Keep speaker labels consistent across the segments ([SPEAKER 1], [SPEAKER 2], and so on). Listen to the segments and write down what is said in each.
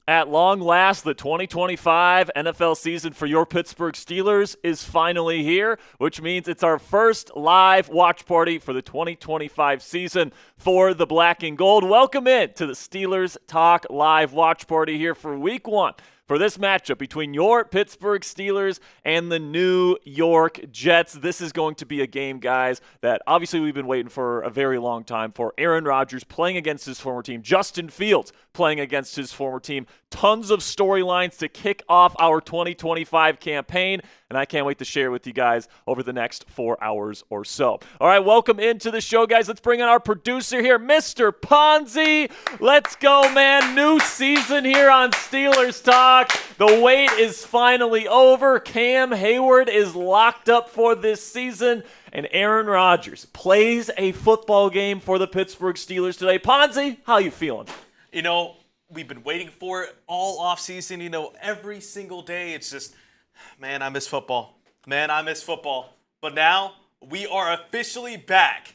[SPEAKER 1] At long last, the 2025 NFL season for your Pittsburgh Steelers is finally here, which means it's our first live watch party for the 2025 season for the Black and Gold. Welcome in to the Steelers Talk live watch party here for week one for this matchup between your Pittsburgh Steelers and the New York Jets. This is going to be a game, guys, that obviously we've been waiting for a very long time for. Aaron Rodgers playing against his former team, Justin Fields playing against his former team. Tons of storylines to kick off our 2025 campaign, and I can't wait to share with you guys over the next 4 hours or so. All right, welcome into the show, guys. Let's bring in our producer here, Mr. Ponzi. Let's go, man. New season here on Steelers Talk. The wait is finally over. Cam Heyward is locked up for this season, and Aaron Rodgers plays a football game for the Pittsburgh Steelers today. Ponzi, how you feeling?
[SPEAKER 2] You know, we've been waiting for it all offseason. You know, every single day it's just, man, I miss football. Man, I miss football. But now we are officially back.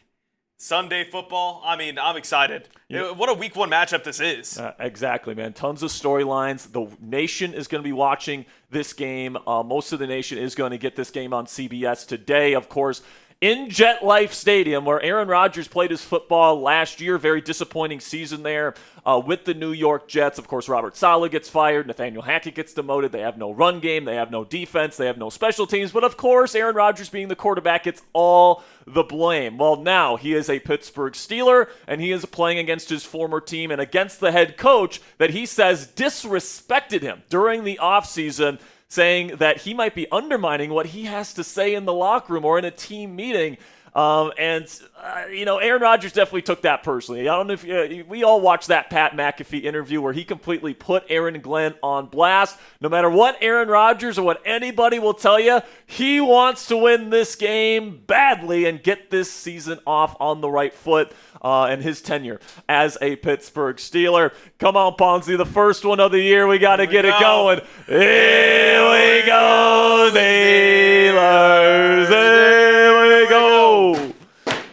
[SPEAKER 2] Sunday football. I mean, I'm excited. Yeah. What a week one matchup this is.
[SPEAKER 1] Exactly, man. Tons of storylines. The nation is going to be watching this game. Most of the nation is going to get this game on CBS today, of course. In MetLife Stadium, where Aaron Rodgers played his football last year. Very disappointing season there with the New York Jets. Of course, Robert Saleh gets fired. Nathaniel Hackett gets demoted. They have no run game. They have no defense. They have no special teams. But, of course, Aaron Rodgers being the quarterback gets all the blame. Well, now he is a Pittsburgh Steeler, and he is playing against his former team and against the head coach that he says disrespected him during the offseason, saying that he might be undermining what he has to say in the locker room or in a team meeting. You know, Aaron Rodgers definitely took that personally. I don't know if we all watched that Pat McAfee interview where he completely put Aaron Glenn on blast. No matter what Aaron Rodgers or what anybody will tell you, he wants to win this game badly and get this season off on the right foot and his tenure as a Pittsburgh Steeler. Come on, Ponzi, the first one of the year. We got to get it going. Here we go, Steelers. Here we go.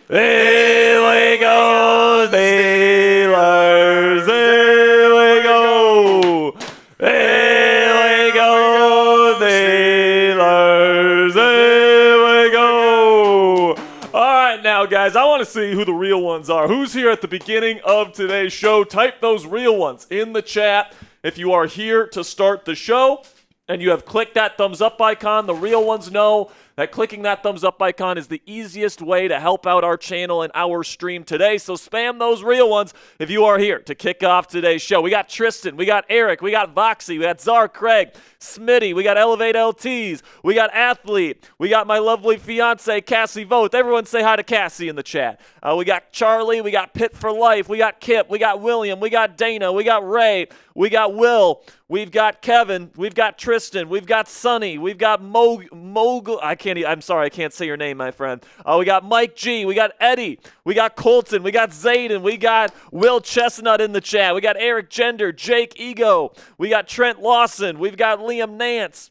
[SPEAKER 1] Here we go, Steelers. Here we go. Here we go, Steelers. Here we go. All right, now, guys, I want to see who the real ones are. Who's here at the beginning of today's show? Type those real ones in the chat if you are here to start the show and you have clicked that thumbs up icon. The real ones know that clicking that thumbs up icon is the easiest way to help out our channel and our stream today. So spam those real ones if you are here to kick off today's show. We got Tristan, we got Eric, we got Voxy, we got Czar Craig, Smitty, we got Elevate LTs, we got Athlete, we got my lovely fiance Cassie Voth. Everyone say hi to Cassie in the chat. We got Charlie, we got Pitt for Life, we got Kip, we got William, we got Dana, we got Ray, we got Will, we've got Kevin, we've got Tristan, we've got Sonny, we've got Mogul. I'm sorry, I can't say your name, my friend. We got Mike G, we got Eddie, we got Colton, we got Zayden, we got Will Chestnut in the chat, we got Eric Gender, Jake Ego, we got Trent Lawson, we've got Liam Nance,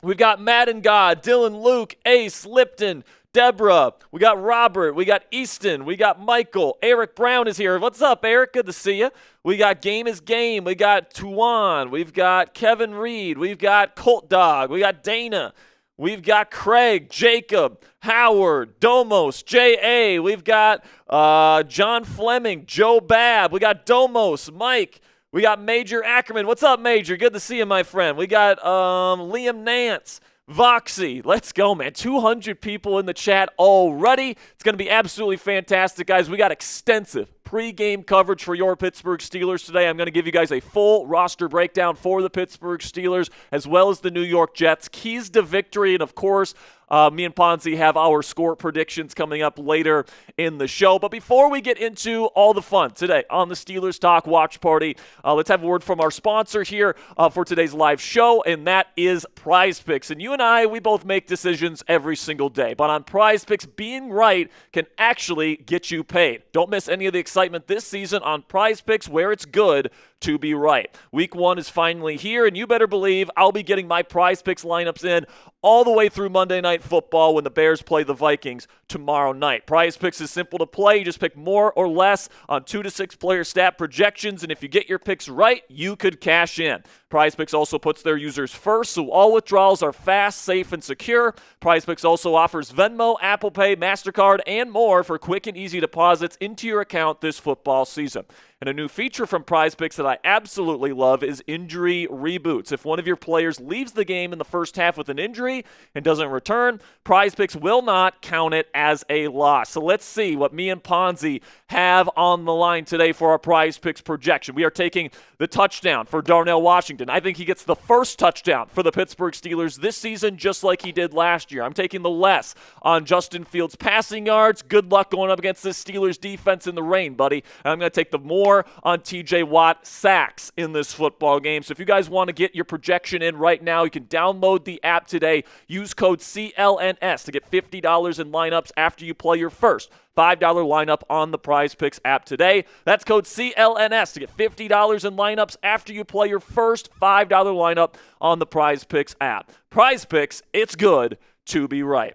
[SPEAKER 1] we've got Madden God, Dylan Luke, Ace, Lipton, Deborah, we got Robert, we got Easton, we got Michael, Eric Brown is here. What's up, Eric? Good to see you. We got Game is Game, we got Tuan, we've got Kevin Reed, we've got Colt Dog, we got Dana, we've got Craig, Jacob, Howard, Domos, J.A., we've got John Fleming, Joe Babb, we got Domos, Mike, we got Major Ackerman. What's up, Major? Good to see you, my friend. We got Liam Nance, Voxy. Let's go, man. 200 people in the chat already. It's going to be absolutely fantastic, guys. We got extensive pregame coverage for your Pittsburgh Steelers today. I'm going to give you guys a full roster breakdown for the Pittsburgh Steelers as well as the New York Jets. Keys to victory, and of course, me and Ponzi have our score predictions coming up later in the show. But before we get into all the fun today on the Steelers Talk Watch Party, let's have a word from our sponsor here for today's live show, and that is PrizePicks. And you and I, we both make decisions every single day. But on PrizePicks, being right can actually get you paid. Don't miss any of the excitement this season on PrizePicks, where it's good to be right. Week 1 is finally here, and you better believe I'll be getting my PrizePicks lineups in all the way through Monday Night Football when the Bears play the Vikings tomorrow night. PrizePicks is simple to play. You just pick more or less on 2 to 6 player stat projections, and if you get your picks right, you could cash in. PrizePicks also puts their users first, so all withdrawals are fast, safe, and secure. PrizePicks also offers Venmo, Apple Pay, MasterCard, and more for quick and easy deposits into your account this football season. And a new feature from PrizePicks that I absolutely love is injury reboots. If one of your players leaves the game in the first half with an injury and doesn't return, PrizePicks will not count it as a loss. So let's see what me and Ponzi have on the line today for our PrizePicks projection. We are taking the touchdown for Darnell Washington. I think he gets the first touchdown for the Pittsburgh Steelers this season, just like he did last year. I'm taking the less on Justin Fields' passing yards. Good luck going up against this Steelers defense in the rain, buddy. And I'm going to take the more on TJ Watt sacks in this football game. So if you guys want to get your projection in right now, you can download the app today. Use code CLNS to get $50 in lineups after you play your first $5 lineup on the PrizePicks app today. That's code CLNS to get $50 in lineups after you play your first $5 lineup on the PrizePicks app. PrizePicks, it's good to be right.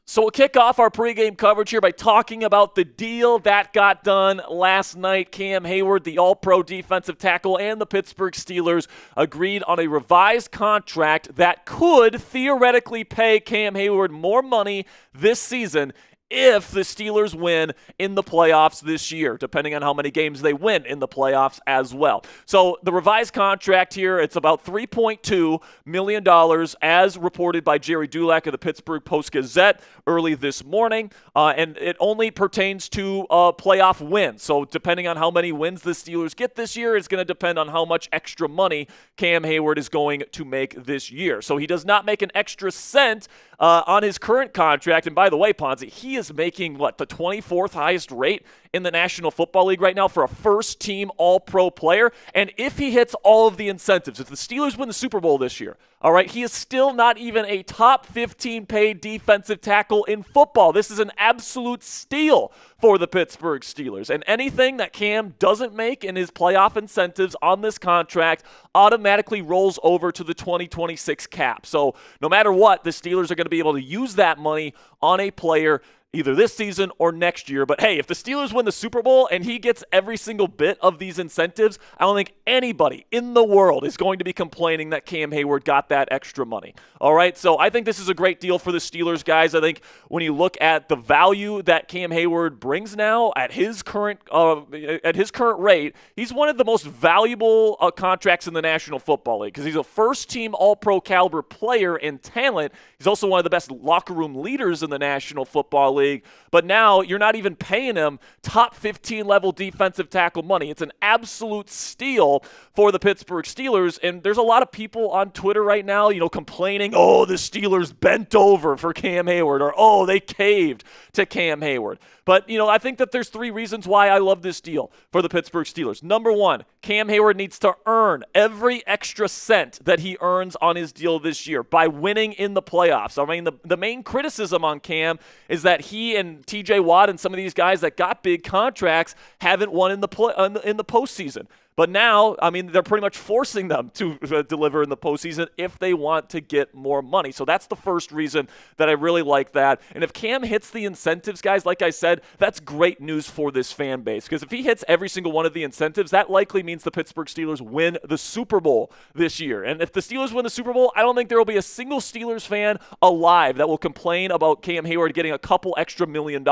[SPEAKER 1] So we'll kick off our pregame coverage here by talking about the deal that got done last night. Cam Heyward, the all-pro defensive tackle, and the Pittsburgh Steelers agreed on a revised contract that could theoretically pay Cam Heyward more money this season if the Steelers win in the playoffs this year, depending on how many games they win in the playoffs as well. So the revised contract here, it's about $3.2 million as reported by Jerry Dulac of the Pittsburgh Post-Gazette early this morning, and it only pertains to playoff wins. So depending on how many wins the Steelers get this year, it's going to depend on how much extra money Cam Heyward is going to make this year. So he does not make an extra cent on his current contract. And by the way, Ponzi, he is making, the 24th highest rate in the National Football League right now for a first-team All-Pro player. And if he hits all of the incentives, if the Steelers win the Super Bowl this year, all right, he is still not even a top 15 paid defensive tackle in football. This is an absolute steal for the Pittsburgh Steelers. And anything that Cam doesn't make in his playoff incentives on this contract automatically rolls over to the 2026 cap. So no matter what, the Steelers are going to be able to use that money on a player either this season or next year. But hey, if the Steelers win the Super Bowl and he gets every single bit of these incentives, I don't think anybody in the world is going to be complaining that Cam Heyward got that extra money. All right, so I think this is a great deal for the Steelers, guys. I think when you look at the value that Cam Heyward brings now at his current rate, he's one of the most valuable contracts in the National Football League because he's a first-team All-Pro caliber player and talent. He's also one of the best locker room leaders in the National Football League. But now you're not even paying him top 15 level defensive tackle money. It's an absolute steal for the Pittsburgh Steelers. And there's a lot of people on Twitter right now, complaining, oh, the Steelers bent over for Cam Heyward, or oh, they caved to Cam Heyward. But, I think that there's 3 reasons why I love this deal for the Pittsburgh Steelers. Number 1, Cam Heyward needs to earn every extra cent that he earns on his deal this year by winning in the playoffs. I mean, the main criticism on Cam is that he and TJ Watt and some of these guys that got big contracts haven't won in the postseason. But now, they're pretty much forcing them to deliver in the postseason if they want to get more money. So that's the first reason that I really like that. And if Cam hits the incentives, guys, like I said, that's great news for this fan base. Because if he hits every single one of the incentives, that likely means the Pittsburgh Steelers win the Super Bowl this year. And if the Steelers win the Super Bowl, I don't think there will be a single Steelers fan alive that will complain about Cam Heyward getting a couple extra $1 million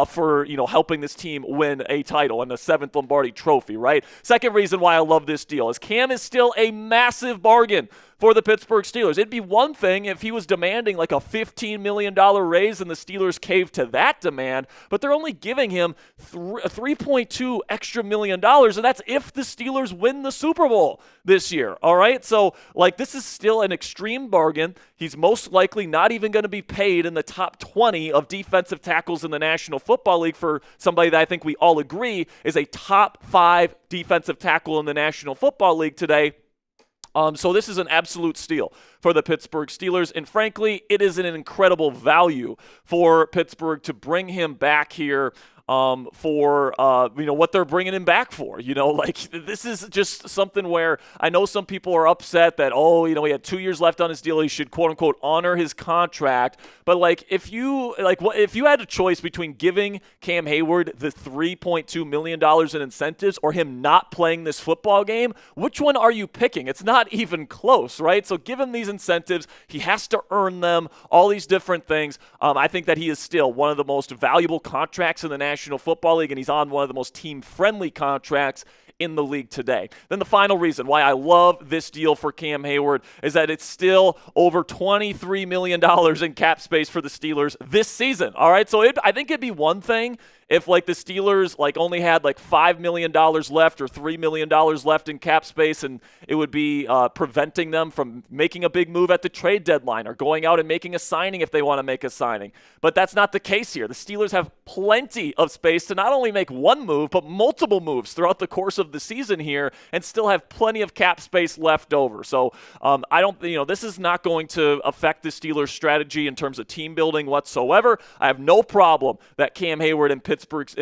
[SPEAKER 1] for helping this team win a title and the 7th Lombardi Trophy, right? Second reason why I love this deal is Cam is still a massive bargain for the Pittsburgh Steelers. It'd be one thing if he was demanding like a $15 million raise and the Steelers caved to that demand, but they're only giving him $3.2 extra million, and that's if the Steelers win the Super Bowl this year, all right? So, this is still an extreme bargain. He's most likely not even going to be paid in the top 20 of defensive tackles in the National Football League for somebody that I think we all agree is a top 5 defensive tackle in the National Football League today. So this is an absolute steal for the Pittsburgh Steelers, and frankly, it is an incredible value for Pittsburgh to bring him back here for what they're bringing him back for. Like this is just something where I know some people are upset that he had 2 years left on his deal. He should quote unquote honor his contract. But like if you had a choice between giving Cam Heyward the $3.2 million in incentives or him not playing this football game, which one are you picking? It's not even close, right? So give him these incentives. He has to earn them, all these different things. I think that he is still one of the most valuable contracts in the National Football League, and he's on one of the most team-friendly contracts in the league today. Then the final reason why I love this deal for Cam Heyward is that it's still over $23 million in cap space for the Steelers this season. All right, so I think it'd be one thing if like the Steelers like only had like $5 million left or $3 million left in cap space, and it would be preventing them from making a big move at the trade deadline or going out and making a signing if they want to make a signing. But that's not the case here. The Steelers have plenty of space to not only make one move, but multiple moves throughout the course of the season here and still have plenty of cap space left over. So this is not going to affect the Steelers' strategy in terms of team building whatsoever. I have no problem that Cam Heyward and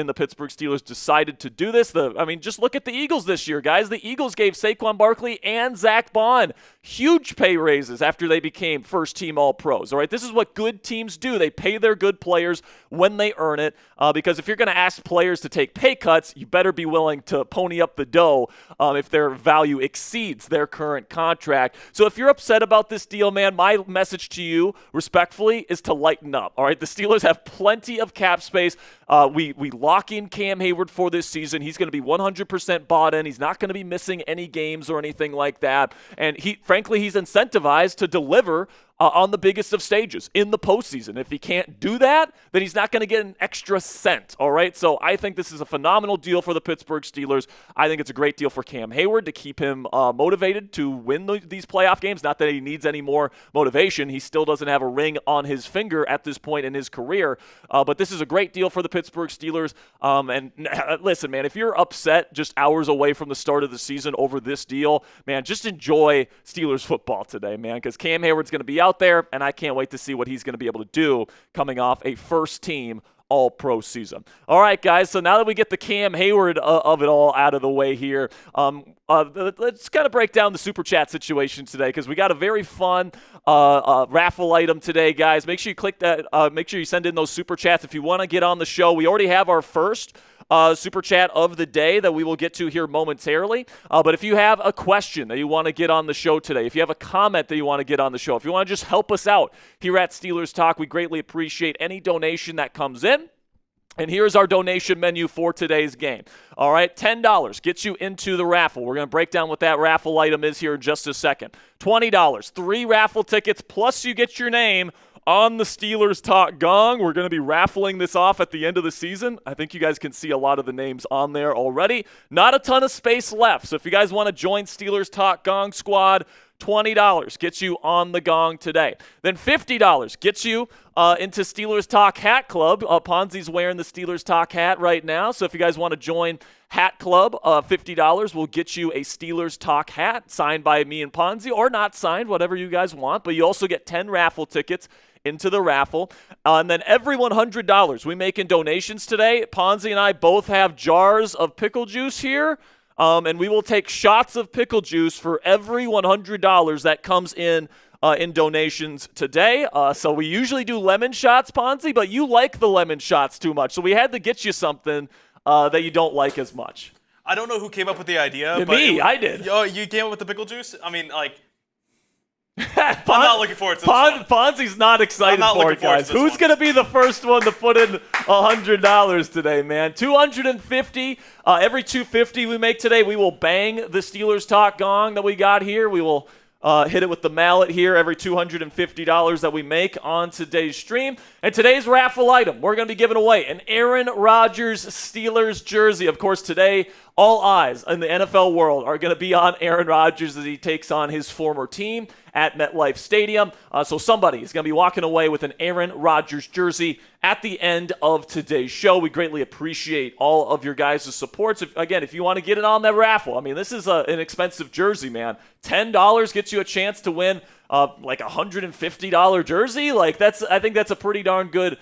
[SPEAKER 1] the Pittsburgh Steelers decided to do this. Just look at the Eagles this year, guys. The Eagles gave Saquon Barkley and Zach Bond huge pay raises after they became first-team All-Pros. All right, this is what good teams do. They pay their good players when they earn it, because if you're going to ask players to take pay cuts, you better be willing to pony up the dough if their value exceeds their current contract. So if you're upset about this deal, man, my message to you, respectfully, is to lighten up. All right, the Steelers have plenty of cap space. We lock in Cam Heyward for this season. He's going to be 100% bought in. He's not going to be missing any games or anything like that. And frankly, he's incentivized to deliver on the biggest of stages in the postseason. If he can't do that, then he's not going to get an extra cent, all right? So I think this is a phenomenal deal for the Pittsburgh Steelers. I think it's a great deal for Cam Heyward to keep him motivated to win these playoff games. Not that he needs any more motivation. He still doesn't have a ring on his finger at this point in his career. But this is a great deal for the Pittsburgh Steelers. And listen, man, if you're upset just hours away from the start of the season over this deal, man, just enjoy Steelers football today, man, because Cam Heyward's going to be out there, and I can't wait to see what he's going to be able to do coming off a first-team All-Pro season. All right, guys, so now that we get the Cam Heyward of it all out of the way here, let's kind of break down the Super Chat situation today, because we got a very fun raffle item today, guys. Make sure you click that. Make sure you send in those Super Chats if you want to get on the show. We already have our first Super Chat of the day that we will get to here momentarily. But if you have a question that you want to get on the show today, if you have a comment that you want to get on the show, if you want to just help us out here at Steelers Talk, we greatly appreciate any donation that comes in. And here's our donation menu for today's game. All right, $10 gets you into the raffle. We're going to break down what that raffle item is here in just a second. $20, 3 raffle tickets, plus you get your name on the Steelers Talk Gong. We're going to be raffling this off at the end of the season. I think you guys can see a lot of the names on there already. Not a ton of space left. So if you guys want to join Steelers Talk Gong Squad, $20 gets you on the Gong today. Then $50 gets you into Steelers Talk Hat Club. Ponzi's wearing the Steelers Talk hat right now. So if you guys want to join Hat Club, $50 will get you a Steelers Talk hat signed by me and Ponzi, or not signed, whatever you guys want. But you also get 10 raffle tickets into the raffle. And then every $100 we make in donations today, Ponzi and I both have jars of pickle juice here. And we will take shots of pickle juice for every $100 that comes in donations today. So we usually do lemon shots, Ponzi, but you like the lemon shots too much. So we had to get you something that you don't like as much.
[SPEAKER 2] I don't know who came up with the idea.
[SPEAKER 1] I did.
[SPEAKER 2] Oh, you came up with the pickle juice? I mean, like, I'm not looking forward to this one.
[SPEAKER 1] Ponzi's not excited for it, guys. Who's going to be the first one to put in $100 today, man? $250. Every $250 we make today, we will bang the Steelers Talk Gong that we got here. We will hit it with the mallet here every $250 that we make on today's stream. And today's raffle item, we're going to be giving away an Aaron Rodgers Steelers jersey. Of course, today, all eyes in the NFL world are going to be on Aaron Rodgers as he takes on his former team at MetLife Stadium. So somebody is going to be walking away with an Aaron Rodgers jersey at the end of today's show. We greatly appreciate all of your guys' supports. If you want to get it on that raffle, I mean, this is an expensive jersey, man. $10 gets you a chance to win like $150 jersey. Like I think that's a pretty darn good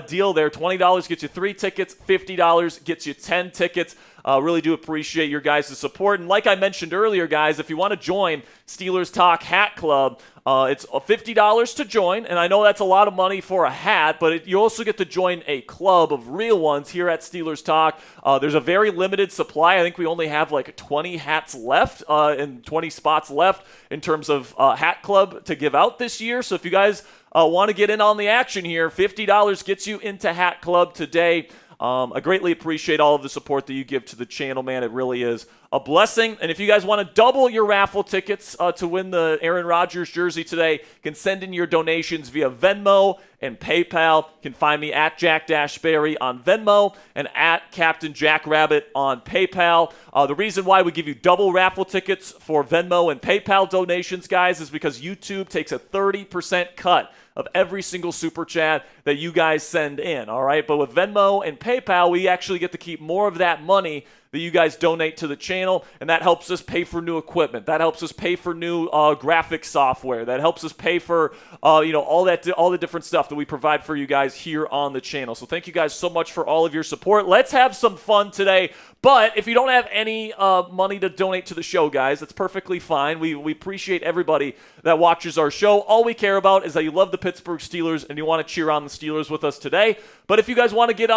[SPEAKER 1] deal there. $20 gets you 3 tickets, $50 gets you 10 tickets. Really do appreciate your guys' support. And like I mentioned earlier, guys, if you want to join Steelers Talk Hat Club, it's $50 to join. And I know that's a lot of money for a hat, but you also get to join a club of real ones here at Steelers Talk. There's a very limited supply. I think we only have like 20 hats left and 20 spots left in terms of hat club to give out this year. So if you guys want to get in on the action here, $50 gets you into Hat Club today. I greatly appreciate all of the support that you give to the channel, man. It really is a blessing. And if you guys want to double your raffle tickets to win the Aaron Rodgers jersey today, you can send in your donations via Venmo and PayPal. You can find me at Jack Sperry on Venmo and at Captain Jack Rabbit on PayPal. The reason why we give you double raffle tickets for Venmo and PayPal donations, guys, is because YouTube takes a 30% cut of every single super chat that you guys send in, all right? But with Venmo and PayPal, we actually get to keep more of that money that you guys donate to the channel, and that helps us pay for new equipment. That helps us pay for new graphic software. That helps us pay for all the different stuff that we provide for you guys here on the channel. So thank you guys so much for all of your support. Let's have some fun today. But if you don't have any money to donate to the show, guys, that's perfectly fine. We appreciate everybody that watches our show. All we care about is that you love the Pittsburgh Steelers and you want to cheer on the Steelers with us today. But if you guys want to get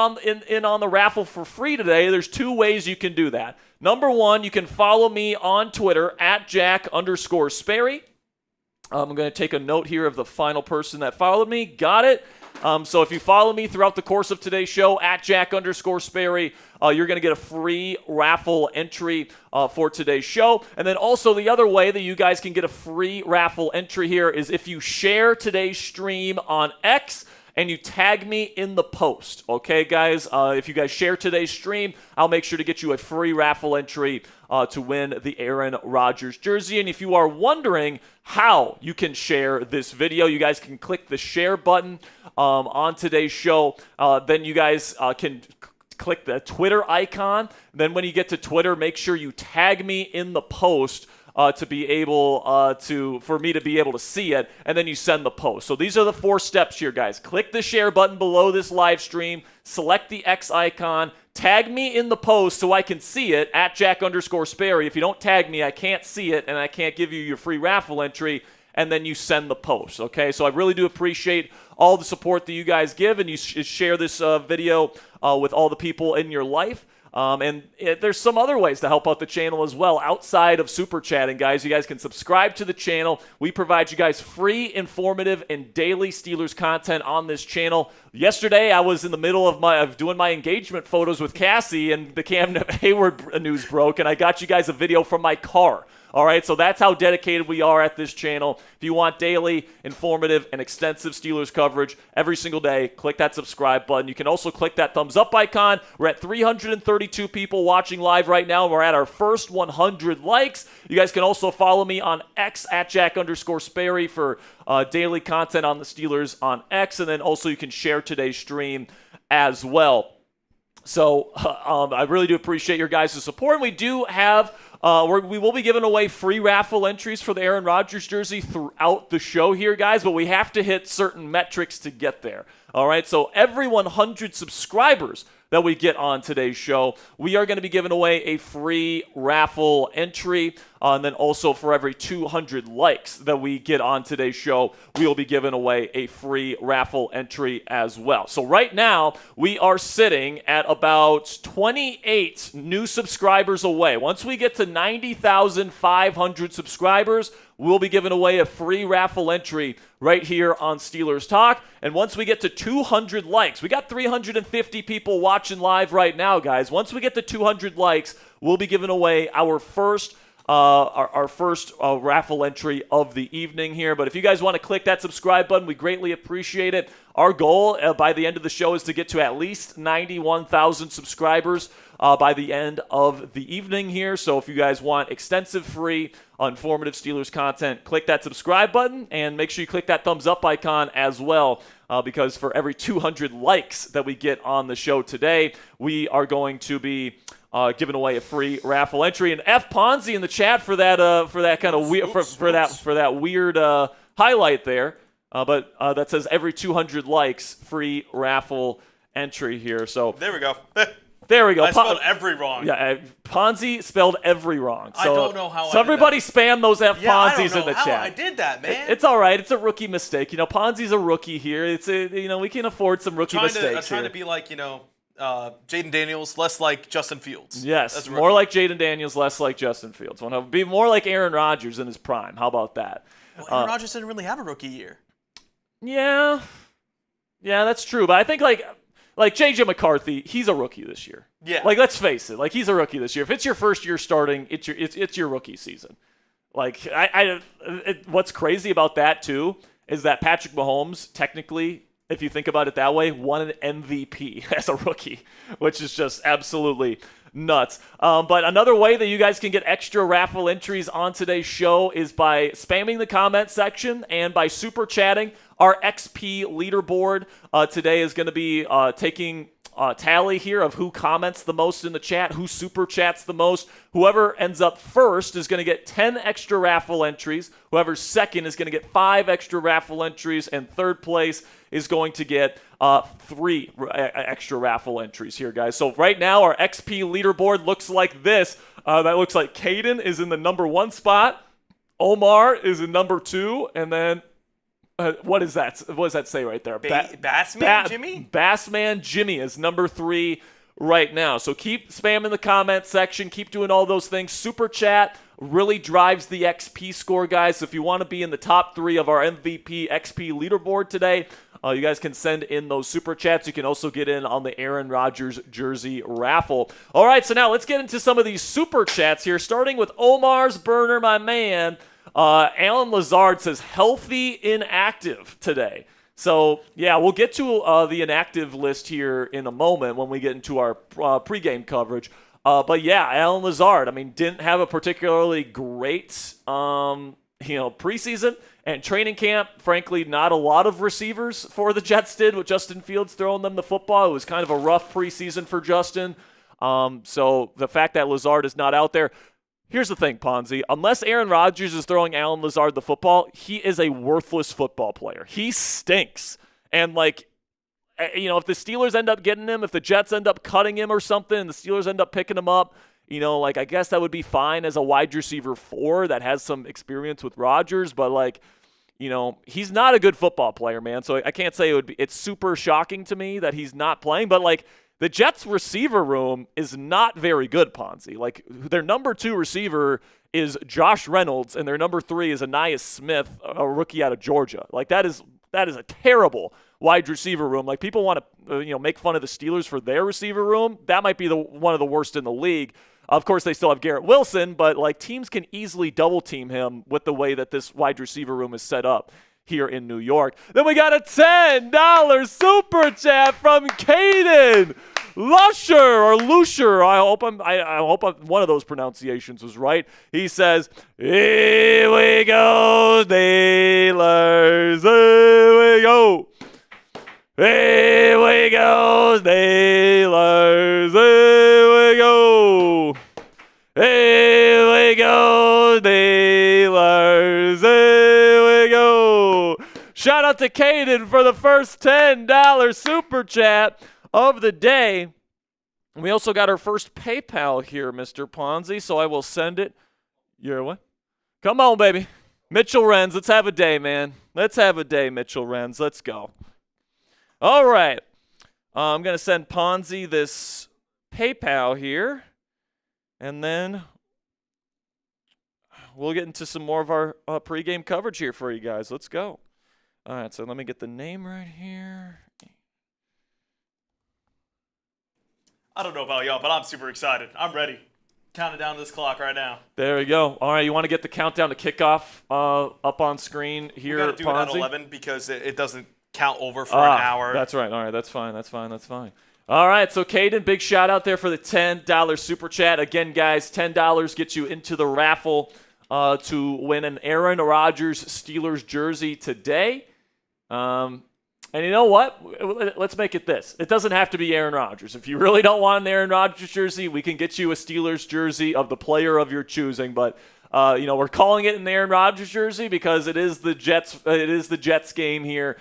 [SPEAKER 1] in on the raffle for free today, there's 2 ways you can do that. Number 1, you can follow me on Twitter at Jack_Sperry. I'm going to take a note here of the final person that followed me. Got it. So if you follow me throughout the course of today's show at Jack_Sperry, you're going to get a free raffle entry for today's show. And then also the other way that you guys can get a free raffle entry here is if you share today's stream on X and you tag me in the post. Okay, guys? If you guys share today's stream, I'll make sure to get you a free raffle entry to win the Aaron Rodgers jersey. And if you are wondering how you can share this video, you guys can click the share button on today's show. Then you guys can click the Twitter icon. Then when you get to Twitter, make sure you tag me in the post to be able for me to be able to see it, and then you send the post. So these are the 4 steps here, guys. Click the share button below this live stream, select the X icon, tag me in the post so I can see it at Jack_Sperry. If you don't tag me, I can't see it, and I can't give you your free raffle entry, and then you send the post, okay? So I really do appreciate all the support that you guys give, and you share this video with all the people in your life. There's some other ways to help out the channel as well outside of super chatting, guys. You guys can subscribe to the channel. We provide you guys free, informative, and daily Steelers content on this channel. Yesterday, I was in the middle of doing my engagement photos with Cassie, and the Cam Heyward news broke, and I got you guys a video from my car. All right, so that's how dedicated we are at this channel. If you want daily, informative, and extensive Steelers coverage every single day, click that subscribe button. You can also click that thumbs up icon. We're at 332 people watching live right now. We're at our first 100 likes. You guys can also follow me on X at Jack_Sperry for daily content on the Steelers on X, and then also you can share today's stream as well. So I really do appreciate your guys' support. And we do have we will be giving away free raffle entries for the Aaron Rodgers jersey throughout the show here, guys, but we have to hit certain metrics to get there. All right, so every 100 subscribers that we get on today's show, we are going to be giving away a free raffle entry. And then also for every 200 likes that we get on today's show, we will be giving away a free raffle entry as well. So right now, we are sitting at about 28 new subscribers away. Once we get to 90,500 subscribers, we'll be giving away a free raffle entry right here on Steelers Talk. And once we get to 200 likes, we got 350 people watching live right now, guys. Once we get to 200 likes, we'll be giving away our first raffle entry of the evening here. But if you guys want to click that subscribe button, we greatly appreciate it. Our goal by the end of the show is to get to at least 91,000 subscribers by the end of the evening here. So if you guys want extensive, free, informative Steelers content, click that subscribe button and make sure you click that thumbs up icon as well. Because for every 200 likes that we get on the show today, we are going to be giving away a free raffle entry. And F Ponzi in the chat for that kind of weird for that weird highlight there, but that says every 200 likes, free raffle entry here. So
[SPEAKER 2] there we go.
[SPEAKER 1] There we go.
[SPEAKER 2] I spelled every wrong.
[SPEAKER 1] Yeah, Ponzi spelled every wrong. So,
[SPEAKER 2] I don't know how.
[SPEAKER 1] So everybody spam those Ponzis
[SPEAKER 2] I don't know
[SPEAKER 1] in the
[SPEAKER 2] how
[SPEAKER 1] chat.
[SPEAKER 2] I did that, man.
[SPEAKER 1] It's all right. It's a rookie mistake. Ponzi's a rookie here. We can afford some rookie mistakes.
[SPEAKER 2] I'm trying to be like Jaden Daniels, less like Justin Fields.
[SPEAKER 1] Yes, more like Jaden Daniels, less like Justin Fields. Want to be more like Aaron Rodgers in his prime. How about that?
[SPEAKER 2] Well, Aaron Rodgers didn't really have a rookie year.
[SPEAKER 1] Yeah, that's true. But I think like J.J. McCarthy, he's a rookie this year.
[SPEAKER 2] Yeah.
[SPEAKER 1] Like, let's face it. Like, he's a rookie this year. If it's your first year starting, it's your rookie season. Like, what's crazy about that, too, is that Patrick Mahomes, technically, if you think about it that way, won an MVP as a rookie, which is just absolutely nuts. But another way that you guys can get extra raffle entries on today's show is by spamming the comment section and by super chatting. Our XP leaderboard today is going to be taking tally here of who comments the most in the chat, who super chats the most. Whoever ends up first is going to get 10 extra raffle entries. Whoever's second is going to get 5 extra raffle entries. And third place is going to get 3 extra raffle entries here, guys. So right now our XP leaderboard looks like this. That looks like Caden is in the number 1 spot. Omar is in number 2. And then what is that? What does that say right there?
[SPEAKER 2] Bassman Jimmy?
[SPEAKER 1] Bassman Jimmy is number 3 right now. So keep spamming the comment section. Keep doing all those things. Super chat really drives the XP score, guys. So if you want to be in the top 3 of our MVP XP leaderboard today, you guys can send in those super chats. You can also get in on the Aaron Rodgers jersey raffle. All right, so now let's get into some of these super chats here, starting with Omar's Burner, my man. Alan Lazard says healthy inactive today. So, yeah, we'll get to the inactive list here in a moment when we get into our pregame coverage. But, yeah, Alan Lazard, didn't have a particularly great, preseason and training camp. Frankly, not a lot of receivers for the Jets did with Justin Fields throwing them the football. It was kind of a rough preseason for Justin. So the fact that Lazard is not out there, here's the thing, Ponzi. Unless Aaron Rodgers is throwing Alan Lazard the football, he is a worthless football player. He stinks. And, if the Steelers end up getting him, if the Jets end up cutting him or something, and the Steelers end up picking him up, I guess that would be fine as a wide receiver 4 that has some experience with Rodgers. But, he's not a good football player, man. So I can't say it's super shocking to me that he's not playing. But, the Jets receiver room is not very good, Ponzi. Their number 2 receiver is Josh Reynolds, and their number 3 is Anais Smith, a rookie out of Georgia. That is a terrible wide receiver room. People want to make fun of the Steelers for their receiver room. That might be one of the worst in the league. Of course, they still have Garrett Wilson, but teams can easily double team him with the way that this wide receiver room is set up here in New York. Then we got a $10 super chat from Caden Lusher or Lusher. I hope one of those pronunciations was right. He says, "Here we go, Steelers. Here we go. Here we go, Steelers. Here we go. Here we go, Steelers. Here we go." Shout out to Caden for the first $10 super chat of the day. We also got our first PayPal here, Mr. Ponzi, so I will send it your way. Come on, baby. Mitchell Renz, let's have a day, man. Let's have a day, Mitchell Renz. Let's go. All right. I'm going to send Ponzi this PayPal here, and then we'll get into some more of our pregame coverage here for you guys. Let's go. All right, so let me get the name right here.
[SPEAKER 2] I don't know about y'all, but I'm super excited. I'm ready. Counting down this clock right now.
[SPEAKER 1] There we go. All right, you want to get the countdown to kickoff up on screen here,
[SPEAKER 2] We're going to do
[SPEAKER 1] Ponzi?
[SPEAKER 2] it at 11 because it doesn't count over for an hour.
[SPEAKER 1] That's right. All right, that's fine. All right, so Caden, big shout out there for the $10 super chat. Again, guys, $10 gets you into the raffle to win an Aaron Rodgers Steelers jersey today. And you know what? Let's make it this. It doesn't have to be Aaron Rodgers. If you really don't want an Aaron Rodgers jersey, we can get you a Steelers jersey of the player of your choosing. But We're calling it an Aaron Rodgers jersey because it is the Jets. It is the Jets game here.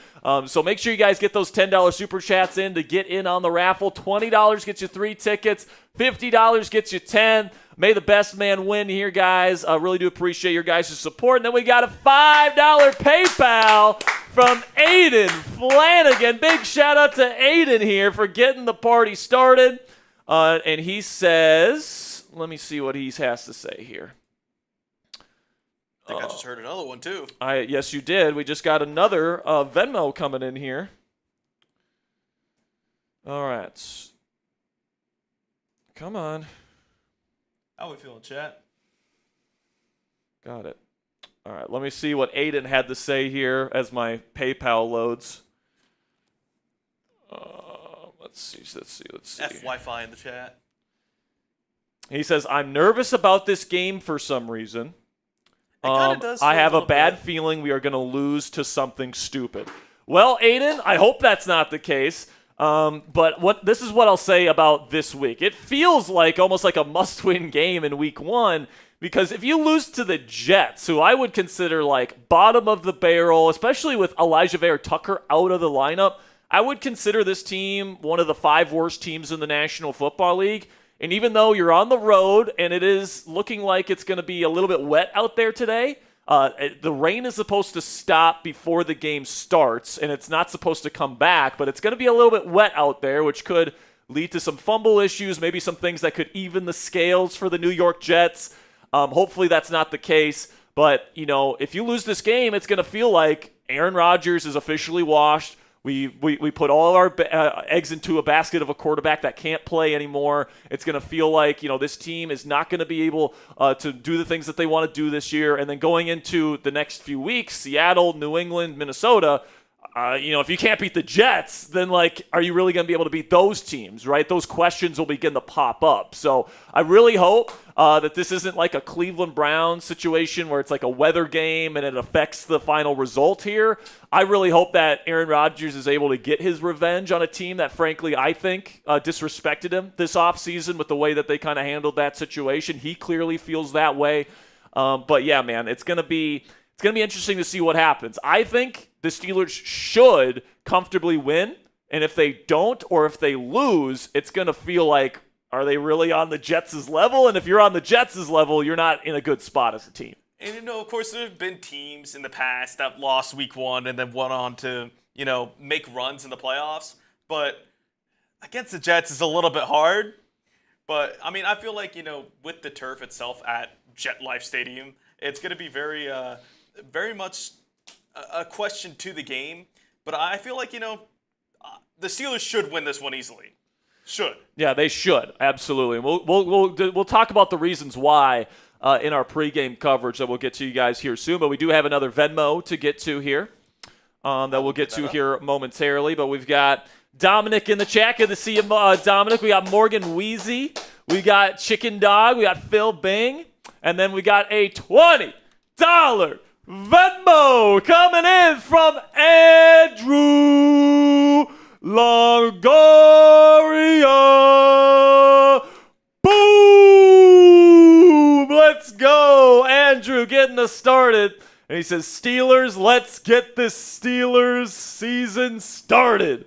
[SPEAKER 1] So make sure you guys get those $10 super chats in to get in on the raffle. $20 gets you 3 tickets. $50 gets you 10. May the best man win here, guys. I really do appreciate your guys' support. And then we got a $5 PayPal from Aiden Flanagan. Big shout out to Aiden here for getting the party started. And he says, let me see what he has to say here.
[SPEAKER 2] I think I just heard another one, too.
[SPEAKER 1] Yes, you did. We just got another Venmo coming in here. All right. Come on.
[SPEAKER 2] How we feeling, chat?
[SPEAKER 1] Got it. All right, let me see what Aiden had to say here as my PayPal loads. Let's see.
[SPEAKER 2] F Wi-Fi in the chat.
[SPEAKER 1] He says, I'm nervous about this game for some reason.
[SPEAKER 2] It kinda does
[SPEAKER 1] I
[SPEAKER 2] feel
[SPEAKER 1] have
[SPEAKER 2] a
[SPEAKER 1] a
[SPEAKER 2] little
[SPEAKER 1] bad
[SPEAKER 2] bit.
[SPEAKER 1] feeling we are going to lose to something stupid. Well, Aiden, I hope that's not the case. But this is what I'll say about this week. It feels like almost like a must-win game in week 1 because if you lose to the Jets, who I would consider like bottom of the barrel, especially with Elijah Vera-Tucker out of the lineup, I would consider this team one of the 5 worst teams in the National Football League. And even though you're on the road and it is looking like it's going to be a little bit wet out there today, the rain is supposed to stop before the game starts, and it's not supposed to come back, but it's going to be a little bit wet out there, which could lead to some fumble issues, maybe some things that could even the scales for the New York Jets. Hopefully that's not the case, but if you lose this game, it's going to feel like Aaron Rodgers is officially washed. We put all our eggs into a basket of a quarterback that can't play anymore. It's going to feel like, this team is not going to be able to do the things that they want to do this year. And then going into the next few weeks, Seattle, New England, Minnesota, if you can't beat the Jets, then are you really going to be able to beat those teams, right? Those questions will begin to pop up. So I really hope that this isn't like a Cleveland Browns situation where it's like a weather game and it affects the final result here. I really hope that Aaron Rodgers is able to get his revenge on a team that, frankly, I think disrespected him this offseason with the way that they kind of handled that situation. He clearly feels that way. But yeah, man, it's going to be interesting to see what happens. I think the Steelers should comfortably win, and if they don't or if they lose, it's going to feel like, are they really on the Jets' level? And if you're on the Jets' level, you're not in a good spot as a team.
[SPEAKER 2] And, of course, there have been teams in the past that lost week 1 and then went on to, make runs in the playoffs. But against the Jets is a little bit hard. But, I feel like, with the turf itself at Jet Life Stadium, it's going to be very, very much a question to the game. But I feel like, the Steelers should win this one easily. Should. Yeah,
[SPEAKER 1] they should. Absolutely. We'll talk about the reasons why in our pregame coverage that we'll get to you guys here soon. But we do have another Venmo to get to here that we'll get to here momentarily. But we've got Dominic in the chat. Good to see you, Dominic. We got Morgan Weezy. We got Chicken Dog. We got Phil Bing. And then we got a $20 Venmo coming in from Andrew Longoria. Boom! Let's go. Andrew getting us started. And he says, Steelers, let's get this Steelers season started.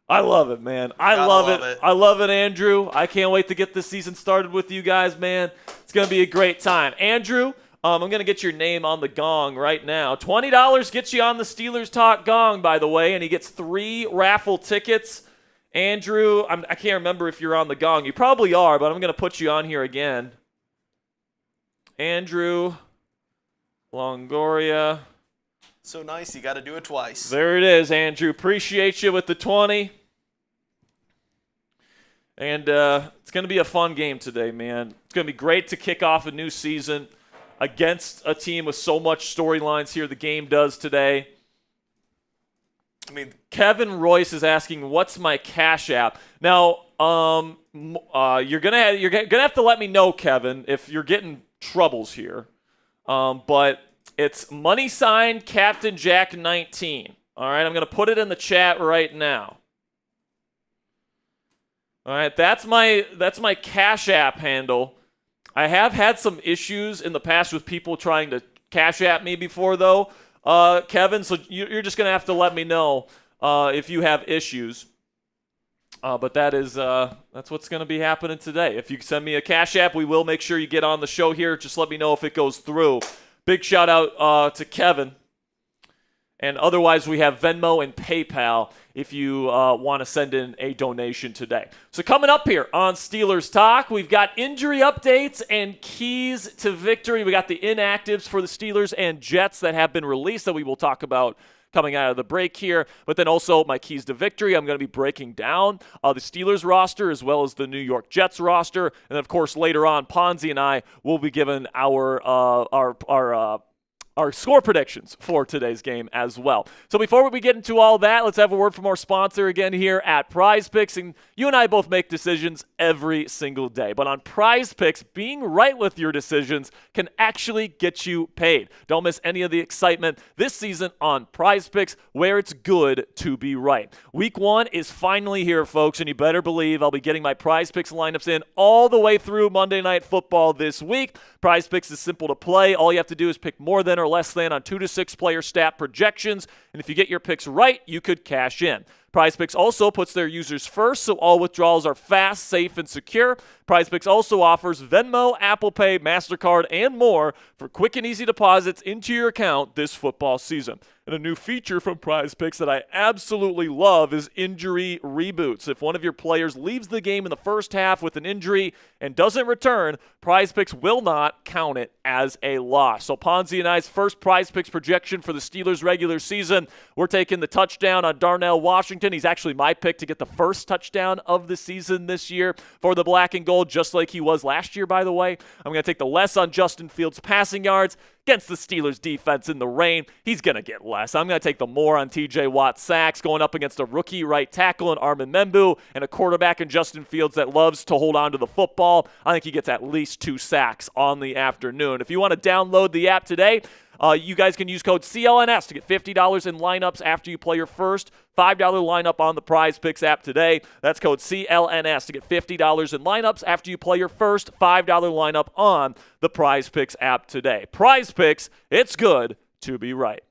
[SPEAKER 1] I love it, man. I love it. I love it, Andrew. I can't wait to get this season started with you guys, man. It's going to be a great time. Andrew, I'm going to get your name on the gong right now. $20 gets you on the Steelers Talk gong, by the way, and he gets 3 raffle tickets. Andrew, I can't remember if you're on the gong. You probably are, but I'm going to put you on here again. Andrew Longoria.
[SPEAKER 2] So nice, you got to do it twice.
[SPEAKER 1] There it is, Andrew. Appreciate you with the 20. And it's going to be a fun game today, man. It's going to be great to kick off a new season against a team with so much storylines here. The game does today. Kevin Royce is asking, "What's my Cash App?" Now, you're gonna have to let me know, Kevin, if you're getting troubles here. But it's money sign Captain Jack 19. All right, I'm gonna put it in the chat right now. All right, that's my Cash App handle. I have had some issues in the past with people trying to cash at me before, though, Kevin. So you're just going to have to let me know if you have issues. But that's what's going to be happening today. If you send me a cash app, we will make sure you get on the show here. Just let me know if it goes through. Big shout out to Kevin. And otherwise, we have Venmo and PayPal if you want to send in a donation today. So coming up here on Steelers Talk, we've got injury updates and keys to victory. We got the inactives for the Steelers and Jets that have been released that we will talk about coming out of the break here. But then also my keys to victory. I'm going to be breaking down the Steelers roster as well as the New York Jets roster. And, of course, later on, Ponzi and I will be given our score predictions for today's game as well. So before we get into all that, let's have a word from our sponsor again here at PrizePicks. And you and I both make decisions every single day. But on PrizePicks, being right with your decisions can actually get you paid. Don't miss any of the excitement this season on PrizePicks, where it's good to be right. Week 1 is finally here, folks, and you better believe I'll be getting my PrizePicks lineups in all the way through Monday Night Football this week. PrizePicks is simple to play. All you have to do is pick more than or less than on 2 to 6 player stat projections, and if you get your picks right, you could cash in. PrizePicks also puts their users first, so all withdrawals are fast, safe, and secure. PrizePicks also offers Venmo, Apple Pay, MasterCard, and more for quick and easy deposits into your account this football season. And a new feature from PrizePicks that I absolutely love is injury reboots. If one of your players leaves the game in the first half with an injury and doesn't return, PrizePicks will not count it as a loss. So Ponzi and I's first PrizePicks projection for the Steelers regular season, we're taking the touchdown on Darnell Washington. He's actually my pick to get the first touchdown of the season this year for the black and gold, just like he was last year, by the way. I'm going to take the less on Justin Fields' passing yards. Against the Steelers defense in the rain, he's going to get less. I'm going to take the more on TJ Watt sacks going up against a rookie right tackle in Armin Membu and a quarterback in Justin Fields that loves to hold on to the football. I think he gets at least 2 sacks on the afternoon. If you want to download the app today, you guys can use code CLNS to get $50 in lineups after you play your first $5 lineup on the PrizePicks app today. That's code CLNS to get $50 in lineups after you play your first $5 lineup on the PrizePicks app today. PrizePicks, it's good to be right.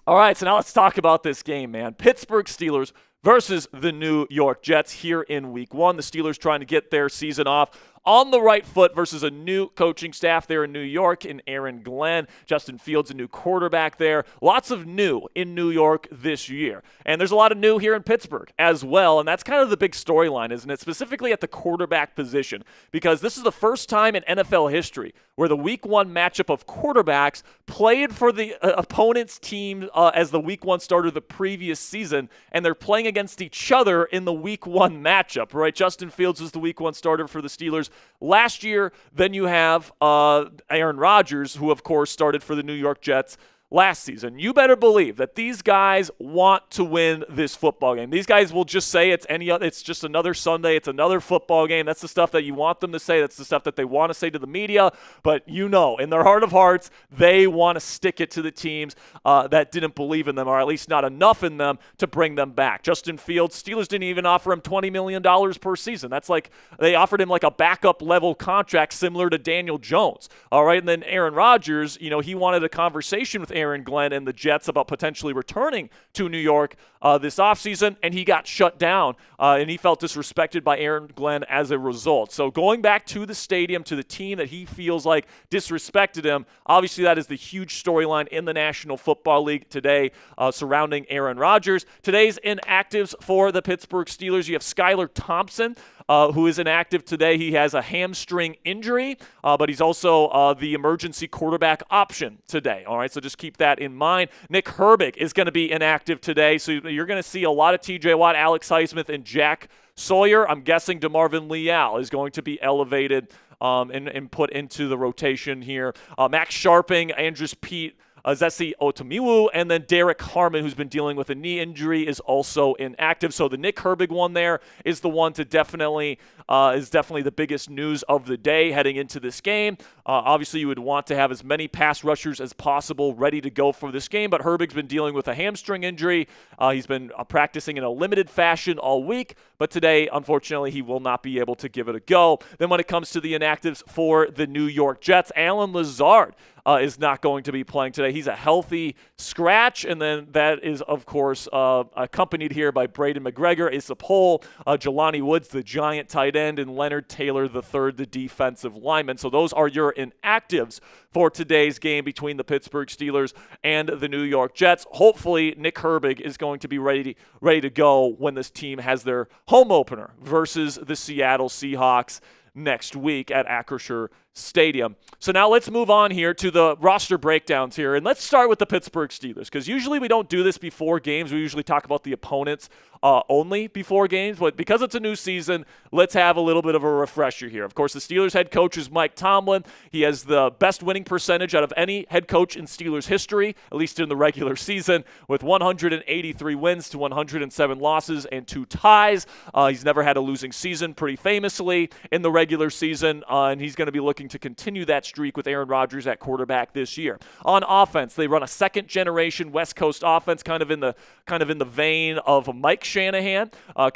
[SPEAKER 1] All right, so now let's talk about this game, man. Pittsburgh Steelers versus the New York Jets here in Week 1. The Steelers trying to get their season off on the right foot versus a new coaching staff there in New York in Aaron Glenn. Justin Fields, a new quarterback there. Lots of new in New York this year. And there's a lot of new here in Pittsburgh as well, and that's kind of the big storyline, isn't it? Specifically at the quarterback position, because this is the first time in NFL history where the Week 1 matchup of quarterbacks played for the opponent's team as the Week 1 starter the previous season, and they're playing against each other in the Week 1 matchup, right? Justin Fields was the Week 1 starter for the Steelers last year. Then you have Aaron Rodgers, who, of course, started for the New York Jets last season. You better believe that these guys want to win this football game. These guys will just say it's just another Sunday, it's another football game. That's the stuff that you want them to say. That's the stuff that they want to say to the media. But you know, in their heart of hearts, they want to stick it to the teams that didn't believe in them, or at least not enough in them to bring them back. Justin Fields, Steelers didn't even offer him $20 million per season. That's like they offered him like a backup level contract similar to Daniel Jones. All right, and then Aaron Rodgers, he wanted a conversation with Aaron Glenn and the Jets about potentially returning to New York this offseason, and he got shut down, and he felt disrespected by Aaron Glenn as a result. So going back to the stadium, to the team that he feels like disrespected him, obviously that is the huge storyline in the National Football League today surrounding Aaron Rodgers. Today's inactives for the Pittsburgh Steelers, you have Skylar Thompson, who is inactive today. He has a hamstring injury, but he's also the emergency quarterback option today. All right, so just keep that in mind. Nick Herbig is going to be inactive today, so you're going to see a lot of TJ Watt, Alex Highsmith, and Jack Sawyer. I'm guessing DeMarvin Leal is going to be elevated and put into the rotation here. Max Sharping, Andrus Peat, Zesi Otomiwu, and then Derek Harmon, who's been dealing with a knee injury, is also inactive. So the Nick Herbig one there is the one to definitely the biggest news of the day heading into this game. Obviously, you would want to have as many pass rushers as possible ready to go for this game, but Herbig's been dealing with a hamstring injury. He's been practicing in a limited fashion all week, but today, unfortunately, he will not be able to give it a go. Then when it comes to the inactives for the New York Jets, Alan Lazard is not going to be playing today. He's a healthy scratch, and then that is, of course, accompanied here by Braden McGregor, Asa Pohl, Jelani Woods, the giant tight end, and Leonard Taylor III, the defensive lineman. So those are your inactives for today's game between the Pittsburgh Steelers and the New York Jets. Hopefully, Nick Herbig is going to be ready to go when this team has their home opener versus the Seattle Seahawks next week at Acrisure Stadium. So now let's move on here to the roster breakdowns here, and let's start with the Pittsburgh Steelers, because usually we don't do this before games. We usually talk about the opponents only before games, but because it's a new season, let's have a little bit of a refresher here. Of course, the Steelers head coach is Mike Tomlin. He has the best winning percentage out of any head coach in Steelers history, at least in the regular season, with 183 wins to 107 losses and 2 ties. He's never had a losing season, pretty famously, in the regular season, and he's going to be looking to continue that streak with Aaron Rodgers at quarterback this year. On offense, they run a second-generation West Coast offense, kind of in the vein of Mike Shanahan, the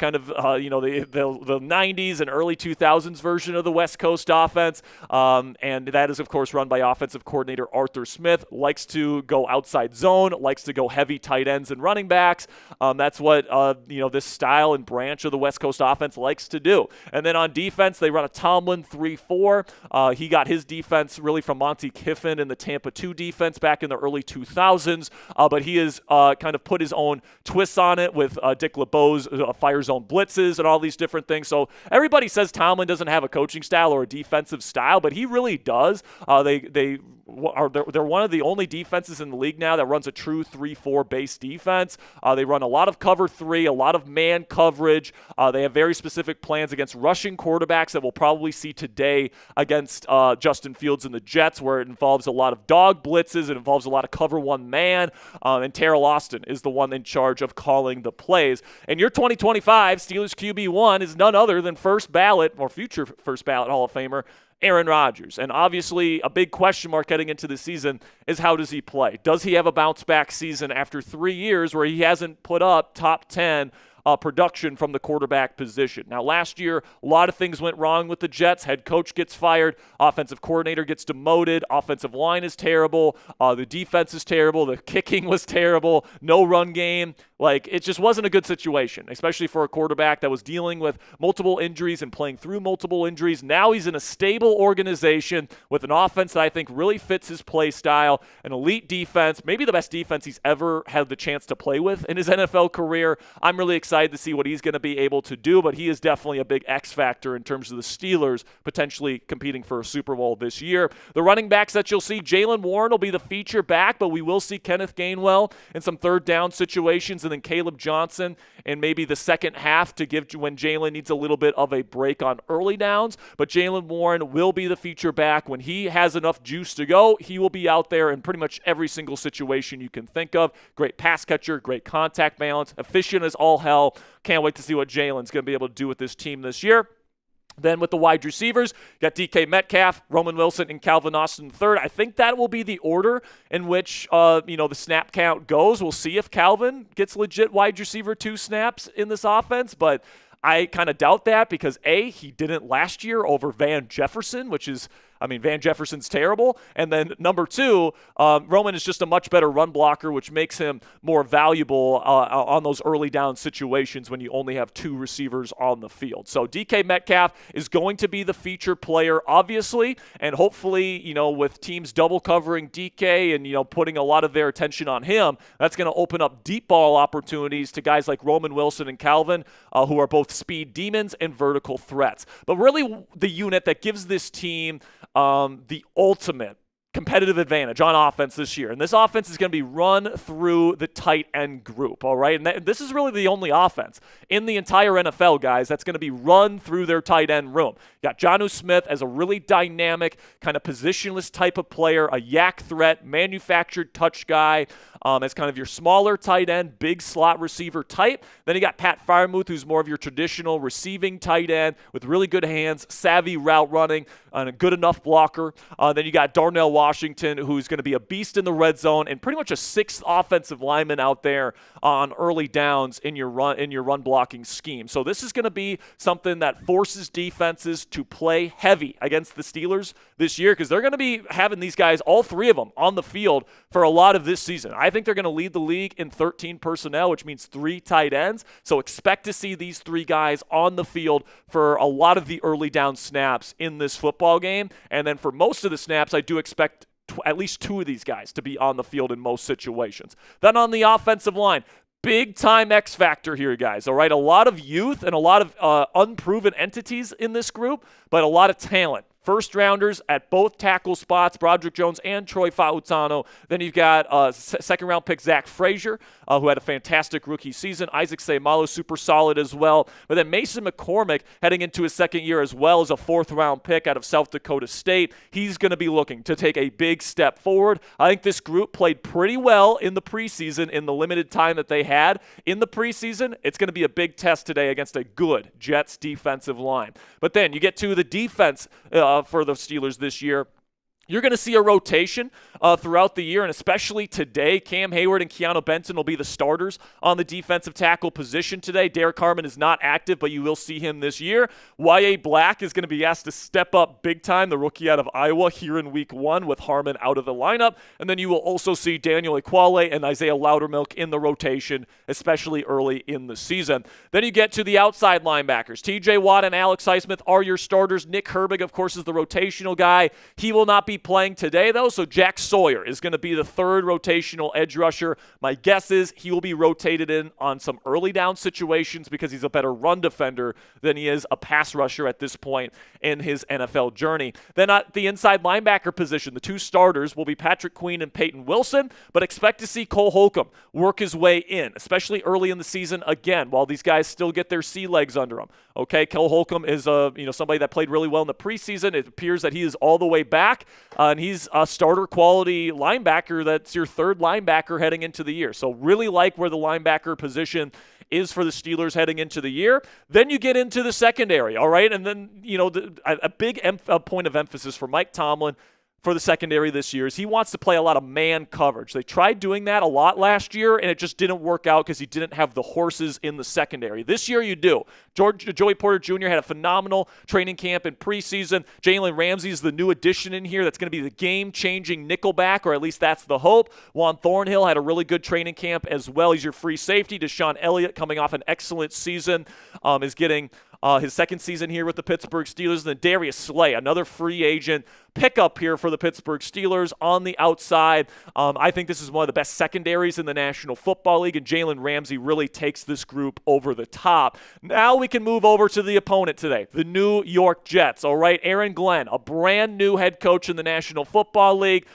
[SPEAKER 1] 90s and early 2000s version of the West Coast offense, and that is, of course, run by offensive coordinator Arthur Smith. Likes to go outside zone, likes to go heavy tight ends and running backs. That's what this style and branch of the West Coast offense likes to do. And then on defense, they run a Tomlin 3-4. He got his defense really from Monty Kiffin and the Tampa 2 defense back in the early 2000s, but he has kind of put his own twists on it with Dick LeBeau's fire zone blitzes and all these different things. So everybody says Tomlin doesn't have a coaching style or a defensive style, but he really does. They're one of the only defenses in the league now that runs a true 3-4 base defense. They run a lot of cover 3, a lot of man coverage. They have very specific plans against rushing quarterbacks that we'll probably see today against Justin Fields and the Jets, where it involves a lot of dog blitzes. It involves a lot of cover 1 man, and Terrell Austin is the one in charge of calling the plays. And your 2025 Steelers QB1 is none other than first ballot or future first ballot Hall of Famer Aaron Rodgers. And obviously a big question mark heading into the season is, how does he play? Does he have a bounce-back season after 3 years where he hasn't put up top 10 production from the quarterback position? Now, last year, a lot of things went wrong with the Jets. Head coach gets fired. Offensive coordinator gets demoted. Offensive line is terrible. The defense is terrible. The kicking was terrible. No run game. It just wasn't a good situation, especially for a quarterback that was dealing with multiple injuries and playing through multiple injuries. Now he's in a stable organization with an offense that I think really fits his play style, an elite defense, maybe the best defense he's ever had the chance to play with in his NFL career. I'm really excited to see what he's going to be able to do, but he is definitely a big X factor in terms of the Steelers potentially competing for a Super Bowl this year. The running backs that you'll see, Jalen Warren will be the feature back, but we will see Kenneth Gainwell in some third down situations, and then Caleb Johnson in maybe the second half to give when Jalen needs a little bit of a break on early downs. But Jalen Warren will be the feature back. When he has enough juice to go, he will be out there in pretty much every single situation you can think of. Great pass catcher, great contact balance, efficient as all hell. Can't wait to see what Jalen's going to be able to do with this team this year. Then with the wide receivers, you got DK Metcalf, Roman Wilson, and Calvin Austin III. I think that will be the order in which the snap count goes. We'll see if Calvin gets legit wide receiver 2 snaps in this offense, but I kind of doubt that because, A, he didn't last year over Van Jefferson, which is Van Jefferson's terrible. And then number 2, Roman is just a much better run blocker, which makes him more valuable on those early down situations when you only have 2 receivers on the field. So DK Metcalf is going to be the feature player, obviously, and hopefully, with teams double covering DK and, putting a lot of their attention on him, that's going to open up deep ball opportunities to guys like Roman Wilson and Calvin, who are both speed demons and vertical threats. But really the unit that gives this team the ultimate competitive advantage on offense this year. And this offense is going to be run through the tight end group, all right? And this is really the only offense in the entire NFL, guys, that's going to be run through their tight end room. You got Jonnu Smith as a really dynamic, kind of positionless type of player, a yak threat, manufactured touch guy, as kind of your smaller tight end, big slot receiver type. Then you got Pat Freiermuth, who's more of your traditional receiving tight end with really good hands, savvy route running, and a good enough blocker. Then you got Darnell Washington, who's going to be a beast in the red zone and pretty much a sixth offensive lineman out there on early downs in your run blocking scheme. So this is going to be something that forces defenses to play heavy against the Steelers this year, because they're going to be having these guys, all three of them, on the field for a lot of this season. I think they're going to lead the league in 13 personnel, which means 3 tight ends. So expect to see these 3 guys on the field for a lot of the early down snaps in this football game. And then for most of the snaps, I do expect at least 2 of these guys to be on the field in most situations. Then on the offensive line, big time X factor here, guys. All right, a lot of youth and a lot of unproven entities in this group, but a lot of talent. First rounders at both tackle spots, Broderick Jones and Troy Fautano. Then you've got second round pick Zach Frazier, who had a fantastic rookie season. Isaac Seumalo, super solid as well. But then Mason McCormick heading into his second year as well as a 4th round pick out of South Dakota State. He's going to be looking to take a big step forward. I think this group played pretty well in the preseason in the limited time that they had in the preseason. It's going to be a big test today against a good Jets defensive line. But then you get to the defense for the Steelers this year. You're going to see a rotation throughout the year, and especially today. Cam Heyward and Keanu Benson will be the starters on the defensive tackle position today. Derek Harmon is not active, but you will see him this year. Y.A. Black is going to be asked to step up big time, the rookie out of Iowa, here in Week 1 with Harmon out of the lineup. And then you will also see Daniel Ekuale and Isaiah Loudermilk in the rotation, especially early in the season. Then you get to the outside linebackers. T.J. Watt and Alex Highsmith are your starters. Nick Herbig, of course, is the rotational guy. He will not be playing today, though, so Jack Sawyer is going to be the 3rd rotational edge rusher. My guess is he will be rotated in on some early down situations because he's a better run defender than he is a pass rusher at this point in his NFL journey. Then at the inside linebacker position, the 2 starters will be Patrick Queen and Peyton Wilson, but expect to see Cole Holcomb work his way in, especially early in the season again, while these guys still get their sea legs under them. Okay, Cole Holcomb is somebody that played really well in the preseason. It appears that he is all the way back, and he's a starter quality linebacker that's your 3rd linebacker heading into the year. So really like where the linebacker position is for the Steelers heading into the year. Then you get into the secondary, all right? And then, a big point of emphasis for Mike Tomlin for the secondary this year is he wants to play a lot of man coverage. They tried doing that a lot last year, and it just didn't work out because he didn't have the horses in the secondary. This year you do. Joey Porter Jr. had a phenomenal training camp in preseason. Jalen Ramsey is the new addition in here that's going to be the game-changing nickelback, or at least that's the hope. Juan Thornhill had a really good training camp as well. He's your free safety. Deshaun Elliott, coming off an excellent season, is getting his 2nd season here with the Pittsburgh Steelers. And then Darius Slay, another free agent pickup here for the Pittsburgh Steelers on the outside. I think this is one of the best secondaries in the National Football League, and Jalen Ramsey really takes this group over the top. Now we can move over to the opponent today, the New York Jets. All right, Aaron Glenn, a brand new head coach in the National Football League.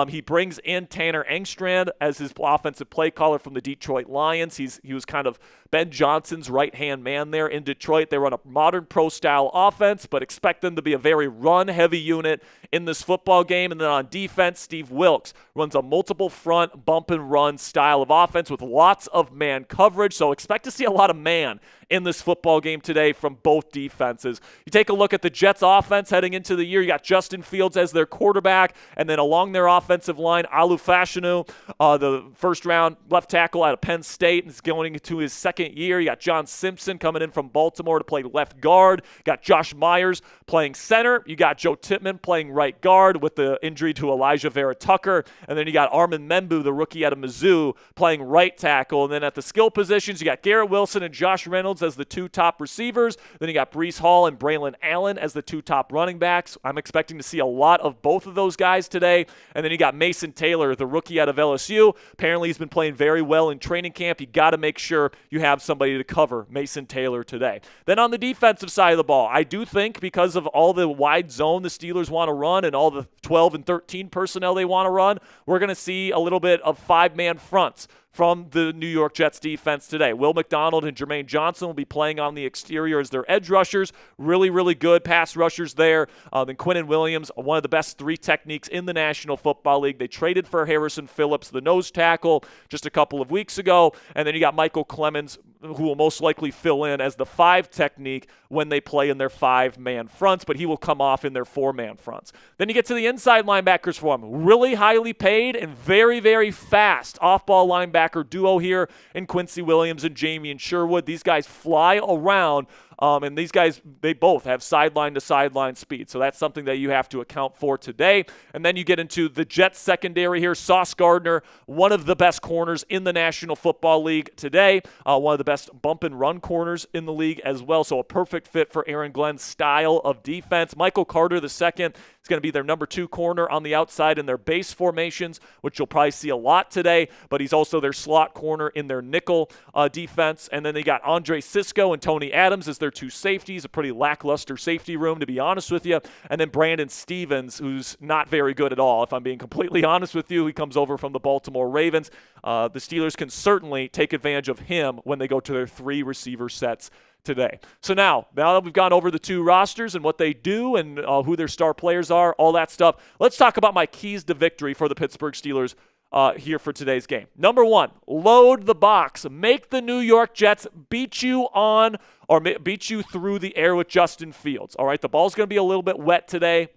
[SPEAKER 1] He brings in Tanner Engstrand as his offensive play caller from the Detroit Lions. He was kind of Ben Johnson's right-hand man there in Detroit. They run a modern pro-style offense, but expect them to be a very run-heavy unit in this football game. And then on defense, Steve Wilkes runs a multiple front bump and run style of offense with lots of man coverage. So expect to see a lot of man in this football game today from both defenses. You take a look at the Jets offense heading into the year. You got Justin Fields as their quarterback, and then along their offensive line, Alu Fashanu, the 1st round left tackle out of Penn State, is going into his 2nd year. You got John Simpson coming in from Baltimore to play left guard. You got Josh Myers playing center. You got Joe Tippmann playing right guard with the injury to Elijah Vera Tucker. And then you got Armin Membu, the rookie out of Mizzou, playing right tackle. And then at the skill positions, you got Garrett Wilson and Josh Reynolds Reynolds as the 2 top receivers. Then you got Breece Hall and Braylon Allen as the 2 top running backs. I'm expecting to see a lot of both of those guys today. And then you got Mason Taylor, the rookie out of LSU. Apparently he's been playing very well in training camp. You got to make sure you have somebody to cover Mason Taylor today. Then on the defensive side of the ball, I do think because of all the wide zone the Steelers want to run and all the 12 and 13 personnel they want to run, we're going to see a little bit of 5-man fronts from the New York Jets defense today. Will McDonald and Jermaine Johnson will be playing on the exterior as their edge rushers. Really, really good pass rushers there. Then Quinnen Williams, one of the best 3 techniques in the National Football League. They traded for Harrison Phillips, the nose tackle, just a couple of weeks ago. And then you got Michael Clemens, who will most likely fill in as the 5 technique when they play in their 5-man fronts, but he will come off in their 4-man fronts. Then you get to the inside linebackers for them. Really highly paid and very, very fast off-ball linebacker duo here in Quincy Williams and Jamie Sherwood. These guys fly around, and these guys, they both have sideline-to-sideline speed, so that's something that you have to account for today. And then you get into the Jets secondary here. Sauce Gardner, one of the best corners in the National Football League today, one of the best bump-and-run corners in the league as well, so a perfect fit for Aaron Glenn's style of defense. Michael Carter II is going to be their number 2 corner on the outside in their base formations, which you'll probably see a lot today, but he's also their slot corner in their nickel defense. And then they got Andre Sisco and Tony Adams as their 2 safeties, a pretty lackluster safety room, to be honest with you. And then Brandon Stevens, who's not very good at all, if I'm being completely honest with you. He comes over from the Baltimore Ravens. The Steelers can certainly take advantage of him when they go to their 3 receiver sets today. So now that we've gone over the 2 rosters and what they do and who their star players are, all that stuff, let's talk about my keys to victory for the Pittsburgh Steelers here for today's game. Number 1, load the box. Make the New York Jets beat you on or beat you through the air with Justin Fields. All right, the ball's going to be a little bit wet today.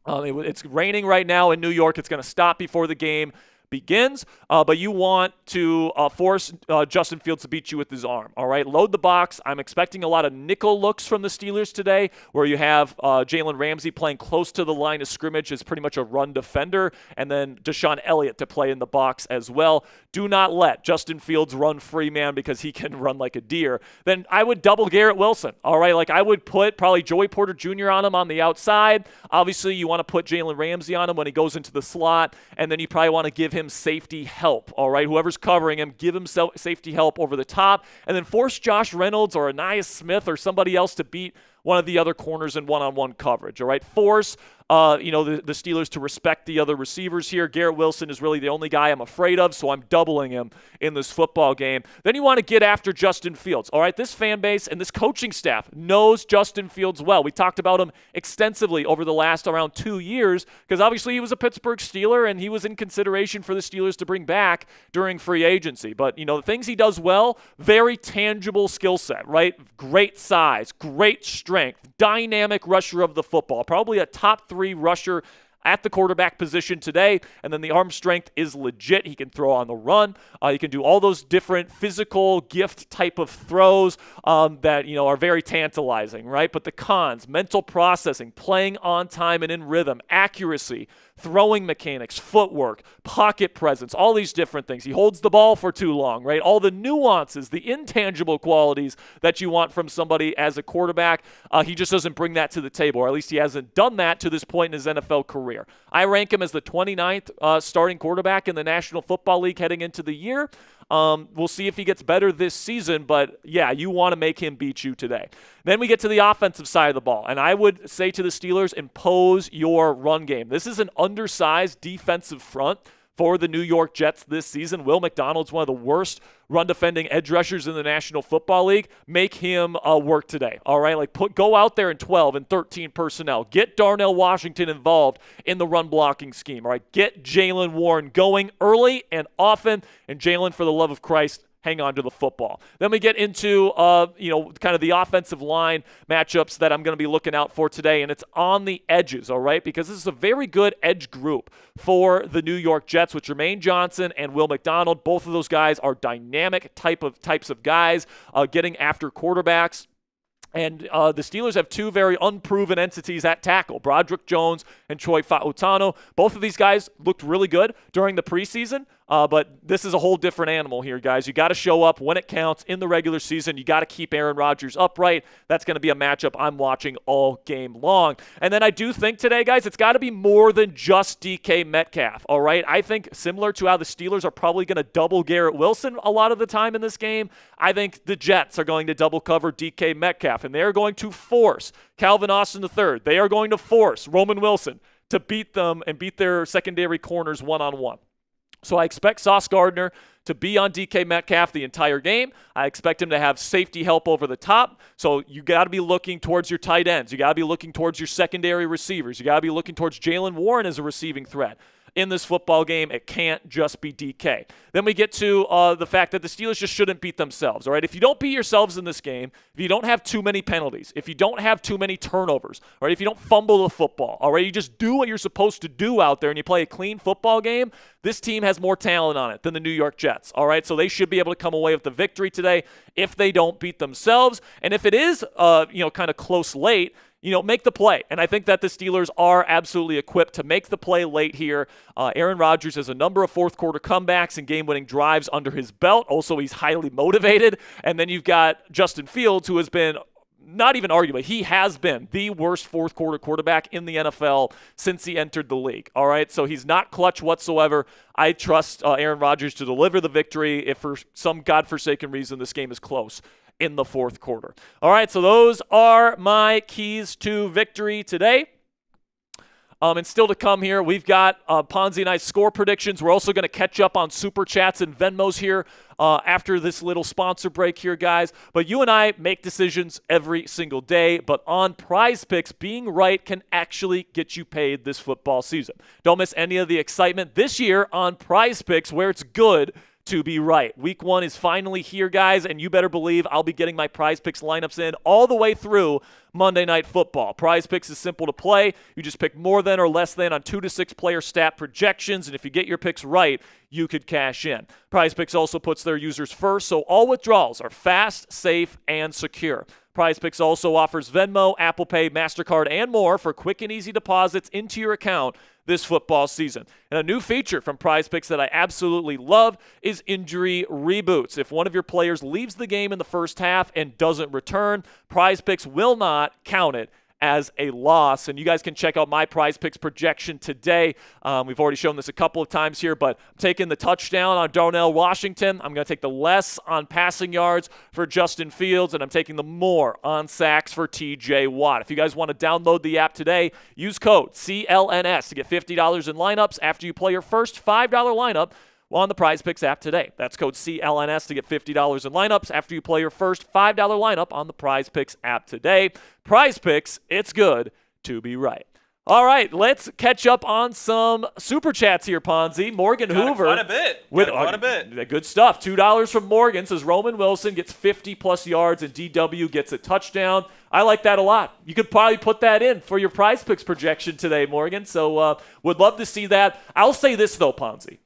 [SPEAKER 1] It's raining right now in New York. It's going to stop before the game begins, but you want to force Justin Fields to beat you with his arm. All right, load the box. I'm expecting a lot of nickel looks from the Steelers today, where you have Jalen Ramsey playing close to the line of scrimmage as pretty much a run defender, and then Deshaun Elliott to play in the box as well. Do not let Justin Fields run free, man, because he can run like a deer. Then I would double Garrett Wilson. All right, like I would put probably Joey Porter Jr. on him on the outside. Obviously, you want to put Jalen Ramsey on him when he goes into the slot, and then you probably want to give him safety help. All right, whoever's covering him, give him safety help over the top, and then force Josh Reynolds or Anais Smith or somebody else to beat one of the other corners in one-on-one coverage. All right, force the Steelers to respect the other receivers here. Garrett Wilson is really the only guy I'm afraid of, so I'm doubling him in this football game. Then you want to get after Justin Fields. All right, this fan base and this coaching staff knows Justin Fields well. We talked about him extensively over the last around 2 years because obviously he was a Pittsburgh Steeler and he was in consideration for the Steelers to bring back during free agency. But, the things he does well, very tangible skill set, right? Great size, great strength, dynamic rusher of the football, probably a top 3 rusher at the quarterback position today, and then the arm strength is legit. He can throw on the run. He can do all those different physical gift type of throws that are very tantalizing, right? But the cons, mental processing, playing on time and in rhythm, accuracy, throwing mechanics, footwork, pocket presence, all these different things. He holds the ball for too long, right? All the nuances, the intangible qualities that you want from somebody as a quarterback, he just doesn't bring that to the table, or at least he hasn't done that to this point in his NFL career. I rank him as the 29th starting quarterback in the National Football League heading into the year. We'll see if he gets better this season, but yeah, you want to make him beat you today. Then we get to the offensive side of the ball, and I would say to the Steelers, impose your run game. This is an undersized defensive front for the New York Jets this season. Will McDonald's one of the worst run-defending edge rushers in the National Football League. Make him work today, all right? Go out there in 12 and 13 personnel. Get Darnell Washington involved in the run-blocking scheme, all right? Get Jaylen Warren going early and often, and Jalen, for the love of Christ, hang on to the football. Then we get into, kind of the offensive line matchups that I'm going to be looking out for today, and it's on the edges, all right, because this is a very good edge group for the New York Jets with Jermaine Johnson and Will McDonald. Both of those guys are dynamic types of guys getting after quarterbacks. And the Steelers have 2 very unproven entities at tackle, Broderick Jones and Troy Fautano. Both of these guys looked really good during the preseason. But this is a whole different animal here, guys. You got to show up when it counts in the regular season. You got to keep Aaron Rodgers upright. That's going to be a matchup I'm watching all game long. And then I do think today, guys, it's got to be more than just DK Metcalf, all right? I think similar to how the Steelers are probably going to double Garrett Wilson a lot of the time in this game, I think the Jets are going to double cover DK Metcalf, and they are going to force Calvin Austin III. They are going to force Roman Wilson to beat them and beat their secondary corners one-on-one. So I expect Sauce Gardner to be on DK Metcalf the entire game. I expect him to have safety help over the top. So you got to be looking towards your tight ends. You got to be looking towards your secondary receivers. You got to be looking towards Jalen Warren as a receiving threat. In this football game, it can't just be DK. Then we get to the fact that the Steelers just shouldn't beat themselves, all right? If you don't beat yourselves in this game, if you don't have too many penalties, if you don't have too many turnovers, all right, if you don't fumble the football, all right, you just do what you're supposed to do out there and you play a clean football game, this team has more talent on it than the New York Jets, all right? So they should be able to come away with the victory today if they don't beat themselves. And if it is, kind of close late, make the play. And I think that the Steelers are absolutely equipped to make the play late here. Aaron Rodgers has a number of fourth-quarter comebacks and game-winning drives under his belt. Also, he's highly motivated. And then you've got Justin Fields, who has been not even arguably, he has been the worst fourth-quarter quarterback in the NFL since he entered the league. All right, so he's not clutch whatsoever. I trust Aaron Rodgers to deliver the victory if for some godforsaken reason this game is close in the fourth quarter. All right, so those are my keys to victory today. And still to come here, we've got Ponzi and I's score predictions. We're also going to catch up on Super Chats and Venmos here after this little sponsor break here, guys. But you and I make decisions every single day. But on PrizePicks, being right can actually get you paid this football season. Don't miss any of the excitement this year on PrizePicks, where it's good to be right. Week 1 is finally here, guys, and you better believe I'll be getting my PrizePicks lineups in all the way through Monday Night Football. PrizePicks is simple to play. You just pick more than or less than on 2 to 6 player stat projections, and if you get your picks right, you could cash in. PrizePicks also puts their users first, so all withdrawals are fast, safe, and secure. PrizePicks also offers Venmo, Apple Pay, MasterCard, and more for quick and easy deposits into your account this football season. And a new feature from PrizePicks that I absolutely love is injury reboots. If one of your players leaves the game in the first half and doesn't return, PrizePicks will not count it as a loss. And you guys can check out my PrizePicks projection today. We've already shown this a couple of times here, but I'm taking the touchdown on Darnell Washington. I'm going to take the less on passing yards for Justin Fields, and I'm taking the more on sacks for TJ Watt. If you guys want to download the app today, use code CLNS to get $50 in lineups after you play your first $5 lineup on the PrizePicks app today. That's code CLNS to get $50 in lineups after you play your first $5 lineup on the PrizePicks app today. PrizePicks, it's good to be right. All right, let's catch up on some Super Chats here, Ponzi. Morgan Hoover.
[SPEAKER 2] Quite a bit.
[SPEAKER 1] Good stuff. $2 from Morgan says Roman Wilson gets 50-plus yards and DW gets a touchdown. I like that a lot. You could probably put that in for your PrizePicks projection today, Morgan. So would love to see that. I'll say this, though, Ponzi.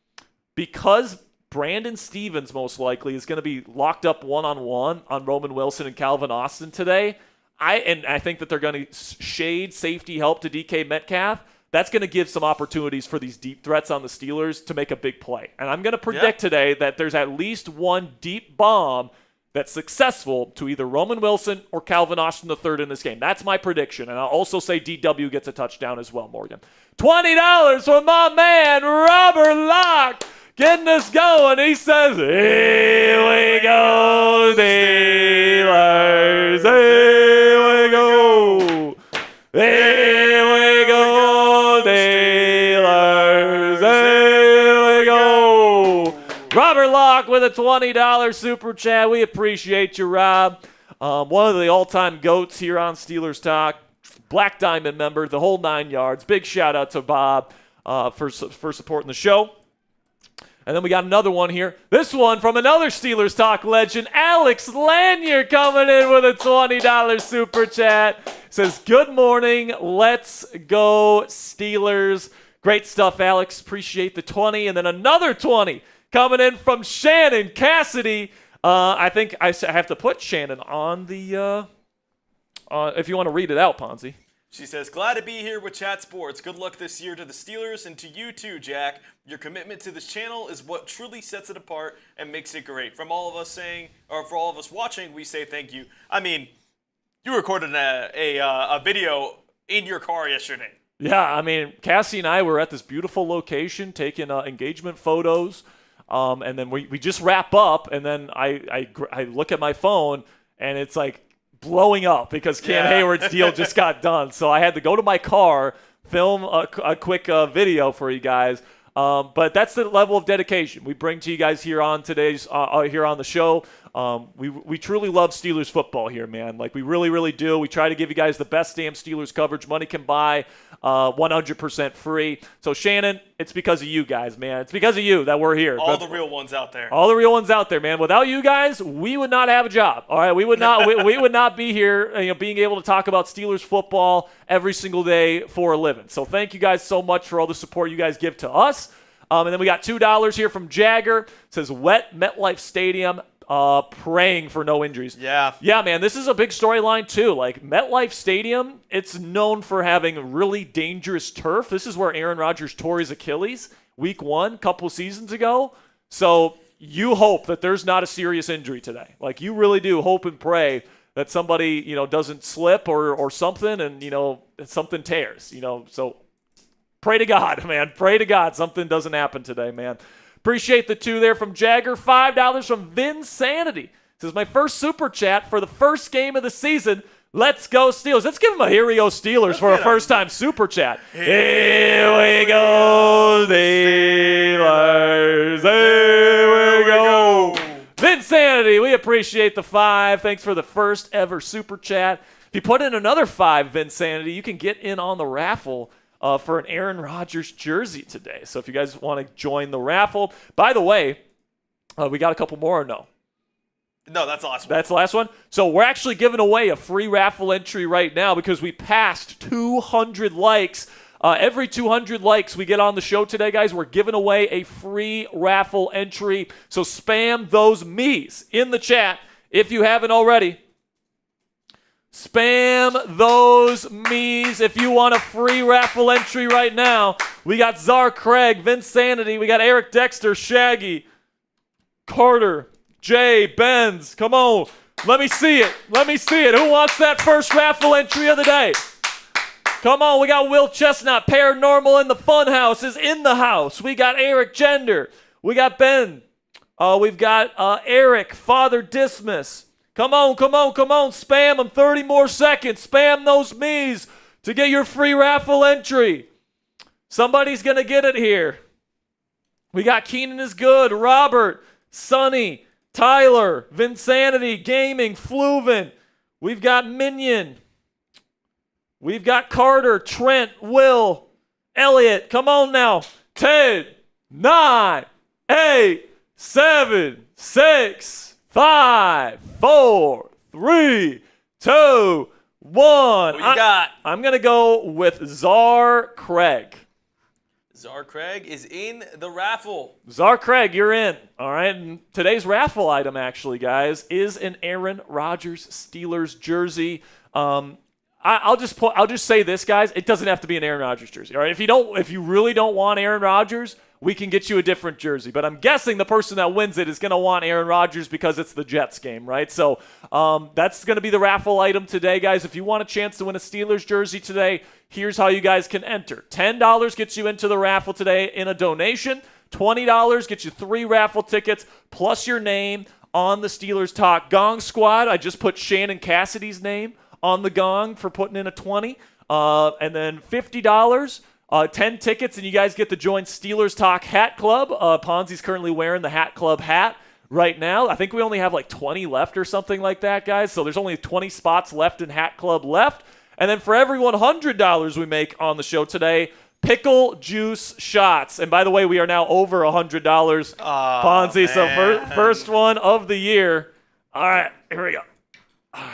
[SPEAKER 1] Because Brandon Stevens most likely is going to be locked up one-on-one on Roman Wilson and Calvin Austin today, I think that they're going to shade safety help to DK Metcalf. That's going to give some opportunities for these deep threats on the Steelers to make a big play. And I'm going to predict today that there's at least one deep bomb that's successful to either Roman Wilson or Calvin Austin III in this game. That's my prediction. And I'll also say DW gets a touchdown as well, Morgan. $20 from my man, Robert Locke. Getting us going. He says, here we go, Steelers. Here we go. Here we go, Steelers. Here we go. Robert Locke with a $20 super chat. We appreciate you, Rob. One of the all-time GOATs here on Steelers Talk. Black Diamond member, the whole 9 yards. Big shout-out to Bob for supporting the show. And then we got another one here. This one from another Steelers Talk legend, Alex Lanier, coming in with a $20 super chat. Says, good morning. Let's go Steelers. Great stuff, Alex. Appreciate the 20. And then another 20 coming in from Shannon Cassidy. I think I have to put Shannon on the if you want to read it out, Ponzi.
[SPEAKER 2] She says, glad to be here with Chat Sports. Good luck this year to the Steelers and to you too, Jack. Your commitment to this channel is what truly sets it apart and makes it great. From all of us saying, or for all of us watching, we say thank you. I mean, you recorded a video in your car yesterday.
[SPEAKER 1] Yeah, I mean, Cassie and I were at this beautiful location taking engagement photos, and then we just wrap up, and then I look at my phone, and it's like blowing up because Cam Heyward's deal just got done. So I had to go to my car, film a quick video for you guys. But that's the level of dedication we bring to you guys here on today's here on the show. We truly love Steelers football here, man. Like, we really, really do. We try to give you guys the best damn Steelers coverage money can buy, 100% free. So, Shannon, it's because of you guys, man. It's because of you that we're here.
[SPEAKER 2] All the real ones out there.
[SPEAKER 1] All the real ones out there, man. Without you guys, we would not have a job. All right, we would not. we would not be here, being able to talk about Steelers football every single day for a living. So, thank you guys so much for all the support you guys give to us. And then we got $2 here from Jagger. It says wet MetLife Stadium. Praying for no injuries.
[SPEAKER 2] Yeah,
[SPEAKER 1] man, this is a big storyline too. Like, MetLife Stadium, it's known for having really dangerous turf. This is where Aaron Rodgers tore his Achilles week 1 a couple seasons ago. So you hope that there's not a serious injury today. Like, you really do hope and pray that somebody, doesn't slip or something, and something tears. So pray to God, man. Pray to God something doesn't happen today, man. Appreciate the 2 there from Jagger. $5 from Vinsanity. This is my first super chat for the first game of the season. Let's go Steelers. Let's give him a Here We Go Steelers for a first-time super chat. Here we go Steelers. Here we go. Vinsanity, we appreciate the 5. Thanks for the first ever super chat. If you put in another 5, Vinsanity, you can get in on the raffle for an Aaron Rodgers jersey today. So if you guys want to join the raffle. By the way, we got a couple more or no?
[SPEAKER 2] No, that's the last one.
[SPEAKER 1] That's the last one? So we're actually giving away a free raffle entry right now because we passed 200 likes. Every 200 likes we get on the show today, guys, we're giving away a free raffle entry. So spam those me's in the chat if you haven't already. Spam those me's if you want a free raffle entry right now. We got Czar Craig, Vinsanity, we got Eric Dexter, Shaggy, Carter, Jay, Benz. Come on. Let me see it. Who wants that first raffle entry of the day? Come on. We got Will Chestnut, Paranormal in the Funhouse is in the house. We got Eric Gender. We got Ben. We've got Eric, Father Dismas. Come on. Spam them. 30 more seconds. Spam those me's to get your free raffle entry. Somebody's going to get it here. We got Keenan is good. Robert, Sonny, Tyler, Vinsanity, Gaming, Fluven. We've got Minion. We've got Carter, Trent, Will, Elliot. Come on now. 10, 9, 8, 7, 6, 5, 4, 3, 2, 1.
[SPEAKER 2] What you got?
[SPEAKER 1] I'm going to go with Czar Craig.
[SPEAKER 2] Czar Craig is in the raffle.
[SPEAKER 1] Czar Craig, you're in. All right. And today's raffle item, actually, guys, is an Aaron Rodgers Steelers jersey. I'll just say this, guys. It doesn't have to be an Aaron Rodgers jersey. All right. If you really don't want Aaron Rodgers, we can get you a different jersey. But I'm guessing the person that wins it is going to want Aaron Rodgers because it's the Jets game, right? So that's going to be the raffle item today, guys. If you want a chance to win a Steelers jersey today, here's how you guys can enter. $10 gets you into the raffle today in a donation. $20 gets you 3 raffle tickets plus your name on the Steelers Talk Gong Squad. I just put Shannon Cassidy's name on the Gong for putting in a 20. And then $50. 10 tickets, and you guys get to join Steelers Talk Hat Club. Ponzi's currently wearing the Hat Club hat right now. I think we only have like 20 left or something like that, guys. So there's only 20 spots left in Hat Club left. And then for every $100 we make on the show today, Pickle Juice Shots. And by the way, we are now over $100, Ponzi.
[SPEAKER 2] Man.
[SPEAKER 1] So first one of the year. All right, here we go. All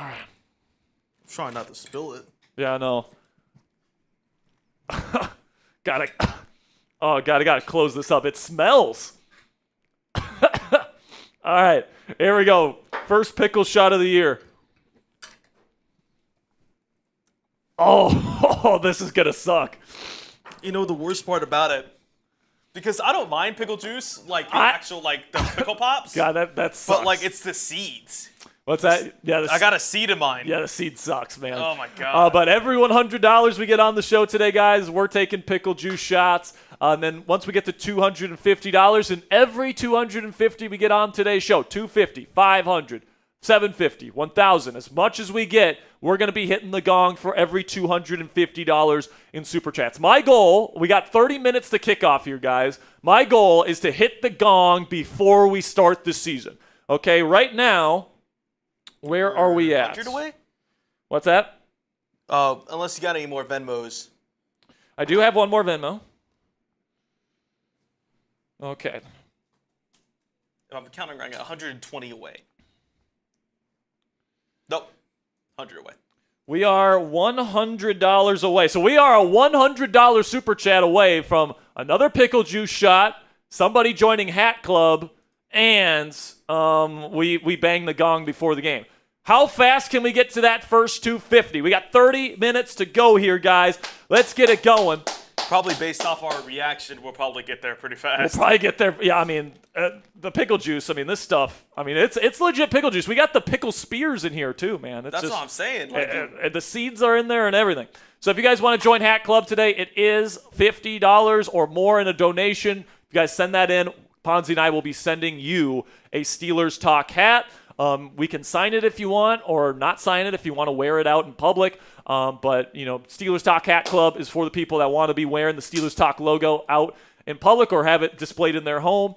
[SPEAKER 1] right.
[SPEAKER 2] Trying not to spill it.
[SPEAKER 1] Yeah, I know. Gotta close this up. It smells. All right, here we go. First pickle shot of the year. Oh, this is going to suck.
[SPEAKER 2] You know the worst part about it? Because I don't mind pickle juice, like the pickle pops.
[SPEAKER 1] God, that sucks.
[SPEAKER 2] But like it's the seeds.
[SPEAKER 1] What's that? Yeah,
[SPEAKER 2] I got a seed in mine.
[SPEAKER 1] Yeah, the seed sucks, man.
[SPEAKER 2] Oh my God.
[SPEAKER 1] But every $100 we get on the show today, guys, we're taking pickle juice shots. And then once we get to $250, and every $250 we get on today's show, $250, $500, $750, $1,000, as much as we get, we're going to be hitting the gong for every $250 in Super Chats. My goal, we got 30 minutes to kick off here, guys. My goal is to hit the gong before we start the season. Okay, right now, where are we at?
[SPEAKER 2] 100 away?
[SPEAKER 1] What's that?
[SPEAKER 2] Unless you got any more Venmos.
[SPEAKER 1] I do have one more Venmo. Okay.
[SPEAKER 2] I'm counting right now, 120 away. Nope, 100 away.
[SPEAKER 1] We are $100 away. So we are a $100 Super Chat away from another pickle juice shot, somebody joining Hat Club, and we bang the gong before the game. How fast can we get to that first 250? We got 30 minutes to go here, guys. Let's get it going.
[SPEAKER 2] Probably based off our reaction, we'll probably get there pretty fast.
[SPEAKER 1] We'll probably get there. Yeah, I mean, the pickle juice, I mean, this stuff, I mean, it's legit pickle juice. We got the pickle spears in here too, man.
[SPEAKER 2] That's what I'm saying. Like,
[SPEAKER 1] the seeds are in there and everything. So if you guys want to join Hat Club today, it is $50 or more in a donation. If you guys send that in, Ponzi and I will be sending you a Steelers Talk hat. We can sign it if you want, or not sign it if you want to wear it out in public. But, you know, Steelers Talk Hat Club is for the people that want to be wearing the Steelers Talk logo out in public or have it displayed in their home.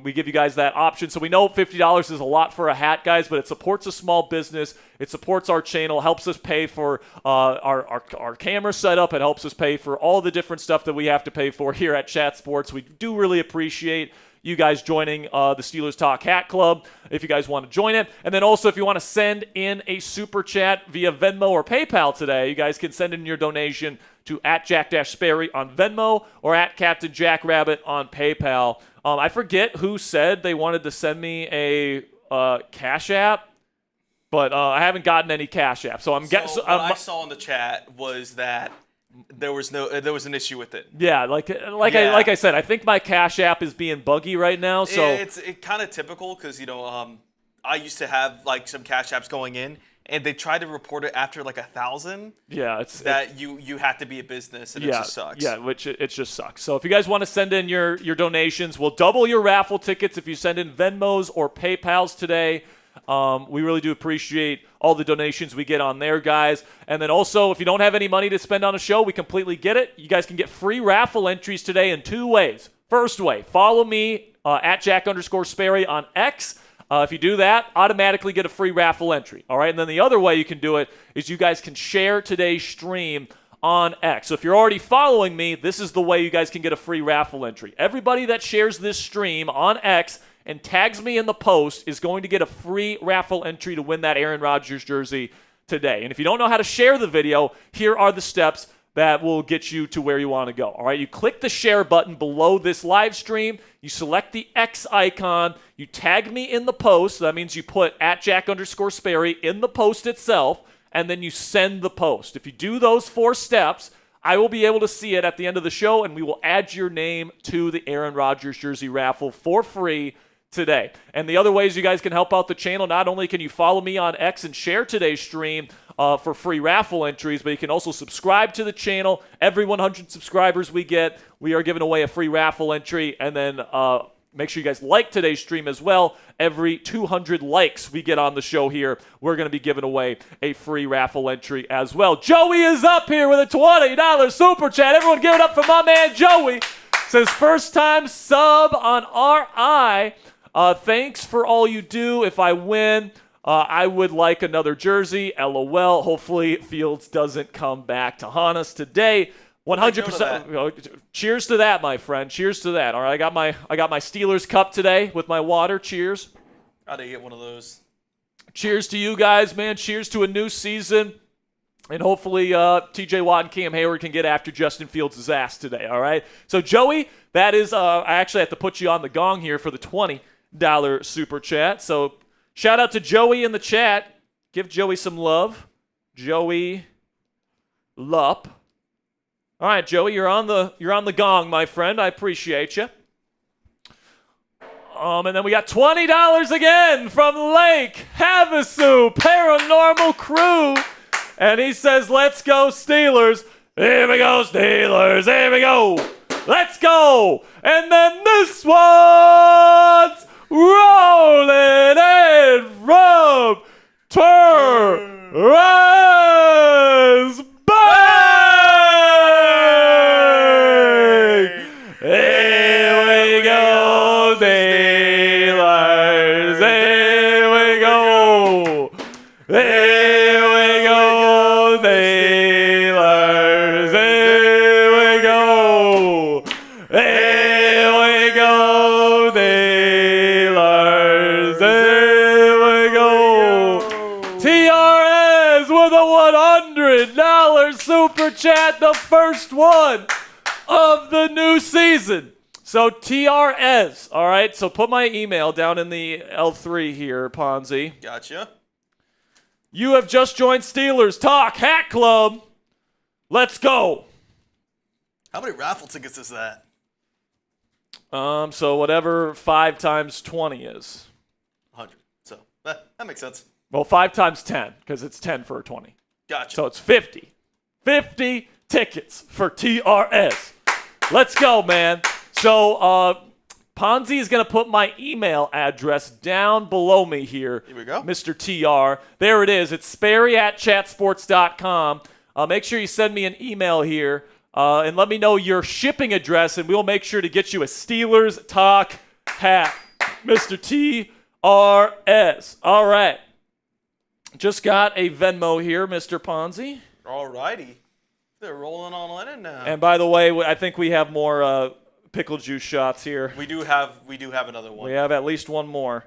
[SPEAKER 1] We give you guys that option. So we know $50 is a lot for a hat, guys, but it supports a small business. It supports our channel, helps us pay for our camera setup. It helps us pay for all the different stuff that we have to pay for here at Chat Sports. We do really appreciate you guys joining the Steelers Talk Hat Club if you guys want to join it. And then also if you want to send in a super chat via Venmo or PayPal today, you guys can send in your donation to @Jack-Sperry on Venmo or @CaptainJackRabbit on PayPal. I forget who said they wanted to send me a Cash App, but I haven't gotten any Cash App. So
[SPEAKER 2] what I saw in the chat was that there was an issue with it.
[SPEAKER 1] Yeah, like I said, I think my Cash App is being buggy right now. So
[SPEAKER 2] it's kind of typical because I used to have like some Cash Apps going in, and they tried to report it after like 1,000.
[SPEAKER 1] Yeah,
[SPEAKER 2] you have to be a business, and it just sucks. Yeah,
[SPEAKER 1] which it just sucks. So if you guys want to send in your donations, we'll double your raffle tickets if you send in Venmos or PayPals today. We really do appreciate all the donations we get on there, guys. And then also, if you don't have any money to spend on a show, we completely get it. You guys can get free raffle entries today in 2 ways. First way, follow me @Jack_Sperry on X. If you do that, automatically get a free raffle entry. All right, and then the other way you can do it is you guys can share today's stream on X. So if you're already following me, this is the way you guys can get a free raffle entry. Everybody that shares this stream on X and tags me in the post is going to get a free raffle entry to win that Aaron Rodgers jersey today. And if you don't know how to share the video, here are the steps that will get you to where you want to go. All right, you click the share button below this live stream. You select the X icon. You tag me in the post. So that means you put @Jack_Sperry in the post itself, and then you send the post. If you do those 4 steps, I will be able to see it at the end of the show, and we will add your name to the Aaron Rodgers jersey raffle for free today. And the other ways you guys can help out the channel, not only can you follow me on X and share today's stream for free raffle entries, but you can also subscribe to the channel. Every 100 subscribers we get, we are giving away a free raffle entry. And then make sure you guys like today's stream as well. Every 200 likes we get on the show here, we're going to be giving away a free raffle entry as well. Joey is up here with a $20 super chat. Everyone give it up for my man Joey. Says first time sub on RI. Thanks for all you do. If I win, I would like another jersey. LOL. Hopefully Fields doesn't come back to haunt us today. 100%. Cheers to that, my friend. Cheers to that. All right, I got my Steelers cup today with my water. Cheers.
[SPEAKER 2] Gotta get one of those.
[SPEAKER 1] Cheers to you guys, man. Cheers to a new season. And hopefully TJ Watt and Cam Heyward can get after Justin Fields' ass today, all right? So, Joey, that is I actually have to put you on the gong here for the $20 super chat. So, shout out to Joey in the chat. Give Joey some love. Joey Lup. All right, Joey, you're on the gong, my friend. I appreciate you. And then we got $20 again from Lake Havasu Paranormal Crew. And he says, let's go Steelers. Here we go, Steelers. Here we go. Let's go. And then this one's rolling in from Terrence Bank. Here we go, Steelers. Here we go. Here we go, Steelers. Here we go. Here we go, Steelers. Here we go. TRS with a $100 super chat, the first one of the new season. So TRS, all right? So put my email down in the L3 here, Ponzi.
[SPEAKER 2] Gotcha.
[SPEAKER 1] You have just joined Steelers Talk Hat Club. Let's go.
[SPEAKER 2] How many raffle tickets is that?
[SPEAKER 1] So whatever 5 times 20 is.
[SPEAKER 2] 100. So that makes sense.
[SPEAKER 1] Well, 5 times 10, because it's 10 for a 20.
[SPEAKER 2] Gotcha.
[SPEAKER 1] So it's 50. 50 tickets for TRS. Let's go, man. So Ponzi is going to put my email address down below me here.
[SPEAKER 2] Here we go.
[SPEAKER 1] Mr. TR. There it is. It's Sperry@chatsports.com. Make sure you send me an email here and let me know your shipping address, and we'll make sure to get you a Steelers Talk hat. Mr. TRS. All right. Just got a Venmo here, Mr. Ponzi.
[SPEAKER 2] All righty. They're rolling on in now.
[SPEAKER 1] And by the way, I think we have more pickle juice shots here.
[SPEAKER 2] We do have another one.
[SPEAKER 1] We have at least one more.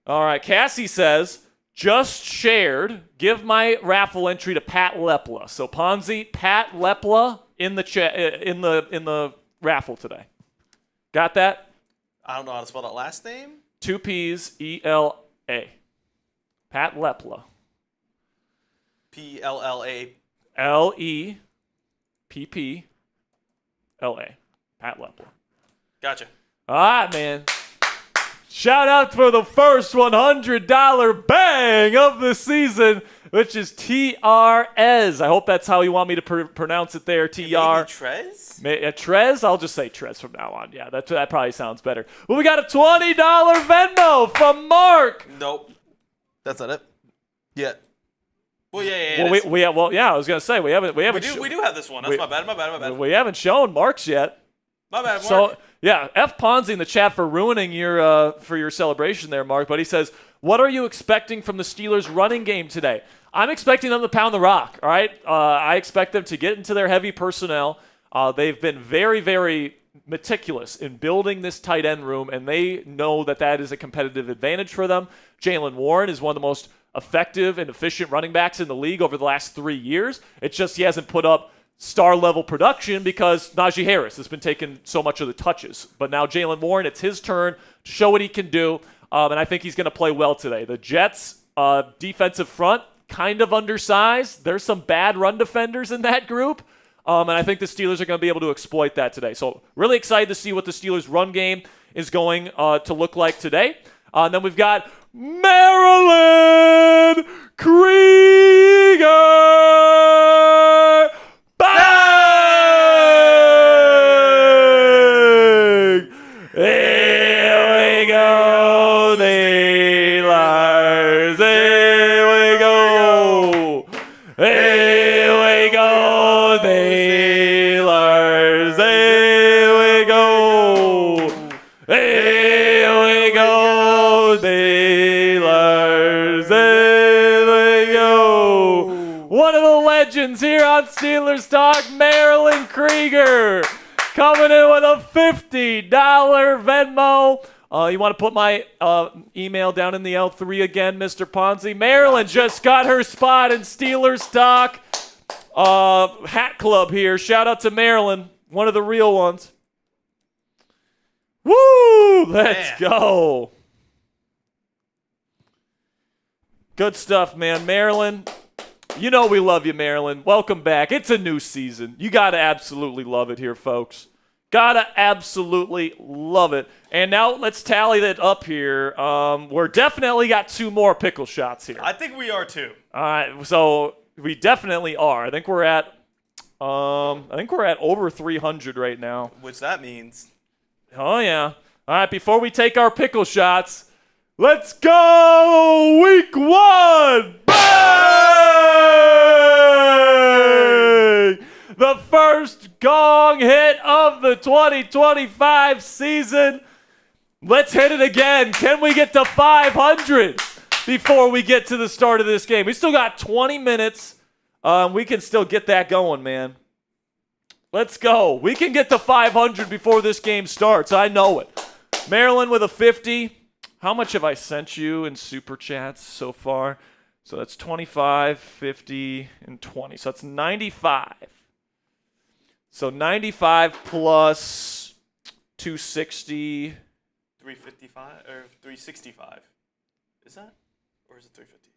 [SPEAKER 1] All right, Cassie says, just shared, give my raffle entry to Pat Lepla. So Ponzi, Pat Lepla in the in the raffle today. Got that?
[SPEAKER 2] I don't know how to spell that last name.
[SPEAKER 1] 2 P's ELA. Pat Lepla.
[SPEAKER 2] PLLA.
[SPEAKER 1] LEPPLA. Pat Lepla.
[SPEAKER 2] Gotcha.
[SPEAKER 1] All right, man. Shout out for the first $100 bang of the season, which is TRS. I hope that's how you want me to pronounce it there, TR.
[SPEAKER 2] Maybe Trez?
[SPEAKER 1] Trez? I'll just say Trez from now on. Yeah, that probably sounds better. Well, we got a $20 Venmo from Mark.
[SPEAKER 2] Nope. That's not it. Yet. Well, yeah.
[SPEAKER 1] Well, I was gonna say we haven't. We
[SPEAKER 2] do have this one. That's my bad.
[SPEAKER 1] We haven't shown Mark's yet.
[SPEAKER 2] My bad, Mark.
[SPEAKER 1] So yeah, F Ponzi in the chat for ruining your for your celebration there, Mark. But he says, "What are you expecting from the Steelers' running game today?" I'm expecting them to pound the rock. All right, I expect them to get into their heavy personnel. They've been very, very meticulous in building this tight end room, and they know that is a competitive advantage for them. Jalen Warren is one of the most effective and efficient running backs in the league over the last 3 years. It's just he hasn't put up star-level production because Najee Harris has been taking so much of the touches. But now Jalen Warren, it's his turn to show what he can do, and I think he's going to play well today. The Jets' defensive front, kind of undersized. There's some bad run defenders in that group, and I think the Steelers are going to be able to exploit that today. So really excited to see what the Steelers' run game is going to look like today. And then we've got Maryland Krieger. Bang! Here we go, Steelers. Here we go. Here we go, Steelers. Here we go. Here we go, Steelers. Here we go. One of the legends here on Steelers Talk, Maryland Krieger, coming in with a $50 Venmo. You want to put my email down in the L3 again, Mr. Ponzi? Maryland just got her spot in Steelers Talk Hat Club here. Shout out to Maryland, one of the real ones. Woo! Let's go. Good stuff, man. Maryland, You know we love you, Maryland. Welcome back. It's a new season. You got to absolutely love it here, folks. Got to absolutely love it. And now let's tally that up here. We're definitely got 2 more pickle shots here.
[SPEAKER 2] I think we are too.
[SPEAKER 1] All right, so we definitely are. I think we're at over 300 right now.
[SPEAKER 2] Which that means.
[SPEAKER 1] Oh yeah. All right, before we take our pickle shots, let's go week 1. Bang! The first Gong hit of the 2025 season. Let's hit it again. Can we get to 500 before we get to the start of this game? We still got 20 minutes. We can still get that going, man. Let's go. We can get to 500 before this game starts. I know it. Maryland with a 50. How much have I sent you in Super Chats so far? So that's 25, 50, and 20. So that's 95. So 95 plus 260.
[SPEAKER 2] 355 or 365. Is that? Or is it 350?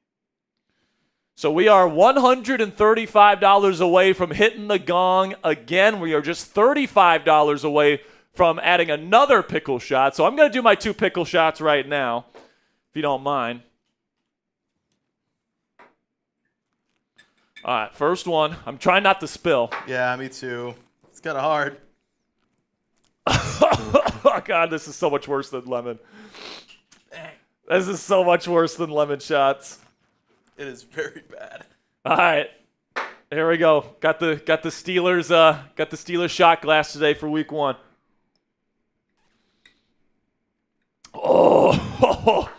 [SPEAKER 1] So we are $135 away from hitting the gong again. We are just $35 away from adding another pickle shot. So I'm going to do my 2 pickle shots right now, if you don't mind. All right, first one. I'm trying not to spill.
[SPEAKER 2] Yeah, me too. It's kind of hard.
[SPEAKER 1] Oh, God, this is so much worse than lemon. This is so much worse than lemon shots.
[SPEAKER 2] It is very bad.
[SPEAKER 1] All right, here we go. Got the Steelers shot glass today for week 1. Oh,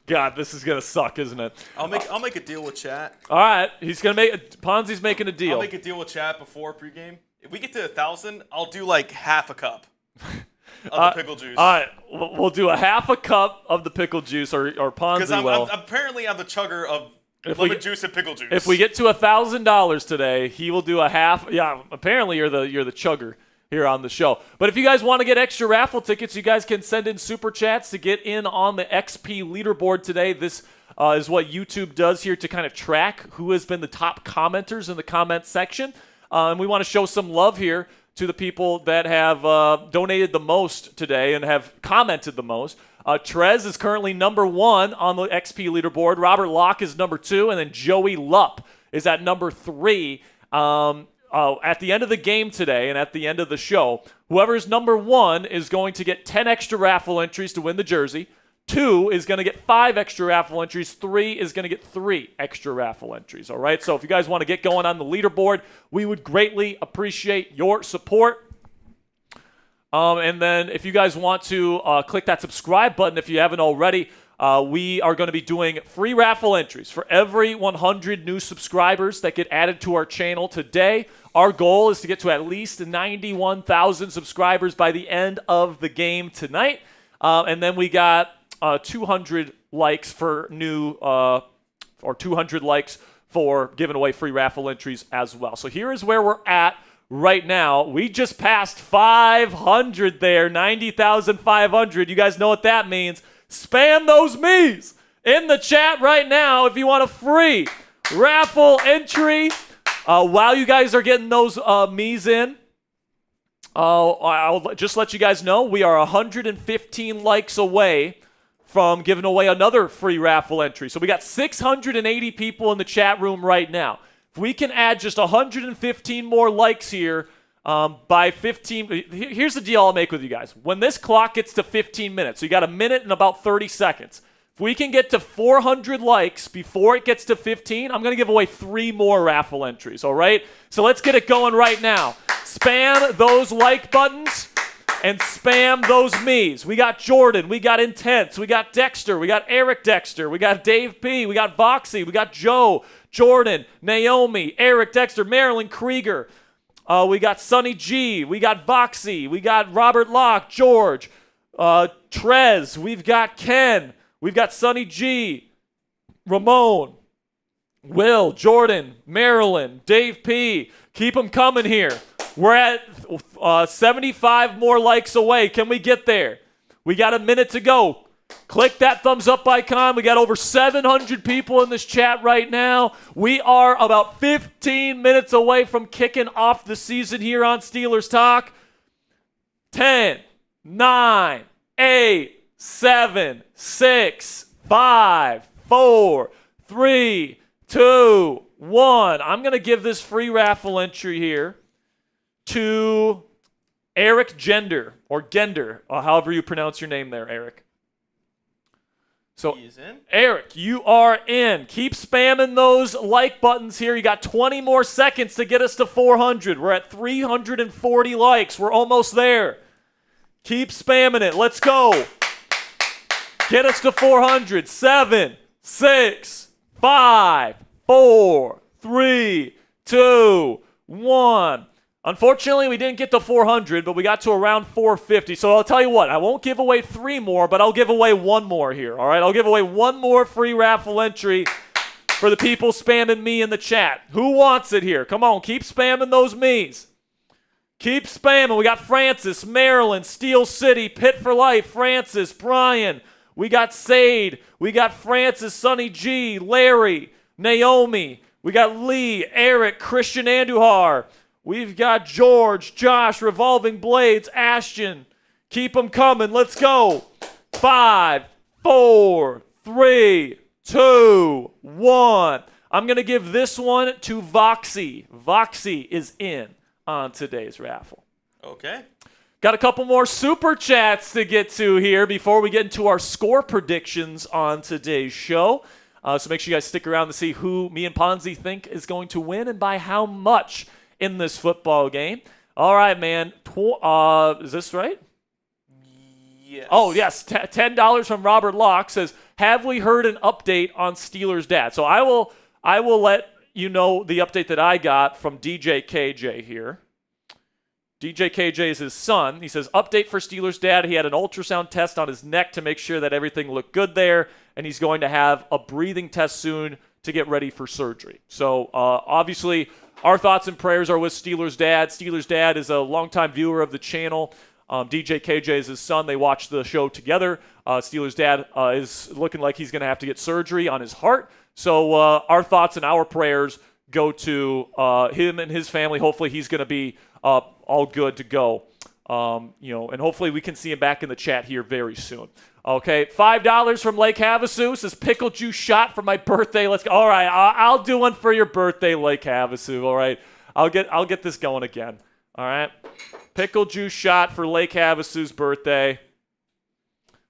[SPEAKER 1] God, this is gonna suck, isn't it?
[SPEAKER 2] I'll make a deal with chat.
[SPEAKER 1] All right, Ponzi's making a deal.
[SPEAKER 2] I'll make a deal with chat before pregame. If we get to 1,000, I'll do like half a cup of the pickle juice.
[SPEAKER 1] All right, we'll do a half a cup of the pickle juice, or Ponzi
[SPEAKER 2] Because
[SPEAKER 1] will.
[SPEAKER 2] apparently I'm the chugger of lemon juice and pickle juice.
[SPEAKER 1] If we get to $1,000 today, he will do a half. Yeah, apparently you're the chugger here on the show. But if you guys want to get extra raffle tickets, you guys can send in super chats to get in on the XP leaderboard today. This is what YouTube does here to kind of track who has been the top commenters in the comment section. And we want to show some love here to the people that have donated the most today and have commented the most. Trez is currently number 1 on the XP leaderboard. Robert Locke is number 2, and then Joey Lupp is at number 3. At the end of the game today and at the end of the show, whoever's number 1 is going to get 10 extra raffle entries to win the jersey. 2 is going to get 5 extra raffle entries. 3 is going to get 3 extra raffle entries. All right, so if you guys want to get going on the leaderboard, we would greatly appreciate your support. And then if you guys want to click that subscribe button if you haven't already, we are going to be doing free raffle entries for every 100 new subscribers that get added to our channel today. Our goal is to get to at least 91,000 subscribers by the end of the game tonight. And then we got 200 likes for or 200 likes for giving away free raffle entries as well. So here is where we're at right now. We just passed 500 there, 90,500. You guys know what that means. Spam those me's in the chat right now if you want a free raffle entry. While you guys are getting those me's in, I'll just let you guys know we are 115 likes away from giving away another free raffle entry. So we got 680 people in the chat room right now. If we can add just 115 more likes here by 15, here's the deal I'll make with you guys. When this clock gets to 15 minutes, so you got a minute and about 30 seconds. If we can get to 400 likes before it gets to 15, I'm going to give away 3 more raffle entries, all right? So let's get it going right now. Spam those like buttons and spam those me's. We got Jordan, we got Intense, we got Dexter, we got Eric Dexter, we got Dave P, we got Voxy, we got Joe, Jordan, Naomi, Eric Dexter, Marilyn Krieger. We got Sonny G, we got Voxy, we got Robert Locke, George, Trez, we've got Ken, we've got Sonny G, Ramon, Will, Jordan, Marilyn, Dave P. Keep them coming here. We're at 75 more likes away. Can we get there? We got a minute to go. Click that thumbs up icon. We got over 700 people in this chat right now. We are about 15 minutes away from kicking off the season here on Steelers Talk. 10, 9, 8, 7, 6, 5, 4, 3, 2, 1. I'm going to give this free raffle entry here to Eric Gender, or Gender, or however you pronounce your name there, Eric. So, Eric, you are in. Keep spamming those like buttons here. You got 20 more seconds to get us to 400. We're at 340 likes. We're almost there. Keep spamming it. Let's go. Get us to 400. 7, 6, 5, 4, 3, 2, 1. Unfortunately, we didn't get to 400, but we got to around 450. So I'll tell you what, I won't give away 3 more, but I'll give away 1 more here, all right? I'll give away 1 more free raffle entry for the people spamming me in the chat. Who wants it here? Come on, keep spamming those me's. Keep spamming. We got Francis, Maryland, Steel City, Pitt for Life, Francis, Brian. We got Sade. We got Francis, Sonny G, Larry, Naomi. We got Lee, Eric, Christian Andujar. We've got George, Josh, Revolving Blades, Ashton. Keep them coming. Let's go. 5, 4, 3, 2, 1. I'm going to give this one to Voxy. Voxy is in on today's raffle.
[SPEAKER 2] Okay.
[SPEAKER 1] Got a couple more super chats to get to here before we get into our score predictions on today's show. So make sure you guys stick around to see who me and Ponzi think is going to win and by how much in this football game. All right, man. Is this right?
[SPEAKER 2] Yes.
[SPEAKER 1] Oh, yes. $10 from Robert Locke says, have we heard an update on Steelers Dad? So I will let you know the update that I got from DJ KJ here. DJ KJ is his son. He says, update for Steelers Dad. He had an ultrasound test on his neck to make sure that everything looked good there, and he's going to have a breathing test soon to get ready for surgery. So obviously, our thoughts and prayers are with Steelers Dad. Steelers Dad is a longtime viewer of the channel. DJ KJ is his son. They watch the show together. Steelers Dad is looking like he's going to have to get surgery on his heart. So our thoughts and our prayers go to him and his family. Hopefully he's going to be all good to go. And hopefully we can see him back in the chat here very soon. Okay, $5 from Lake Havasu says pickle juice shot for my birthday. Let's go. All right, I'll do one for your birthday, Lake Havasu. All right, I'll get this going again. All right, pickle juice shot for Lake Havasu's birthday.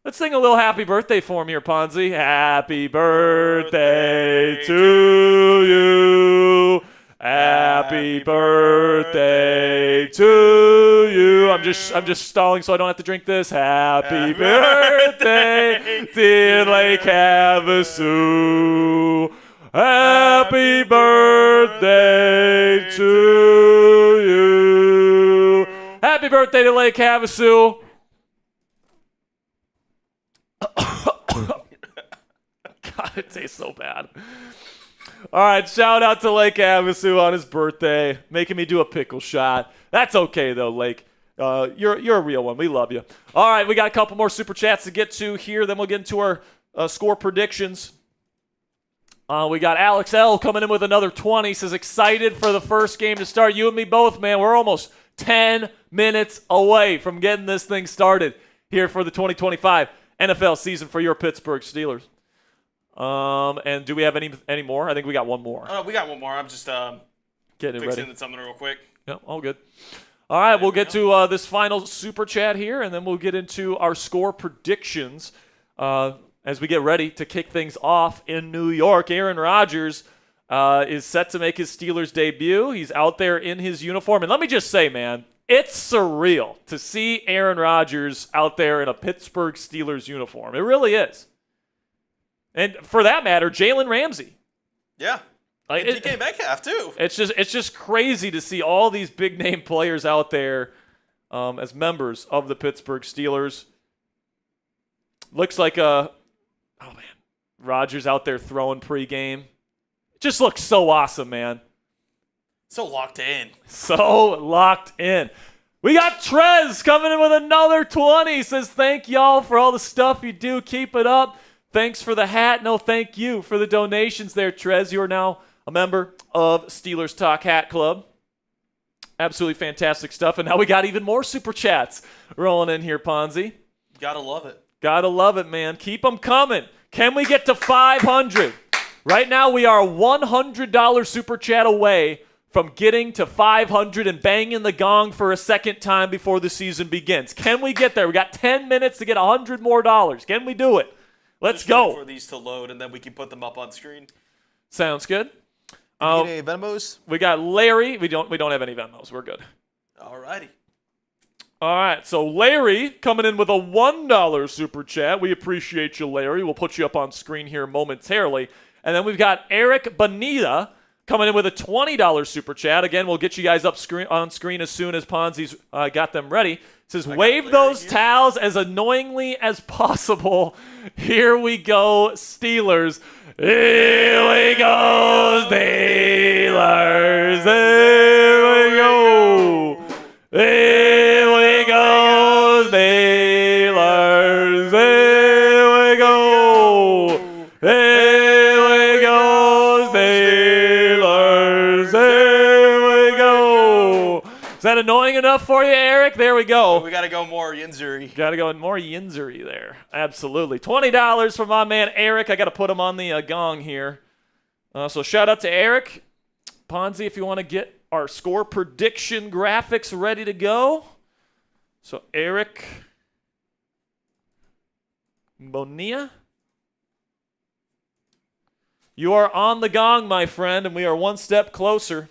[SPEAKER 1] Let's sing a little happy birthday for him here, Ponzi. Happy birthday to you. Happy birthday to you. I'm just stalling so I don't have to drink this. Happy birthday, dear Lake Havasu. Happy birthday to you. Happy birthday to Lake Havasu. God, it tastes so bad. All right, shout out to Lake Havasu on his birthday, making me do a pickle shot. That's okay, though, Lake. You're a real one. We love you. All right, we got a couple more super chats to get to here. Then we'll get into our score predictions. We got Alex L. coming in with another 20. Says, excited for the first game to start. You and me both, man. We're almost 10 minutes away from getting this thing started here for the 2025 NFL season for your Pittsburgh Steelers. And do we have any more? I think we got one more.
[SPEAKER 2] We got one more. I'm just
[SPEAKER 1] getting it ready.
[SPEAKER 2] Fixing something real quick.
[SPEAKER 1] Yep, all good. All right, we'll get to this final super chat here, and then we'll get into our score predictions as we get ready to kick things off in New York. Aaron Rodgers is set to make his Steelers debut. He's out there in his uniform. And let me just say, man, it's surreal to see Aaron Rodgers out there in a Pittsburgh Steelers uniform. It really is. And for that matter, Jalen Ramsey.
[SPEAKER 2] Yeah.
[SPEAKER 1] Like,
[SPEAKER 2] DK Metcalf, too.
[SPEAKER 1] It's just crazy to see all these big-name players out there as members of the Pittsburgh Steelers. Looks like Rodgers out there throwing pregame. It just looks so awesome, man.
[SPEAKER 2] So locked in.
[SPEAKER 1] So locked in. We got Trez coming in with another 20. Says, thank y'all for all the stuff you do. Keep it up. Thanks for the hat. No, thank you for the donations there, Trez. You are now a member of Steelers Talk Hat Club. Absolutely fantastic stuff. And now we got even more super chats rolling in here, Ponzi.
[SPEAKER 2] Gotta love it.
[SPEAKER 1] Gotta love it, man. Keep them coming. Can we get to 500? Right now we are $100 super chat away from getting to 500 and banging the gong for a second time before the season begins. Can we get there? We got 10 minutes to get $100 more. Can we do it? Let's go.
[SPEAKER 2] For these to load, and then we can put them up on screen.
[SPEAKER 1] Sounds good.
[SPEAKER 2] You need any Venmos?
[SPEAKER 1] We got Larry. We don't have any Venmos. We're good.
[SPEAKER 2] Alrighty.
[SPEAKER 1] All right. So Larry coming in with a $1 super chat. We appreciate you, Larry. We'll put you up on screen here momentarily. And then we've got Eric Bonita coming in with a $20 super chat. Again, we'll get you guys up on screen as soon as Ponzi's got them ready. It says, wave those towels as annoyingly as possible. Here we go, Steelers. Here we go, Steelers. Here we go. Here we go, Steelers. Here we go. Here we go, Steelers. Here we go. Is that annoying enough for you, Eric? There we go.
[SPEAKER 2] We got to go more Yinzery.
[SPEAKER 1] Got to go more Yinzery there. Absolutely. $20 from my man Eric. I got to put him on the gong here. So shout out to Eric. Ponzi, if you want to get our score prediction graphics ready to go. So Eric Bonilla. You are on the gong, my friend, and we are one step closer.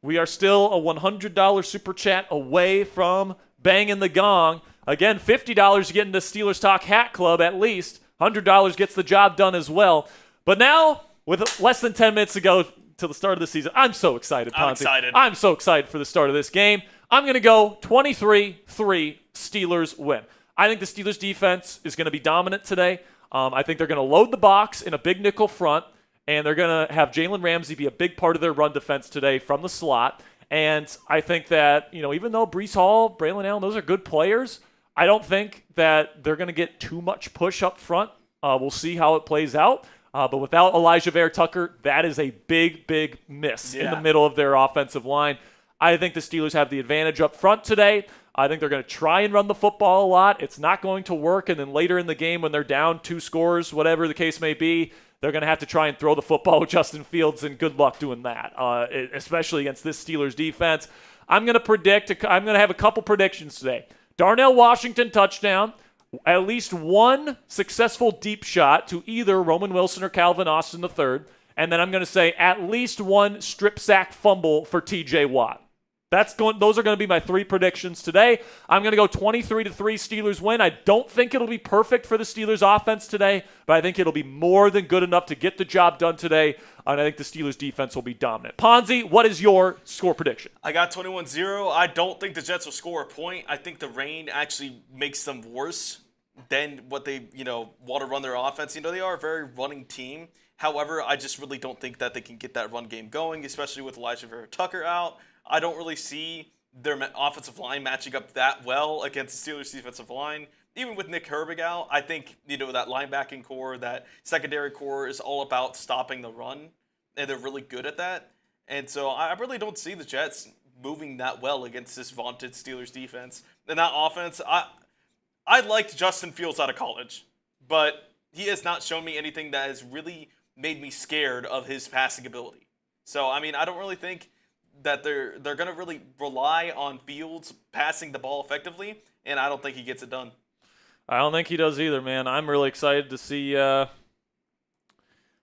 [SPEAKER 1] We are still a $100 super chat away from banging the gong. Again, $50 to get into Steelers Talk Hat Club at least. $100 gets the job done as well. But now, with less than 10 minutes to go to the start of the season, I'm so excited, Ponzi.
[SPEAKER 2] I'm excited.
[SPEAKER 1] I'm so excited for the start of this game. I'm going to go 23-3 Steelers win. I think the Steelers defense is going to be dominant today. I think they're going to load the box in a big nickel front, and they're going to have Jalen Ramsey be a big part of their run defense today from the slot. And I think that, even though Breece Hall, Braylon Allen, those are good players, I don't think that they're going to get too much push up front. We'll see how it plays out. But without Elijah Vera-Tucker, that is a big, big miss in the middle of their offensive line. I think the Steelers have the advantage up front today. I think they're going to try and run the football a lot. It's not going to work. And then later in the game when they're down 2 scores, whatever the case may be, they're going to have to try and throw the football with Justin Fields, and good luck doing that, especially against this Steelers defense. I'm going to have a couple predictions today. Darnell Washington touchdown, at least one successful deep shot to either Roman Wilson or Calvin Austin III, and then I'm going to say at least one strip sack fumble for TJ Watt. Those are going to be my 3 predictions today. I'm going to go 23-3 Steelers win. I don't think it'll be perfect for the Steelers offense today, but I think it'll be more than good enough to get the job done today, and I think the Steelers defense will be dominant. Ponzi, what is your score prediction?
[SPEAKER 2] I got 21-0. I don't think the Jets will score a point. I think the rain actually makes them worse than what they, want to run their offense. They are a very running team. However, I just really don't think that they can get that run game going, especially with Elijah Vera-Tucker out. I don't really see their offensive line matching up that well against the Steelers' defensive line. Even with Nick Herbig out, I think, that linebacking core, that secondary core is all about stopping the run, and they're really good at that. And so I really don't see the Jets moving that well against this vaunted Steelers defense. And that offense, I liked Justin Fields out of college, but he has not shown me anything that has really made me scared of his passing ability. So, I don't really think that they're going to really rely on Fields passing the ball effectively, and I don't think he gets it done.
[SPEAKER 1] I don't think he does either, man. I'm really excited to see how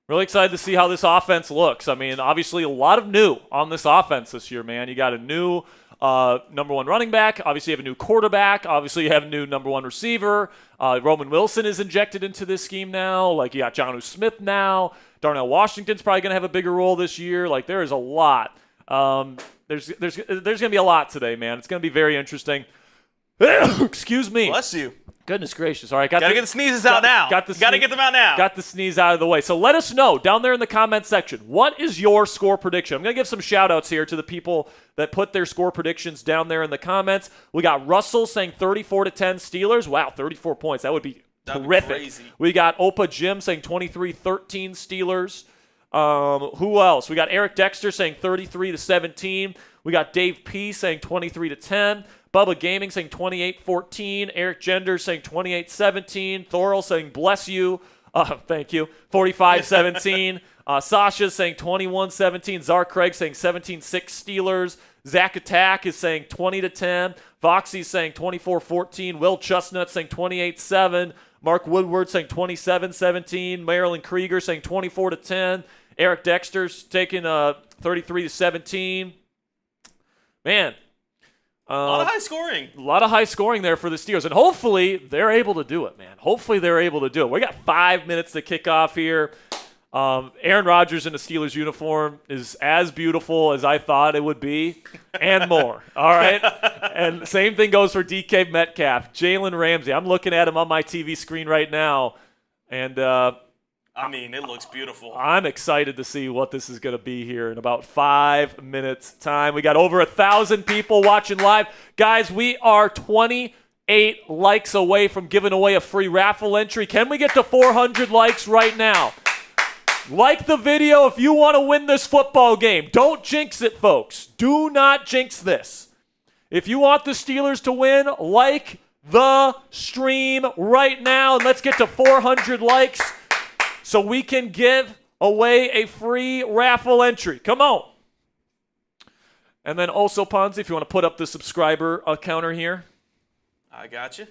[SPEAKER 1] this offense looks. Obviously a lot of new on this offense this year, man. You got a new number 1 running back. Obviously you have a new quarterback. Obviously you have a new number 1 receiver. Roman Wilson is injected into this scheme now. You got Jonnu Smith now. Darnell Washington's probably going to have a bigger role this year. There is a lot. There's going to be a lot today, man. It's going to be very interesting. Excuse me.
[SPEAKER 2] Bless you.
[SPEAKER 1] Goodness gracious. All right.
[SPEAKER 2] Gotta get the sneezes out now. Gotta get them out now.
[SPEAKER 1] Got the sneeze out of the way. So let us know down there in the comments section, what is your score prediction? I'm going to give some shout-outs here to the people that put their score predictions down there in the comments. We got Russell saying 34-10 Steelers. Wow, 34 points. That would be terrific.
[SPEAKER 2] Crazy.
[SPEAKER 1] We got Opa Jim saying 23-13 Steelers. Who else? We got Eric Dexter saying 33-17. We got Dave P saying 23-10. Bubba Gaming saying 28-14. Eric Gender saying 28-17. Thorl saying bless you. Thank you. 45-17. Sasha saying 21-17. Czar Craig saying 17-6 Steelers. Zach Attack is saying 20-10. Foxy saying 24-14. Will Chestnut saying 28-7. Mark Woodward saying 27-17. Marilyn Krieger saying 24-10. Eric Dexter's taking 33-17. Man.
[SPEAKER 2] A lot of high scoring.
[SPEAKER 1] A lot of high scoring there for the Steelers. And hopefully they're able to do it, man. Hopefully they're able to do it. We got 5 minutes to kick off here. Aaron Rodgers in a Steelers uniform is as beautiful as I thought it would be and more. All right? And same thing goes for DK Metcalf. Jalen Ramsey. I'm looking at him on my TV screen right now. And
[SPEAKER 2] it looks beautiful.
[SPEAKER 1] I'm excited to see what this is going to be here in about 5 minutes' time. We got over 1,000 people watching live. Guys, we are 28 likes away from giving away a free raffle entry. Can we get to 400 likes right now? Like the video if you want to win this football game. Don't jinx it, folks. Do not jinx this. If you want the Steelers to win, like the stream right now. And let's get to 400 likes so we can give away a free raffle entry. Come on. And then also, Ponzi, if you want to put up the subscriber counter here.
[SPEAKER 2] I got you.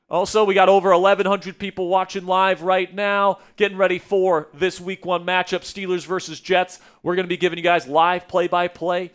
[SPEAKER 1] Also, we got over 1,100 people watching live right now, getting ready for this Week 1 matchup, Steelers versus Jets. We're going to be giving you guys live play-by-play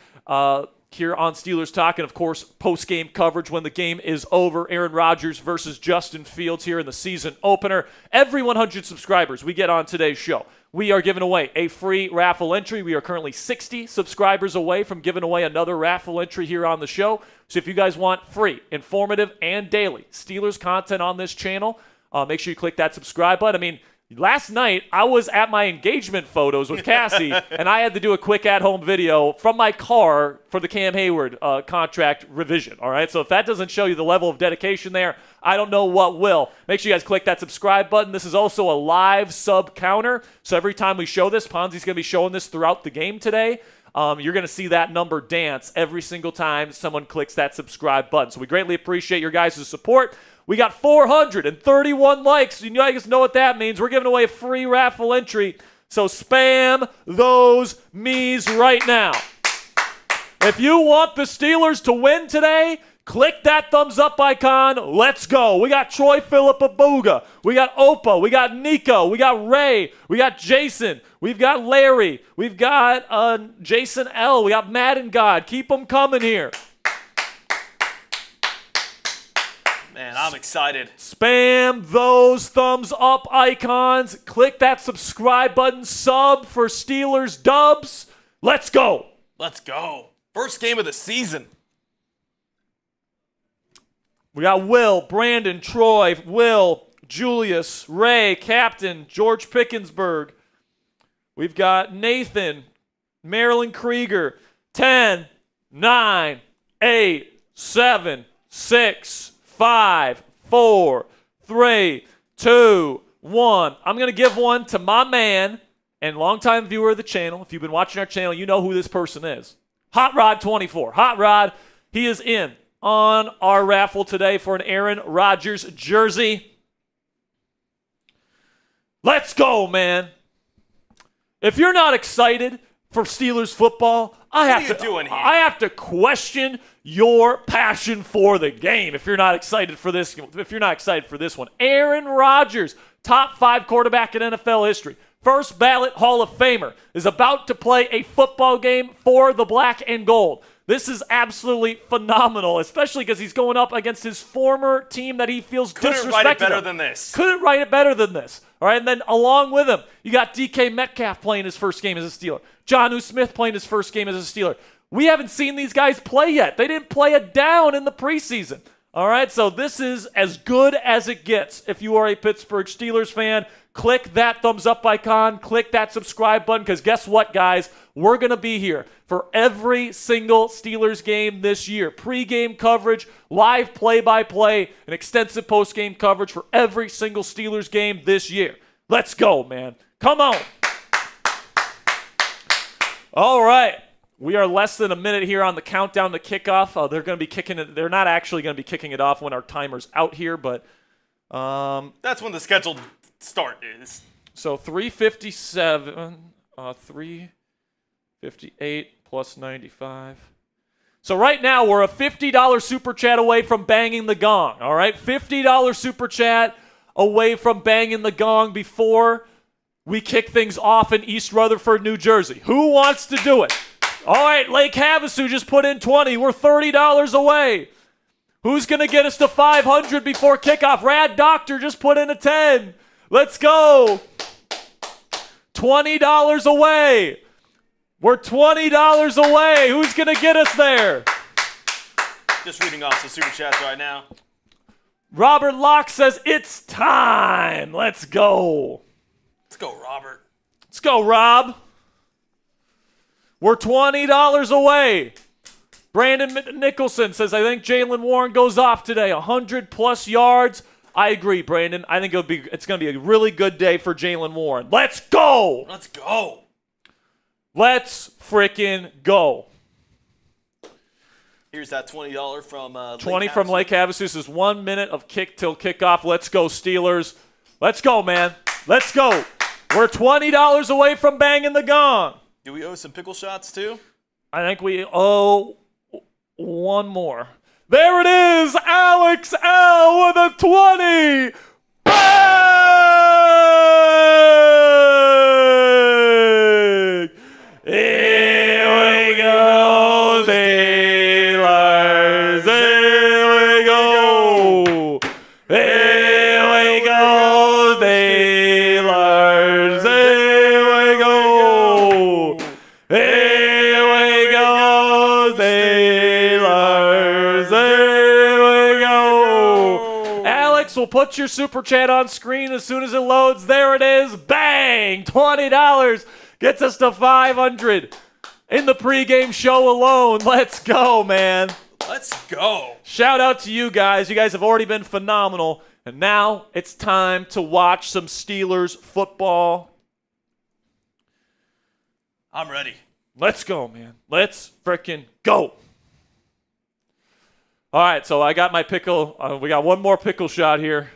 [SPEAKER 1] here on Steelers Talk, and, of course, post-game coverage when the game is over. Aaron Rodgers versus Justin Fields here in the season opener. Every 100 subscribers we get on today's show, we are giving away a free raffle entry. We are currently 60 subscribers away from giving away another raffle entry here on the show. So if you guys want free, informative, and daily Steelers content on this channel, make sure you click that subscribe button. Last night, I was at my engagement photos with Cassie, and I had to do a quick at-home video from my car for the Cam Heyward contract revision, all right? So if that doesn't show you the level of dedication there, I don't know what will. Make sure you guys click that subscribe button. This is also a live sub counter, so every time we show this, Ponzi's going to be showing this throughout the game today. You're going to see that number dance every single time someone clicks that subscribe button. So we greatly appreciate your guys' support. We got 431 likes. You guys know what that means. We're giving away a free raffle entry. So spam those me's right now. If you want the Steelers to win today, click that thumbs up icon. Let's go. We got Troy Philippa Booga. We got Opa. We got Nico. We got Ray. We got Jason. We've got Larry. We've got Jason L. We got Madden God. Keep them coming here.
[SPEAKER 2] Man, I'm excited.
[SPEAKER 1] Spam those thumbs up icons. Click that subscribe button. Sub for Steelers dubs. Let's go.
[SPEAKER 2] Let's go. First game of the season.
[SPEAKER 1] We got Will, Brandon, Troy, Will, Julius, Ray, Captain, George Pickensburg. We've got Nathan, Marilyn Krieger. 10, 9, 8, 7, 6, 5, 4, 3, 2, 1. I'm going to give one to my man and longtime viewer of the channel. If you've been watching our channel, you know who this person is. Hot Rod 24. Hot Rod, he is in on our raffle today for an Aaron Rodgers jersey. Let's go, man. If you're not excited for Steelers football, I have to question your passion for the game. If you're not excited for this one, Aaron Rodgers, top 5 quarterback in NFL history, first ballot Hall of Famer, is about to play a football game for the black and gold. This is absolutely phenomenal, especially because he's going up against his former team that he feels disrespected.
[SPEAKER 2] Couldn't write it better than this.
[SPEAKER 1] Couldn't write it better than this. All right, and then along with him, you got DK Metcalf playing his first game as a Steeler. Jonnu Smith playing his first game as a Steeler. We haven't seen these guys play yet. They didn't play a down in the preseason. All right, so this is as good as it gets. If you are a Pittsburgh Steelers fan, click that thumbs up icon, click that subscribe button, because guess what, guys? We're going to be here for every single Steelers game this year. Pre-game coverage, live play-by-play, and extensive post-game coverage for every single Steelers game this year. Let's go, man. Come on. All right. We are less than a minute here on the countdown to kickoff. They're going to be kicking it. They're not actually going to be kicking it off when our timer's out here, but
[SPEAKER 2] that's when the scheduled start is.
[SPEAKER 1] So 3:57, 3:58 plus 95. So right now we're a $50 super chat away from banging the gong. All right, $50 super chat away from banging the gong before we kick things off in East Rutherford, New Jersey. Who wants to do it? All right, Lake Havasu just put in 20. We're $30 away. Who's going to get us to 500 before kickoff? Rad Doctor just put in a 10. Let's go. $20 away. We're $20 away. Who's going to get us there?
[SPEAKER 2] Just reading off the super chats right now.
[SPEAKER 1] Robert Locke says, it's time. Let's go.
[SPEAKER 2] Let's go, Robert.
[SPEAKER 1] Let's go, Rob. We're $20 away. Brandon Nicholson says, I think Jalen Warren goes off today. 100-plus yards. I agree, Brandon. I think it's going to be a really good day for Jalen Warren. Let's go.
[SPEAKER 2] Let's go.
[SPEAKER 1] Let's freaking go.
[SPEAKER 2] Here's that $20 from Lake
[SPEAKER 1] 20 from Lake Havasu. This is 1 minute of kick till kickoff. Let's go, Steelers. Let's go, man. Let's go. We're $20 away from banging the gong.
[SPEAKER 2] Do we owe some pickle shots, too?
[SPEAKER 1] I think we owe one more. There it is, Alex L. with a 20. Bang! Here we go, Steelers. Here we go. Here we go, Steelers. Here we go. Here we go, Steelers. Here we go. Alex will put your super chat on screen as soon as it loads. There it is. Bang! $20 gets us to 500 in the pregame show alone. Let's go, man.
[SPEAKER 2] Let's go.
[SPEAKER 1] Shout out to you guys. You guys have already been phenomenal. And now it's time to watch some Steelers football.
[SPEAKER 2] I'm ready.
[SPEAKER 1] Let's go, man. Let's frickin' go. All right, so I got my pickle. We got one more pickle shot here.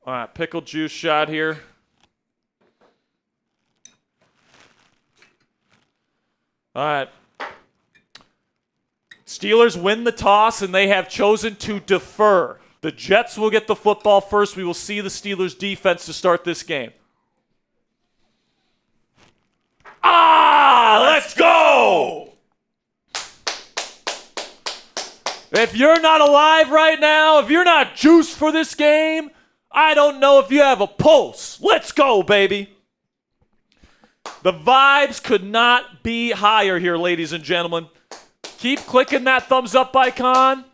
[SPEAKER 1] All right, pickle juice shot here. All right. Steelers win the toss, and they have chosen to defer. The Jets will get the football first. We will see the Steelers' defense to start this game. Let's go! If you're not alive right now, if you're not juiced for this game, I don't know if you have a pulse. Let's go, baby. The vibes could not be higher here, ladies and gentlemen. Keep clicking that thumbs up icon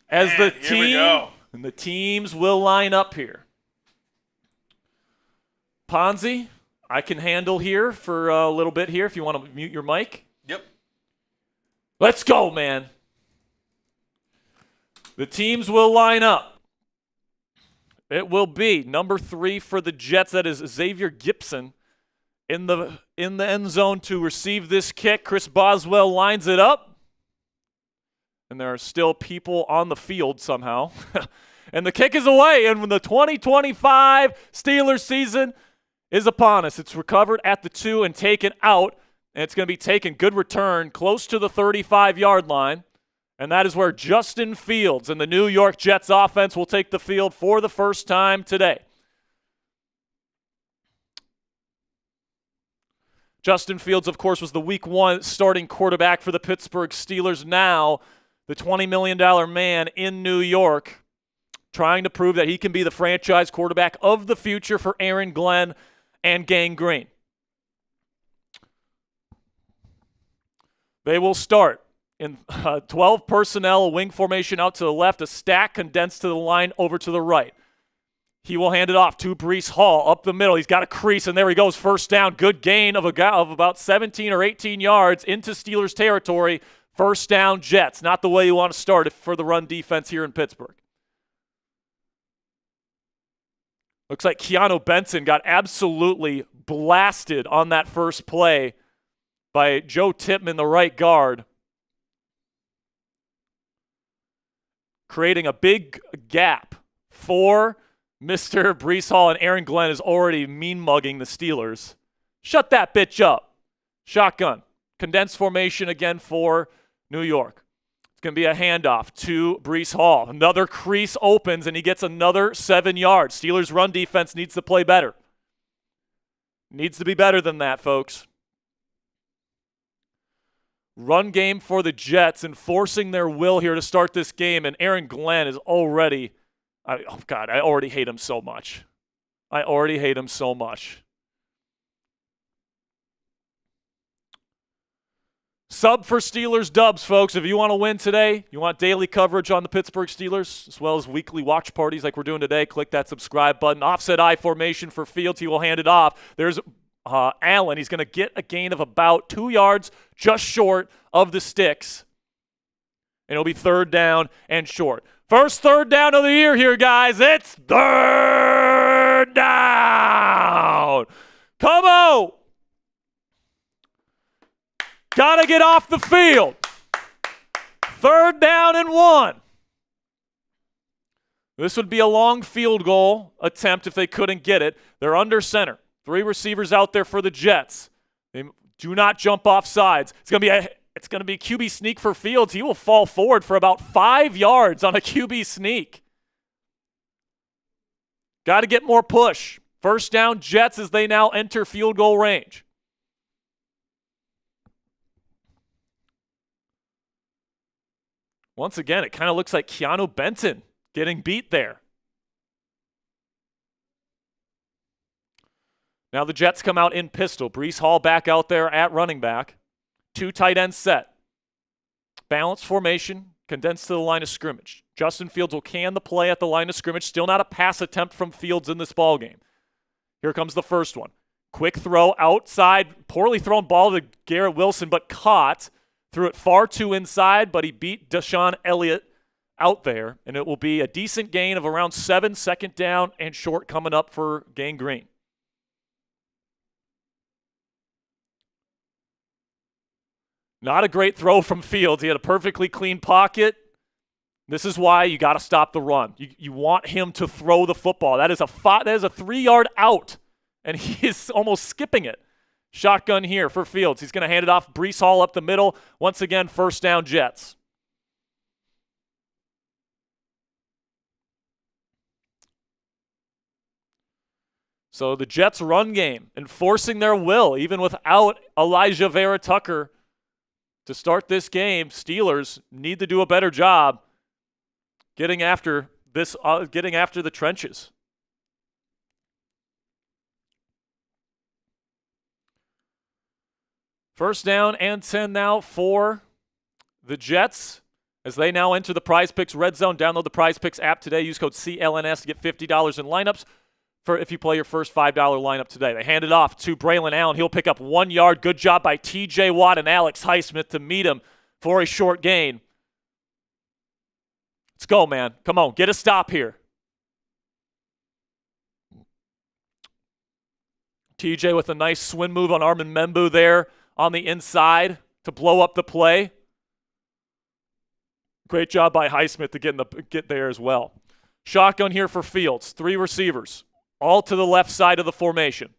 [SPEAKER 1] as the team and the teams will line up here. Ponzi, I can handle here for a little bit here if you want to mute your mic.
[SPEAKER 2] Yep.
[SPEAKER 1] Let's go, man. The teams will line up. It will be number 3 for the Jets. That is Xavier Gipson in the end zone to receive this kick. Chris Boswell lines it up. And there are still people on the field somehow. And the kick is away. And when the 2025 Steelers season is upon us, it's recovered at the 2 and taken out. And it's going to be taken, good return, close to the 35-yard line. And that is where Justin Fields and the New York Jets offense will take the field for the first time today. Justin Fields, of course, was the Week 1 starting quarterback for the Pittsburgh Steelers. Now, the $20 million man in New York, trying to prove that he can be the franchise quarterback of the future for Aaron Glenn and Gang Green. They will start in 12 personnel, a wing formation out to the left, a stack condensed to the line over to the right. He will hand it off to Breece Hall up the middle. He's got a crease, and there he goes. First down. Good gain of about 17 or 18 yards into Steelers territory. First down, Jets. Not the way you want to start for the run defense here in Pittsburgh. Looks like Keanu Benson got absolutely blasted on that first play by Joe Tippmann, the right guard, creating a big gap for Mr. Breece Hall, and Aaron Glenn is already mean-mugging the Steelers. Shut that bitch up. Shotgun. Condensed formation again for New York. It's going to be a handoff to Breece Hall. Another crease opens, and he gets another 7 yards. Steelers' run defense needs to play better. Needs to be better than that, folks. Run game for the Jets, enforcing their will here to start this game, and Aaron Glenn is already... I already hate him so much. Sub for Steelers dubs, folks. If you want to win today, you want daily coverage on the Pittsburgh Steelers, as well as weekly watch parties like we're doing today, click that subscribe button. Offset I formation for Fields. He will hand it off. There's Allen. He's going to get a gain of about 2 yards, just short of the sticks. And it'll be third down and short. First third down of the year here, guys. It's third down. Come on. Got to get off the field. Third down and 1. This would be a long field goal attempt if they couldn't get it. They're under center. 3 receivers out there for the Jets. They do not jump off sides. It's going to be a QB sneak for Fields. He will fall forward for about 5 yards on a QB sneak. Got to get more push. First down, Jets, as they now enter field goal range. Once again, it kind of looks like Keanu Benton getting beat there. Now the Jets come out in pistol. Breece Hall back out there at running back. 2 tight ends set. Balanced formation, condensed to the line of scrimmage. Justin Fields will can the play at the line of scrimmage. Still not a pass attempt from Fields in this ballgame. Here comes the first one. Quick throw outside. Poorly thrown ball to Garrett Wilson, but caught. Threw it far too inside, but he beat Deshaun Elliott out there. And it will be a decent gain of around 7, second down and short coming up for Gang Green. Not a great throw from Fields. He had a perfectly clean pocket. This is why you got to stop the run. You want him to throw the football. That is a 3-yard out, and he is almost skipping it. Shotgun here for Fields. He's going to hand it off. Breece Hall up the middle. Once again, first down, Jets. So the Jets' run game, enforcing their will, even without Elijah Vera Tucker to start this game. Steelers need to do a better job getting after the trenches. First down and 10 now for the Jets as they now enter the PrizePicks red zone. Download the PrizePicks app today. Use code CLNS to get $50 in lineups for if you play your first $5 lineup today. They hand it off to Braylon Allen. He'll pick up 1 yard. Good job by TJ Watt and Alex Highsmith to meet him for a short gain. Let's go, man. Come on, get a stop here. TJ with a nice swing move on Armin Membu there on the inside to blow up the play. Great job by Highsmith to get there as well. Shotgun here for Fields. 3 receivers, all to the left side of the formation.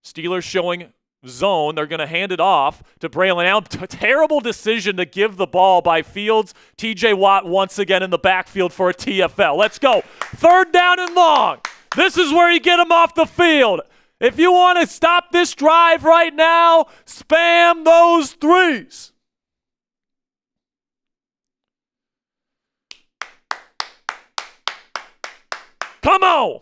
[SPEAKER 1] Steelers showing zone. They're going to hand it off to Braylon Allen. Terrible decision to give the ball by Fields. TJ Watt once again in the backfield for a TFL. Let's go. Third down and long. This is where you get him off the field. If you want to stop this drive right now, spam those 3s. Come on.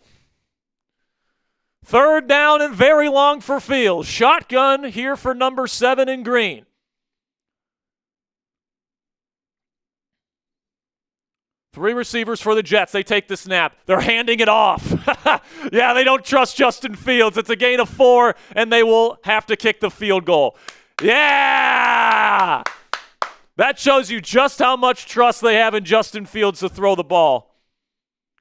[SPEAKER 1] Third down and very long for Fields. Shotgun here for number 7 in green. 3 receivers for the Jets. They take the snap. They're handing it off. Yeah, they don't trust Justin Fields. It's a gain of 4, and they will have to kick the field goal. Yeah! That shows you just how much trust they have in Justin Fields to throw the ball.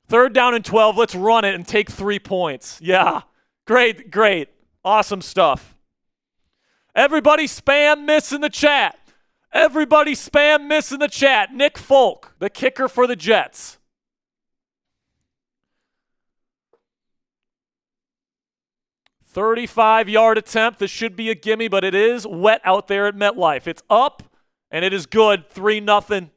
[SPEAKER 1] 3rd down and 12. Let's run it and take 3 points. Yeah. Great, great. Awesome stuff. Everybody spam miss in the chat. Everybody spam miss in the chat. Nick Folk, the kicker for the Jets. "35-yard attempt. This should be a gimme, but it is wet out there at MetLife. It's up, and it is good. 3-0.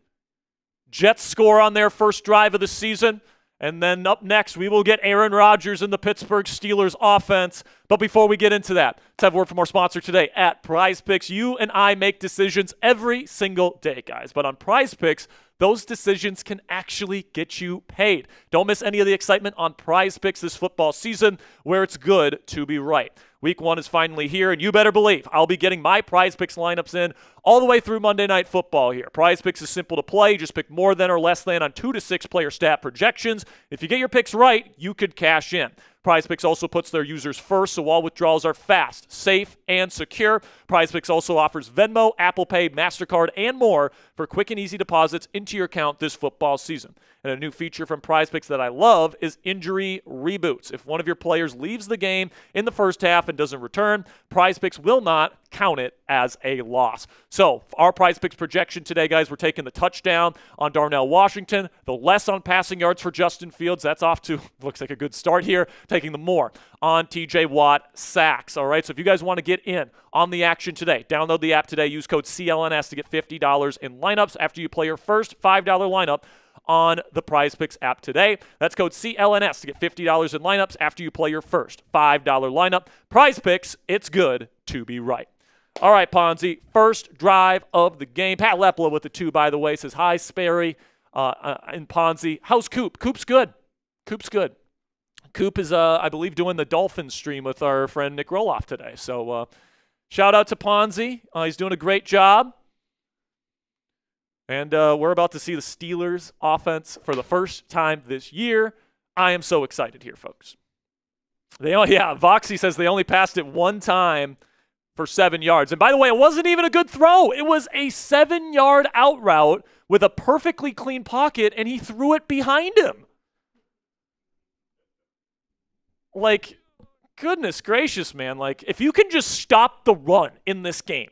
[SPEAKER 1] Jets score on their first drive of the season. And then up next, we will get Aaron Rodgers and the Pittsburgh Steelers offense. But before we get into that, let's have a word from our sponsor today at PrizePicks. You and I make decisions every single day, guys. But on PrizePicks, those decisions can actually get you paid. Don't miss any of the excitement on PrizePicks this football season, where it's good to be right. Week 1 is finally here, and you better believe I'll be getting my PrizePicks lineups in all the way through Monday Night Football here. PrizePicks is simple to play. Just pick more than or less than on 2 to 6 player stat projections. If you get your picks right, you could cash in. PrizePicks also puts their users first, so all withdrawals are fast, safe, and secure. PrizePicks also offers Venmo, Apple Pay, MasterCard, and more for quick and easy deposits into your account this football season. And a new feature from PrizePicks that I love is injury reboots. If one of your players leaves the game in the first half and doesn't return, PrizePicks will not count it as a loss. So our PrizePicks projection today, guys, we're taking the touchdown on Darnell Washington, the less on passing yards for Justin Fields. That's off to, looks like a good start here, taking the more on TJ Watt sacks. All right, so if you guys want to get in on the action today, download the app today. Use code CLNS to get $50 in lineups after you play your first $5 lineup on the PrizePicks app today. That's code CLNS to get $50 in lineups after you play your first $5 lineup. PrizePicks, it's good to be right. All right, Ponzi, first drive of the game. Pat Lepla with the 2, by the way, says, "Hi, Sperry and Ponzi. How's Coop?" Coop's good. Coop's good. Coop is, I believe, doing the Dolphins stream with our friend Nick Roloff today. So shout out to Ponzi. He's doing a great job. And we're about to see the Steelers offense for the first time this year. I am so excited here, folks. Voxy says they only passed it 1 time for 7 yards. And by the way, it wasn't even a good throw. It was a 7-yard out route with a perfectly clean pocket, and he threw it behind him. Like, goodness gracious, man. Like, if you can just stop the run in this game,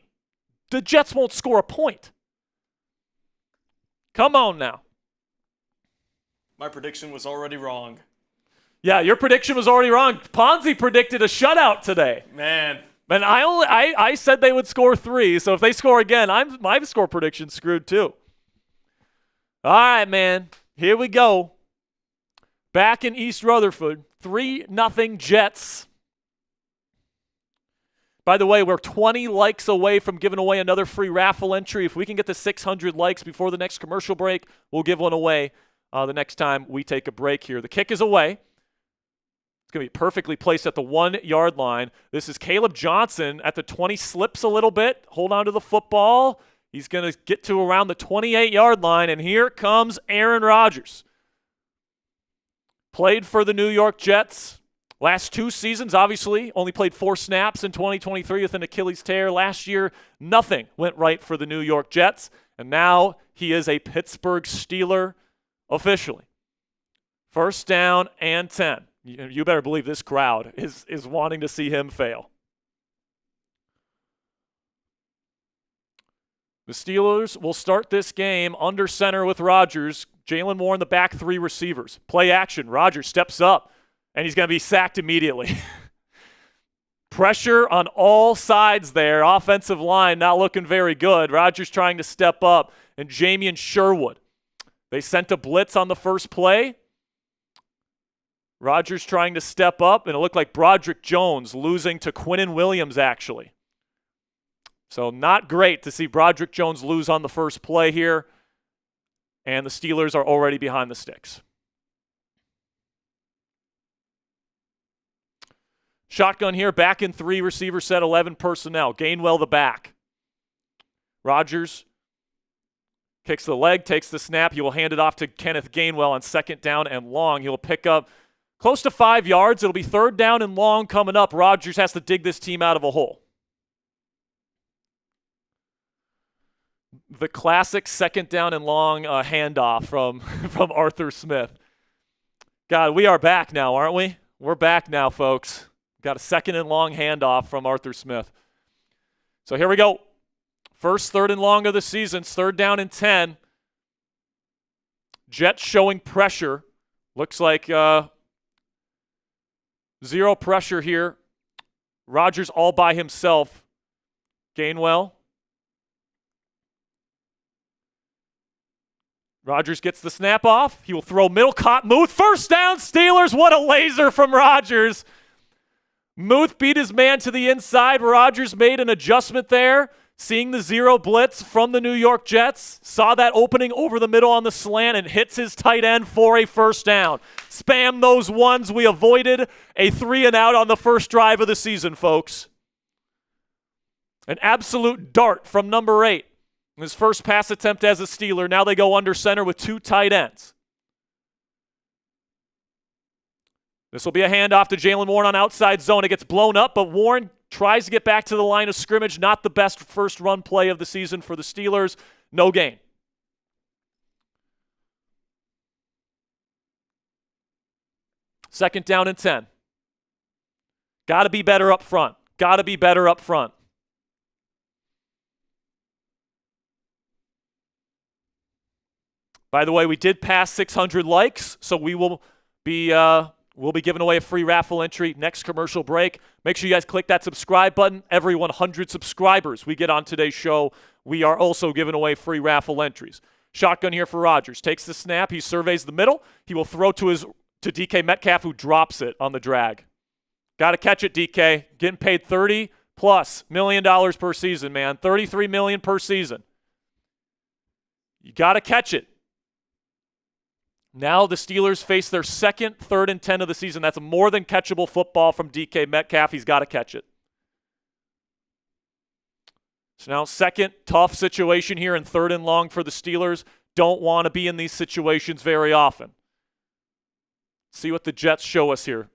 [SPEAKER 1] the Jets won't score a point. Come on now.
[SPEAKER 2] My prediction was already wrong.
[SPEAKER 1] Yeah, your prediction was already wrong. Ponzi predicted a shutout today.
[SPEAKER 2] Man.
[SPEAKER 1] And I said they would score 3, so if they score again, my score prediction's screwed too. All right, man. Here we go. Back in East Rutherford, 3-0 Jets. By the way, we're 20 likes away from giving away another free raffle entry. If we can get to 600 likes before the next commercial break, we'll give one away the next time we take a break here. The kick is away. It's going to be perfectly placed at the 1-yard line. This is Caleb Johnson at the 20, slips a little bit. Hold on to the football. He's going to get to around the 28-yard line, and here comes Aaron Rodgers. Played for the New York Jets. Last 2 seasons, obviously, only played 4 snaps in 2023 with an Achilles tear. Last year, nothing went right for the New York Jets, and now he is a Pittsburgh Steeler officially. First down and 10. You better believe this crowd is wanting to see him fail. The Steelers will start this game under center with Rodgers. Jalen Moore in the back, 3 receivers. Play action. Rodgers steps up. And he's going to be sacked immediately. Pressure on all sides there. Offensive line not looking very good. Rodgers trying to step up. And Jamian Sherwood. They sent a blitz on the first play. Rodgers trying to step up. And it looked like Broderick Jones losing to Quinnen Williams, actually. So not great to see Broderick Jones lose on the first play here. And the Steelers are already behind the sticks. Shotgun here, back in 3, receiver set, 11 personnel. Gainwell the back. Rodgers Kicks the leg, takes the snap. He will hand it off to Kenneth Gainwell on 2nd down and long. He'll pick up close to 5 yards. It'll be 3rd down and long coming up. Rodgers has to dig this team out of a hole. The classic 2nd down and long handoff from Arthur Smith. God, we are back now, aren't we? We're back now, folks. Got a 2nd and long handoff from Arthur Smith. So here we go. First 3rd and long of the season, 3rd down and 10. Jets showing pressure. Looks like zero pressure here. Rodgers all by himself. Gainwell. Rodgers gets the snap off. He will throw middle, caught Muth. 1st down, Steelers. What a laser from Rodgers. Muth beat his man to the inside. Rodgers made an adjustment there. Seeing the zero blitz from the New York Jets. Saw that opening over the middle on the slant and hits his tight end for a 1st down. Spam those ones. We avoided a 3-and-out on the first drive of the season, folks. An absolute dart from number 8. His first pass attempt as a Steeler. Now they go under center with 2 tight ends. This will be a handoff to Jalen Warren on outside zone. It gets blown up, but Warren tries to get back to the line of scrimmage. Not the best first run play of the season for the Steelers. No gain. Second down and 10. Got to be better up front. Got to be better up front. By the way, we did pass 600 likes, so we will be giving away a free raffle entry next commercial break. Make sure you guys click that subscribe button. Every 100 subscribers we get on today's show, we are also giving away free raffle entries. Shotgun here for Rodgers. Takes the snap. He surveys the middle. He will throw to DK Metcalf, who drops it on the drag. Got to catch it, DK. Getting paid $30+ million per season, man. $33 million per season. You got to catch it. Now the Steelers face their 2nd, 3rd, and 10 of the season. That's a more than catchable football from DK Metcalf. He's got to catch it. So now 2nd tough situation here and 3rd and long for the Steelers. Don't want to be in these situations very often. See what the Jets show us here.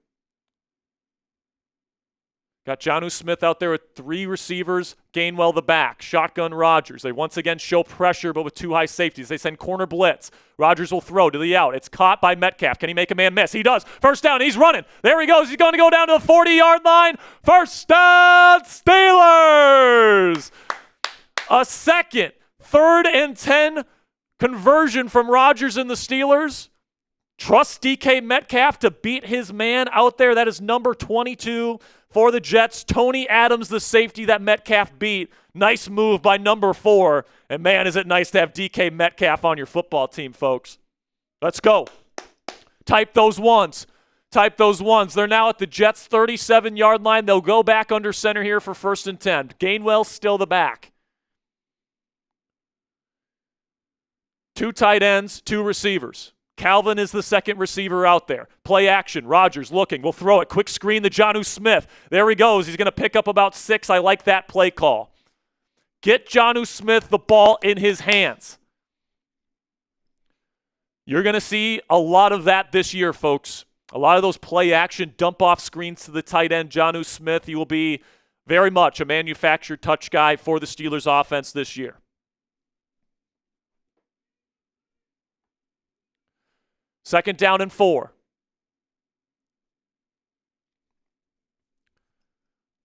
[SPEAKER 1] Got Jonnu Smith out there with 3 receivers, Gainwell the back, shotgun Rodgers. They once again show pressure, but with 2 high safeties. They send corner blitz. Rodgers will throw to the out. It's caught by Metcalf. Can he make a man miss? He does. 1st down. He's running. There he goes. He's going to go down to the 40-yard line. 1st down, Steelers. A 2nd, 3rd, and 10 conversion from Rodgers and the Steelers. Trust DK Metcalf to beat his man out there. That is number 22 for the Jets. Tony Adams, the safety that Metcalf beat. Nice move by number 4. And man, is it nice to have DK Metcalf on your football team, folks. Let's go. Type those ones. Type those ones. They're now at the Jets' 37-yard line. They'll go back under center here for 1st and 10. Gainwell's still the back. 2 tight ends, 2 receivers. Calvin is the 2nd receiver out there. Play action. Rodgers looking. We'll throw it. Quick screen to Jonnu Smith. There he goes. He's going to pick up about 6. I like that play call. Get Jonnu Smith the ball in his hands. You're going to see a lot of that this year, folks. A lot of those play action, dump off screens to the tight end. Jonnu Smith, he will be very much a manufactured touch guy for the Steelers offense this year. Second down and 4.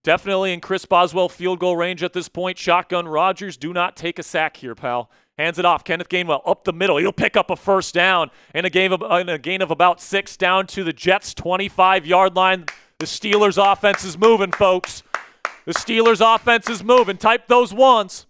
[SPEAKER 1] Definitely in Chris Boswell field goal range at this point. Shotgun Rodgers. Do not take a sack here, pal. Hands it off. Kenneth Gainwell up the middle. He'll pick up a 1st down and a gain of about 6 down to the Jets' 25-yard line. The Steelers' offense is moving, folks. The Steelers' offense is moving. Type those ones.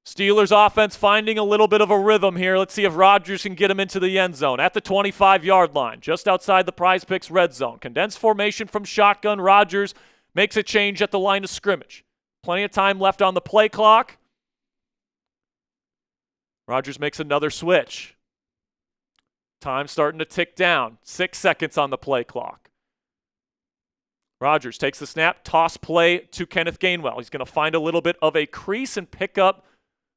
[SPEAKER 1] Steelers offense finding a little bit of a rhythm here. Let's see if Rodgers can get him into the end zone at the 25-yard line, just outside the PrizePicks red zone. Condensed formation from shotgun. Rodgers makes a change at the line of scrimmage. Plenty of time left on the play clock. Rodgers makes another switch. Time starting to tick down. 6 seconds on the play clock. Rodgers takes the snap, toss play to Kenneth Gainwell. He's going to find a little bit of a crease and pick up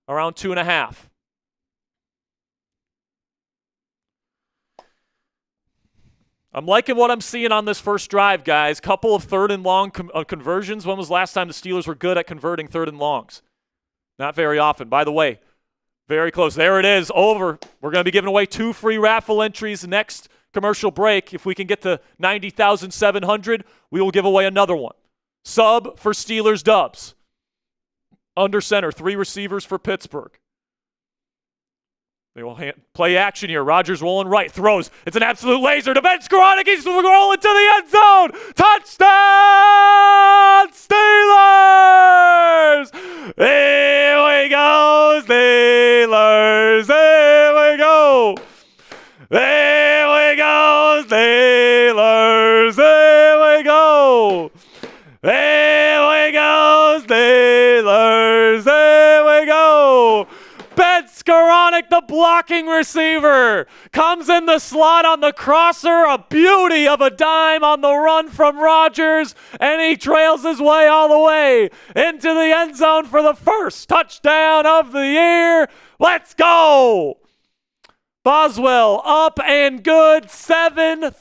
[SPEAKER 1] around 2.5. I'm liking what I'm seeing on this first drive, guys. Couple of third and long conversions. When was the last time the Steelers were good at converting third and longs? Not very often. By the way, very close. There it is, over. We're going to be giving away 2 free raffle entries next commercial break. If we can get to 90,700, we will give away another one. Sub for Steelers dubs. Under center, 3 receivers for Pittsburgh. They will play action here. Rodgers rolling right, throws. It's an absolute laser to Ben Skowronek. He's rolling to the end zone. Touchdown, Steelers! Here we go, Steelers. Here we go. Here we go, Steelers. Here we go. Here we go, Steelers. Here we go. Ben Skowronek, the blocking receiver, comes in the slot on the crosser, a beauty of a dime on the run from Rodgers, and he trails his way all the way into the end zone for the first touchdown of the year. Let's go! Boswell up and good, 7-3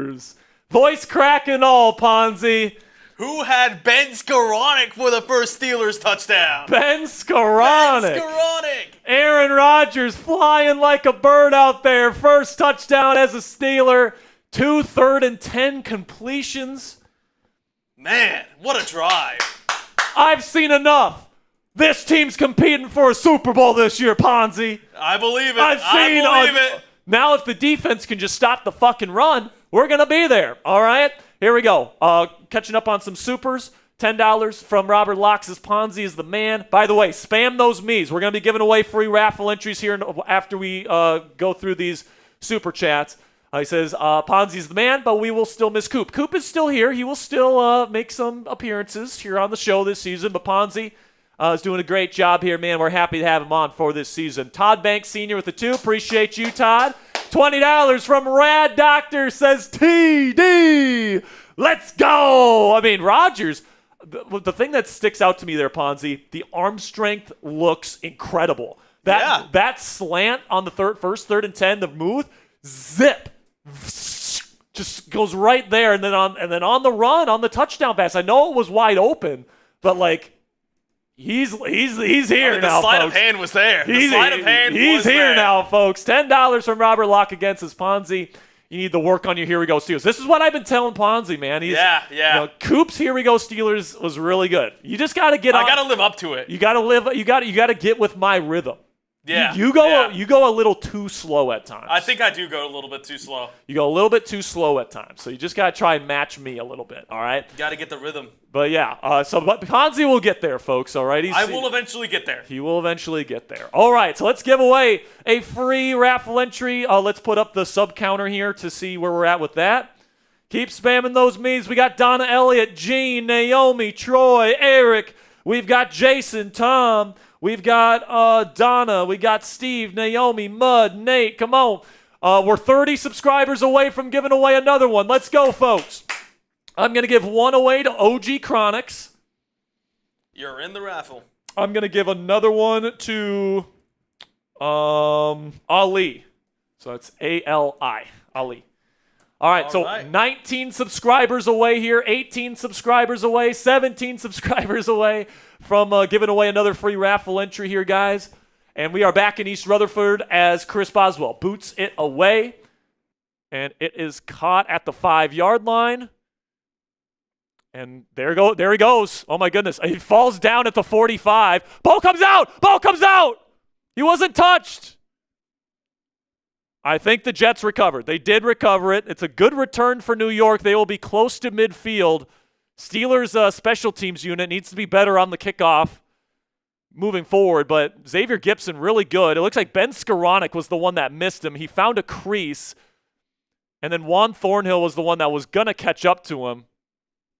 [SPEAKER 1] Steelers. Voice crack and all, Ponzi.
[SPEAKER 2] Who had Ben Skowronek for the first Steelers touchdown?
[SPEAKER 1] Ben Skowronek.
[SPEAKER 2] Ben Skowronek.
[SPEAKER 1] Aaron Rodgers flying like a bird out there. First touchdown as a Steeler. 2 third and 10 completions.
[SPEAKER 2] Man, what a drive.
[SPEAKER 1] I've seen enough. This team's competing for a Super Bowl this year, Ponzi.
[SPEAKER 2] I believe it.
[SPEAKER 1] I believe it. Now if the defense can just stop the fucking run, we're going to be there, all right? Here we go. Catching up on some supers. $10 from Robert Locks. Ponzi is the man. By the way, spam those me's. We're going to be giving away free raffle entries here after we go through these super chats. He says, Ponzi's the man, but we will still miss Coop. Coop is still here. He will still make some appearances here on the show this season, but Ponzi is doing a great job here, man. We're happy to have him on for this season. Todd Banks Sr. with the 2. Appreciate you, Todd. $20 from Rad Doctor, says TD. Let's go. I mean, Rodgers, the thing that sticks out to me there, Ponzi, the arm strength looks incredible. That slant on the first third and 10, the move, zip, just goes right there, and then on the run, on the touchdown pass. I know it was wide open, but like, He's here now,
[SPEAKER 2] the sleight
[SPEAKER 1] folks.
[SPEAKER 2] of hand was there.
[SPEAKER 1] He's here now, folks. $10 from Robert Locke against his Ponzi. You need to work on your Here We Go Steelers. This is what I've been telling Ponzi, man.
[SPEAKER 2] Yeah.
[SPEAKER 1] You know, Coop's Here We Go Steelers was really good. You just got to get on.
[SPEAKER 2] I got to live up to it.
[SPEAKER 1] You got to get with my rhythm.
[SPEAKER 2] Yeah.
[SPEAKER 1] You go a little too slow at times.
[SPEAKER 2] I think I do go a little bit too slow.
[SPEAKER 1] You go a little bit too slow at times. So you just got to try and match me a little bit, all right?
[SPEAKER 2] Got to get the rhythm.
[SPEAKER 1] But yeah, but Ponzi will get there, folks, all right?
[SPEAKER 2] I will eventually get there.
[SPEAKER 1] He will eventually get there. All right, so let's give away a free raffle entry. Let's put up the sub counter here to see where we're at with that. Keep spamming those memes. We got Donna Elliott, Gene, Naomi, Troy, Eric. We've got Jason, Tom. We've got Donna. We got Steve, Naomi, Mud, Nate. Come on. We're 30 subscribers away from giving away another one. Let's go, folks. I'm going to give one away to OG Chronics.
[SPEAKER 2] You're in the raffle.
[SPEAKER 1] I'm going to give another one to Ali. So it's A-L-I. Ali. All right, 19 subscribers away here, 18 subscribers away, 17 subscribers away from giving away another free raffle entry here, guys. And we are back in East Rutherford as Chris Boswell boots it away. And it is caught at the 5-yard line. And there he goes. Oh, my goodness. He falls down at the 45. Ball comes out. Ball comes out. He wasn't touched. I think the Jets recovered. They did recover it. It's a good return for New York. They will be close to midfield. Steelers' special teams unit needs to be better on the kickoff moving forward, but Xavier Gipson really good. It looks like Ben Skowronek was the one that missed him. He found a crease, and then Juan Thornhill was the one that was going to catch up to him,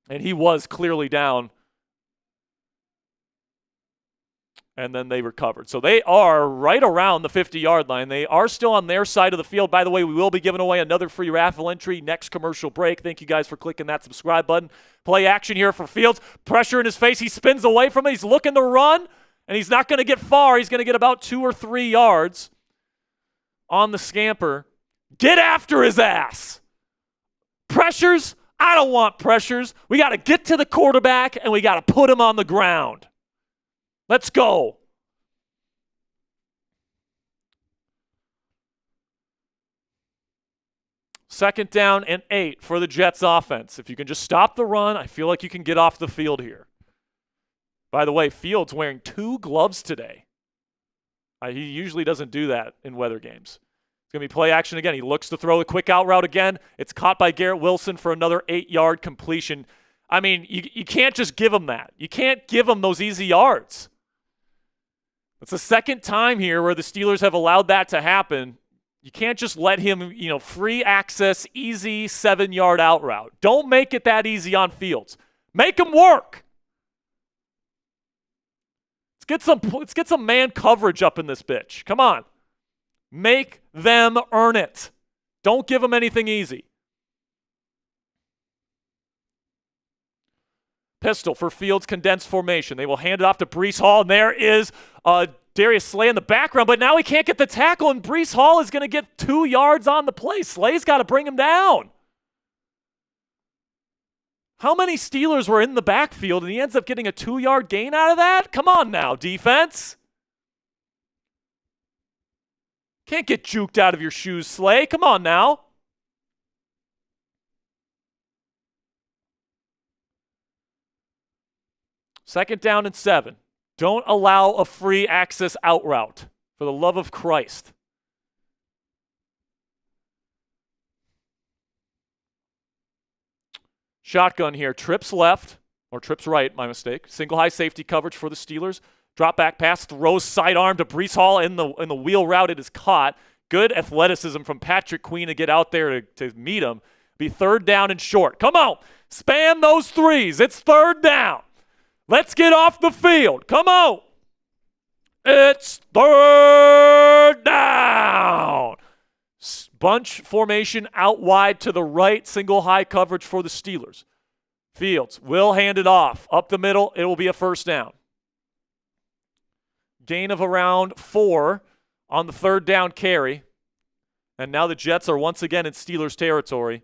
[SPEAKER 1] and he was clearly down. and then they recovered. So they are right around the 50-yard line. They are still on their side of the field. By the way, we will be giving away another free raffle entry next commercial break. Thank you guys for clicking that subscribe button. Play action here for Fields. Pressure in his face. He spins away from it. He's looking to run, and he's not going to get far. He's going to get about 2 or 3 yards on the scamper. Get after his ass. Pressures? I don't want pressures. We got to get to the quarterback, and we got to put him on the ground. Let's go. Second down and 8 for the Jets offense. If you can just stop the run, I feel like you can get off the field here. By the way, Fields wearing 2 gloves today. He usually doesn't do that in weather games. It's going to be play action again. He looks to throw a quick out route again. It's caught by Garrett Wilson for another 8-yard completion. I mean, you can't just give him that. You can't give him those easy yards. It's the second time here where the Steelers have allowed that to happen. You can't just let him, free access, easy 7-yard out route. Don't make it that easy on Fields. Make him work. Let's get some man coverage up in this bitch. Come on. Make them earn it. Don't give them anything easy. Pistol for Fields' condensed formation. They will hand it off to Breece Hall, and there is Darius Slay in the background, but now he can't get the tackle, and Breece Hall is going to get 2 yards on the play. Slay's got to bring him down. How many Steelers were in the backfield, and he ends up getting a 2-yard gain out of that? Come on now, defense. Can't get juked out of your shoes, Slay. Come on now. Second down and 7. Don't allow a free access out route, for the love of Christ. Shotgun here. Trips left, or trips right, my mistake. Single high safety coverage for the Steelers. Drop back pass, throws sidearm to Breece Hall in the wheel route. It is caught. Good athleticism from Patrick Queen to get out there to meet him. Be third down and short. Come on. Spam those threes. It's third down. Let's get off the field. Come on. It's third down. Bunch formation out wide to the right. Single high coverage for the Steelers. Fields will hand it off. Up the middle, it will be a first down. Gain of around 4 on the third down carry. And now the Jets are once again in Steelers territory.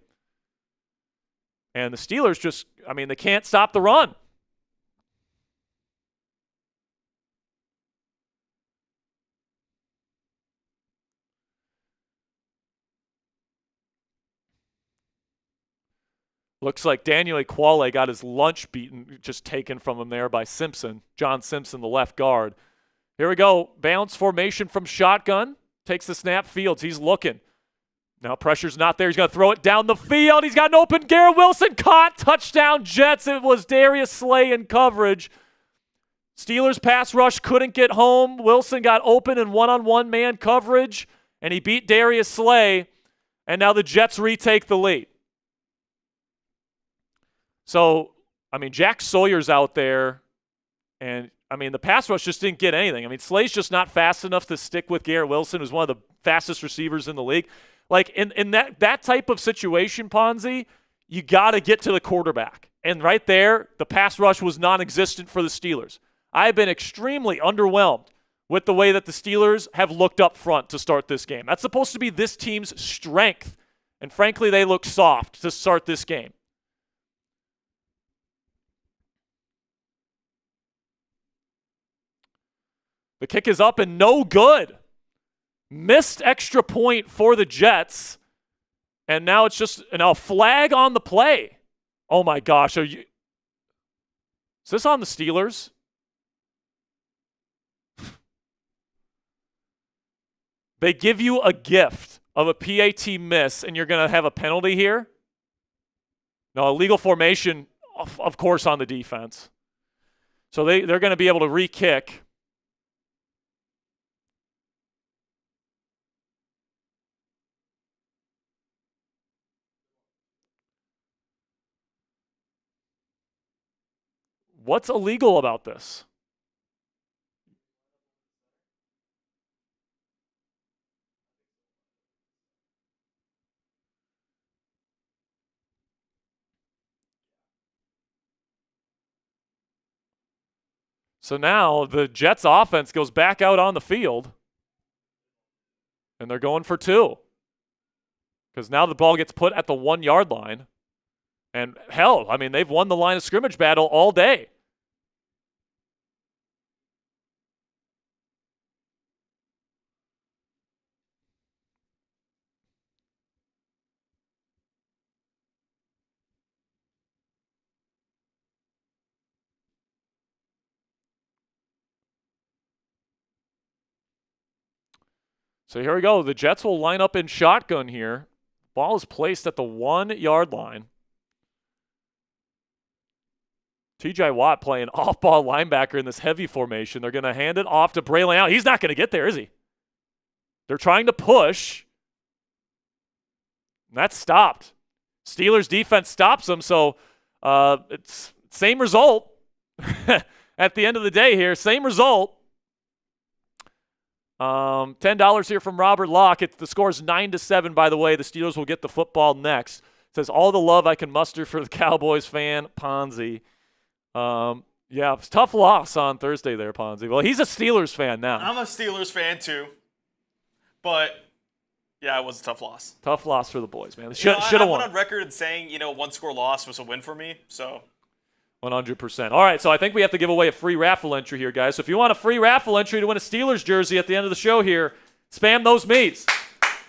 [SPEAKER 1] And the Steelers they can't stop the run. Looks like Daniel Ekuale got his lunch just taken from him there by Simpson. John Simpson, the left guard. Here we go. Bounce formation from shotgun. Takes the snap. Fields. He's looking. Now pressure's not there. He's going to throw it down the field. He's got an open Garrett Wilson. Caught. Touchdown Jets. It was Darius Slay in coverage. Steelers pass rush couldn't get home. Wilson got open in one-on-one man coverage, and he beat Darius Slay. And now the Jets retake the lead. So, Jack Sawyer's out there, and, the pass rush just didn't get anything. Slay's just not fast enough to stick with Garrett Wilson, who's one of the fastest receivers in the league. Like, in that type of situation, Ponzi, you got to get to the quarterback. And right there, the pass rush was non-existent for the Steelers. I've been extremely underwhelmed with the way that the Steelers have looked up front to start this game. That's supposed to be this team's strength, and frankly, they look soft to start this game. The kick is up and no good. Missed extra point for the Jets. And now it's just a flag on the play. Oh my gosh. Is this on the Steelers? They give you a gift of a PAT miss and you're going to have a penalty here? No, illegal formation, of course, on the defense. So they're going to be able to re-kick. What's illegal about this? So now the Jets offense goes back out on the field, and they're going for 2. Because now the ball gets put at the 1-yard line. And hell, I mean, they've won the line of scrimmage battle all day. So here we go. The Jets will line up in shotgun here. Ball is placed at the 1-yard line. TJ Watt playing off-ball linebacker in this heavy formation. They're going to hand it off to Braylon Allen. He's not going to get there, is he? They're trying to push. And that's stopped. Steelers defense stops them, so it's same result at the end of the day here. Same result. $10 here from Robert Locke. The score's 9-7, by the way. The Steelers will get the football next. It says, all the love I can muster for the Cowboys fan, Ponzi. Yeah, it was a tough loss on Thursday there, Ponzi. Well, he's a Steelers fan now.
[SPEAKER 2] I'm a Steelers fan too. But, yeah, it was a tough loss.
[SPEAKER 1] Tough loss for the boys, man. They should have
[SPEAKER 2] I
[SPEAKER 1] won.
[SPEAKER 2] went on record saying, one-score loss was a win for me, so.
[SPEAKER 1] 100%. All right, so I think we have to give away a free raffle entry here, guys. So if you want a free raffle entry to win a Steelers jersey at the end of the show here, spam those me's.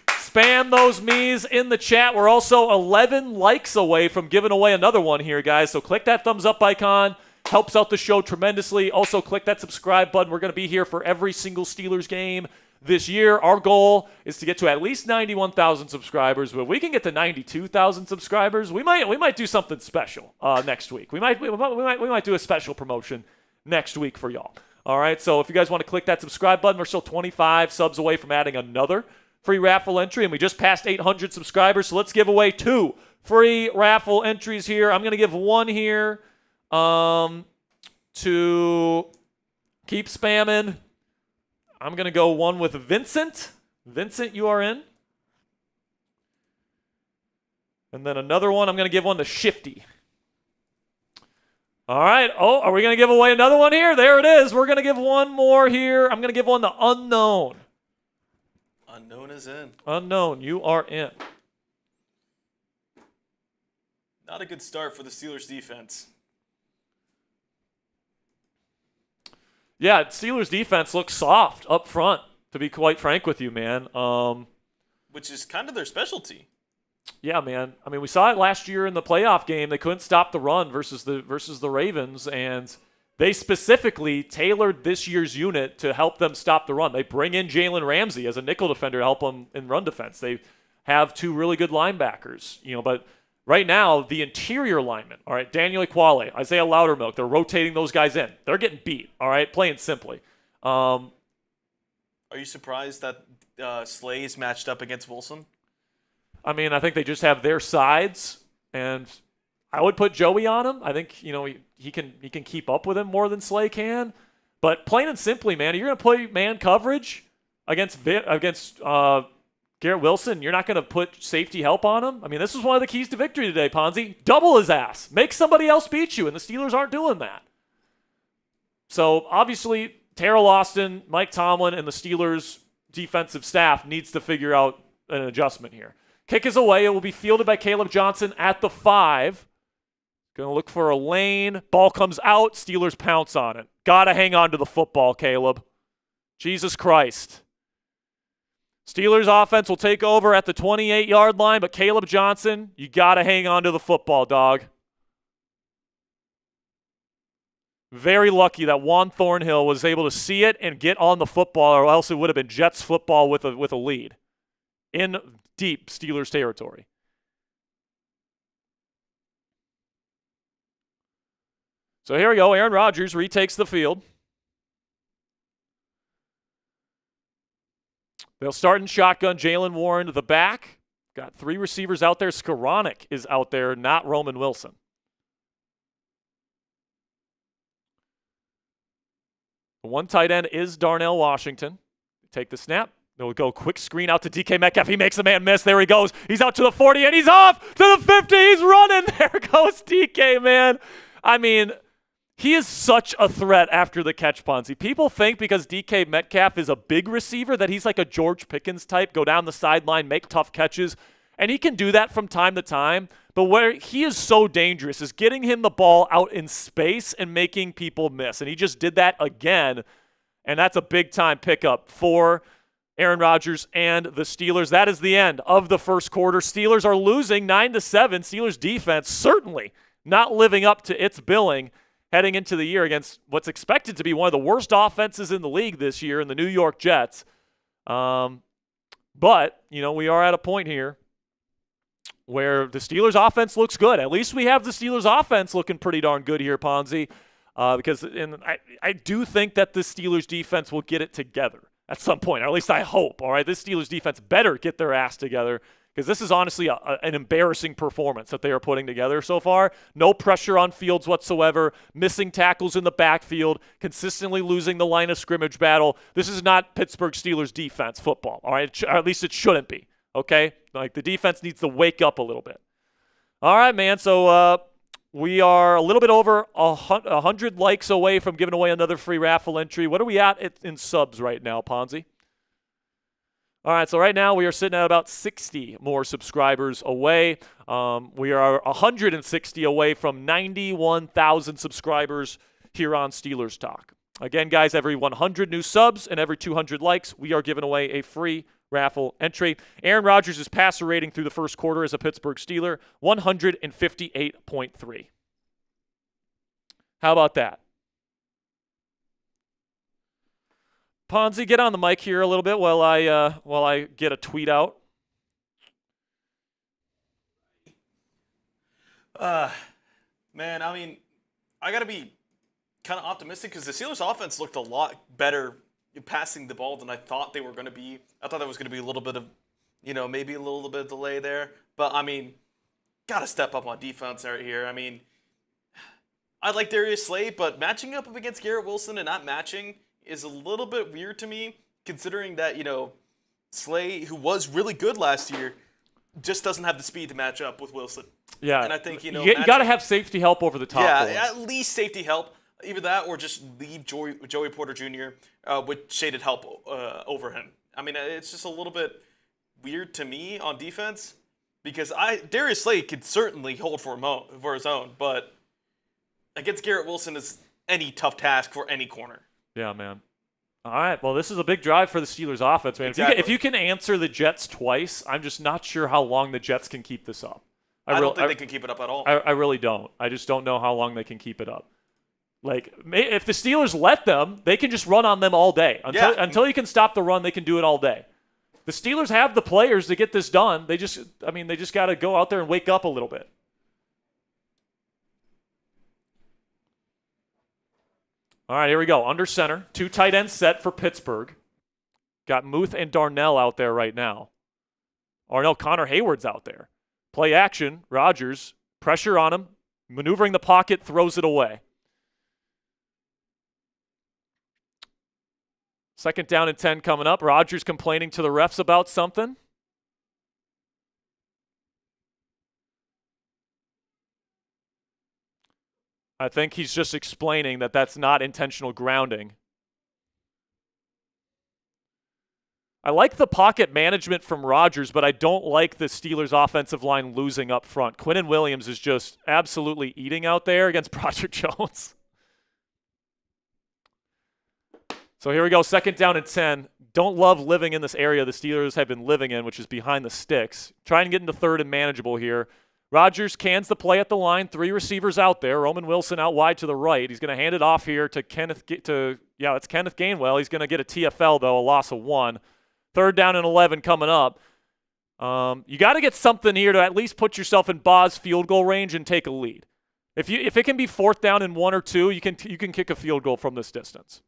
[SPEAKER 1] Spam those me's in the chat. We're also 11 likes away from giving away another one here, guys. So click that thumbs up icon. Helps out the show tremendously. Also, click that subscribe button. We're going to be here for every single Steelers game this year. Our goal is to get to at least 91,000 subscribers, but if we can get to 92,000 subscribers, we might do something special next week. We might do a special promotion next week for y'all. All right, so if you guys want to click that subscribe button, we're still 25 subs away from adding another free raffle entry, and we just passed 800 subscribers, so let's give away 2 free raffle entries here. I'm going to give one here to keep spamming. I'm going to go one with Vincent. Vincent, you are in. And then another one, I'm going to give one to Shifty. All right. Oh, are we going to give away another one here? There it is. We're going to give one more here. I'm going to give one to Unknown.
[SPEAKER 2] Unknown is in.
[SPEAKER 1] Unknown, you are in.
[SPEAKER 2] Not a good start for the Steelers defense.
[SPEAKER 1] Yeah, Steelers defense looks soft up front, to be quite frank with you, man.
[SPEAKER 2] Which is kind of their specialty.
[SPEAKER 1] Yeah, man. I mean, we saw it last year in the playoff game. They couldn't stop the run versus the Ravens, and they specifically tailored this year's unit to help them stop the run. They bring in Jalen Ramsey as a nickel defender to help them in run defense. They have 2 really good linebackers, but right now, the interior linemen, all right, Daniel Ekuale, Isaiah Loudermilk, they're rotating those guys in. They're getting beat, all right, plain simply.
[SPEAKER 2] Are you surprised that Slay is matched up against Wilson?
[SPEAKER 1] I mean, I think they just have their sides, and I would put Joey on him. I think, he can keep up with him more than Slay can. But plain and simply, man, you're going to play man coverage against Garrett Wilson. You're not going to put safety help on him. I mean, this is one of the keys to victory today, Ponzi. Double his ass. Make somebody else beat you, and the Steelers aren't doing that. So, obviously, Terrell Austin, Mike Tomlin, and the Steelers' defensive staff needs to figure out an adjustment here. Kick is away. It will be fielded by Caleb Johnson at the 5. Going to look for a lane. Ball comes out. Steelers pounce on it. Got to hang on to the football, Caleb. Jesus Christ. Steelers offense will take over at the 28-yard line, but Caleb Johnson, you got to hang on to the football, dog. Very lucky that Juan Thornhill was able to see it and get on the football, or else it would have been Jets football with a lead in deep Steelers territory. So here we go. Aaron Rodgers retakes the field. They'll start in shotgun. Jalen Warren to the back. Got 3 receivers out there. Skoranek is out there, not Roman Wilson. The 1 tight end is Darnell Washington. Take the snap. They'll go quick screen out to DK Metcalf. He makes a man miss. There he goes. He's out to the 40, and he's off to the 50. He's running. There goes DK, man. I mean, He is such a threat after the catch, Ponzi. People think because DK Metcalf is a big receiver that he's like a George Pickens type, go down the sideline, make tough catches. And he can do that from time to time. But where he is so dangerous is getting him the ball out in space and making people miss. And he just did that again. And that's a big-time pickup for Aaron Rodgers and the Steelers. That is the end of the first quarter. Steelers are losing 9-7. Steelers defense certainly not living up to its billing heading into the year against what's expected to be one of the worst offenses in the league this year in the New York Jets. But, we are at a point here where the Steelers offense looks good. At least we have the Steelers offense looking pretty darn good here, Ponzi, because I do think that the Steelers defense will get it together at some point, or at least I hope. All right, this Steelers defense better get their ass together, because this is honestly an embarrassing performance that they are putting together so far. No pressure on Fields whatsoever, missing tackles in the backfield, consistently losing the line of scrimmage battle. This is not Pittsburgh Steelers defense football, all right? Or at least it shouldn't be, okay? Like, the defense needs to wake up a little bit. All right, man, so we are a little bit over 100 likes away from giving away another free raffle entry. What are we at in subs right now, Ponzi? All right, so right now we are sitting at about 60 more subscribers away. We are 160 away from 91,000 subscribers here on Steelers Talk. Again, guys, every 100 new subs and every 200 likes, we are giving away a free raffle entry. Aaron Rodgers' passer rating through the first quarter as a Pittsburgh Steeler, 158.3. How about that? Ponzi, get on the mic here a little bit while I get a tweet out.
[SPEAKER 2] Man, I mean, I got to be kind of optimistic because the Steelers offense looked a lot better passing the ball than I thought they were going to be. I thought there was going to be a little bit of, maybe a little bit of delay there. But, I mean, got to step up on defense right here. I mean, I like Darius Slay, but matching up against Garrett Wilson and not matching is a little bit weird to me, considering that, Slay, who was really good last year, just doesn't have the speed to match up with Wilson.
[SPEAKER 1] Yeah.
[SPEAKER 2] And I think,
[SPEAKER 1] you got to have safety help over the top.
[SPEAKER 2] Yeah, at least safety help. Either that or just leave Joey Porter Jr. With shaded help over him. I mean, it's just a little bit weird to me on defense because Darius Slay could certainly hold for his own, but against Garrett Wilson is any tough task for any corner.
[SPEAKER 1] Yeah, man. All right, well, this is a big drive for the Steelers offense, man.
[SPEAKER 2] Exactly.
[SPEAKER 1] If you can answer the Jets twice, I'm just not sure how long the Jets can keep this up.
[SPEAKER 2] I don't think they can keep it up at all.
[SPEAKER 1] I really don't. I just don't know how long they can keep it up. Like, if the Steelers let them, they can just run on them all day. Until you can stop the run, they can do it all day. The Steelers have the players to get this done. They just got to go out there and wake up a little bit. All right, here we go. Under center, 2 tight ends set for Pittsburgh. Got Muth and Darnell out there right now. Or no, Connor Heyward's out there. Play action, Rodgers, pressure on him, maneuvering the pocket, throws it away. 2nd down and 10 coming up. Rodgers complaining to the refs about something. I think he's just explaining that that's not intentional grounding. I like the pocket management from Rodgers, but I don't like the Steelers' offensive line losing up front. Quinnen Williams is just absolutely eating out there against Broderick Jones. So here we go, 2nd down and 10. Don't love living in this area the Steelers have been living in, which is behind the sticks. Trying to get into 3rd and manageable here. Rodgers cans the play at the line. 3 receivers out there. Roman Wilson out wide to the right. He's going to hand it off here to Kenneth Gainwell. He's going to get a TFL, though, a loss of 1. 3rd down and 11 coming up. You got to get something here to at least put yourself in Boz's field goal range and take a lead. If it can be 4th down and 1 or 2, you can kick a field goal from this distance.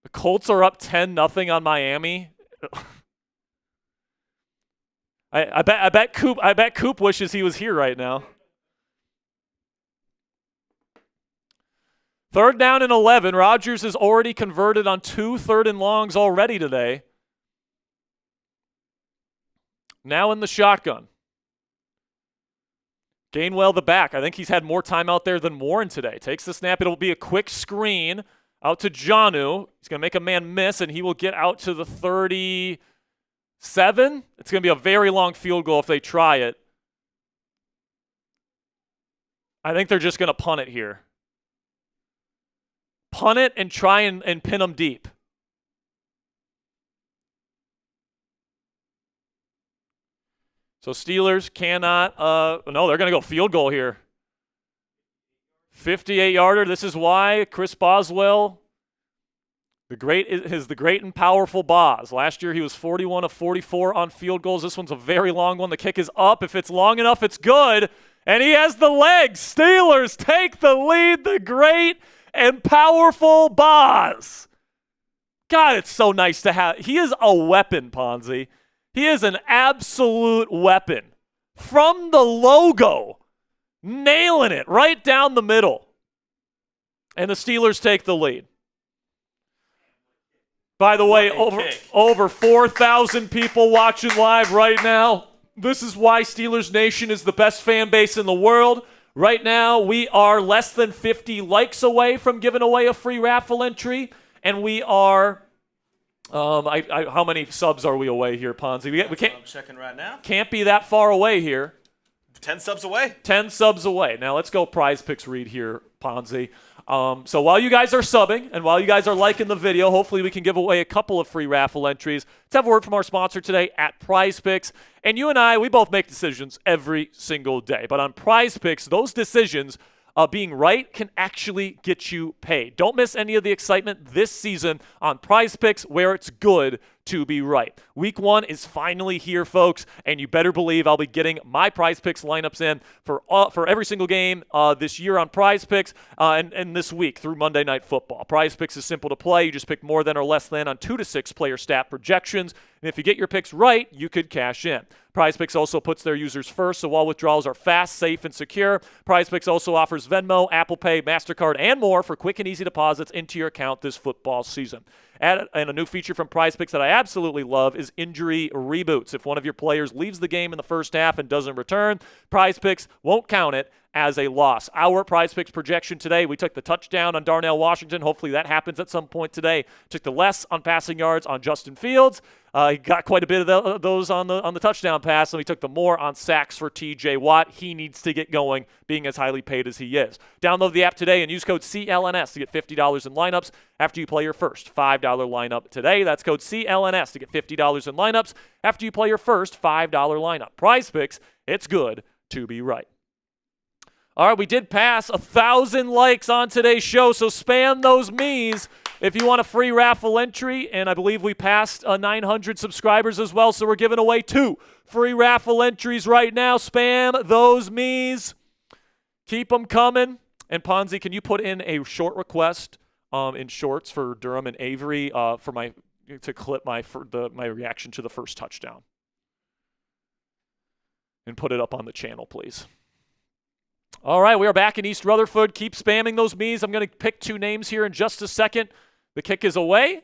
[SPEAKER 1] The Colts are up 10-0 on Miami. I bet Coop wishes he was here right now. 3rd down and 11. Rodgers has already converted on 2 3rd and longs already today. Now in the shotgun. Gainwell the back. I think he's had more time out there than Warren today. Takes the snap. It'll be a quick screen out to Jonnu. He's going to make a man miss, and he will get out to the 37. It's going to be a very long field goal if they try it. I think they're just going to punt it here. Punt it and try and pin them deep. So Steelers cannot, no, they're going to go field goal here. 58-yarder. This is why Chris Boswell, the great and powerful Boz. Last year he was 41 of 44 on field goals. This one's a very long one. The kick is up. If it's long enough, it's good. And he has the legs. Steelers take the lead. The great and powerful Boz. God, it's so nice to have. He is a weapon, Ponzi. He is an absolute weapon. From the logo, nailing it right down the middle. And the Steelers take the lead. By the way, over 4,000 people watching live right now. This is why Steelers Nation is the best fan base in the world. Right now, we are less than 50 likes away from giving away a free raffle entry. And we are... how many subs are we away here, Ponzi? We can't.
[SPEAKER 2] I'm checking right now.
[SPEAKER 1] Can't be that far away here.
[SPEAKER 2] 10 subs away.
[SPEAKER 1] 10 subs away. Now let's go PrizePicks read here, Ponzi. So while you guys are subbing and while you guys are liking the video, hopefully we can give away a couple of free raffle entries. Let's have a word from our sponsor today at PrizePicks. And you and I, we both make decisions every single day. But on PrizePicks, those decisions being right can actually get you paid. Don't miss any of the excitement this season on PrizePicks, where it's good to be right. Week 1 is finally here, folks, and you better believe I'll be getting my PrizePicks lineups in for every single game this year on PrizePicks and this week through Monday Night Football. PrizePicks is simple to play. You just pick more than or less than on 2 to 6 player stat projections, and if you get your picks right, you could cash in. PrizePicks also puts their users first, so all withdrawals are fast, safe, and secure. PrizePicks also offers Venmo, Apple Pay, MasterCard, and more for quick and easy deposits into your account this football season. And a new feature from PrizePicks that I absolutely love is injury reboots. If one of your players leaves the game in the first half and doesn't return, PrizePicks won't count it as a loss. Our PrizePicks projection today, we took the touchdown on Darnell Washington. Hopefully that happens at some point today. Took the less on passing yards on Justin Fields. He got quite a bit of those on the touchdown pass, and we took the more on sacks for T.J. Watt. He needs to get going, being as highly paid as he is. Download the app today and use code CLNS to get $50 in lineups after you play your first $5 lineup today. That's code CLNS to get $50 in lineups after you play your first $5 lineup. PrizePicks, it's good to be right. All right, we did pass 1,000 likes on today's show, so spam those me's if you want a free raffle entry. And I believe we passed 900 subscribers as well, so we're giving away 2 free raffle entries right now. Spam those me's. Keep them coming. And Ponzi, can you put in a short request in shorts for Durham and Avery to clip my reaction to the first touchdown? And put it up on the channel, please. All right, we are back in East Rutherford. Keep spamming those me's. I'm going to pick 2 names here in just a second. The kick is away,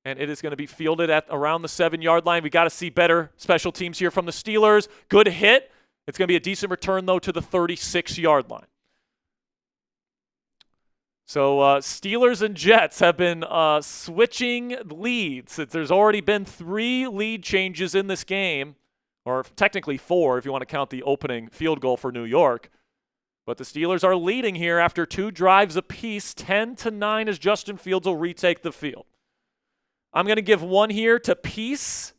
[SPEAKER 1] and it is going to be fielded at around the 7-yard line. We got to see better special teams here from the Steelers. Good hit. It's going to be a decent return, though, to the 36-yard line. So Steelers and Jets have been switching leads. There's already been 3 lead changes in this game, or technically 4 if you want to count the opening field goal for New York. But the Steelers are leading here after 2 drives apiece, 10-9 as Justin Fields will retake the field. I'm going to give one here to Peace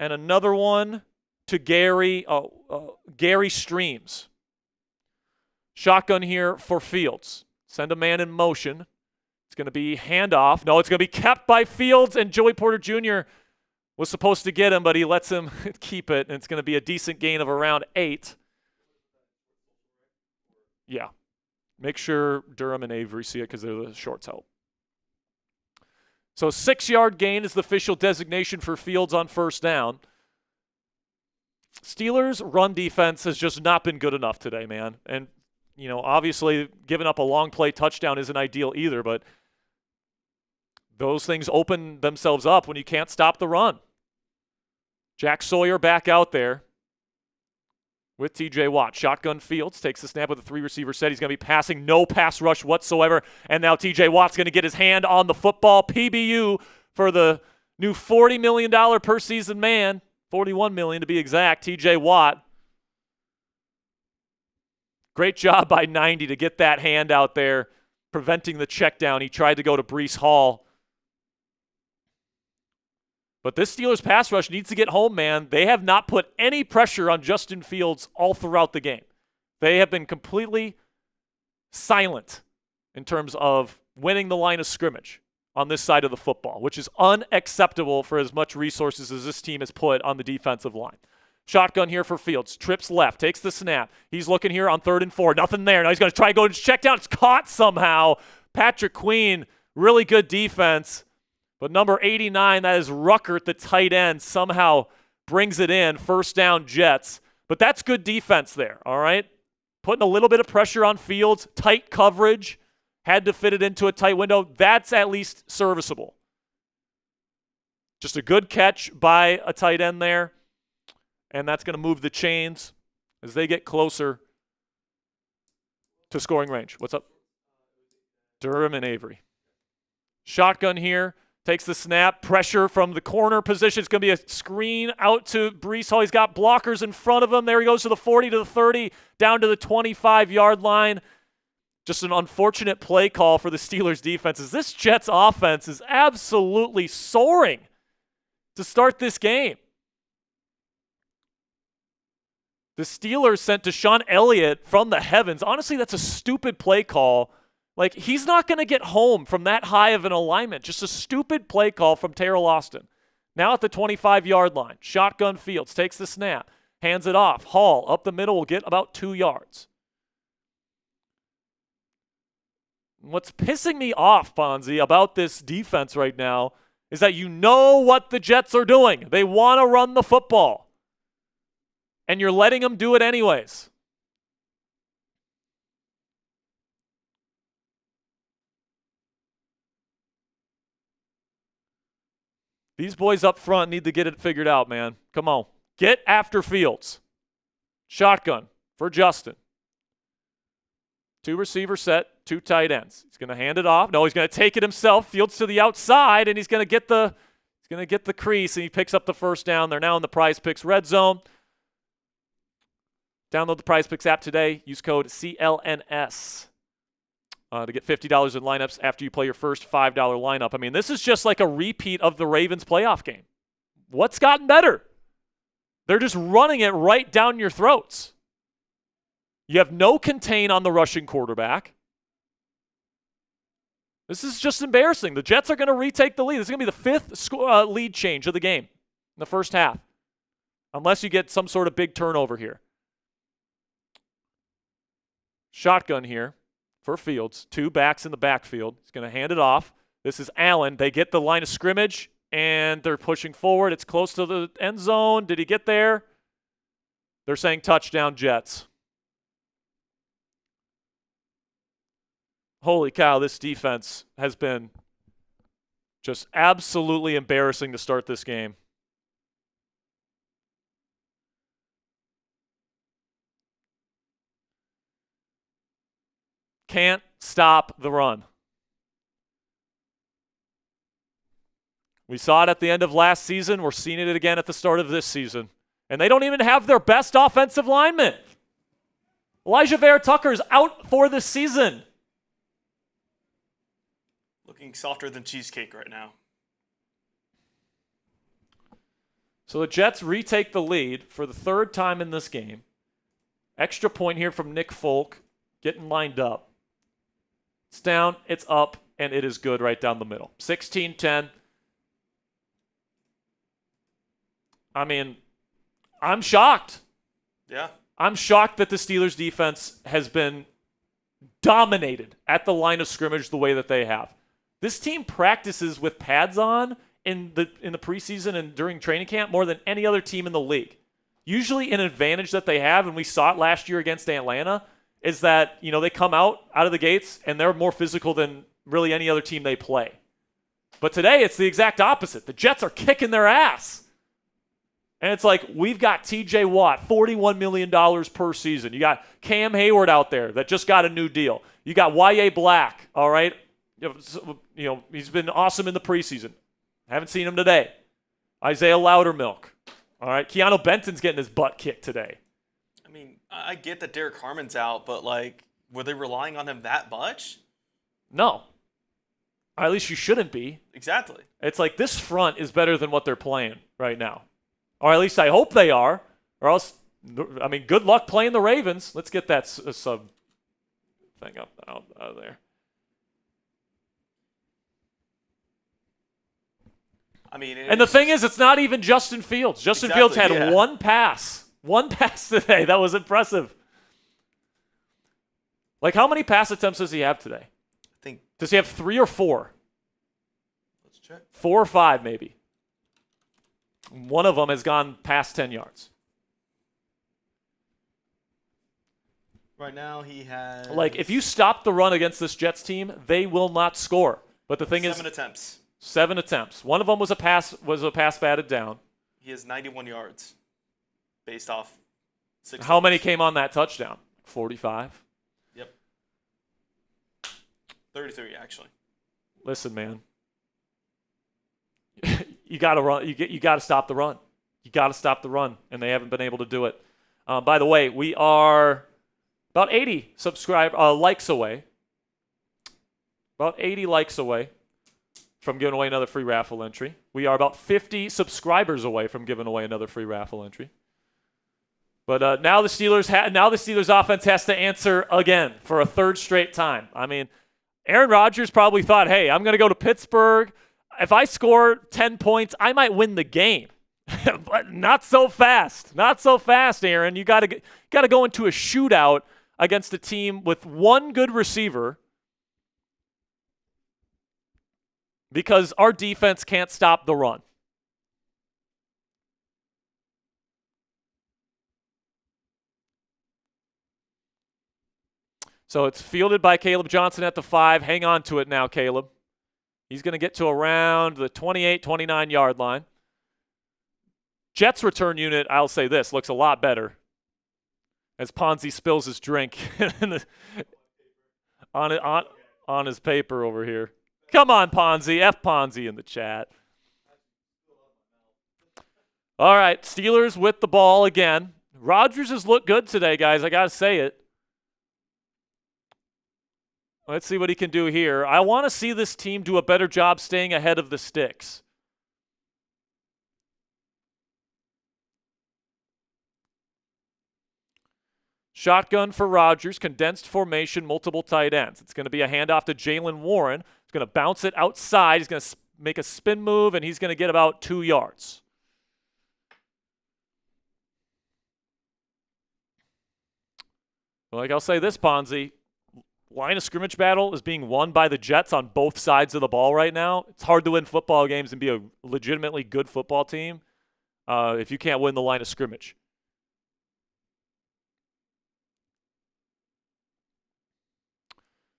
[SPEAKER 1] and another one to Gary Streams. Shotgun here for Fields. Send a man in motion. It's going to be handoff. No, it's going to be kept by Fields, and Joey Porter Jr. was supposed to get him, but he lets him keep it, and it's going to be a decent gain of around 8. Yeah. Make sure Durham and Avery see it because they're the shorts help. So 6-yard gain is the official designation for Fields on first down. Steelers' run defense has just not been good enough today, man. And, obviously giving up a long play touchdown isn't ideal either, but those things open themselves up when you can't stop the run. Jack Sawyer back out there with TJ Watt. Shotgun Fields takes the snap with a 3-receiver set. He's going to be passing, no pass rush whatsoever. And now TJ Watt's going to get his hand on the football. PBU for the new $40 million per season man. $41 million to be exact. TJ Watt. Great job by 90 to get that hand out there, preventing the check down. He tried to go to Breece Hall. But this Steelers pass rush needs to get home, man. They have not put any pressure on Justin Fields all throughout the game. They have been completely silent in terms of winning the line of scrimmage on this side of the football, which is unacceptable for as much resources as this team has put on the defensive line. Shotgun here for Fields. Trips left. Takes the snap. He's looking here on 3rd and 4. Nothing there. Now he's going to try to go and check down. It's caught somehow. Patrick Queen, really good defense. But number 89, that is Ruckert, the tight end, somehow brings it in. First down, Jets. But that's good defense there, all right? Putting a little bit of pressure on Fields. Tight coverage. Had to fit it into a tight window. That's at least serviceable. Just a good catch by a tight end there. And that's going to move the chains as they get closer to scoring range. What's up? Durham and Avery. Shotgun here. Takes the snap. Pressure from the corner position. It's going to be a screen out to Breece Hall. He's got blockers in front of him. There he goes to the 40, to the 30, down to the 25-yard line. Just an unfortunate play call for the Steelers defense. As this Jets offense is absolutely soaring to start this game. The Steelers sent Deshaun Elliott from the heavens. Honestly, that's a stupid play call. Like, he's not going to get home from that high of an alignment. Just a stupid play call from Terrell Austin. Now at the 25-yard line. Shotgun Fields takes the snap. Hands it off. Hall up the middle will get about 2 yards. What's pissing me off, Bonzi, about this defense right now is that you know what the Jets are doing. They want to run the football. And you're letting them do it anyways. These boys up front need to get it figured out, man. Come on. Get after Fields. Shotgun for Justin. 2 receiver set, 2 tight ends. He's going to hand it off. No, he's going to take it himself. Fields to the outside, and he's going to get the crease, and he picks up the first down. They're now in the PrizePicks red zone. Download the PrizePicks app today. Use code CLNS to get $50 in lineups after you play your first $5 lineup. I mean, this is just like a repeat of the Ravens playoff game. What's gotten better? They're just running it right down your throats. You have no contain on the rushing quarterback. This is just embarrassing. The Jets are going to retake the lead. This is going to be the 5th lead change of the game in the first half, unless you get some sort of big turnover here. Shotgun here for Fields. 2 backs in the backfield. He's going to hand it off. This is Allen. They get the line of scrimmage, and they're pushing forward. It's close to the end zone. Did he get there? They're saying touchdown, Jets. Holy cow, this defense has been just absolutely embarrassing to start this game. Can't stop the run. We saw it at the end of last season. We're seeing it again at the start of this season. And they don't even have their best offensive lineman. Elijah Vera-Tucker is out for the season.
[SPEAKER 2] Looking softer than cheesecake right now.
[SPEAKER 1] So the Jets retake the lead for the 3rd time in this game. Extra point here from Nick Folk, getting lined up. It's down, it's up, and it is good right down the middle. 16-10. I mean, I'm shocked.
[SPEAKER 2] Yeah.
[SPEAKER 1] I'm shocked that the Steelers defense has been dominated at the line of scrimmage the way that they have. This team practices with pads on in the preseason and during training camp more than any other team in the league. Usually an advantage that they have, and we saw it last year against Atlanta, is that, you know, they come out of the gates and they're more physical than really any other team they play. But today it's the exact opposite. The Jets are kicking their ass. And it's like, we've got TJ Watt, $41 million per season. You got Cam Heyward out there that just got a new deal. You got Y.A. Black, all right? He's been awesome in the preseason. Haven't seen him today. Isaiah Loudermilk, all right? Keanu Benton's getting his butt kicked today.
[SPEAKER 2] I mean, I get that Derek Harmon's out, but, like, were they relying on him that much?
[SPEAKER 1] No. Or at least you shouldn't be.
[SPEAKER 2] Exactly.
[SPEAKER 1] It's like this front is better than what they're playing right now. Or at least I hope they are. Or else, I mean, good luck playing the Ravens. Let's get that sub thing up out of there.
[SPEAKER 2] I mean,
[SPEAKER 1] and the thing is, it's not even Justin Fields. Justin Fields had one pass. One pass today. That was impressive. Like, how many pass attempts does he have today?
[SPEAKER 2] I think.
[SPEAKER 1] Does he have 3 or 4?
[SPEAKER 2] Let's check.
[SPEAKER 1] 4 or 5, maybe. One of them has gone past 10 yards.
[SPEAKER 2] Right now, he has.
[SPEAKER 1] Like, if you stop the run against this Jets team, they will not score. But the thing is,
[SPEAKER 2] 7 attempts.
[SPEAKER 1] 7 attempts. One of them was a pass batted down.
[SPEAKER 2] He has 91 yards based off 6.
[SPEAKER 1] How many came on that touchdown? 45.
[SPEAKER 2] Yep. 33 actually.
[SPEAKER 1] Listen, man. You got to run. You got to stop the run. You got to stop the run, and they haven't been able to do it. By the way, we are about 80 likes away. About 80 likes away from giving away another free raffle entry. We are about 50 subscribers away from giving away another free raffle entry. But now the Steelers offense has to answer again for a third straight time. I mean, Aaron Rodgers probably thought, hey, I'm going to go to Pittsburgh. If I score 10 points, I might win the game. But not so fast. Not so fast, Aaron. You got to go into a shootout against a team with one good receiver because our defense can't stop the run. So it's fielded by Caleb Johnson at the 5. Hang on to it now, Caleb. He's going to get to around the 28, 29-yard line. Jets return unit, I'll say this, looks a lot better as Ponzi spills his drink on his paper over here. Come on, Ponzi. F Ponzi in the chat. All right, Steelers with the ball again. Rodgers has looked good today, guys. I got to say it. Let's see what he can do here. I want to see this team do a better job staying ahead of the sticks. Shotgun for Rodgers, condensed formation, multiple tight ends. It's going to be a handoff to Jalen Warren. He's going to bounce it outside. He's going to make a spin move, and he's going to get about 2 yards. Like I'll say this, Ponzi. Line of scrimmage battle is being won by the Jets on both sides of the ball right now. It's hard to win football games and be a legitimately good football team if you can't win the line of scrimmage.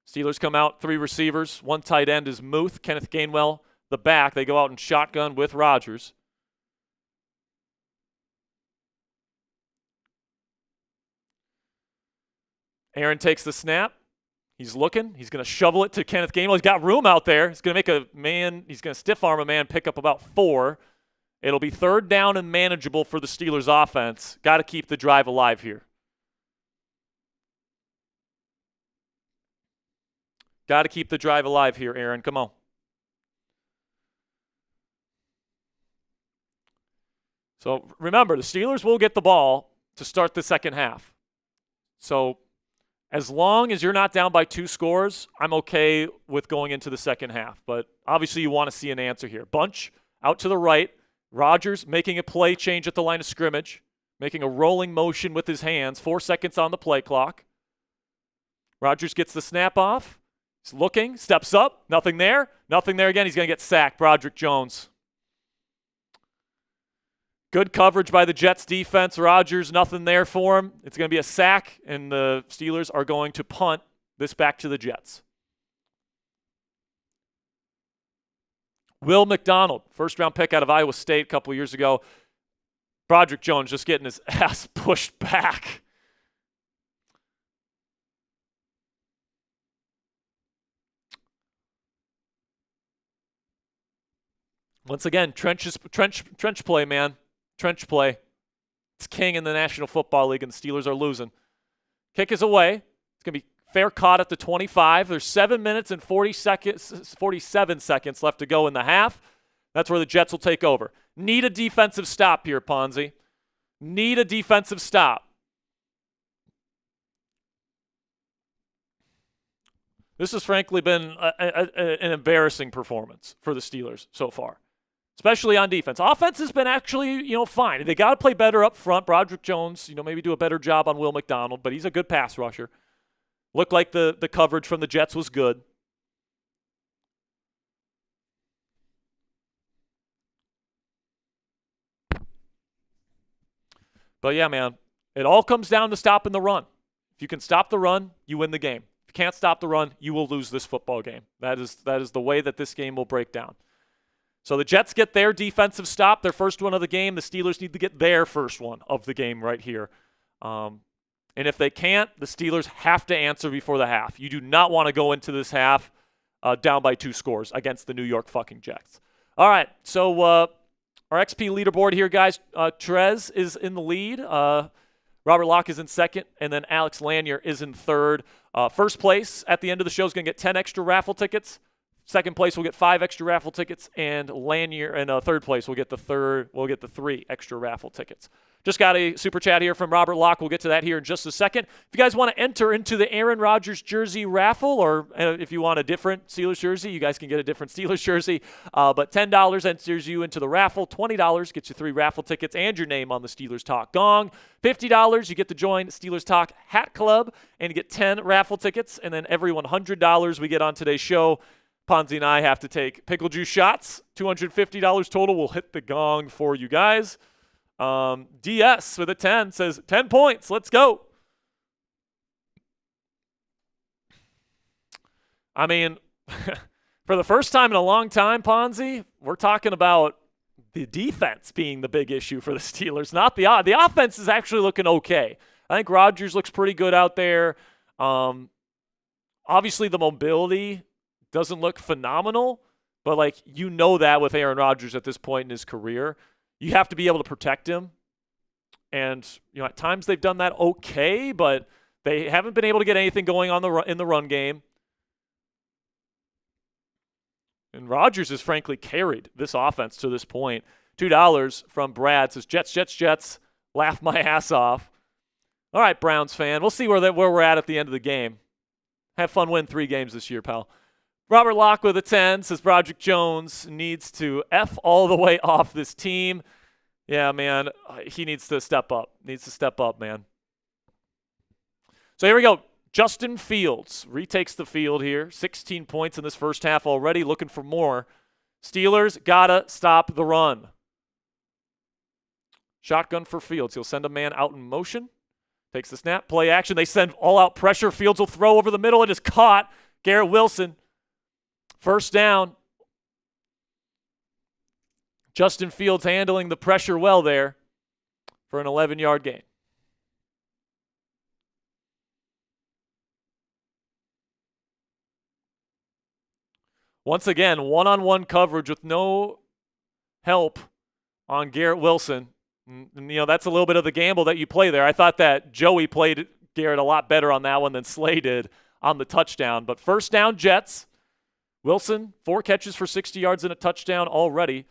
[SPEAKER 1] Steelers come out, 3 receivers. 1 tight end is Muth. Kenneth Gainwell, the back. They go out in shotgun with Rodgers. Aaron takes the snap. He's looking. He's going to shovel it to Kenneth Gainwell. He's got room out there. He's going to stiff arm a man, pick up about 4. It'll be 3rd down and manageable for the Steelers offense. Got to keep the drive alive here. Got to keep the drive alive here, Aaron. Come on. So remember, the Steelers will get the ball to start the second half. So as long as you're not down by 2 scores, I'm okay with going into the second half. But obviously you want to see an answer here. Bunch out to the right. Rodgers making a play change at the line of scrimmage, making a rolling motion with his hands. 4 seconds on the play clock. Rodgers gets the snap off. He's looking, steps up. Nothing there. Nothing there again. He's going to get sacked. Broderick Jones. Good coverage by the Jets defense. Rodgers, nothing there for him. It's going to be a sack, and the Steelers are going to punt this back to the Jets. Will McDonald, first-round pick out of Iowa State a couple years ago. Broderick Jones just getting his ass pushed back. Once again, trench play, man. Trench play. It's king in the National Football League, and the Steelers are losing. Kick is away. It's going to be fair caught at the 25. There's 7 minutes and 47 seconds left to go in the half. That's where the Jets will take over. Need a defensive stop here, Ponzi. Need a defensive stop. This has frankly been an embarrassing performance for the Steelers so far, especially on defense. Offense has been actually, fine. They got to play better up front. Broderick Jones, maybe do a better job on Will McDonald, but he's a good pass rusher. Looked like the coverage from the Jets was good. But yeah, man, it all comes down to stopping the run. If you can stop the run, you win the game. If you can't stop the run, you will lose this football game. That is the way that this game will break down. So the Jets get their defensive stop, their first one of the game. The Steelers need to get their first one of the game right here. And if they can't, the Steelers have to answer before the half. You do not want to go into this half down by 2 scores against the New York fucking Jets. All right, so our XP leaderboard here, guys. Trez is in the lead. Robert Locke is in second, and then Alex Lanier is in third. First place at the end of the show is going to get 10 extra raffle tickets. Second place will get 5 extra raffle tickets, and Lanier and third place will get the 3 extra raffle tickets. Just got a super chat here from Robert Locke. We'll get to that here in just a second. If you guys want to enter into the Aaron Rodgers jersey raffle, or if you want a different Steelers jersey, you guys can get a different Steelers jersey. But $10 enters you into the raffle. $20 gets you 3 raffle tickets and your name on the Steelers Talk Gong. $50, you get to join Steelers Talk Hat Club and you get 10 raffle tickets. And then every $100 we get on today's show, Ponzi and I have to take pickle juice shots. $250 total will hit the gong for you guys. DS with a 10 says 10 points. Let's go. I mean, for the first time in a long time, Ponzi, we're talking about the defense being the big issue for the Steelers, not the offense is actually looking okay. I think Rodgers looks pretty good out there. Obviously, the mobility doesn't look phenomenal, but that with Aaron Rodgers at this point in his career, you have to be able to protect him. And, at times they've done that okay, but they haven't been able to get anything going on in the run game. And Rodgers has frankly carried this offense to this point. $2 from Brad says, Jets, laugh my ass off. All right, Browns fan, we'll see where we're at the end of the game. Have fun winning 3 games this year, pal. Robert Locke with a 10 says Broderick Jones needs to F all the way off this team. Yeah, man, he needs to step up. Man. So here we go. Justin Fields retakes the field here. 16 points in this first half already, looking for more. Steelers gotta stop the run. Shotgun for Fields. He'll send a man out in motion. Takes the snap, play action. They send all-out pressure. Fields will throw over the middle. It is caught. Garrett Wilson. First down. Justin Fields handling the pressure well there for an 11-yard gain. Once again, one-on-one coverage with no help on Garrett Wilson. And, that's a little bit of the gamble that you play there. I thought that Joey played Garrett a lot better on that one than Slay did on the touchdown. But first down, Jets. Wilson, 4 catches for 60 yards and a touchdown already.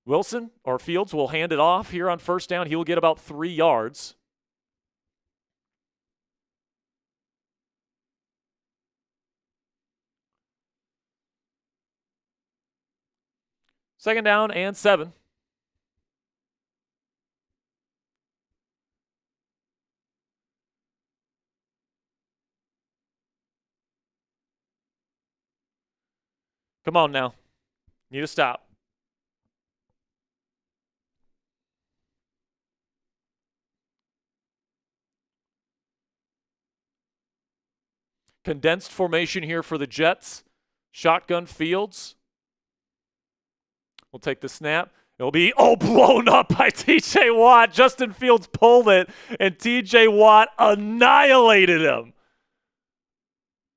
[SPEAKER 1] Wilson, or Fields, will hand it off here on first down. He will get about 3 yards. Second down and 7. Come on now. Need to stop. Condensed formation here for the Jets. Shotgun Fields. We'll take the snap. It'll be, blown up by T.J. Watt. Justin Fields pulled it, and T.J. Watt annihilated him.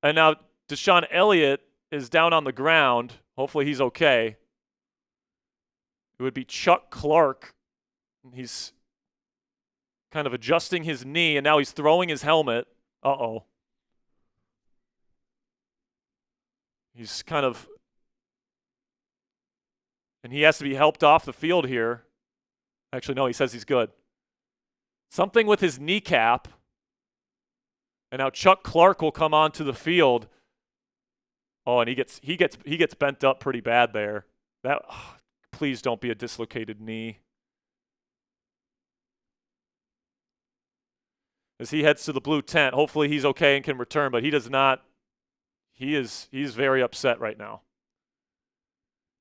[SPEAKER 1] And now Deshaun Elliott is down on the ground. Hopefully he's okay. It would be Chuck Clark. He's kind of adjusting his knee, and now he's throwing his helmet. Uh-oh. He's kind of... And he has to be helped off the field here. Actually, no, he says he's good. Something with his kneecap. And now Chuck Clark will come onto the field. Oh, and he gets bent up pretty bad there. Please don't be a dislocated knee. As he heads to the blue tent, hopefully he's okay and can return, but he does not. He's very upset right now.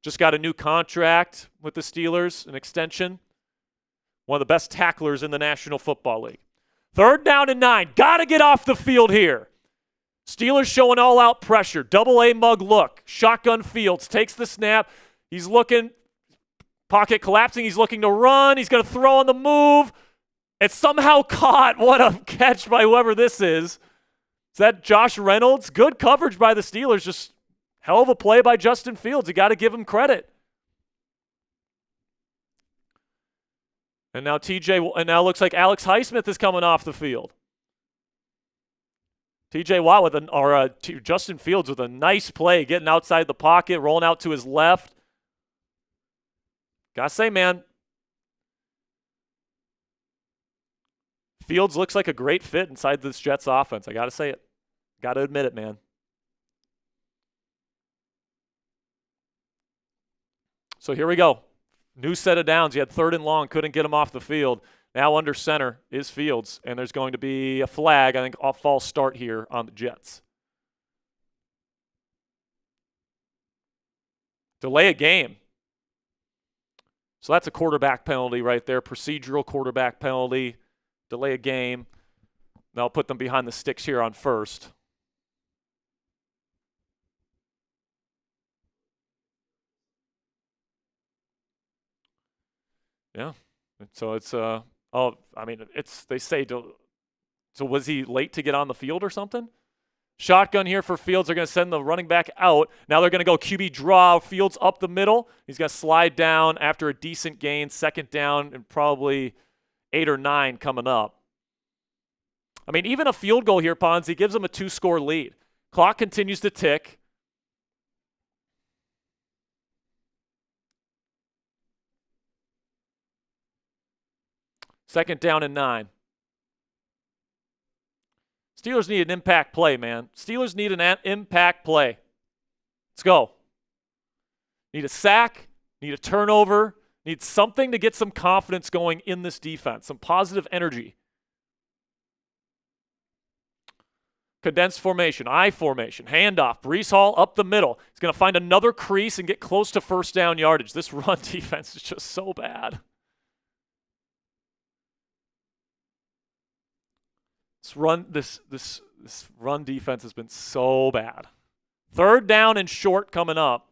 [SPEAKER 1] Just got a new contract with the Steelers, an extension. One of the best tacklers in the National Football League. 3rd down and 9. Got to get off the field here. Steelers showing all-out pressure. Double-A mug look. Shotgun Fields takes the snap. He's looking. Pocket collapsing. He's looking to run. He's going to throw on the move. It's somehow caught. What a catch by whoever this is. Is that Josh Reynolds? Good coverage by the Steelers. Just hell of a play by Justin Fields. You got to give him credit. And now now looks like Alex Highsmith is coming off the field. TJ Watt Justin Fields with a nice play, getting outside the pocket, rolling out to his left. Gotta say, man, Fields looks like a great fit inside this Jets offense. I gotta say it. Gotta admit it, man. So here we go. New set of downs. He had 3rd and long, couldn't get him off the field. Now under center is Fields, and there's going to be a flag, I think, off false start here on the Jets. Delay a game. So that's a quarterback penalty right there, procedural quarterback penalty, delay a game. Now put them behind the sticks here on 1st. Yeah. So it's they say, so was he late to get on the field or something? Shotgun here for Fields. They're going to send the running back out. Now they're going to go QB draw. Fields up the middle. He's going to slide down after a decent gain. 2nd down and probably 8 or 9 coming up. I mean, even a field goal here, Ponzi, gives them a 2-score lead. Clock continues to tick. Second down and 9. Steelers need an impact play, man. Steelers need an impact play. Let's go. Need a sack, need a turnover, need something to get some confidence going in this defense, some positive energy. Condensed formation, I formation, handoff, Breece Hall up the middle. He's going to find another crease and get close to 1st down yardage. This run defense is just so bad. This run defense has been so bad. 3rd down and short coming up.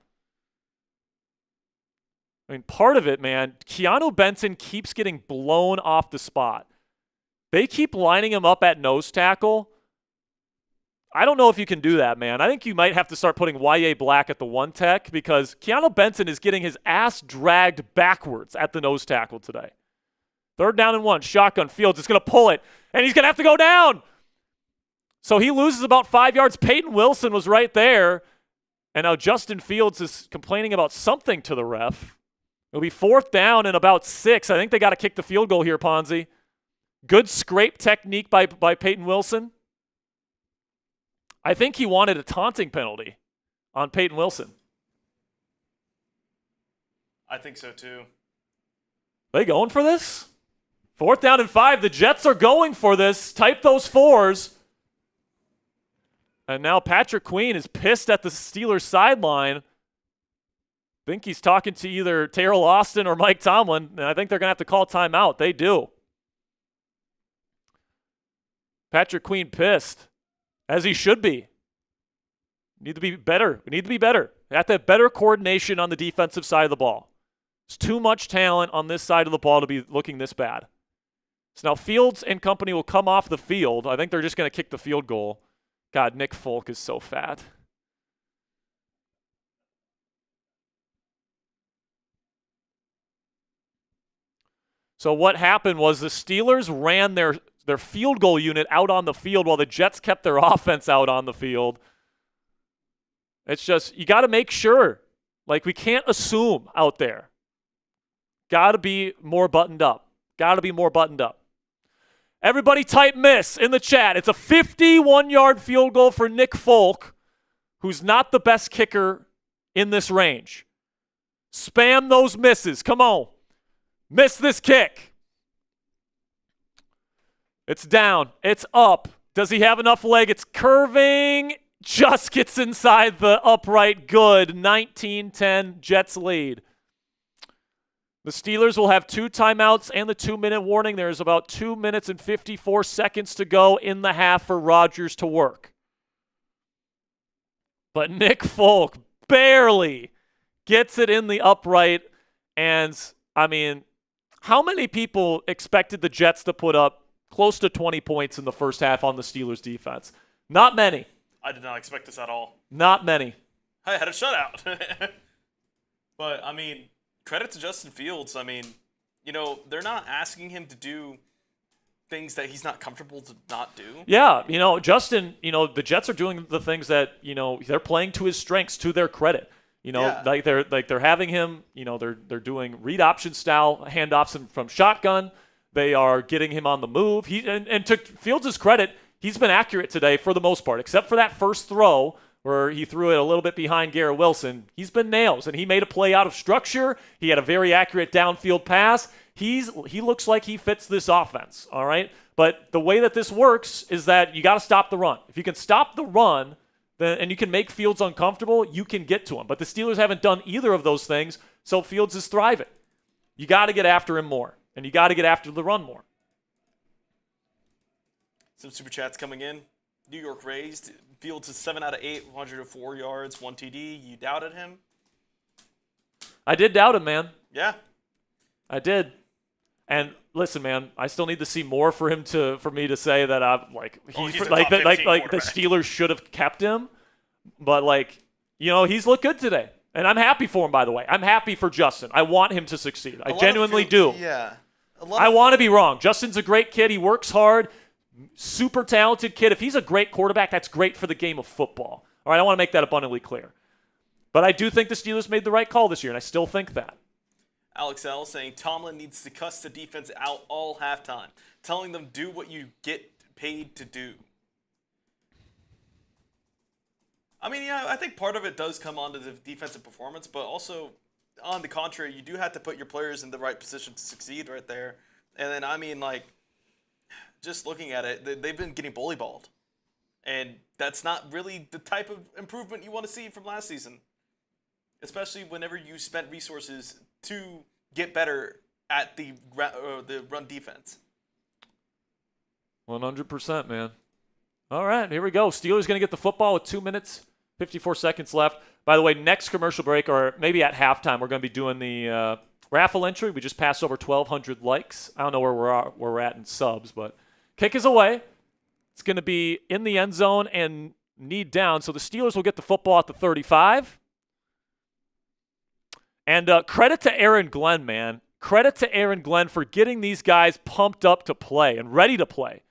[SPEAKER 1] I mean, part of it, man, Keanu Benson keeps getting blown off the spot. They keep lining him up at nose tackle. I don't know if you can do that, man. I think you might have to start putting Y.A. Black at the 1 tech because Keanu Benson is getting his ass dragged backwards at the nose tackle today. 3rd down and 1. Shotgun. Fields is going to pull it, and he's going to have to go down. So he loses about 5 yards. Peyton Wilson was right there, and now Justin Fields is complaining about something to the ref. It'll be 4th down and about 6. I think they got to kick the field goal here, Ponzi. Good scrape technique by Peyton Wilson. I think he wanted a taunting penalty on Peyton Wilson.
[SPEAKER 2] I think so, too.
[SPEAKER 1] They going for this? 4th down and 5. The Jets are going for this. Type those 4s. And now Patrick Queen is pissed at the Steelers sideline. Think he's talking to either Terrell Austin or Mike Tomlin, and I think they're going to have to call timeout. They do. Patrick Queen pissed, as he should be. Need to be better. We need to be better. Have to have better coordination on the defensive side of the ball. There's too much talent on this side of the ball to be looking this bad. So now Fields and company will come off the field. I think they're just going to kick the field goal. God, Nick Folk is so fat. So what happened was the Steelers ran their field goal unit out on the field while the Jets kept their offense out on the field. It's just, you got to make sure. Like, we can't assume out there. Got to be more buttoned up. Got to be more buttoned up. Everybody type miss in the chat. It's a 51-yard field goal for Nick Folk, who's not the best kicker in this range. Spam those misses. Come on. Miss this kick. It's down. It's up. Does he have enough leg? It's curving. Just gets inside the upright. Good. 19-10 Jets lead. The Steelers will have 2 timeouts and the 2-minute warning. There's about 2 minutes and 54 seconds to go in the half for Rodgers to work. But Nick Folk barely gets it in the upright. And, I mean, how many people expected the Jets to put up close to 20 points in the first half on the Steelers defense? Not many.
[SPEAKER 2] I did not expect this at all.
[SPEAKER 1] Not many.
[SPEAKER 2] I had a shutout. But, I mean, credit to Justin Fields. I mean, you know, they're not asking him to do things that he's not comfortable to not do.
[SPEAKER 1] Yeah, you know, Justin, you know, the Jets are doing the things that, you know, they're playing to his strengths, to their credit. You know,
[SPEAKER 2] Yeah.
[SPEAKER 1] they're having him, you know, they're doing read option style handoffs from shotgun. They are getting him on the move. And to Fields' credit, he's been accurate today for the most part, except for that first throw where he threw it a little bit behind Garrett Wilson. He's been nails, and he made a play out of structure. He had a very accurate downfield pass. He looks like he fits this offense, all right? But the way that this works is that you got to stop the run. If you can stop the run, then, and you can make Fields uncomfortable, you can get to him. But the Steelers haven't done either of those things, so Fields is thriving. You got to get after him more, and you got to get after the run more.
[SPEAKER 2] Some super chats coming in. New York raised. Fields is 7 out of 8, 104 yards, 1 TD. You doubted him?
[SPEAKER 1] I did doubt him, man.
[SPEAKER 2] Yeah.
[SPEAKER 1] I did. And listen, man, I still need to see more for me to say that I'm like
[SPEAKER 2] he's a
[SPEAKER 1] like
[SPEAKER 2] top 15
[SPEAKER 1] the Steelers should have kept him. But like, you know, he's looked good today. And I'm happy for him, by the way. I'm happy for Justin. I want him to succeed. I genuinely do.
[SPEAKER 2] Yeah.
[SPEAKER 1] I want to be wrong. Justin's a great kid. He works hard. Super talented kid. If he's a great quarterback, that's great for the game of football. All right, I want to make that abundantly clear. But I do think the Steelers made the right call this year, and I still think that.
[SPEAKER 2] Alex L. saying Tomlin needs to cuss the defense out all halftime, telling them do what you get paid to do. I mean, yeah, I think part of it does come on to the defensive performance, but also, on the contrary, you do have to put your players in the right position to succeed right there. And then, I mean, like, just looking at it, they've been getting bully balled. And that's not really the type of improvement you want to see from last season. Especially whenever you spent resources to get better at the run defense.
[SPEAKER 1] 100%, man. All right, here we go. Steelers going to get the football with 2 minutes, 54 seconds left. By the way, next commercial break, or maybe at halftime, we're going to be doing the raffle entry. We just passed over 1,200 likes. I don't know where we're at in subs, but kick is away. It's going to be in the end zone and knee down. So the Steelers will get the football at the 35. And credit to Aaron Glenn, man. Credit to Aaron Glenn for getting these guys pumped up to play and ready to play.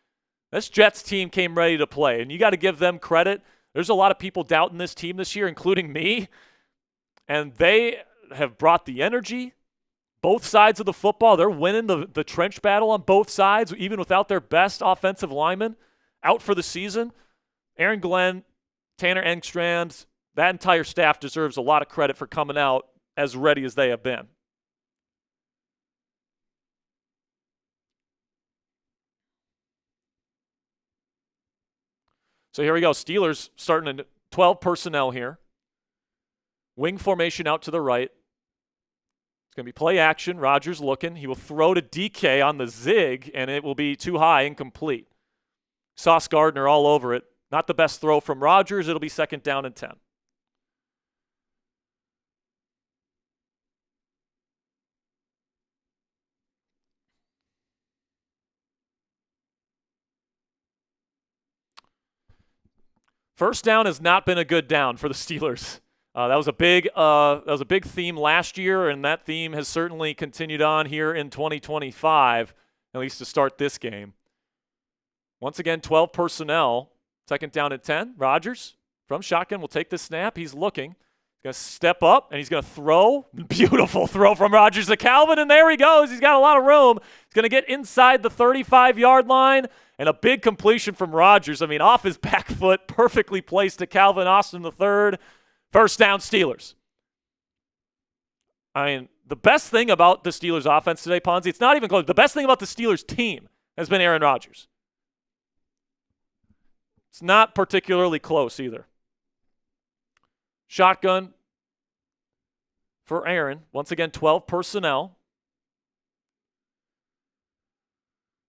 [SPEAKER 1] This Jets team came ready to play, and you got to give them credit. There's a lot of people doubting this team this year, including me, and they have brought the energy. Both sides of the football, they're winning the trench battle on both sides, even without their best offensive lineman out for the season. Aaron Glenn, Tanner Engstrand, that entire staff deserves a lot of credit for coming out as ready as they have been. So here we go. Steelers starting at 12 personnel here. Wing formation out to the right. It's going to be play action. Rodgers looking. He will throw to DK on the zig, and it will be too high, incomplete. Sauce Gardner all over it. Not the best throw from Rodgers. It'll be 2nd down and 10. First down has not been a good down for the Steelers. That was a big theme last year, and that theme has certainly continued on here in 2025, at least to start this game. Once again, 12 personnel. Second down and 10. Rodgers from shotgun will take the snap. He's looking. He's going to step up, and he's going to throw. Beautiful throw from Rodgers to Calvin, and there he goes. He's got a lot of room. He's going to get inside the 35-yard line, and a big completion from Rodgers. I mean, off his back foot, perfectly placed to Calvin Austin III. First down, Steelers. I mean, the best thing about the Steelers offense today, Ponzi, it's not even close. The best thing about the Steelers team has been Aaron Rodgers. It's not particularly close either. Shotgun for Aaron. Once again, 12 personnel.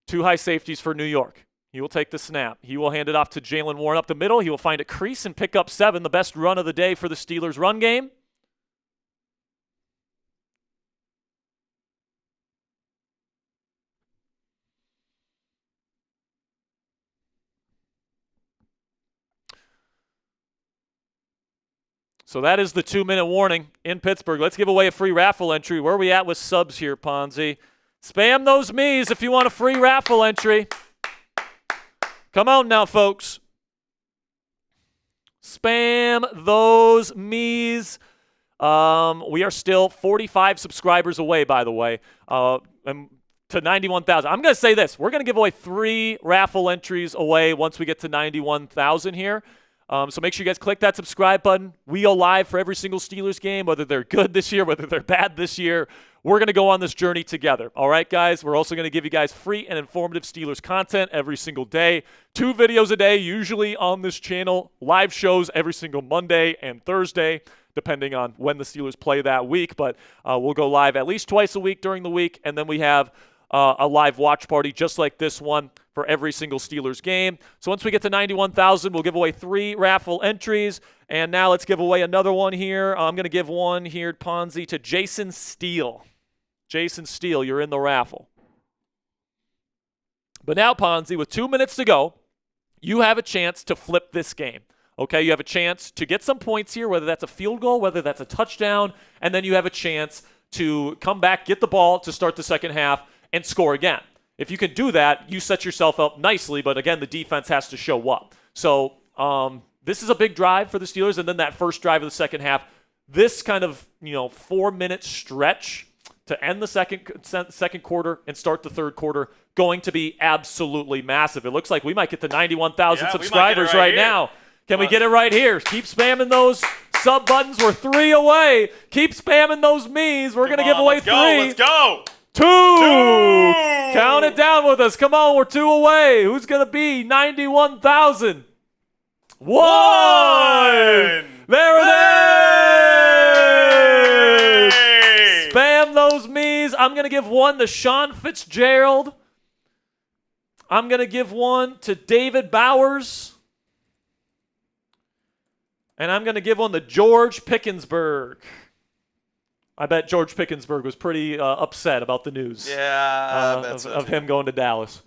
[SPEAKER 1] 2 high safeties for New York. He will take the snap. He will hand it off to Jalen Warren up the middle. He will find a crease and pick up 7, the best run of the day for the Steelers run game. So that is the 2-minute warning in Pittsburgh. Let's give away a free raffle entry. Where are we at with subs here, Ponzi? Spam those me's if you want a free raffle entry. Come on now, folks. Spam those me's. We are still 45 subscribers away, by the way, and to 91,000. I'm going to say this. We're going to give away 3 raffle entries away once we get to 91,000 here. So make sure you guys click that subscribe button. We go live for every single Steelers game, whether they're good this year, whether they're bad this year. We're going to go on this journey together. All right, guys? We're also going to give you guys free and informative Steelers content every single day. 2 videos a day, usually on this channel. Live shows every single Monday and Thursday, depending on when the Steelers play that week. But we'll go live at least twice a week during the week, and then we have a live watch party just like this one for every single Steelers game. So once we get to 91,000, we'll give away 3 raffle entries. And now let's give away another one here. I'm going to give one here, Ponzi, to Jason Steele. Jason Steele, you're in the raffle. But now, Ponzi, with 2 minutes to go, you have a chance to flip this game. Okay, you have a chance to get some points here, whether that's a field goal, whether that's a touchdown, and then you have a chance to come back, get the ball to start the second half, and score again. If you can do that, you set yourself up nicely, but again, the defense has to show up. So this is a big drive for the Steelers, and then that first drive of the second half, this kind of 4-minute stretch to end the second quarter and start the third quarter, going to be absolutely massive. It looks like we might get to 91,000 subscribers right now. Can we get it right here? Keep spamming those sub buttons. We're 3 away. Keep spamming those me's. We're going to give away 3.
[SPEAKER 2] Let's go.
[SPEAKER 1] 2. Count it down with us. Come on, we're 2 away. Who's going to be 91,000? 1. There it is. Spam those me's. I'm going to give one to Sean Fitzgerald. I'm going to give one to David Bowers. And I'm going to give one to George Pickensburg. I bet George Pickensburg was pretty upset about the news of him going to Dallas.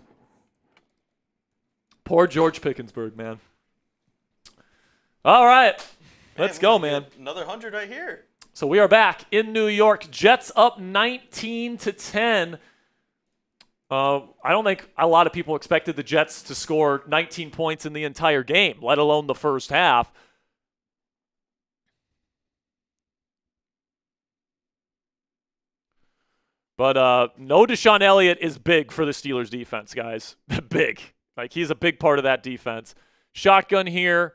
[SPEAKER 1] Poor George Pickensburg, man. All right. Let's go, man.
[SPEAKER 2] Another 100 right here.
[SPEAKER 1] So we are back in New York. Jets up 19-10. I don't think a lot of people expected the Jets to score 19 points in the entire game, let alone the first half. But no Deshaun Elliott is big for the Steelers defense, guys. Big. Like, he's a big part of that defense. Shotgun here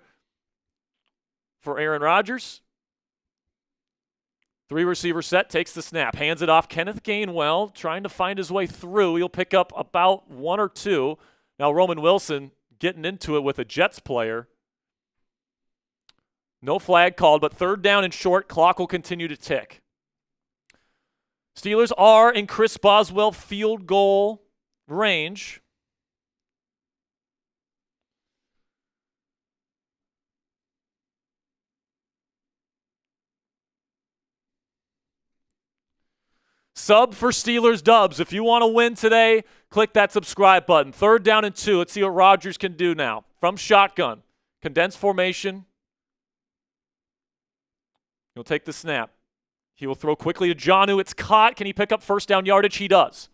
[SPEAKER 1] for Aaron Rodgers. 3 receiver set, takes the snap, hands it off. Kenneth Gainwell trying to find his way through. He'll pick up about 1 or 2. Now Roman Wilson getting into it with a Jets player. No flag called, but 3rd down and short. Clock will continue to tick. Steelers are in Chris Boswell field goal range. Sub for Steelers dubs. If you want to win today, click that subscribe button. 3rd down and 2. Let's see what Rodgers can do now. From shotgun. Condensed formation. He'll take the snap. He will throw quickly to Jonnu. It's caught. Can he pick up first down yardage? He does.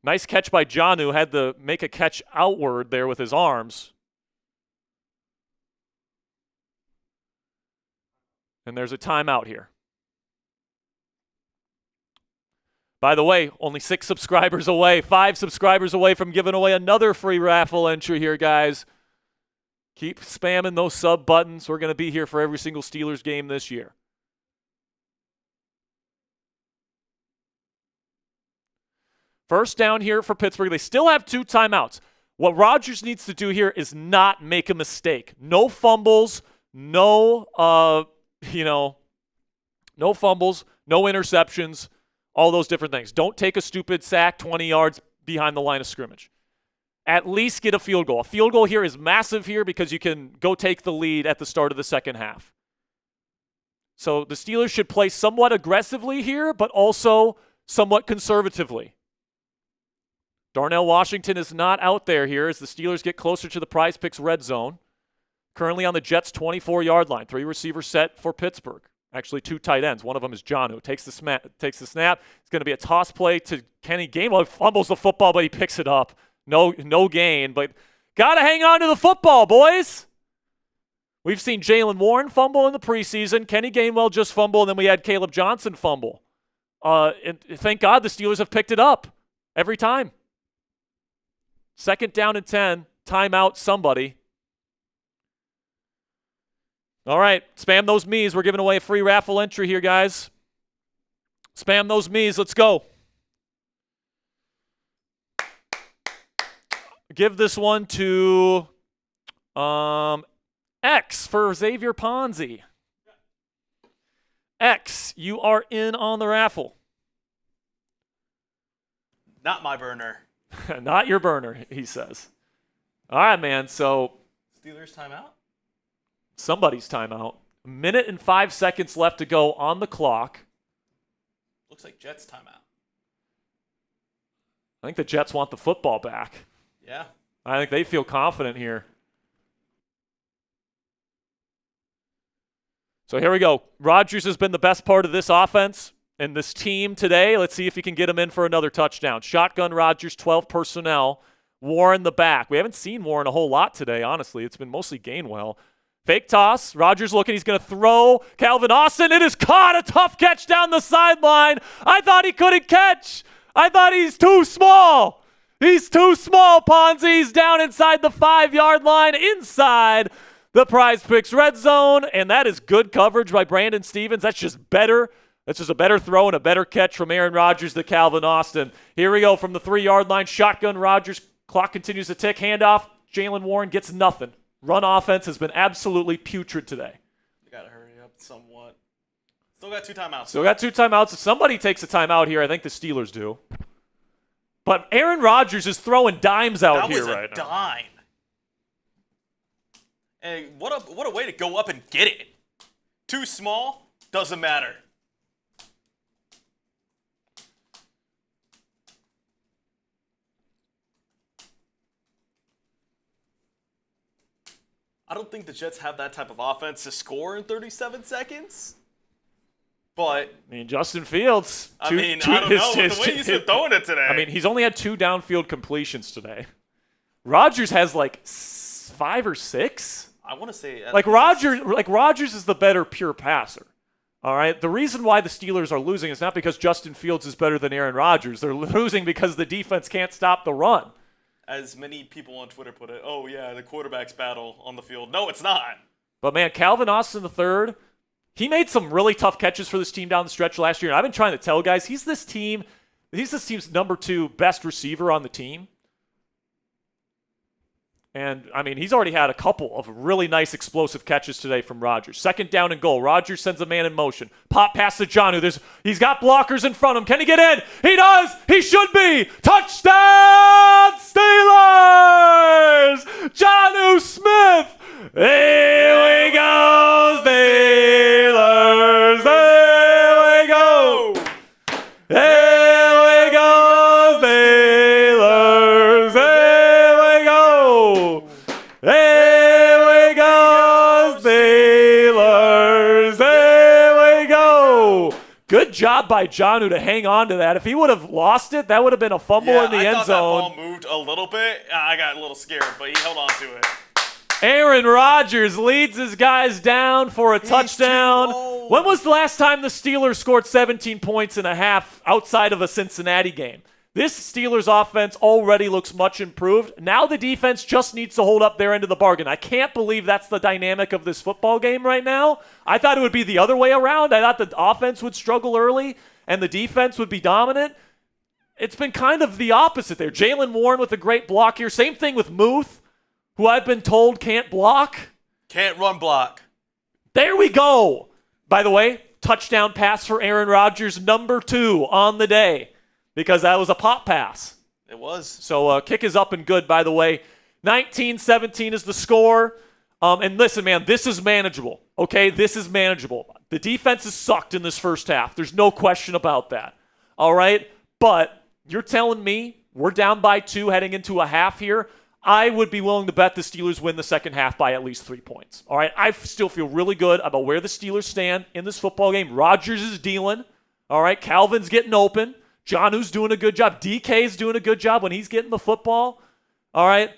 [SPEAKER 1] Nice catch by Jonnu. Had to make a catch outward there with his arms. And there's a timeout here. By the way, only 6 subscribers away, 5 subscribers away from giving away another free raffle entry here, guys. Keep spamming those sub buttons. We're going to be here for every single Steelers game this year. First down here for Pittsburgh. They still have 2 timeouts. What Rodgers needs to do here is not make a mistake. No fumbles, no fumbles, no interceptions, all those different things. Don't take a stupid sack 20 yards behind the line of scrimmage. At least get a field goal. A field goal here is massive here because you can go take the lead at the start of the second half. So the Steelers should play somewhat aggressively here, but also somewhat conservatively. Darnell Washington is not out there here as the Steelers get closer to the PrizePicks red zone. Currently on the Jets' 24-yard line. 3 receivers set for Pittsburgh. Actually, 2 tight ends. One of them is Jonnu. Takes the snap. It's going to be a toss play to Kenny Gainwell. He fumbles the football, but he picks it up. No gain, but got to hang on to the football, boys. We've seen Jalen Warren fumble in the preseason. Kenny Gainwell just fumble, and then we had Caleb Johnson fumble. And thank God the Steelers have picked it up every time. 2nd down and 10. Timeout, somebody. All right, spam those me's. We're giving away a free raffle entry here, guys. Spam those me's. Let's go. Give this one to X for Xavier Ponzi. X, you are in on the raffle.
[SPEAKER 2] Not my burner.
[SPEAKER 1] Not your burner, he says. All right, man. So
[SPEAKER 2] Steelers timeout?
[SPEAKER 1] Somebody's timeout. 1 minute and 5 seconds left to go on the clock.
[SPEAKER 2] Looks like Jets timeout.
[SPEAKER 1] I think the Jets want the football back.
[SPEAKER 2] Yeah.
[SPEAKER 1] I think they feel confident here. So here we go. Rodgers has been the best part of this offense and this team today. Let's see if he can get him in for another touchdown. Shotgun Rodgers, 12 personnel. Warren the back. We haven't seen Warren a whole lot today, honestly. It's been mostly Gainwell. Fake toss. Rodgers looking. He's going to throw. Calvin Austin. It is caught. A tough catch down the sideline. I thought he couldn't catch. I thought he's too small. He's too small, Ponzi. He's down inside the 5-yard line, inside the PrizePicks red zone, and that is good coverage by Brandon Stevens. That's just better. That's just a better throw and a better catch from Aaron Rodgers to Calvin Austin. Here we go from the 3-yard line. Shotgun Rodgers. Clock continues to tick. Handoff. Jalen Warren gets nothing. Run offense has been absolutely putrid today.
[SPEAKER 2] You got to hurry up somewhat. Still got 2 timeouts.
[SPEAKER 1] Still got 2 timeouts. If somebody takes a timeout here, I think the Steelers do. But Aaron Rodgers is throwing dimes out here right now.
[SPEAKER 2] That was a dime. Hey, what a way to go up and get it. Too small, doesn't matter. I don't think the Jets have that type of offense to score in 37 seconds. But
[SPEAKER 1] I mean, Justin Fields.
[SPEAKER 2] I don't know. With the way he's been throwing it today.
[SPEAKER 1] I mean, he's only had 2 downfield completions today. Rodgers has like 5 or 6.
[SPEAKER 2] I want to say
[SPEAKER 1] Rodgers is the better pure passer. All right. The reason why the Steelers are losing is not because Justin Fields is better than Aaron Rodgers. They're losing because the defense can't stop the run.
[SPEAKER 2] As many people on Twitter put it, oh yeah, the quarterbacks battle on the field. No, it's not.
[SPEAKER 1] But man, Calvin Austin III, he made some really tough catches for this team down the stretch last year. And I've been trying to tell guys, he's this team's number 2 best receiver on the team. And, I mean, he's already had a couple of really nice explosive catches today from Rodgers. 2nd down and goal. Rodgers sends a man in motion. Pop pass to Jonnu. He's got blockers in front of him. Can he get in? He does. He should be. Touchdown, Steelers! Jonnu Smith. Here we go, Steelers. Here we go. Here we go, Steelers. Here we go. Hey! Good job by Jonnu to hang on to that. If he would have lost it, that would have been a fumble in the end zone.
[SPEAKER 2] I thought that ball moved a little bit. I got a little scared, but he held on to it.
[SPEAKER 1] Aaron Rodgers leads his guys down for a touchdown. When was the last time the Steelers scored 17 points in a half outside of a Cincinnati game? This Steelers offense already looks much improved. Now the defense just needs to hold up their end of the bargain. I can't believe that's the dynamic of this football game right now. I thought it would be the other way around. I thought the offense would struggle early and the defense would be dominant. It's been kind of the opposite there. Jalen Warren with a great block here. Same thing with Muth, who I've been told can't block.
[SPEAKER 2] Can't run block.
[SPEAKER 1] There we go. By the way, touchdown pass for Aaron Rodgers, number 2 on the day, because that was a pop pass.
[SPEAKER 2] It was.
[SPEAKER 1] So kick is up and good, by the way. 19-17 is the score. And listen, man, this is manageable, okay? This is manageable. The defense has sucked in this first half. There's no question about that, all right? But you're telling me we're down by 2 heading into a half here? I would be willing to bet the Steelers win the second half by at least 3 points. All right, I still feel really good about where the Steelers stand in this football game. Rodgers is dealing. All right, Calvin's getting open. Jonnu's doing a good job. DK's doing a good job when he's getting the football. All right,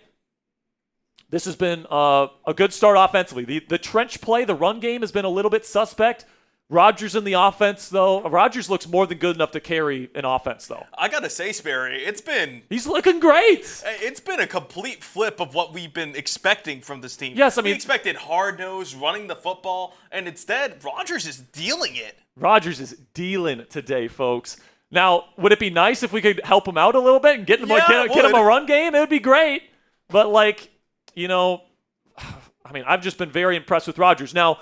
[SPEAKER 1] this has been a good start offensively. The trench play, the run game has been a little bit suspect. Rodgers in the offense, though. Rodgers looks more than good enough to carry an offense, though.
[SPEAKER 2] I got to say, Sperry,
[SPEAKER 1] he's looking great.
[SPEAKER 2] It's been a complete flip of what we've been expecting from this team.
[SPEAKER 1] Yes, I mean,
[SPEAKER 2] we expected hard-nosed, running the football, and instead, Rodgers is dealing it.
[SPEAKER 1] Rodgers is dealing today, folks. Now, would it be nice if we could help him out a little bit and get him a run game? It would be great. But, I've just been very impressed with Rodgers. Now,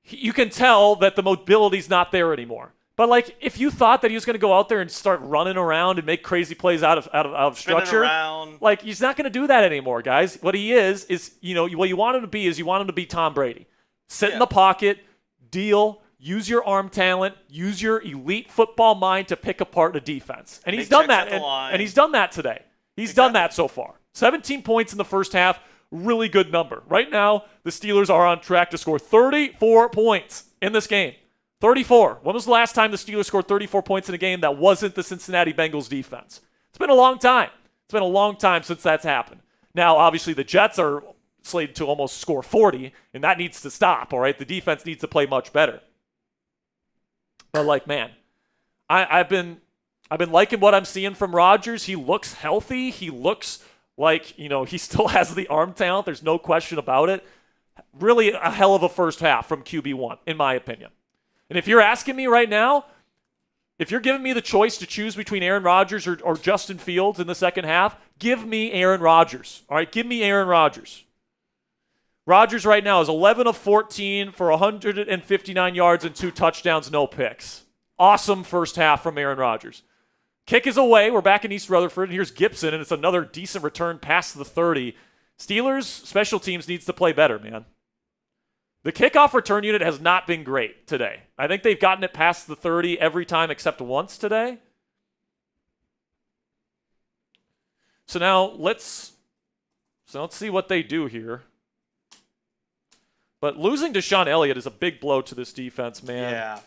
[SPEAKER 1] you can tell that the mobility's not there anymore. But, if you thought that he was going to go out there and start running around and make crazy plays out of structure, he's not going to do that anymore, guys. What he is, what you want him to be is you want him to be Tom Brady. Sit in the pocket, deal, use your arm talent, use your elite football mind to pick apart a defense. And he's done that. And he's done that today. He's done that so far. 17 points in the first half. Really good number. Right now, the Steelers are on track to score 34 points in this game. 34. When was the last time the Steelers scored 34 points in a game that wasn't the Cincinnati Bengals defense? It's been a long time. It's been a long time since that's happened. Now, obviously, the Jets are slated to almost score 40, and that needs to stop, all right? The defense needs to play much better. But, I've been liking what I'm seeing from Rodgers. He looks healthy. He looks he still has the arm talent. There's no question about it. Really a hell of a first half from QB1, in my opinion. And if you're asking me right now, if you're giving me the choice to choose between Aaron Rodgers or Justin Fields in the second half, give me Aaron Rodgers. All right, give me Aaron Rodgers. Rodgers right now is 11 of 14 for 159 yards and 2 touchdowns, no picks. Awesome first half from Aaron Rodgers. Kick is away. We're back in East Rutherford, and here's Gibson, and it's another decent return past the 30. Steelers special teams needs to play better, man. The kickoff return unit has not been great today. I think they've gotten it past the 30 every time except once today. So now let's see what they do here. But losing Deshaun Elliott is a big blow to this defense, man.
[SPEAKER 2] Yeah.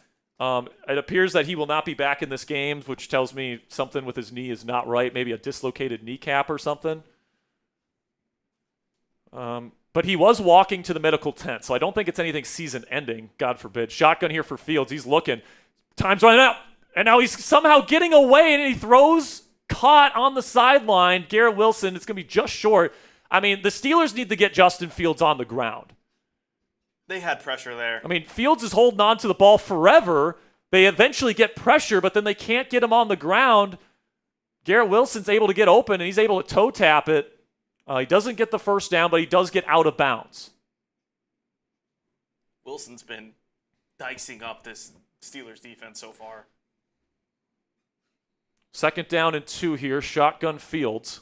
[SPEAKER 1] It appears that he will not be back in this game, which tells me something with his knee is not right. Maybe a dislocated kneecap or something. But he was walking to the medical tent, so I don't think it's anything season-ending, God forbid. Shotgun here for Fields. He's looking. Time's running out. And now he's somehow getting away, and he throws caught on the sideline. Garrett Wilson, it's going to be just short. I mean, the Steelers need to get Justin Fields on the ground.
[SPEAKER 2] They had pressure there.
[SPEAKER 1] I mean, Fields is holding on to the ball forever. They eventually get pressure, but then they can't get him on the ground. Garrett Wilson's able to get open, and he's able to toe tap it. He doesn't get the first down, but he does get out of bounds.
[SPEAKER 2] Wilson's been dicing up this Steelers defense so far.
[SPEAKER 1] 2nd down and 2 here. Shotgun Fields.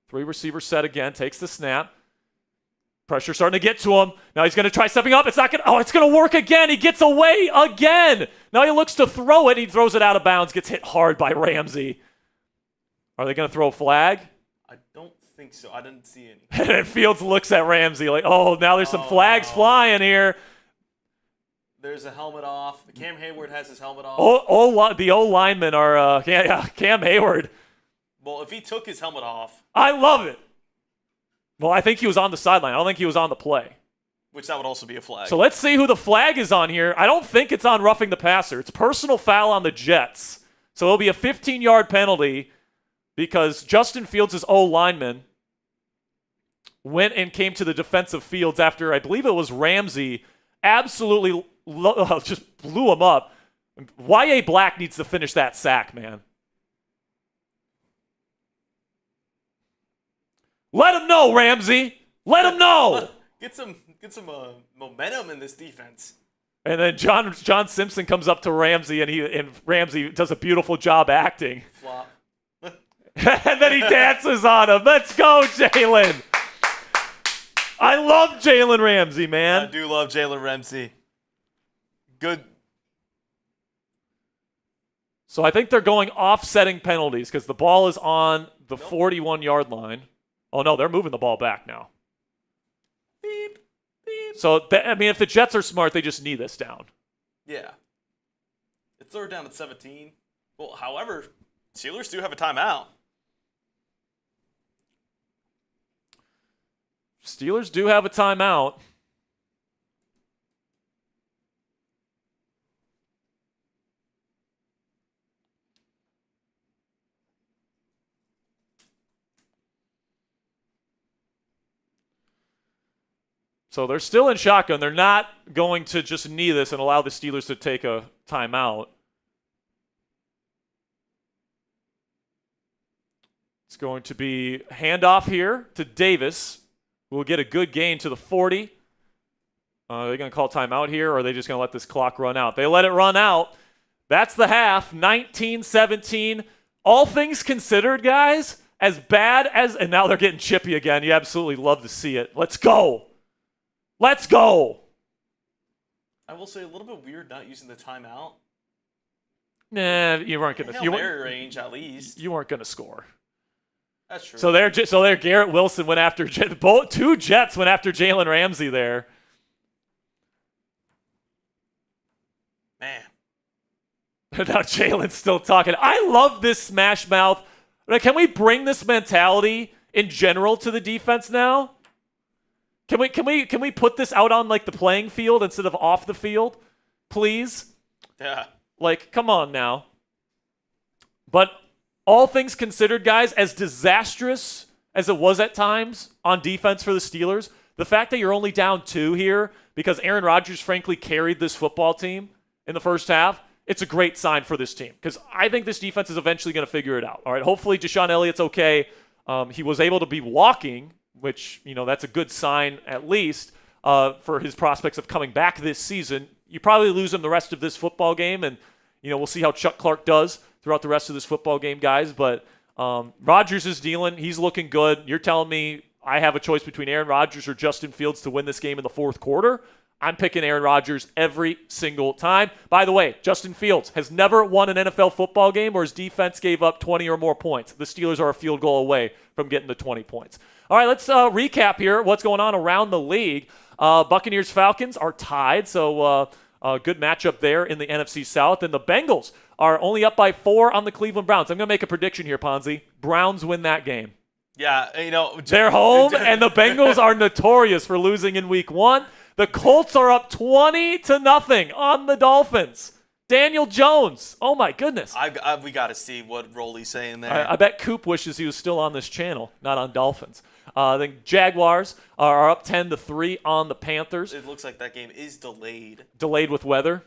[SPEAKER 1] 3 receiver set again. Takes the snap. Pressure starting to get to him. Now he's going to try stepping up. It's going to work again. He gets away again. Now he looks to throw it. He throws it out of bounds. Gets hit hard by Ramsey. Are they going to throw a flag?
[SPEAKER 2] I don't think so. I didn't see any.
[SPEAKER 1] And Fields looks at Ramsey like, now there's some flags flying here.
[SPEAKER 2] There's a helmet off. Cam Heyward has his helmet off.
[SPEAKER 1] The O linemen are Cam Heyward.
[SPEAKER 2] Well, if he took his helmet off.
[SPEAKER 1] I love it. Well, I think he was on the sideline. I don't think he was on the play.
[SPEAKER 2] Which that would also be a flag.
[SPEAKER 1] So let's see who the flag is on here. I don't think it's on roughing the passer. It's personal foul on the Jets. So it'll be a 15-yard penalty because Justin Fields' O lineman went and came to the defensive fields after, I believe it was Ramsey, absolutely just blew him up. Y.A. Black needs to finish that sack, man. Let him know, Ramsey. Let him know.
[SPEAKER 2] Get some momentum in this defense.
[SPEAKER 1] And then John Simpson comes up to Ramsey, and Ramsey does a beautiful job acting.
[SPEAKER 2] Flop.
[SPEAKER 1] And then he dances on him. Let's go, Jalen. I love Jalen Ramsey, man.
[SPEAKER 2] I do love Jalen Ramsey. Good.
[SPEAKER 1] So I think they're going offsetting penalties because the ball is on the 41-yard line. Oh, no, they're moving the ball back now.
[SPEAKER 2] Beep, beep.
[SPEAKER 1] So, if the Jets are smart, they just knee this down.
[SPEAKER 2] Yeah. It's third down at 17. Well, however, Steelers do have a timeout.
[SPEAKER 1] Steelers do have a timeout. So they're still in shotgun. They're not going to just knee this and allow the Steelers to take a timeout. It's going to be handoff here to Davis. We'll get a good gain to the 40. Are they going to call timeout here, or are they just going to let this clock run out? They let it run out. That's the half, 19-17. All things considered, guys, as bad as, and now they're getting chippy again. You absolutely love to see it. Let's go. Let's go.
[SPEAKER 2] I will say a little bit weird not using the timeout.
[SPEAKER 1] Nah, you weren't going to.
[SPEAKER 2] Hail Mary range at least.
[SPEAKER 1] You weren't going to score.
[SPEAKER 2] That's true.
[SPEAKER 1] So there, Garrett Wilson went after two Jets went after Jalen Ramsey there.
[SPEAKER 2] Man.
[SPEAKER 1] Now Jalen's still talking. I love this smash mouth. Can we bring this mentality in general to the defense now? Can we put this out on like the playing field instead of off the field, please?
[SPEAKER 2] Yeah.
[SPEAKER 1] Like, come on now. But all things considered, guys, as disastrous as it was at times on defense for the Steelers, the fact that you're only down 2 here because Aaron Rodgers frankly carried this football team in the first half, it's a great sign for this team because I think this defense is eventually going to figure it out. All right, hopefully Deshaun Elliott's okay. He was able to be walking, which, that's a good sign at least for his prospects of coming back this season. You probably lose him the rest of this football game, and, we'll see how Chuck Clark does throughout the rest of this football game, guys. But Rodgers is dealing. He's looking good. You're telling me I have a choice between Aaron Rodgers or Justin Fields to win this game in the fourth quarter? I'm picking Aaron Rodgers every single time. By the way, Justin Fields has never won an NFL football game where his defense gave up 20 or more points. The Steelers are a field goal away from getting to 20 points. All right, let's recap here what's going on around the league. Buccaneers-Falcons are tied, so good matchup there in the NFC South. And the Bengals are only up by 4 on the Cleveland Browns. I'm going to make a prediction here, Ponzi. Browns win that game.
[SPEAKER 2] Yeah,
[SPEAKER 1] They're home, and the Bengals are notorious for losing in week 1. The Colts are up 20-0 on the Dolphins. Daniel Jones. Oh, my goodness.
[SPEAKER 2] We got to see what role he's saying there.
[SPEAKER 1] I bet Coop wishes he was still on this channel, not on Dolphins. The Jaguars are up 10-3 on the Panthers.
[SPEAKER 2] It looks like that game is delayed.
[SPEAKER 1] Delayed with weather?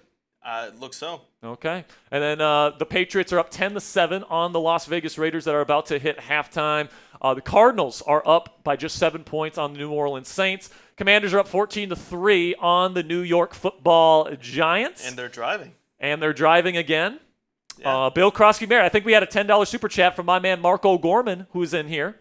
[SPEAKER 2] It looks so.
[SPEAKER 1] Okay. And then the Patriots are up 10-7 on the Las Vegas Raiders that are about to hit halftime. The Cardinals are up by just 7 points on the New Orleans Saints. Commanders are up 14-3 on the New York Football Giants.
[SPEAKER 2] And they're driving.
[SPEAKER 1] And they're driving again.
[SPEAKER 2] Yeah.
[SPEAKER 1] Bill Krosky-Mayer. I think we had a $10 super chat from my man Marco Gorman, who's in here.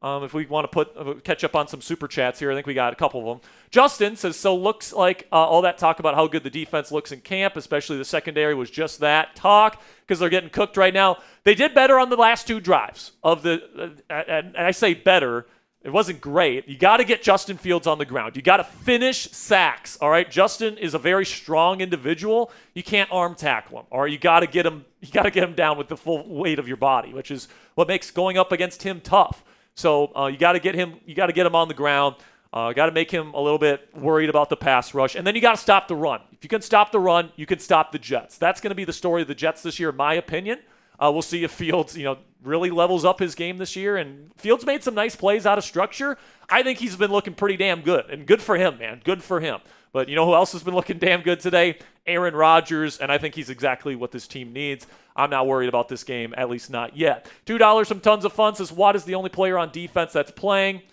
[SPEAKER 1] If we want to catch up on some super chats here, I think we got a couple of them. Justin says, so looks like all that talk about how good the defense looks in camp, especially the secondary, was just that talk because they're getting cooked right now. They did better on the last 2 drives of the, and I say better, It wasn't great. You got to get Justin Fields on the ground. You got to finish sacks, all right? Justin is a very strong individual. You can't arm tackle him, all right? You got to get him down with the full weight of your body, which is what makes going up against him tough. So you got to get him on the ground. Got to make him a little bit worried about the pass rush. And then you got to stop the run. If you can stop the run, you can stop the Jets. That's going to be the story of the Jets this year, in my opinion. We'll see if Fields, really levels up his game this year. And Fields made some nice plays out of structure. I think he's been looking pretty damn good. And good for him, man. Good for him. But you know who else has been looking damn good today? Aaron Rodgers. And I think he's exactly what this team needs. I'm not worried about this game, at least not yet. $2 from Tons of Fun says, Watt is the only player on defense that's playing.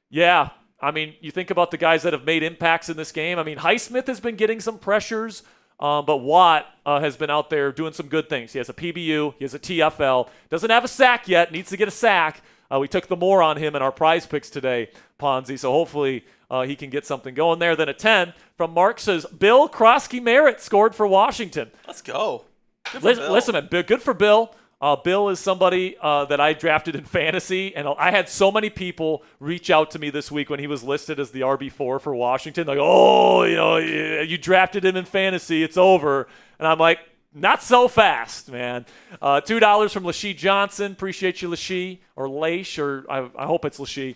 [SPEAKER 1] Yeah. I mean, you think about the guys that have made impacts in this game. I mean, Highsmith has been getting some pressures. But Watt has been out there doing some good things. He has a PBU. He has a TFL. Doesn't have a sack yet. Needs to get a sack. We took the more on him in our prize picks today, Ponzi. So hopefully he can get something going there. Then a 10 from Mark says, Bill Krosky-Merritt scored for Washington.
[SPEAKER 2] Let's go. Good for Bill.
[SPEAKER 1] Listen, man, good for Bill. Bill is somebody that I drafted in fantasy, and I had so many people reach out to me this week when he was listed as the RB4 for Washington. Like, you drafted him in fantasy, it's over. And I'm like, not so fast, man. $2 from Lashee Johnson. Appreciate you, Lashee, or Lash, or I hope it's Lashee.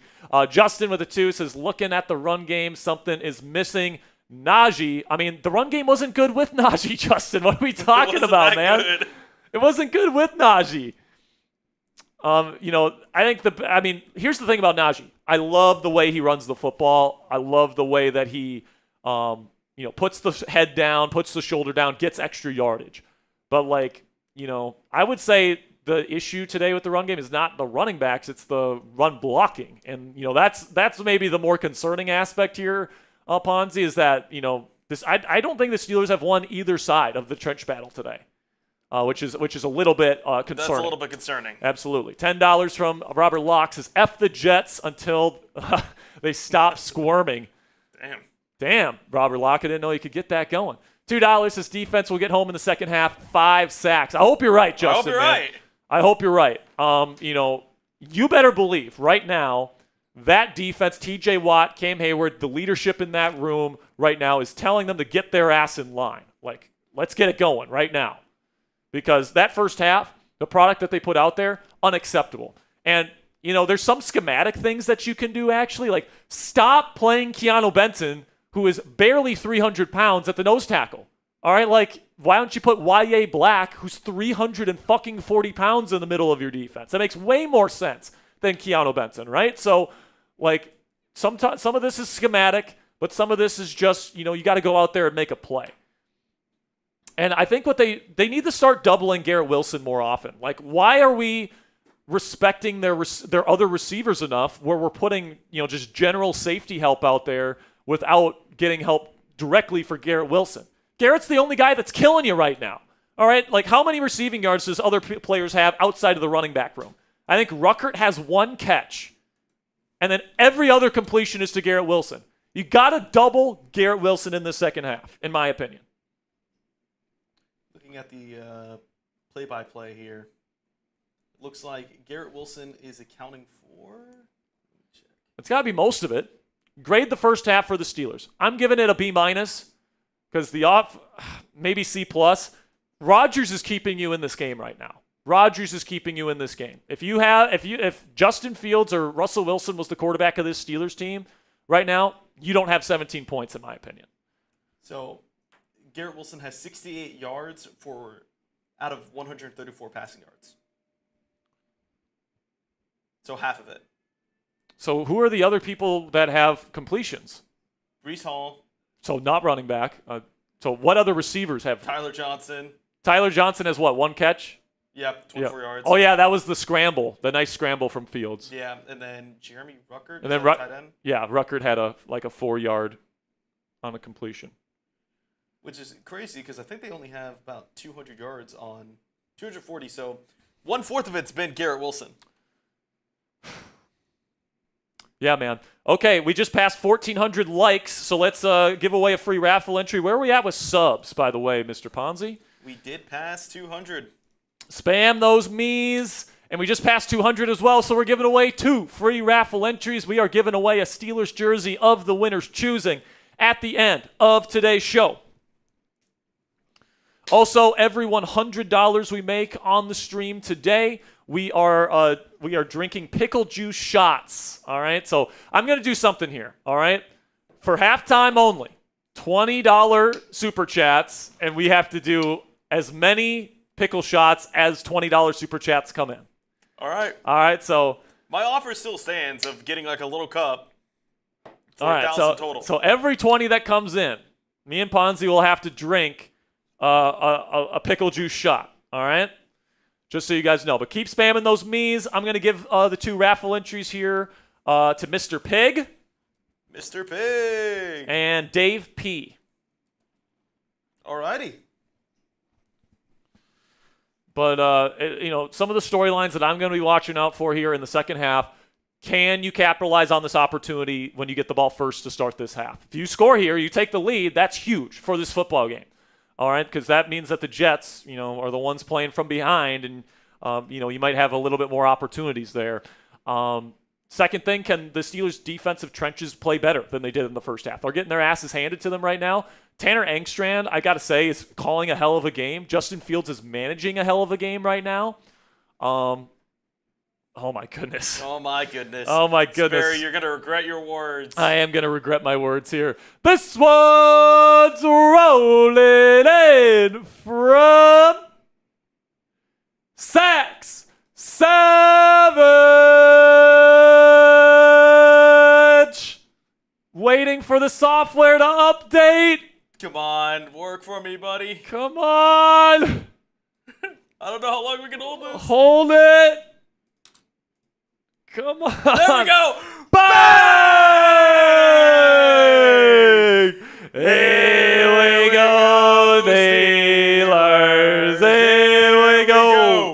[SPEAKER 1] Justin with a 2 says, looking at the run game, something is missing. Najee, I mean, the run game wasn't good with Najee, Justin. What are we talking about, man? Good. It wasn't good with Najee. Here's the thing about Najee. I love the way he runs the football. I love the way that he, puts the head down, puts the shoulder down, gets extra yardage. But I would say the issue today with the run game is not the running backs, it's the run blocking. And, that's maybe the more concerning aspect here, Ponzi, is that, I don't think the Steelers have won either side of the trench battle today. Which is a little bit concerning.
[SPEAKER 2] That's a little bit concerning.
[SPEAKER 1] Absolutely. $10 from Robert Locke says, F the Jets until they stop squirming. Damn, Robert Locke. I didn't know you could get that going. $2 says, defense will get home in the second half. 5 sacks. I hope you're right, Justin. I hope you're right. You better believe right now that defense, TJ Watt, Cam Heyward, the leadership in that room right now is telling them to get their ass in line. Like, let's get it going right now. Because that first half, the product that they put out there, unacceptable. And, there's some schematic things that you can do, actually. Like, stop playing Keanu Benson, who is barely 300 pounds, at the nose tackle. All right? Like, why don't you put Y.A. Black, who's 340 pounds, in the middle of your defense? That makes way more sense than Keanu Benson, right? So, some of this is schematic, but some of this is just, you got to go out there and make a play. And I think what they need to start doubling Garrett Wilson more often. Like, why are we respecting their other receivers enough where we're putting, just general safety help out there without getting help directly for Garrett Wilson? Garrett's the only guy that's killing you right now. All right? Like, how many receiving yards does other players have outside of the running back room? I think Ruckert has 1 catch, and then every other completion is to Garrett Wilson. You got to double Garrett Wilson in the second half, in my opinion.
[SPEAKER 2] At the play-by-play here, looks like Garrett Wilson is accounting for.
[SPEAKER 1] It's got to be most of it. Grade the first half for the Steelers. I'm giving it a B- because maybe C+. Rodgers is keeping you in this game right now. If Justin Fields or Russell Wilson was the quarterback of this Steelers team right now, you don't have 17 points, in my opinion.
[SPEAKER 2] So Garrett Wilson has 68 yards out of 134 passing yards. So half of it.
[SPEAKER 1] So who are the other people that have completions?
[SPEAKER 2] Breece Hall.
[SPEAKER 1] So not running back. So what other receivers have?
[SPEAKER 2] Tyler Johnson.
[SPEAKER 1] Tyler Johnson has what, 1 catch?
[SPEAKER 2] Yep, 24 yards.
[SPEAKER 1] Oh, yeah, that was the scramble, the nice scramble from Fields.
[SPEAKER 2] Yeah, and then Jeremy Ruckert.
[SPEAKER 1] And then tight end? Yeah, Ruckert had a 4-yard on a completion.
[SPEAKER 2] Which is crazy because I think they only have about 200 yards on 240. So 1/4 of it's been Garrett Wilson.
[SPEAKER 1] Yeah, man. Okay, we just passed 1,400 likes, so let's give away a free raffle entry. Where are we at with subs, by the way, Mr. Ponzi?
[SPEAKER 2] We did pass 200.
[SPEAKER 1] Spam those me's And we just passed 200 as well, so we're giving away 2 free raffle entries. We are giving away a Steelers jersey of the winner's choosing at the end of today's show. Also, every $100 we make on the stream today, we are drinking pickle juice shots. All right, so I'm going to do something here. All right, for halftime only, $20 super chats, and we have to do as many pickle shots as $20 super chats come in.
[SPEAKER 2] All
[SPEAKER 1] right, so
[SPEAKER 2] my offer still stands of getting like a little cup for
[SPEAKER 1] all right,
[SPEAKER 2] total.
[SPEAKER 1] So every 20 that comes in, me and Ponzi will have to drink a pickle juice shot. All right, just so you guys know. But keep spamming those me's. I'm going to give the 2 raffle entries here to Mr. Pig.
[SPEAKER 2] Mr. Pig.
[SPEAKER 1] And Dave P.
[SPEAKER 2] Alrighty.
[SPEAKER 1] But, some of the storylines that I'm going to be watching out for here in the second half, can you capitalize on this opportunity when you get the ball first to start this half? If you score here, you take the lead, that's huge for this football game. All right, because that means that the Jets, are the ones playing from behind, and, you might have a little bit more opportunities there. Second thing, can the Steelers' defensive trenches play better than they did in the first half? They're getting their asses handed to them right now. Tanner Engstrand, I got to say, is calling a hell of a game. Justin Fields is managing a hell of a game right now. Oh, my goodness.
[SPEAKER 2] Oh, my goodness.
[SPEAKER 1] Oh, my goodness.
[SPEAKER 2] Sperry, you're going to regret your words.
[SPEAKER 1] I am going to regret my words here. This one's rolling in from Sacks Savage. Waiting for the software to update.
[SPEAKER 2] Come on, work for me, buddy.
[SPEAKER 1] Come on.
[SPEAKER 2] I don't know how long we can hold this.
[SPEAKER 1] Hold it. Come on.
[SPEAKER 2] There we go.
[SPEAKER 1] Bang! Here we go, Steelers. Here we go.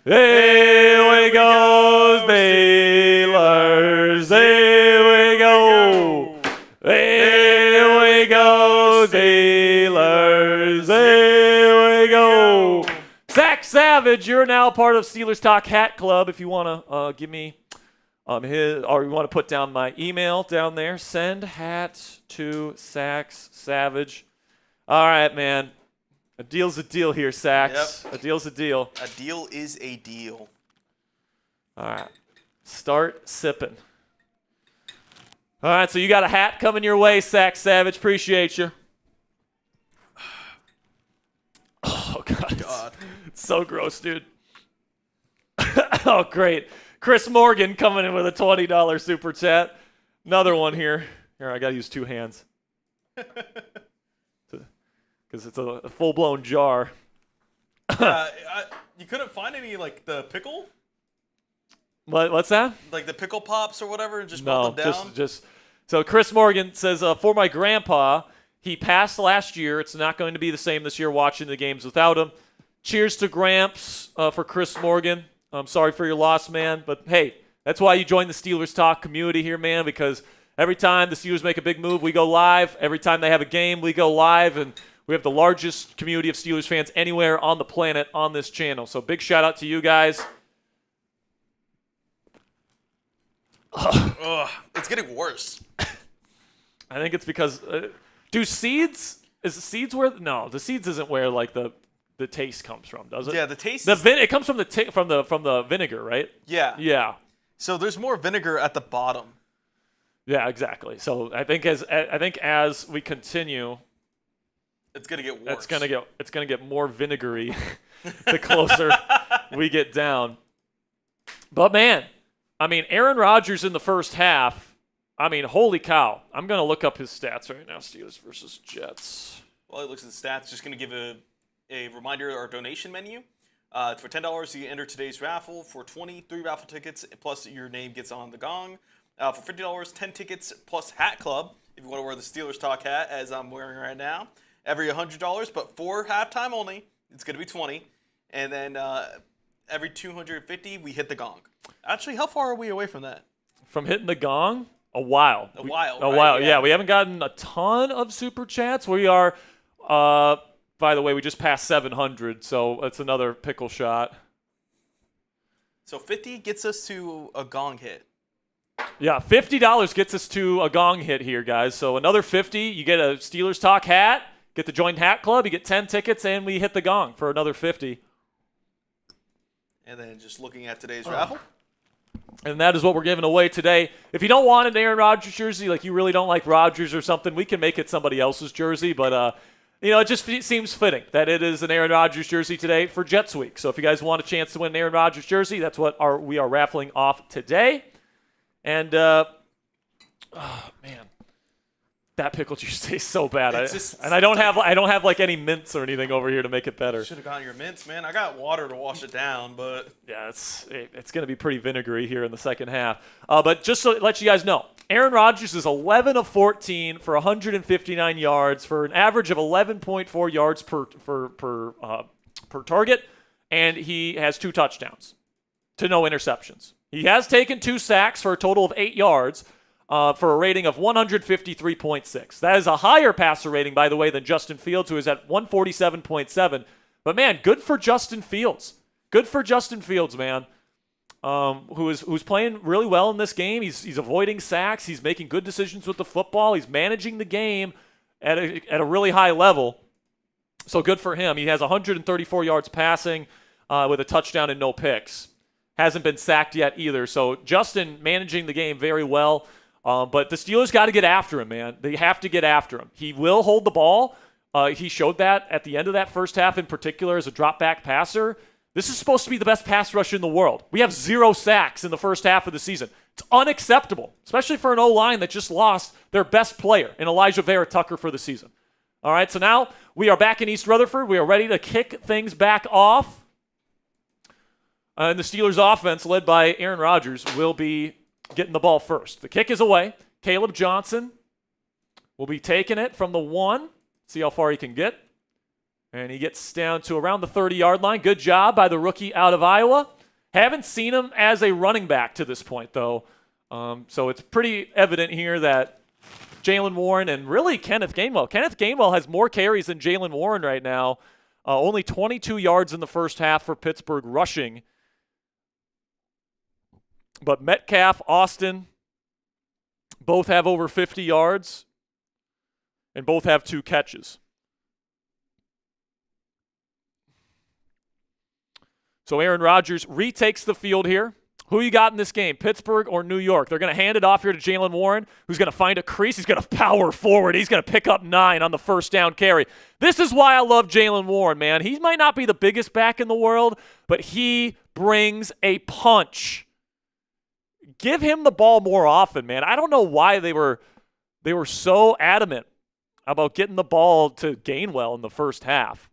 [SPEAKER 1] Here we go, Steelers. Here we go. Here we go, Steelers. Here we go. Zach Savage, you're now part of Steelers Talk Hat Club. If you want to give me his, or you want to put down my email down there, send hat to Sax Savage. All right, man. A deal's a deal here, Sax.
[SPEAKER 2] Yep.
[SPEAKER 1] A deal's a deal.
[SPEAKER 2] A deal is a deal.
[SPEAKER 1] All right. Start sipping. All right, so you got a hat coming your way, Sax Savage. Appreciate you. Oh, God. It's so gross, dude. Oh, great. Chris Morgan coming in with a $20 super chat. Another one here. Here, I got to use 2 hands. Because it's a full-blown jar.
[SPEAKER 2] You couldn't find any, like, the pickle?
[SPEAKER 1] What's that?
[SPEAKER 2] Like the pickle pops or whatever and just melt them down?
[SPEAKER 1] just. So Chris Morgan says, for my grandpa, he passed last year. It's not going to be the same this year watching the games without him. Cheers to Gramps for Chris Morgan. I'm sorry for your loss, man. But, hey, that's why you join the Steelers Talk community here, man, because every time the Steelers make a big move, we go live. Every time they have a game, we go live. And we have the largest community of Steelers fans anywhere on the planet on this channel. So big shout-out to you guys.
[SPEAKER 2] Ugh, it's getting worse.
[SPEAKER 1] I think it's because do seeds? Is the seeds where? No, the seeds isn't where like the taste comes from, does it?
[SPEAKER 2] Yeah, the taste.
[SPEAKER 1] It comes from the vinegar, right?
[SPEAKER 2] Yeah.
[SPEAKER 1] Yeah.
[SPEAKER 2] So there's more vinegar at the bottom.
[SPEAKER 1] Yeah, exactly. So I think as we continue,
[SPEAKER 2] it's gonna get worse.
[SPEAKER 1] It's gonna get more vinegary the closer we get down. But man, I mean, Aaron Rodgers in the first half. I mean, holy cow! I'm gonna look up his stats right now. Steelers versus Jets.
[SPEAKER 2] While he looks at the stats, just gonna give a reminder of our donation menu. For $10, you enter today's raffle. For $20, 3 raffle tickets, plus your name gets on the gong. For $50, 10 tickets plus hat club, if you want to wear the Steelers Talk hat, as I'm wearing right now. Every $100, but for halftime only, it's going to be $20. And then every $250, we hit the gong. Actually, how far are we away from that?
[SPEAKER 1] From hitting the gong? A while.
[SPEAKER 2] A while.
[SPEAKER 1] Yeah, we haven't gotten a ton of super chats. We are, by the way, we just passed 700, so that's another pickle shot.
[SPEAKER 2] So 50 gets us to a Gong hit.
[SPEAKER 1] Yeah, $50 gets us to a Gong hit here, guys. So another 50, you get a Steelers Talk hat, get the Joint Hat Club, you get 10 tickets, and we hit the Gong for another 50.
[SPEAKER 2] And then just looking at today's raffle.
[SPEAKER 1] And that is what we're giving away today. If you don't want an Aaron Rodgers jersey, like you really don't like Rodgers or something, we can make it somebody else's jersey. But, it just seems fitting that it is an Aaron Rodgers jersey today for Jets Week. So if you guys want a chance to win an Aaron Rodgers jersey, that's what we are raffling off today. And, man, that pickle juice tastes so bad. I don't have like any mints or anything over here to make it better.
[SPEAKER 2] Should have gotten your mints, man. I got water to wash it down, but
[SPEAKER 1] yeah, it's going to be pretty vinegary here in the second half. But just to let you guys know, Aaron Rodgers is 11 of 14 for 159 yards for an average of 11.4 yards per target, and he has 2 touchdowns to no interceptions. He has taken 2 sacks for a total of 8 yards. For a rating of 153.6. That is a higher passer rating, by the way, than Justin Fields, who is at 147.7. But, man, good for Justin Fields. Good for Justin Fields, man, who's playing really well in this game. He's avoiding sacks. He's making good decisions with the football. He's managing the game at a really high level. So good for him. He has 134 yards passing with a touchdown and no picks. Hasn't been sacked yet either. So Justin managing the game very well. But the Steelers got to get after him, man. They have to get after him. He will hold the ball. He showed that at the end of that first half in particular as a drop-back passer. This is supposed to be the best pass rush in the world. We have 0 sacks in the first half of the season. It's unacceptable, especially for an O-line that just lost their best player in Elijah Vera Tucker for the season. All right, so now we are back in East Rutherford. We are ready to kick things back off. And the Steelers offense, led by Aaron Rodgers, will be getting the ball first. The kick is away. Caleb Johnson will be taking it from the 1. See how far he can get. And he gets down to around the 30-yard line. Good job by the rookie out of Iowa. Haven't seen him as a running back to this point, though. So it's pretty evident here that Jalen Warren and really Kenneth Gainwell. Kenneth Gainwell has more carries than Jalen Warren right now. Only 22 yards in the first half for Pittsburgh rushing. But Metcalf, Austin, both have over 50 yards, and both have 2 catches. So Aaron Rodgers retakes the field here. Who you got in this game, Pittsburgh or New York? They're going to hand it off here to Jalen Warren, who's going to find a crease. He's going to power forward. He's going to pick up 9 on the first down carry. This is why I love Jalen Warren, man. He might not be the biggest back in the world, but he brings a punch. Give him the ball more often, man. I don't know why they were so adamant about getting the ball to Gainwell in the first half.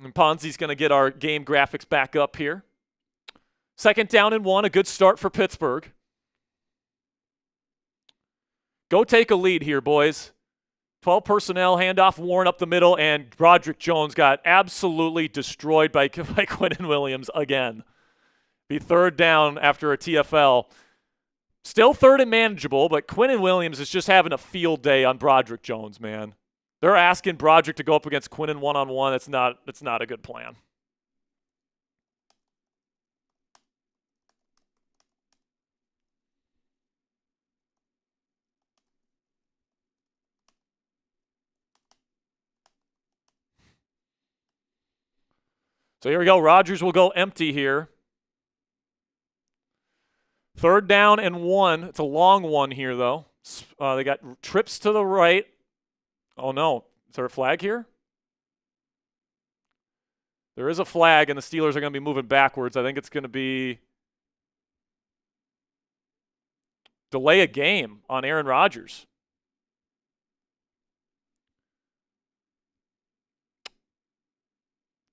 [SPEAKER 1] And Ponzi's going to get our game graphics back up here. 2nd down and 1, a good start for Pittsburgh. Go take a lead here, boys. 12 personnel, handoff, Warren up the middle, and Broderick Jones got absolutely destroyed by Quinnen Williams again. Be 3rd down after a TFL. Still 3rd and manageable, but Quinnen Williams is just having a field day on Broderick Jones, man. They're asking Broderick to go up against Quinnen one-on-one. It's not a good plan. So here we go. Rodgers will go empty here. 3rd down and 1. It's a long one here, though. They got trips to the right. Oh, no. Is there a flag here? There is a flag, and the Steelers are going to be moving backwards. I think it's going to be delay a game on Aaron Rodgers.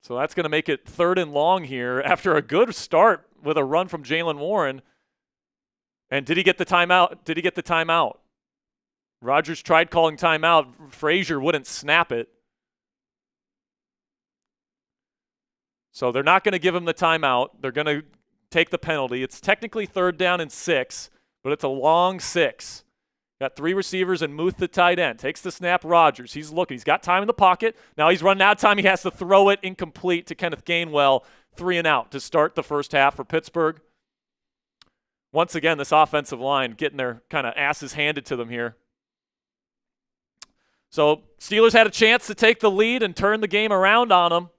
[SPEAKER 1] So that's going to make it 3rd and long here after a good start with a run from Jalen Warren. And did he get the timeout? Rodgers tried calling timeout. Frazier wouldn't snap it. So they're not going to give him the timeout. They're going to take the penalty. It's technically 3rd down and 6, but it's a long 6. Got 3 receivers and Muth, the tight end. Takes the snap, Rodgers. He's looking. He's got time in the pocket. Now he's running out of time. He has to throw it incomplete to Kenneth Gainwell. 3 and out to start the first half for Pittsburgh. Once again, this offensive line getting their kind of asses handed to them here. So Steelers had a chance to take the lead and turn the game around on them.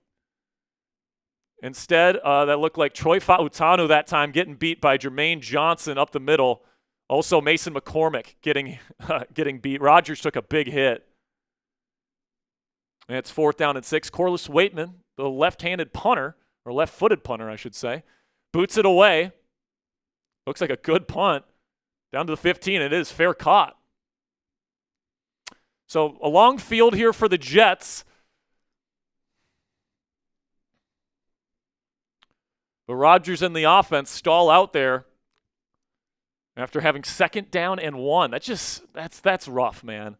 [SPEAKER 1] Instead, that looked like Troy Fautanu that time getting beat by Jermaine Johnson up the middle. Also, Mason McCormick getting beat. Rodgers took a big hit. And it's 4th down and 6. Corliss Waitman, the left-handed punter, or left-footed punter, I should say, boots it away. Looks like a good punt. Down to the 15. It is fair caught. So a long field here for the Jets. But Rodgers and the offense stall out there after having 2nd down and 1. That's rough, man.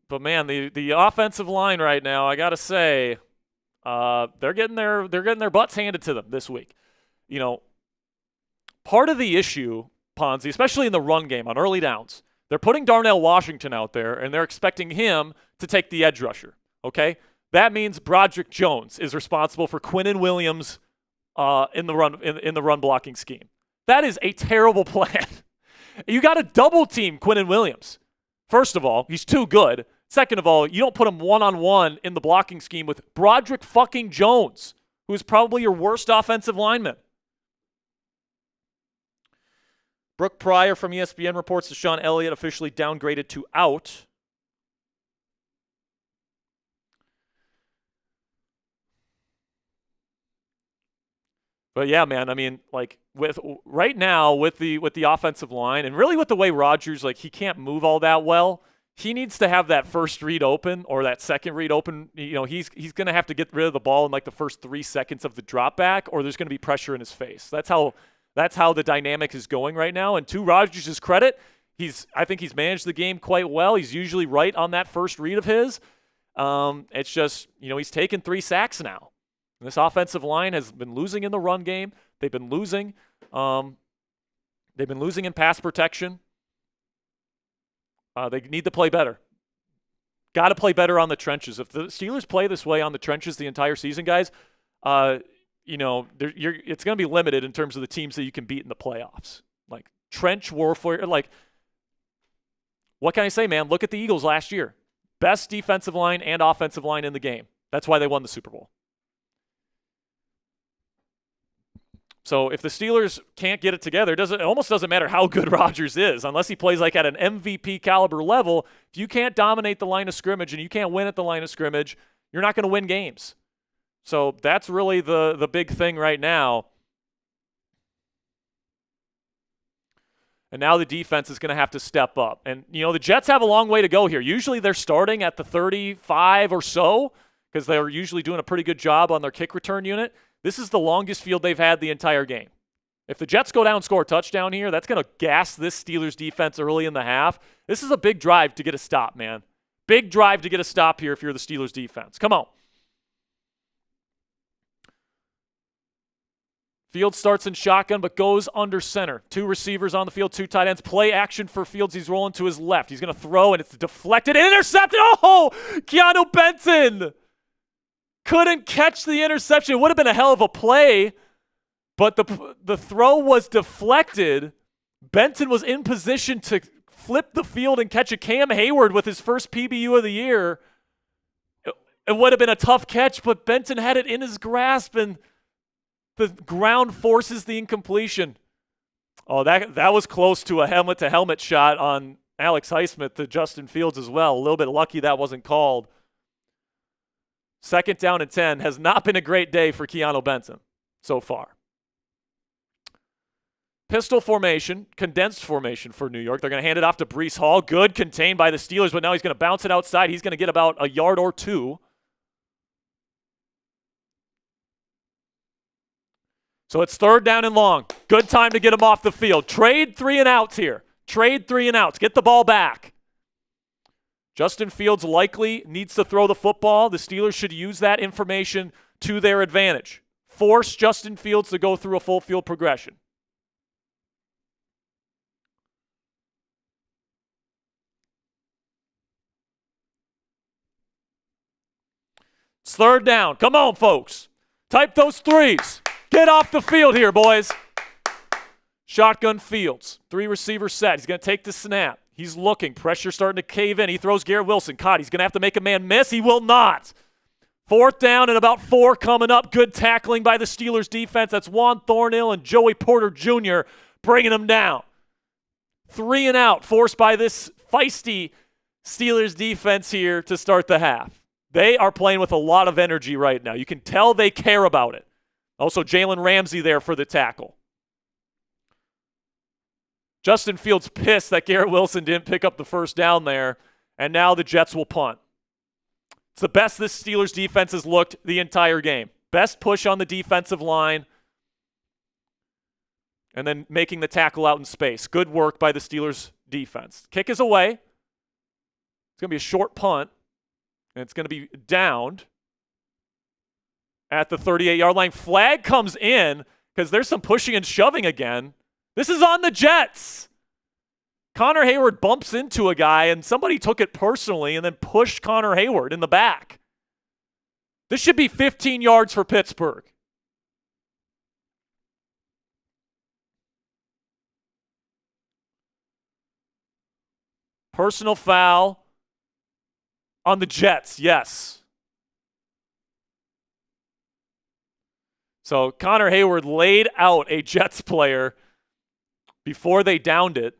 [SPEAKER 1] But man, the offensive line right now, I gotta say, they're getting their butts handed to them this week. You know, part of the issue, Ponzi, especially in the run game on early downs, they're putting Darnell Washington out there and they're expecting him to take the edge rusher. Okay, that means Broderick Jones is responsible for Quinnen Williams in the run blocking scheme. That is a terrible plan. You got to double team Quinnen Williams. First of all, he's too good. Second of all, you don't put him one-on-one in the blocking scheme with Broderick fucking Jones, who is probably your worst offensive lineman. Brooke Pryor from ESPN reports that Sean Elliott officially downgraded to out. But yeah, man, I mean, like right now with the offensive line and really with the way Rodgers, like, he can't move all that well. He needs to have that first read open or that second read open. You know, he's going to have to get rid of the ball in like the first 3 seconds of the drop back, or there's going to be pressure in his face. That's how the dynamic is going right now. And to Rodgers' credit, I think he's managed the game quite well. He's usually right on that first read of his. It's just, you know, he's taken 3 sacks now. And this offensive line has been losing in the run game. They've been losing. They've been losing in pass protection. They need to play better. Got to play better on the trenches. If the Steelers play this way on the trenches the entire season, guys, you know, it's going to be limited in terms of the teams that you can beat in the playoffs. Like trench warfare. Like, what can I say, man? Look at the Eagles last year. Best defensive line and offensive line in the game. That's why they won the Super Bowl. So if the Steelers can't get it together, it almost doesn't matter how good Rodgers is, unless he plays like at an MVP caliber level. If you can't dominate the line of scrimmage and you can't win at the line of scrimmage, you're not going to win games. So that's really the big thing right now. And now the defense is going to have to step up. And, you know, the Jets have a long way to go here. Usually they're starting at the 35 or so because they're usually doing a pretty good job on their kick return unit. This is the longest field they've had the entire game. If the Jets go down and score a touchdown here, that's going to gas this Steelers defense early in the half. This is a big drive to get a stop, man. Big drive to get a stop here if you're the Steelers defense. Come on. Fields starts in shotgun but goes under center. 2 receivers on the field, 2 tight ends. Play action for Fields. He's rolling to his left. He's going to throw, and it's deflected and intercepted. Oh, Keanu Benton couldn't catch the interception. It would have been a hell of a play, but the throw was deflected. Benton was in position to flip the field and catch a Cam Heyward with his first PBU of the year. It would have been a tough catch, but Benton had it in his grasp, and the ground forces the incompletion. Oh, that was close to a helmet-to-helmet shot on Alex Highsmith to Justin Fields as well. A little bit lucky that wasn't called. 2nd down and 10 has not been a great day for Keanu Benton so far. Pistol formation, condensed formation for New York. They're going to hand it off to Breece Hall. Good, contained by the Steelers, but now he's going to bounce it outside. He's going to get about a yard or 2. So it's 3rd down and long. Good time to get him off the field. Trade 3 and outs here. Trade 3 and outs. Get the ball back. Justin Fields likely needs to throw the football. The Steelers should use that information to their advantage. Force Justin Fields to go through a full field progression. It's third down. Come on, folks. Type those threes. Get off the field here, boys. Shotgun Fields. 3 receiver set. He's going to take the snap. He's looking. Pressure starting to cave in. He throws Garrett Wilson. Caught. He's going to have to make a man miss. He will not. 4th down and about 4 coming up. Good tackling by the Steelers defense. That's Juan Thornhill and Joey Porter Jr. bringing him down. 3 and out forced by this feisty Steelers defense here to start the half. They are playing with a lot of energy right now. You can tell they care about it. Also, Jalen Ramsey there for the tackle. Justin Fields pissed that Garrett Wilson didn't pick up the first down there, and now the Jets will punt. It's the best this Steelers defense has looked the entire game. Best push on the defensive line, and then making the tackle out in space. Good work by the Steelers defense. Kick is away. It's going to be a short punt, and it's going to be downed at the 38-yard line. Flag comes in because there's some pushing and shoving again. This is on the Jets. Connor Heyward bumps into a guy, and somebody took it personally and then pushed Connor Heyward in the back. This should be 15 yards for Pittsburgh. Personal foul on the Jets, yes. So Connor Heyward laid out a Jets player before they downed it.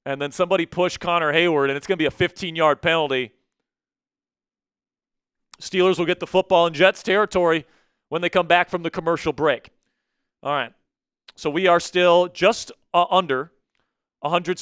[SPEAKER 1] And then somebody pushed Connor Heyward, and it's going to be a 15-yard penalty. Steelers will get the football in Jets territory when they come back from the commercial break. All right. So we are still just under 100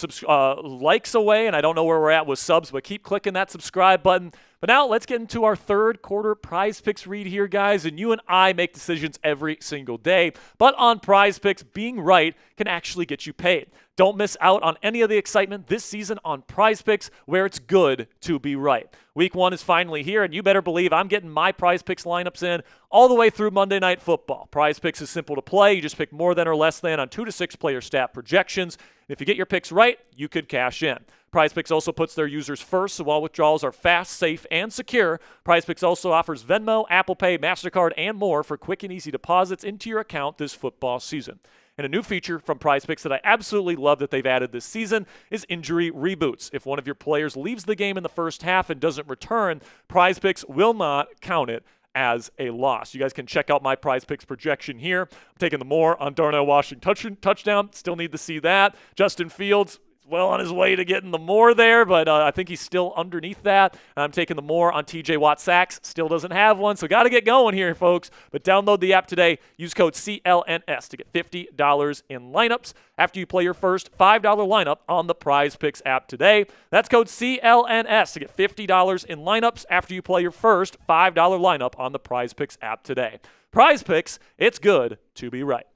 [SPEAKER 1] likes away, and I don't know where we're at with subs, but keep clicking that subscribe button. But now let's get into our third quarter PrizePicks read here, guys. And you and I make decisions every single day. But on PrizePicks, being right can actually get you paid. Don't miss out on any of the excitement this season on PrizePicks, where it's good to be right. Week 1 is finally here, and you better believe I'm getting my PrizePicks lineups in all the way through Monday Night Football. PrizePicks is simple to play. You just pick more than or less than on 2 to 6 player stat projections. If you get your picks right, you could cash in. PrizePicks also puts their users first, so while withdrawals are fast, safe, and secure, PrizePicks also offers Venmo, Apple Pay, MasterCard, and more for quick and easy deposits into your account this football season. And a new feature from PrizePicks that I absolutely love that they've added this season is injury reboots. If one of your players leaves the game in the first half and doesn't return, PrizePicks will not count it as a loss. You guys can check out my PrizePicks projection here. I'm taking the more on Darnell Washington touchdown. Still need to see that. Justin Fields, well on his way to getting the more there, but I think he's still underneath that. I'm taking the more on TJ Watt sacks. Still doesn't have one, so got to get going here, folks. But download the app today. Use code CLNS to get $50 in lineups after you play your first $5 lineup on the PrizePicks app today. That's code CLNS to get $50 in lineups after you play your first $5 lineup on the PrizePicks app today. PrizePicks, it's good to be right.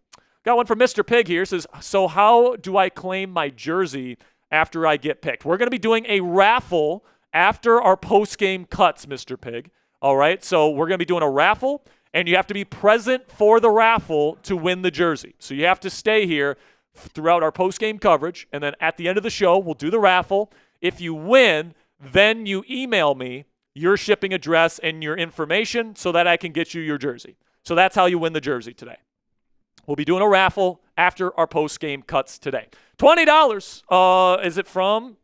[SPEAKER 1] Got one from Mr. Pig here. Says, so how do I claim my jersey after I get picked? We're going to be doing a raffle after our post-game cuts, Mr. Pig. All right, so we're going to be doing a raffle, and you have to be present for the raffle to win the jersey. So you have to stay here throughout our post-game coverage, and then at the end of the show, we'll do the raffle. If you win, then you email me your shipping address and your information so that I can get you your jersey. So that's how you win the jersey today. We'll be doing a raffle after our post-game cuts today. $20. Is it from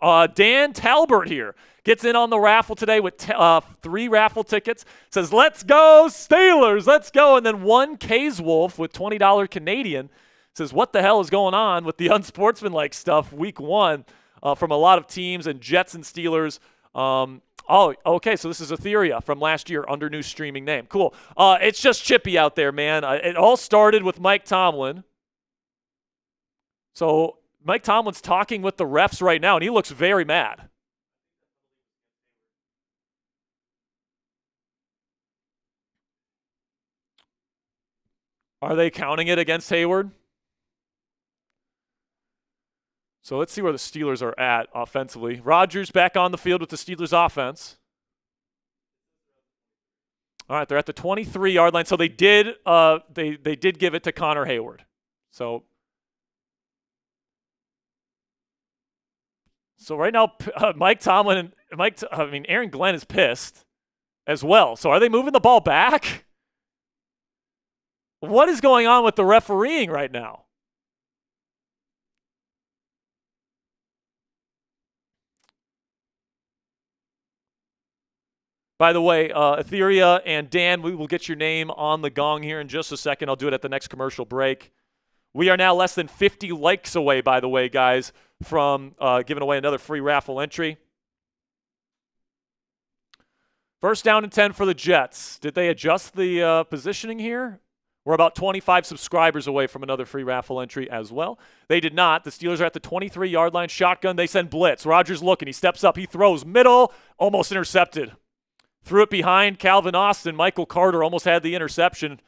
[SPEAKER 1] Dan Talbert here? Gets in on the raffle today with 3 raffle tickets. Says, let's go Steelers, let's go. And then 1 K's Wolf with $20 Canadian. Says, what the hell is going on with the unsportsmanlike stuff week 1 from a lot of teams and Jets and Steelers. Oh, okay, so this is Etheria from last year under new streaming name. Cool. It's just chippy out there, man. It all started with Mike Tomlin. So Mike Tomlin's talking with the refs right now, and he looks very mad. Are they counting it against Heyward? So let's see where the Steelers are at offensively. Rodgers back on the field with the Steelers offense. All right, they're at the 23-yard line. So they did they did give it to Connor Heyward. So So right now, Aaron Glenn is pissed as well. So are they moving the ball back? What is going on with the refereeing right now? By the way, Etheria and Dan, we will get your name on the gong here in just a second. I'll do it at the next commercial break. We are now less than 50 likes away, by the way, guys, from giving away another free raffle entry. First down and 10 for the Jets. Did they adjust the positioning here? We're about 25 subscribers away from another free raffle entry as well. They did not. The Steelers are at the 23-yard line. Shotgun. They send blitz. Rodgers looking. He steps up. He throws. Middle. Almost intercepted. Threw it behind Calvin Austin. Michael Carter almost had the interception.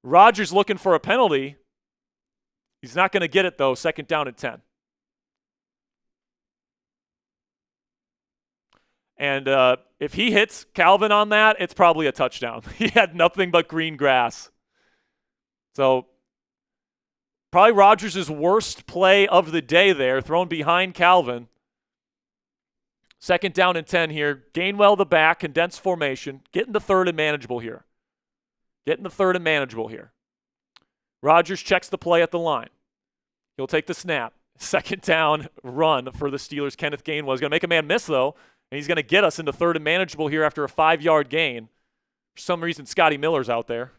[SPEAKER 1] Rodgers looking for a penalty. He's not going to get it, though. Second down and 10. And if he hits Calvin on that, it's probably a touchdown. He had nothing but green grass. So probably Rodgers' worst play of the day there, thrown behind Calvin. Second down and 10 here. Gainwell the back, condensed formation. Getting the third and manageable here. Rodgers checks the play at the line. He'll take the snap. Second down run for the Steelers. Kenneth Gainwell is going to make a man miss, though, and he's going to get us into third and manageable here after a 5-yard gain. For some reason, Scotty Miller's out there.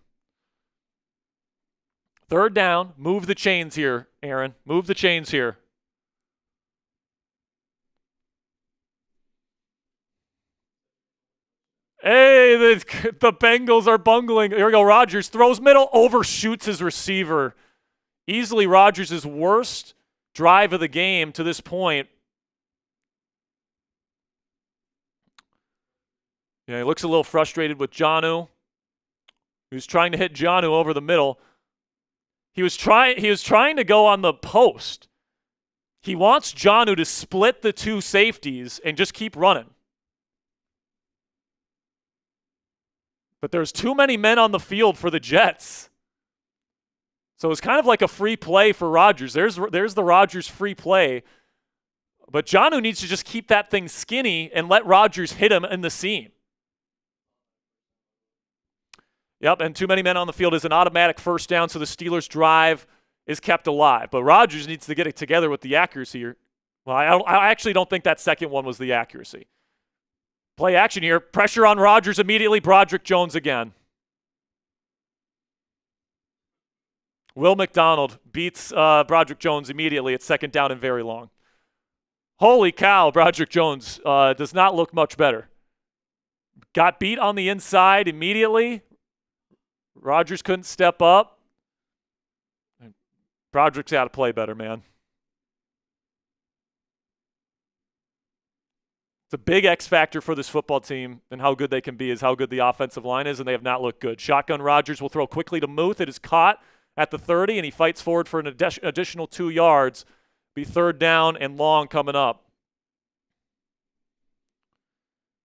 [SPEAKER 1] Third down. Move the chains here, Aaron. Move the chains here. Hey, the Bengals are bungling. Here we go. Rodgers throws middle, overshoots his receiver. Easily Rodgers' worst drive of the game to this point. Yeah, he looks a little frustrated with Jonnu. He was trying to hit Jonnu over the middle. He was trying to go on the post. He wants Jonnu to split the two safeties and just keep running. But there's too many men on the field for the Jets. So it's kind of like a free play for Rodgers. There's the Rodgers free play. But Jonnu needs to just keep that thing skinny and let Rodgers hit him in the seam. Yep, and too many men on the field is an automatic first down, so the Steelers' drive is kept alive. But Rodgers needs to get it together with the accuracy here. Well, I actually don't think that second one was the accuracy. Play action here. Pressure on Rodgers immediately. Broderick Jones again. Will McDonald beats Broderick Jones immediately at second down and very long. Holy cow, Broderick Jones does not look much better. Got beat on the inside immediately. Rodgers couldn't step up. Broderick's got to play better, man. It's a big X factor for this football team, and how good they can be is how good the offensive line is, and they have not looked good. Shotgun Rodgers will throw quickly to Muth. It is caught at the 30, and he fights forward for an additional 2 yards. Be third down and long coming up.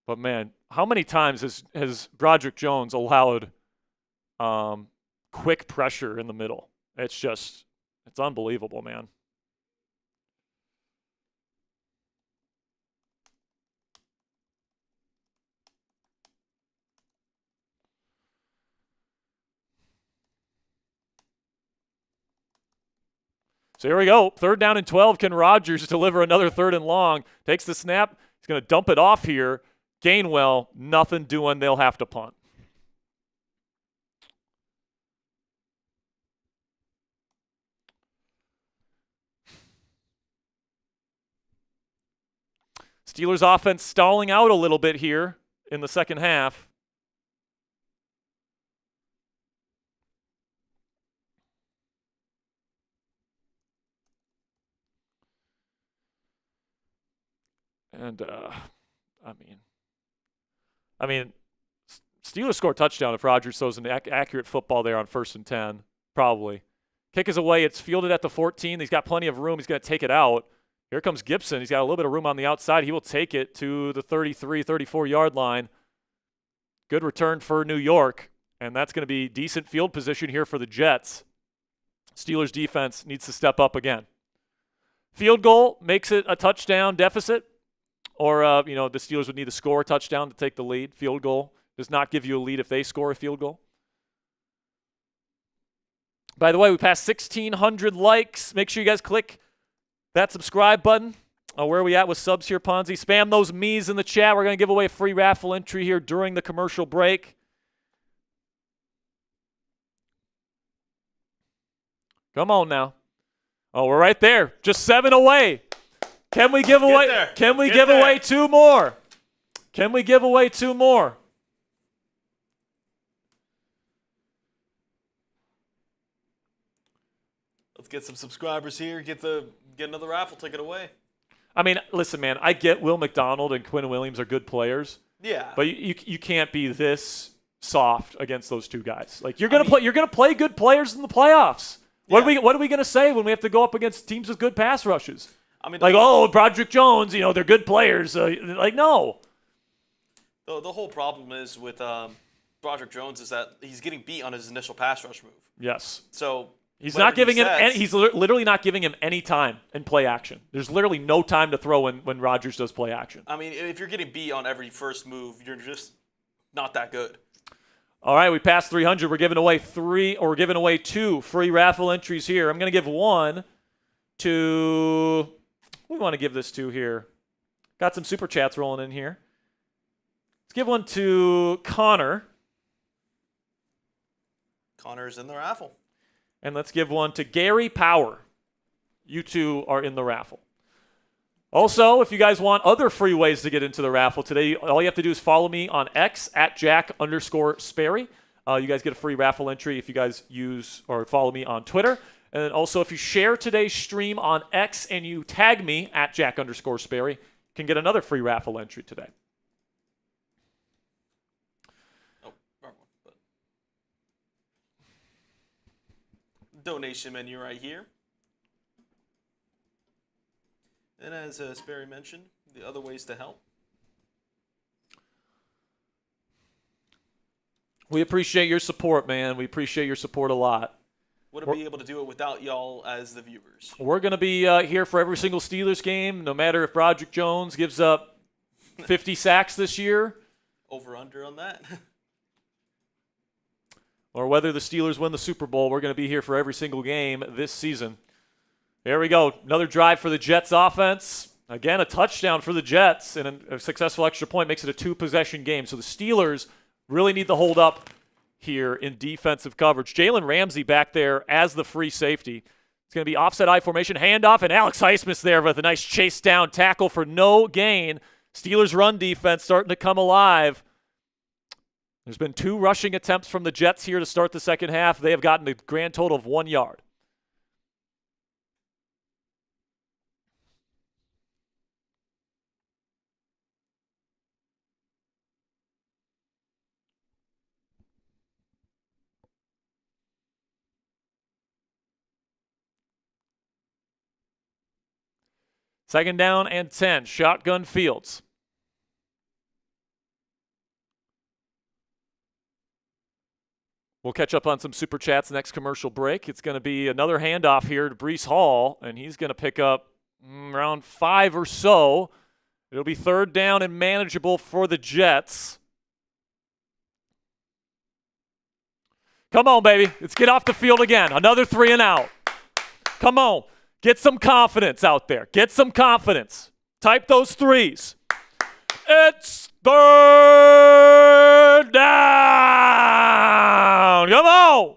[SPEAKER 1] But, man, how many times has Broderick Jones allowed quick pressure in the middle? It's unbelievable, man. So here we go. Third down and 12. Can Rodgers deliver another third and long? Takes the snap. He's going to dump it off here. Gainwell, nothing doing. They'll have to punt. Steelers offense stalling out a little bit here in the second half. And, I mean, Steelers score a touchdown if Rodgers throws an accurate football there on 1st and 10, probably. Kick is away. It's fielded at the 14. He's got plenty of room. He's going to take it out. Here comes Gibson. He's got a little bit of room on the outside. He will take it to the 33, 34-yard line. Good return for New York, and that's going to be decent field position here for the Jets. Steelers defense needs to step up again. Field goal makes it a touchdown deficit, or the Steelers would need to score a touchdown to take the lead. Field goal does not give you a lead if they score a field goal. By the way, we passed 1,600 likes. Make sure you guys click that subscribe button. Where are we at with subs here, Ponzi? Spam those me's in the chat. We're going to give away a free raffle entry here during the commercial break. Come on now. Oh, we're right there. Just 7 away. Can we give away? Can we give away 2 more? Can we give away 2 more?
[SPEAKER 2] Let's get some subscribers here. Get another raffle ticket away.
[SPEAKER 1] I mean, listen, man. I get Will McDonald and Quinn Williams are good players.
[SPEAKER 2] Yeah.
[SPEAKER 1] But you can't be this soft against those 2 guys. Like you're gonna play good players in the playoffs. What are we gonna say when we have to go up against teams with good pass rushes? I mean, Broderick Jones, they're good players. No.
[SPEAKER 2] The whole problem is with Broderick Jones is that he's getting beat on his initial pass rush move.
[SPEAKER 1] Yes.
[SPEAKER 2] So
[SPEAKER 1] he's not giving him. He's literally not giving him any time in play action. There's literally no time to throw when Rodgers does play action.
[SPEAKER 2] I mean, if you're getting beat on every first move, you're just not that good.
[SPEAKER 1] All right, we passed 300. We're giving away 2 free raffle entries here. I'm going to give one to. Who do we want to give this to here? Got some super chats rolling in here. Let's give one to Connor.
[SPEAKER 2] Connor's in the raffle.
[SPEAKER 1] And let's give one to Gary Power. You 2 are in the raffle. Also, if you guys want other free ways to get into the raffle today, all you have to do is follow me on X at Jack_Sperry. You guys get a free raffle entry if you guys use or follow me on Twitter. And then also, if you share today's stream on X and you tag me at Jack_Sperry, you can get another free raffle entry today.
[SPEAKER 2] Oh, wrong one. Donation menu right here. And as Sperry mentioned, the other ways to help.
[SPEAKER 1] We appreciate your support, man. We appreciate your support a lot.
[SPEAKER 2] Wouldn't be able to do it without y'all as the viewers.
[SPEAKER 1] We're going to be here for every single Steelers game, no matter if Broderick Jones gives up 50 sacks this year.
[SPEAKER 2] Over-under on that.
[SPEAKER 1] Or whether the Steelers win the Super Bowl, we're going to be here for every single game this season. There we go. Another drive for the Jets offense. Again, a touchdown for the Jets, and a successful extra point makes it a 2-possession game. So the Steelers really need to hold up here in defensive coverage. Jalen Ramsey back there as the free safety. It's going to be offset I formation, handoff, and Alex Highsmith there with a nice chase down tackle for no gain. Steelers run defense starting to come alive. There's been 2 rushing attempts from the Jets here to start the second half. They have gotten a grand total of 1 yard. Second down and 10. Shotgun Fields. We'll catch up on some super chats next commercial break. It's going to be another handoff here to Breece Hall, and he's going to pick up around 5 or so. It'll be third down and manageable for the Jets. Come on, baby. Let's get off the field again. Another 3 and out. Come on. Get some confidence out there. Get some confidence. Type those 3s. It's third down. Come on.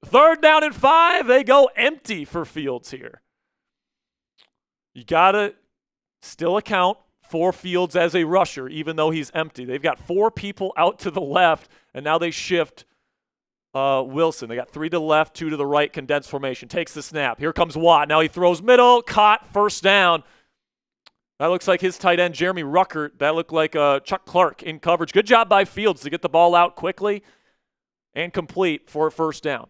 [SPEAKER 1] Third down and 5. They go empty for Fields here. You got to still account for Fields as a rusher, even though he's empty. They've got 4 people out to the left, and now they shift Wilson. They got 3 to the left, 2 to the right, condensed formation. Takes the snap. Here comes Watt. Now he throws middle, caught, first down. That looks like his tight end, Jeremy Ruckert. That looked like Chuck Clark in coverage. Good job by Fields to get the ball out quickly and complete for a first down.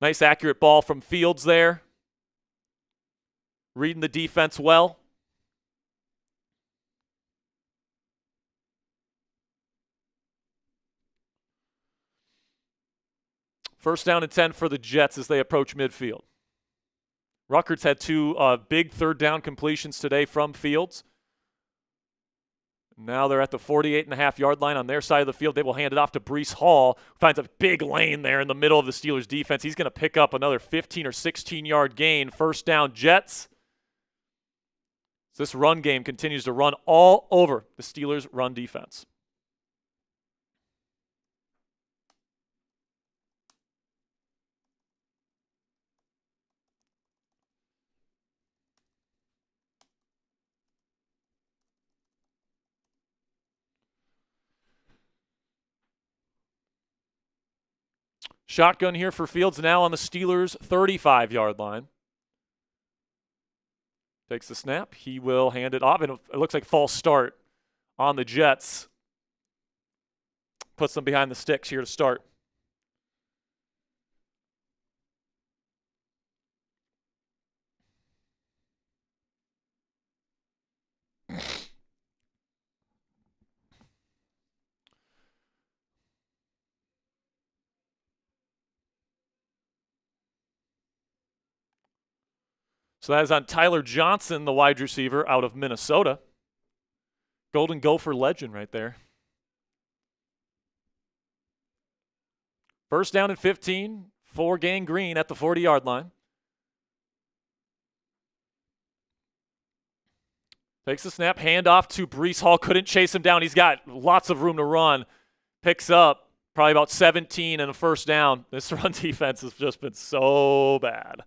[SPEAKER 1] Nice accurate ball from Fields there. Reading the defense well. First down and 10 for the Jets as they approach midfield. Rutgers had two big third down completions today from Fields. Now they're at the 48.5-yard line on their side of the field. They will hand it off to Breece Hall, who finds a big lane there in the middle of the Steelers' defense. He's going to pick up another 15 or 16-yard gain. First down, Jets. This run game continues to run all over the Steelers' run defense. Shotgun here for Fields now on the Steelers' 35-yard line. Takes the snap. He will hand it off, and it looks like false start on the Jets. Puts them behind the sticks here to start. So that is on Tyler Johnson, the wide receiver out of Minnesota. Golden Gopher legend right there. First down and 15 for Gang Green at the 40-yard line. Takes the snap, handoff to Breece Hall. Couldn't chase him down. He's got lots of room to run. Picks up probably about 17 and a first down. This run defense has just been so bad.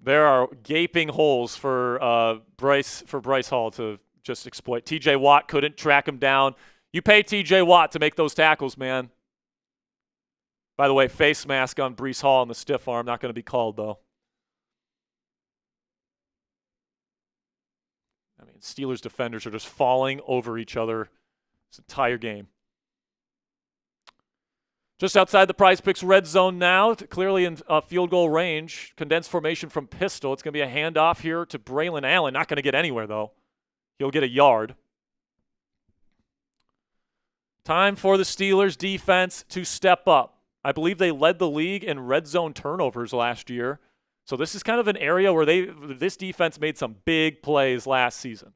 [SPEAKER 1] There are gaping holes for Bryce Hall to just exploit. TJ Watt couldn't track him down. You pay TJ Watt to make those tackles, man. By the way, face mask on Breece Hall on the stiff arm. Not going to be called, though. I mean, Steelers defenders are just falling over each other this entire game. Just outside the PrizePicks red zone now, clearly in field goal range. Condensed formation from pistol. It's going to be a handoff here to Braylon Allen. Not going to get anywhere, though. He'll get a yard. Time for the Steelers defense to step up. I believe they led the league in red zone turnovers last year. So this is kind of an area where this defense made some big plays last season.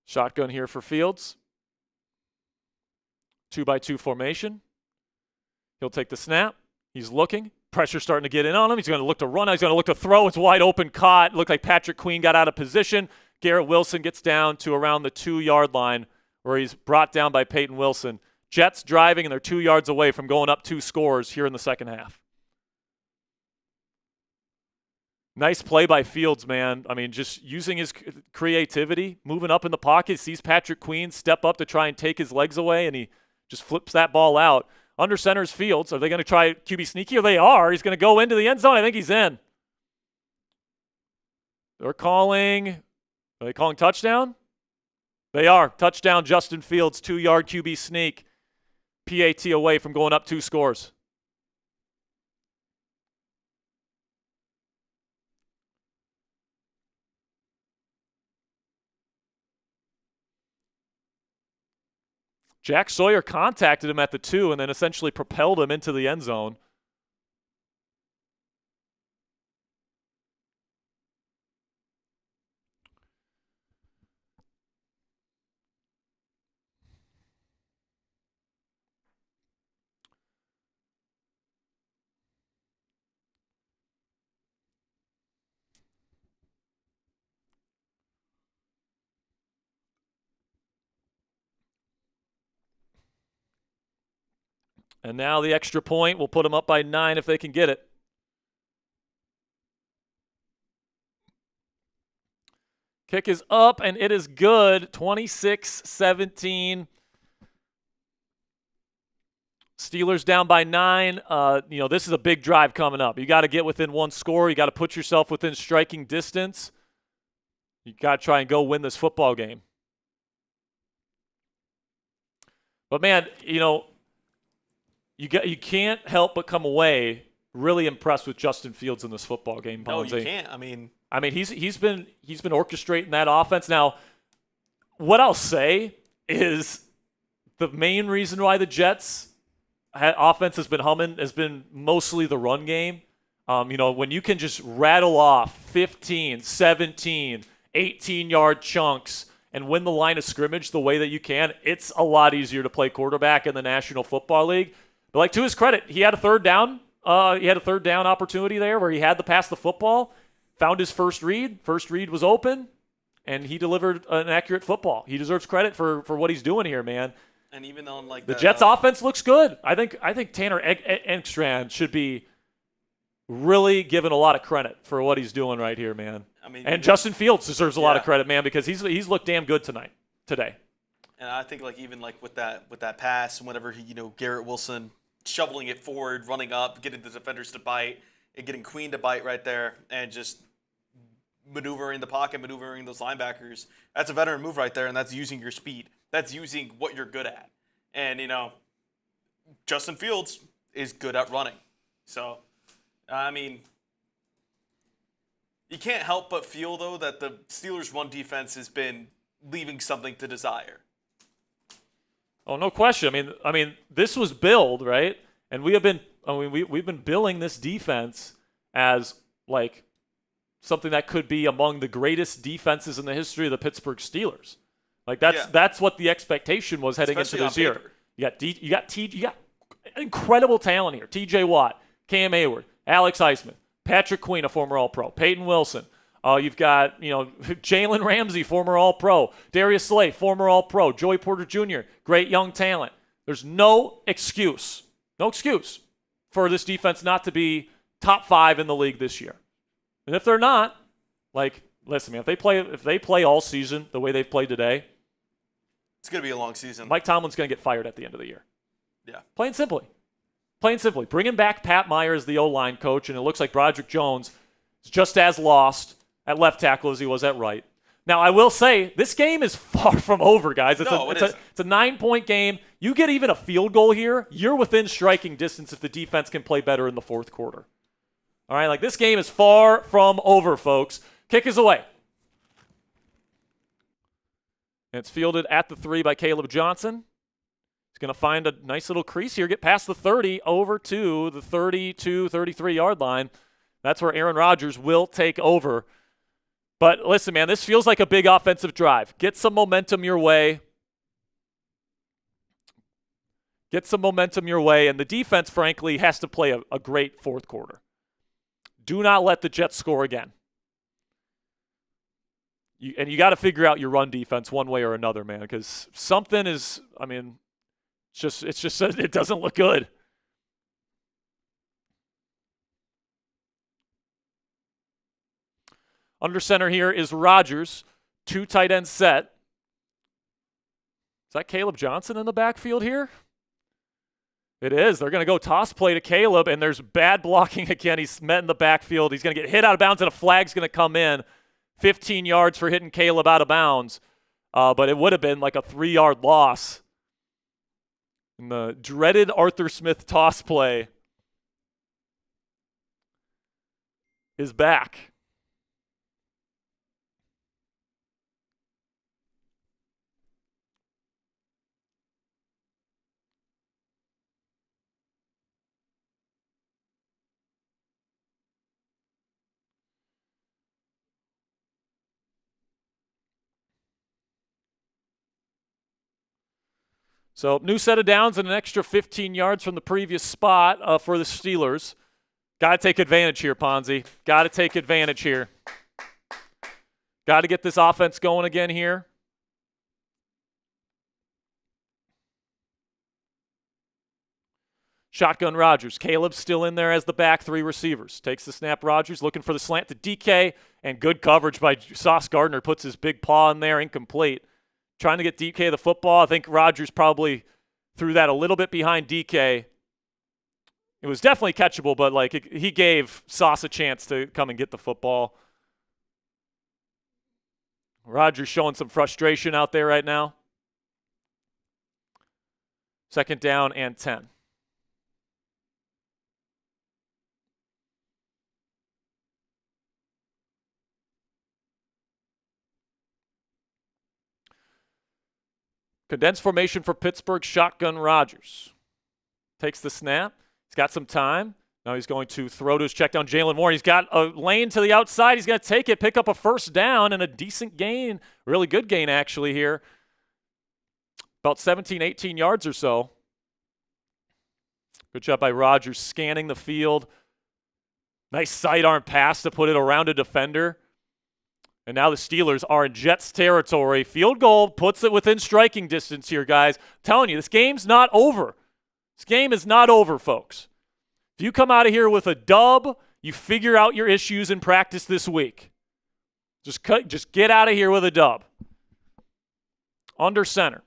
[SPEAKER 1] Shotgun here for Fields. 2-by-2 formation. He'll take the snap. He's looking. Pressure starting to get in on him. He's going to look to run. He's going to look to throw. It's wide open, caught. Looked like Patrick Queen got out of position. Garrett Wilson gets down to around the 2-yard line where he's brought down by Peyton Wilson. Jets driving, and they're 2 yards away from going up 2 scores here in the second half. Nice play by Fields, man. I mean, just using his creativity, moving up in the pocket, sees Patrick Queen step up to try and take his legs away, and he just flips that ball out. Under center's Fields. Are they going to try QB sneaky? Or they are. He's going to go into the end zone. I think he's in. Are they calling touchdown? They are. Touchdown, Justin Fields, 2-yard QB sneak. PAT away from going up 2 scores. Jack Sawyer contacted him at the 2 and then essentially propelled him into the end zone. And now the extra point will put them up by 9 if they can get it. Kick is up, and it is good. 26-17. Steelers down by 9. This is a big drive coming up. You got to get within 1 score. You got to put yourself within striking distance. You got to try and go win this football game. But man, you can't help but come away really impressed with Justin Fields in this football game, Ponzi.
[SPEAKER 2] No, you can't. I mean,
[SPEAKER 1] he's been orchestrating that offense. Now, what I'll say is the main reason why the Jets offense has been humming has been mostly the run game. When you can just rattle off 15, 17, 18-yard chunks and win the line of scrimmage the way that you can, it's a lot easier to play quarterback in the National Football League. But like, to his credit, he had a third down. He had a third down opportunity there where he had to pass the football, found his first read. First read was open, and he delivered an accurate football. He deserves credit for what he's doing here, man.
[SPEAKER 2] And even on like
[SPEAKER 1] the Jets' offense looks good. I think Tanner Engstrand should be really given a lot of credit for what he's doing right here, man. And Justin Fields deserves a lot of credit, man, because he's looked damn good today.
[SPEAKER 2] And I think like even like with that pass, whenever he, Garrett Wilson shoveling it forward, running up, getting the defenders to bite, and getting Queen to bite right there, and just maneuvering the pocket, maneuvering those linebackers. That's a veteran move right there, and that's using your speed. That's using what you're good at. And, Justin Fields is good at running. So, you can't help but feel, though, that the Steelers' run defense has been leaving something to desire.
[SPEAKER 1] Oh, no question. I mean, this was billed, right? And we've been billing this defense as like something that could be among the greatest defenses in the history of the Pittsburgh Steelers. Like that's what the expectation was heading into this year. You got incredible talent here. T.J. Watt, Cam Heyward, Alex Eisman, Patrick Queen, a former All-Pro, Peyton Wilson. You've got Jalen Ramsey, former All-Pro, Darius Slay, former All-Pro, Joey Porter Jr., great young talent. There's no excuse for this defense not to be top 5 in the league this year. And if they're not, listen, man, if they play all season the way they've played today,
[SPEAKER 2] it's going to be a long season.
[SPEAKER 1] Mike Tomlin's going to get fired at the end of the year.
[SPEAKER 2] Yeah.
[SPEAKER 1] Plain simply. Bringing back Pat Meyer as the O-line coach, and it looks like Broderick Jones is just as lost at left tackle as he was at right. Now, I will say, this game is far from over, guys. It's a 9-point game. You get even a field goal here, you're within striking distance if the defense can play better in the fourth quarter. All right, this game is far from over, folks. Kick is away. And it's fielded at the 3 by Caleb Johnson. He's going to find a nice little crease here, get past the 30, over to the 32, 33-yard line. That's where Aaron Rodgers will take over. But listen, man, this feels like a big offensive drive. Get some momentum your way. And the defense, frankly, has to play a great fourth quarter. Do not let the Jets score again. You got to figure out your run defense one way or another, man, because something is, it's just it doesn't look good. Under center here is Rodgers, 2 tight end set. Is that Caleb Johnson in the backfield here? It is. They're going to go toss play to Caleb, and there's bad blocking again. He's met in the backfield. He's going to get hit out of bounds, and a flag's going to come in. 15 yards for hitting Caleb out of bounds. But it would have been like a 3-yard loss. And the dreaded Arthur Smith toss play is back. So new set of downs and an extra 15 yards from the previous spot for the Steelers. Got to take advantage here, Ponzi. Got to take advantage here. Got to get this offense going again here. Shotgun Rodgers. Caleb's still in there as the back, 3 receivers. Takes the snap, Rodgers looking for the slant to DK, and good coverage by Sauce Gardner. Puts his big paw in there, incomplete. Trying to get DK the football. I think Rodgers probably threw that a little bit behind DK. It was definitely catchable, but he gave Sauce a chance to come and get the football. Rodgers showing some frustration out there right now. 2nd down and 10. Condensed formation for Pittsburgh, shotgun Rodgers. Takes the snap. He's got some time. Now he's going to throw to his check down Jalen Warren. He's got a lane to the outside. He's going to take it, pick up a 1st down, and a decent gain. Really good gain, actually, here. About 17, 18 yards or so. Good job by Rodgers scanning the field. Nice sidearm pass to put it around a defender. And now the Steelers are in Jets territory. Field goal puts it within striking distance here, guys. I'm telling you, this game's not over. This game is not over, folks. If you come out of here with a dub, you figure out your issues in practice this week. Just get out of here with a dub. Under center.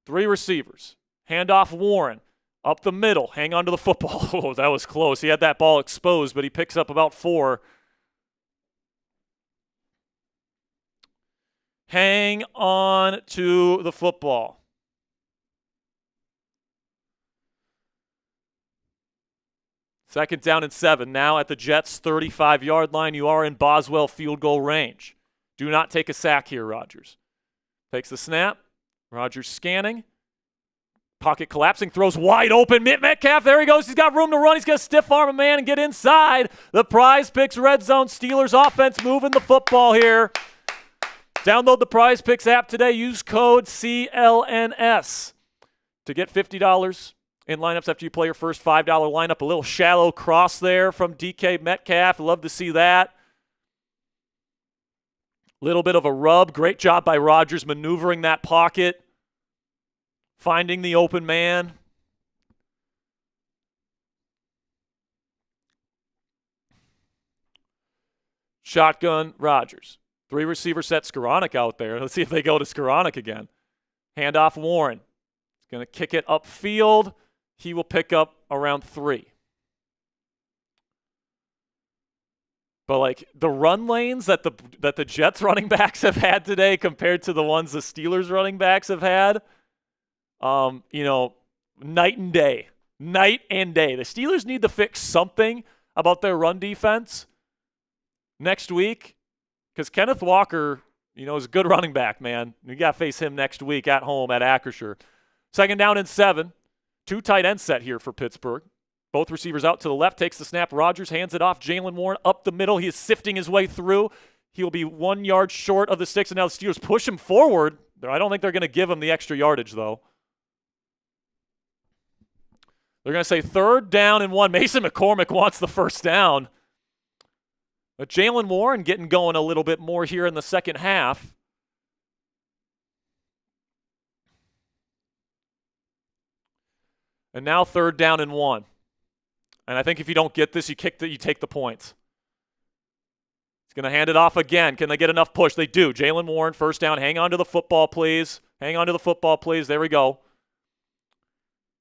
[SPEAKER 1] 3 receivers. Handoff Warren. Up the middle. Hang on to the football. Oh, that was close. He had that ball exposed, but he picks up about 4. Hang on to the football. Second down and 7. Now at the Jets' 35-yard line, you are in Boswell field goal range. Do not take a sack here, Rodgers. Takes the snap. Rodgers scanning. Pocket collapsing. Throws wide open. Metcalf, there he goes. He's got room to run. He's going to stiff arm a man and get inside. The PrizePicks red zone. Steelers offense moving the football here. Download the PrizePicks app today. Use code CLNS to get $50 in lineups after you play your first $5 lineup. A little shallow cross there from DK Metcalf. Love to see that. Little bit of a rub. Great job by Rodgers maneuvering that pocket, finding the open man. Shotgun Rodgers. 3 receiver set. Skoranek out there. Let's see if they go to Skoranek again. Handoff Warren. He's going to kick it upfield. He will pick up around 3. But like the run lanes that the Jets running backs have had today compared to the ones the Steelers running backs have had, night and day. Night and day. The Steelers need to fix something about their run defense next week. Because Kenneth Walker, is a good running back, man. You got to face him next week at home at Acrisure. 2nd down and 7. 2 tight end set here for Pittsburgh. Both receivers out to the left. Takes the snap. Rodgers hands it off. Jalen Warren up the middle. He is sifting his way through. He'll be 1 yard short of the sticks. And now the Steelers push him forward. I don't think they're going to give him the extra yardage, though. They're going to say 3rd down and 1. Mason McCormick wants the 1st down. But Jalen Warren getting going a little bit more here in the second half. And now 3rd down and 1. And I think if you don't get this, you take the points. He's going to hand it off again. Can they get enough push? They do. Jalen Warren, 1st down. Hang on to the football, please. Hang on to the football, please. There we go.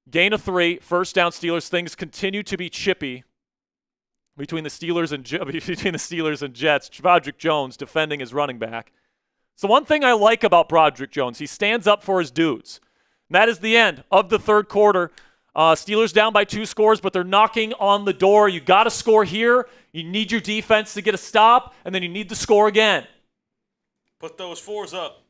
[SPEAKER 1] Gain of 3. 1st down Steelers. Things continue to be chippy between the Steelers and Jets. Broderick Jones defending his running back. So one thing I like about Broderick Jones, he stands up for his dudes. And that is the end of the 3rd quarter. Steelers down by 2 scores, but they're knocking on the door. You got to score here. You need your defense to get a stop, and then you need to score again.
[SPEAKER 2] Put those 4s up.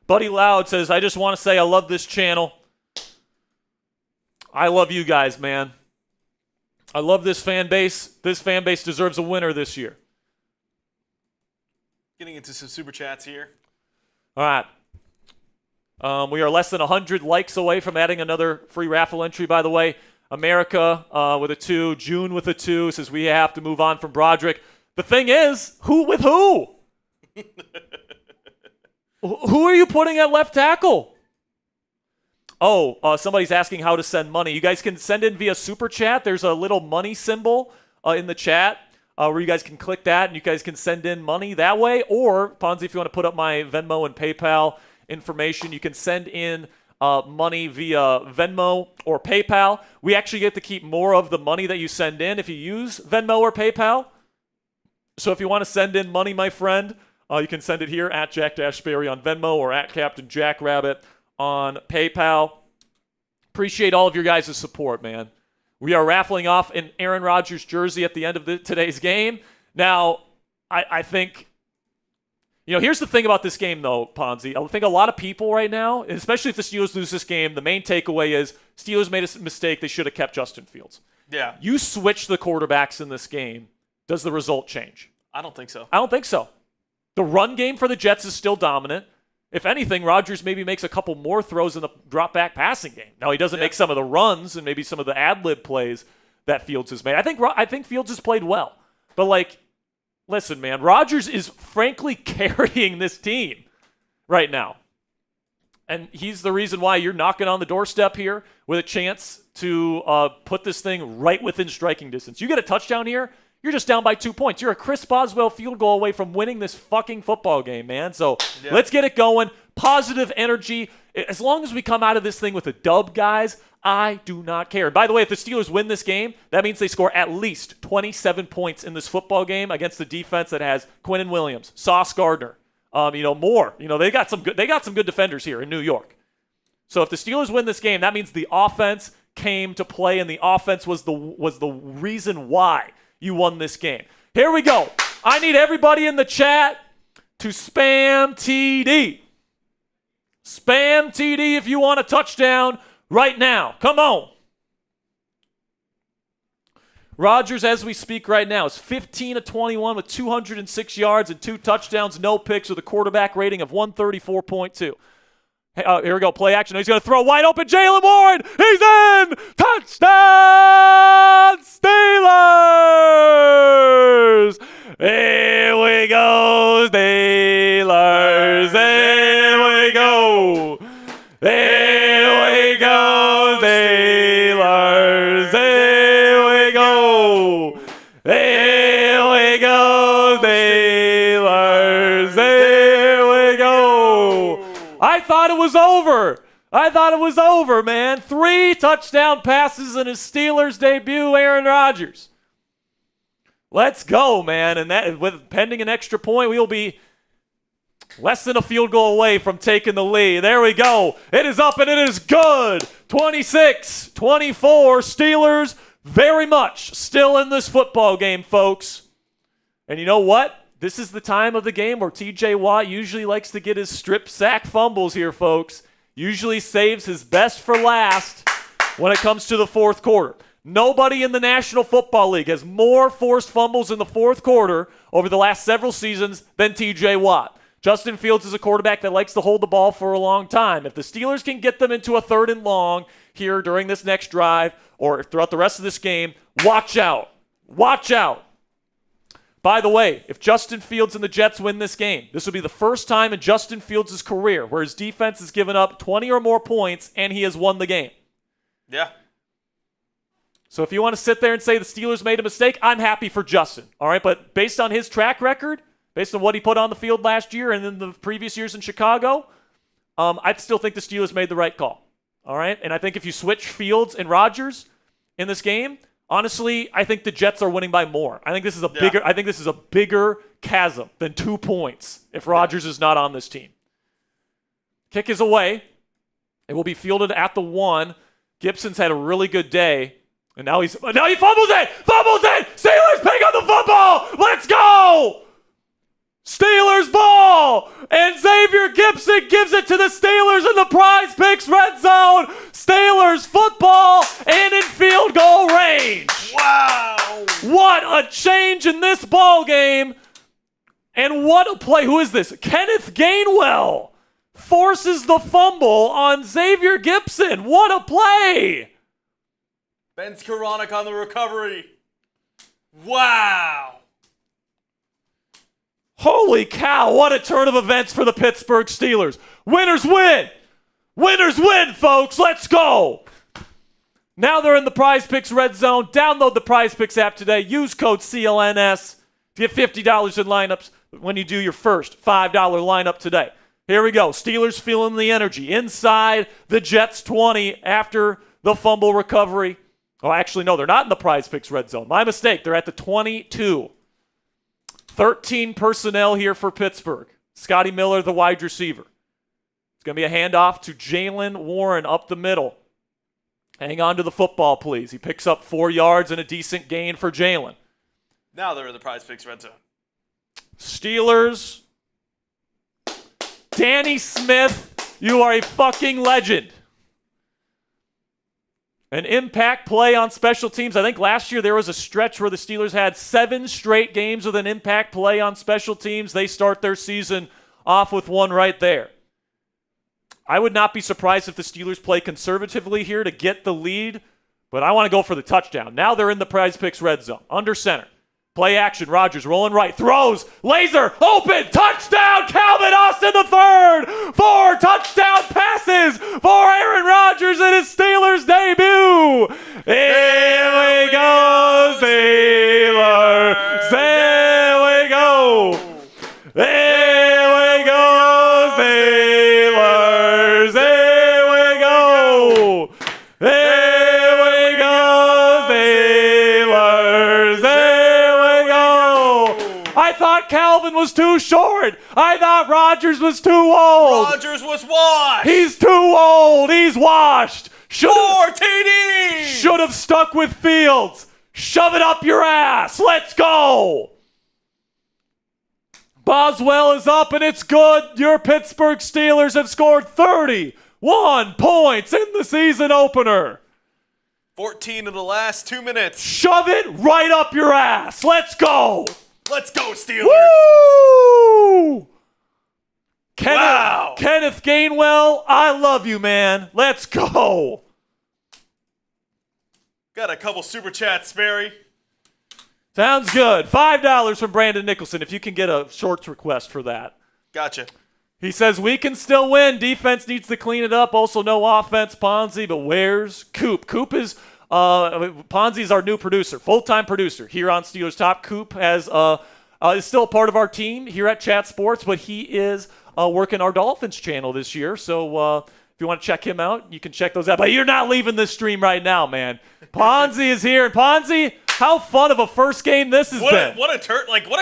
[SPEAKER 1] Buddy Loud says, I just want to say I love this channel. I love you guys, man. I love this fan base. This fan base deserves a winner this year.
[SPEAKER 2] Getting into some super chats here.
[SPEAKER 1] All right. We are less than 100 likes away from adding another free raffle entry, by the way. America with a 2. June with a 2 says we have to move on from Broderick. The thing is, who with who? Who are you putting at left tackle? Oh, somebody's asking how to send money. You guys can send in via Super Chat. There's a little money symbol in the chat where you guys can click that and you guys can send in money that way. Or, Ponzi, if you want to put up my Venmo and PayPal information, you can send in money via Venmo or PayPal. We actually get to keep more of the money that you send in if you use Venmo or PayPal. So if you want to send in money, my friend, You can send it here at Jack-Sperry on Venmo or at Captain Jackrabbit on PayPal. Appreciate all of your guys' support, man. We are raffling off an Aaron Rodgers jersey at the end of today's game. Now, I think, here's the thing about this game, though, Ponzi. I think a lot of people right now, especially if the Steelers lose this game, the main takeaway is Steelers made a mistake. They should have kept Justin Fields.
[SPEAKER 2] Yeah.
[SPEAKER 1] You switch the quarterbacks in this game. Does the result change?
[SPEAKER 2] I don't think so.
[SPEAKER 1] I don't think so. The run game for the Jets is still dominant. If anything, Rodgers maybe makes a couple more throws in the drop-back passing game. Now, he doesn't make some of the runs and maybe some of the ad-lib plays that Fields has made. I think Fields has played well. But, listen, man, Rodgers is frankly carrying this team right now. And he's the reason why you're knocking on the doorstep here with a chance to put this thing right within striking distance. You get a touchdown here, you're just down by 2 points. You're a Chris Boswell field goal away from winning this fucking football game, man. So let's get it going. Positive energy. As long as we come out of this thing with a dub, guys, I do not care. And by the way, if the Steelers win this game, that means they score at least 27 points in this football game against the defense that has Quinnen Williams, Sauce Gardner, more. They got some good defenders here in New York. So if the Steelers win this game, that means the offense came to play, and the offense was the reason why you won this game. Here we go. I need everybody in the chat to spam TD. Spam TD if you want a touchdown right now. Come on. Rodgers, as we speak right now, is 15 of 21 with 206 yards and 2 touchdowns, no picks, with a quarterback rating of 134.2. Here we go. Play action. He's going to throw wide open. Jalen Warren. He's in. Touchdown Steelers. Here we go, Steelers. Here we go. Here we go, Steelers. Here we go. Here we go, Steelers. Here we go. I thought it was over, man. 3 touchdown passes in his Steelers debut, Aaron Rodgers. Let's go, man. And that, with pending an extra point, we'll be less than a field goal away from taking the lead. There we go. It is up and it is good. 26-24. Steelers very much still in this football game, folks. And you know what? This is the time of the game where TJ Watt usually likes to get his strip sack fumbles here, folks. Usually saves his best for last when it comes to the fourth quarter. Nobody in the National Football League has more forced fumbles in the fourth quarter over the last several seasons than TJ Watt. Justin Fields is a quarterback that likes to hold the ball for a long time. If the Steelers can get them into a 3rd and long here during this next drive or throughout the rest of this game, watch out. Watch out. By the way, if Justin Fields and the Jets win this game, this will be the first time in Justin Fields' career where his defense has given up 20 or more points and he has won the game.
[SPEAKER 2] Yeah.
[SPEAKER 1] So if you want to sit there and say the Steelers made a mistake, I'm happy for Justin. All right, but based on his track record, based on what he put on the field last year and in the previous years in Chicago, I still think the Steelers made the right call. All right, and I think if you switch Fields and Rodgers in this game, honestly, I think the Jets are winning by more. I think this is a bigger chasm than 2 points if Rodgers is not on this team. Kick is away. It will be fielded at the 1. Gibson's had a really good day, and now he fumbles it. Steelers pick up the football. Let's go. Steelers ball, and Xavier Gibson gives it to the Steelers in the PrizePicks red zone. Steelers football and in field goal range.
[SPEAKER 2] Wow.
[SPEAKER 1] What a change in this ball game. And what a play. Who is this? Kenneth Gainwell forces the fumble on Xavier Gibson. What a play.
[SPEAKER 2] Ben Skoranek on the recovery. Wow.
[SPEAKER 1] Holy cow, what a turn of events for the Pittsburgh Steelers. Winners win. Winners win, folks. Let's go. Now they're in the PrizePicks red zone. Download the PrizePicks app today. Use code CLNS to get $50 in lineups when you do your first $5 lineup today. Here we go. Steelers feeling the energy. Inside the Jets 20 after the fumble recovery. Oh, actually, no, they're not in the PrizePicks red zone. My mistake. They're at the 22. 13 personnel here for Pittsburgh. Scotty Miller, the wide receiver. It's going to be a handoff to Jalen Warren up the middle. Hang on to the football, please. He picks up 4 yards and a decent gain for Jalen.
[SPEAKER 2] Now they're in the PrizePicks red zone.
[SPEAKER 1] Steelers. Danny Smith, you are a fucking legend. An impact play on special teams. I think last year there was a stretch where the Steelers had 7 straight games with an impact play on special teams. They start their season off with one right there. I would not be surprised if the Steelers play conservatively here to get the lead, but I want to go for the touchdown. Now they're in the PrizePicks red zone. Under center. Play action. Rodgers rolling right. Throws. Laser. Open. Touchdown. Calvin Austin the third. 4 touchdown passes for Aaron Rodgers in his Steelers debut. Here we go, Steelers. Here we go. Here we go, Steelers. Here we go. Here we go, Steelers. I thought Calvin was too short. I thought Rodgers was too old.
[SPEAKER 2] Rodgers was washed.
[SPEAKER 1] He's too old. He's washed.
[SPEAKER 2] 4 TDs.
[SPEAKER 1] Should have stuck with Fields. Shove it up your ass. Let's go. Boswell is up and it's good. Your Pittsburgh Steelers have scored 31 points in the season opener.
[SPEAKER 2] 14 in the last 2 minutes.
[SPEAKER 1] Shove it right up your ass. Let's go.
[SPEAKER 2] Let's go, Steelers.
[SPEAKER 1] Woo!
[SPEAKER 2] Wow.
[SPEAKER 1] Kenneth Gainwell, I love you, man. Let's go.
[SPEAKER 2] Got a couple super chats, Sperry.
[SPEAKER 1] Sounds good. $5 from Brandon Nicholson if you can get a shorts request for that.
[SPEAKER 2] Gotcha.
[SPEAKER 1] He says, we can still win. Defense needs to clean it up. Also, no offense, Ponzi, but where's Coop? Coop is, Ponzi's our new producer, full-time producer here on Steelers Top. Coop is still part of our team here at Chat Sports, but he is working our Dolphins channel this year. So if you want to check him out, you can check those out. But you're not leaving this stream right now, man. Ponzi is here. And Ponzi, how fun of a first game this has been.
[SPEAKER 2] What a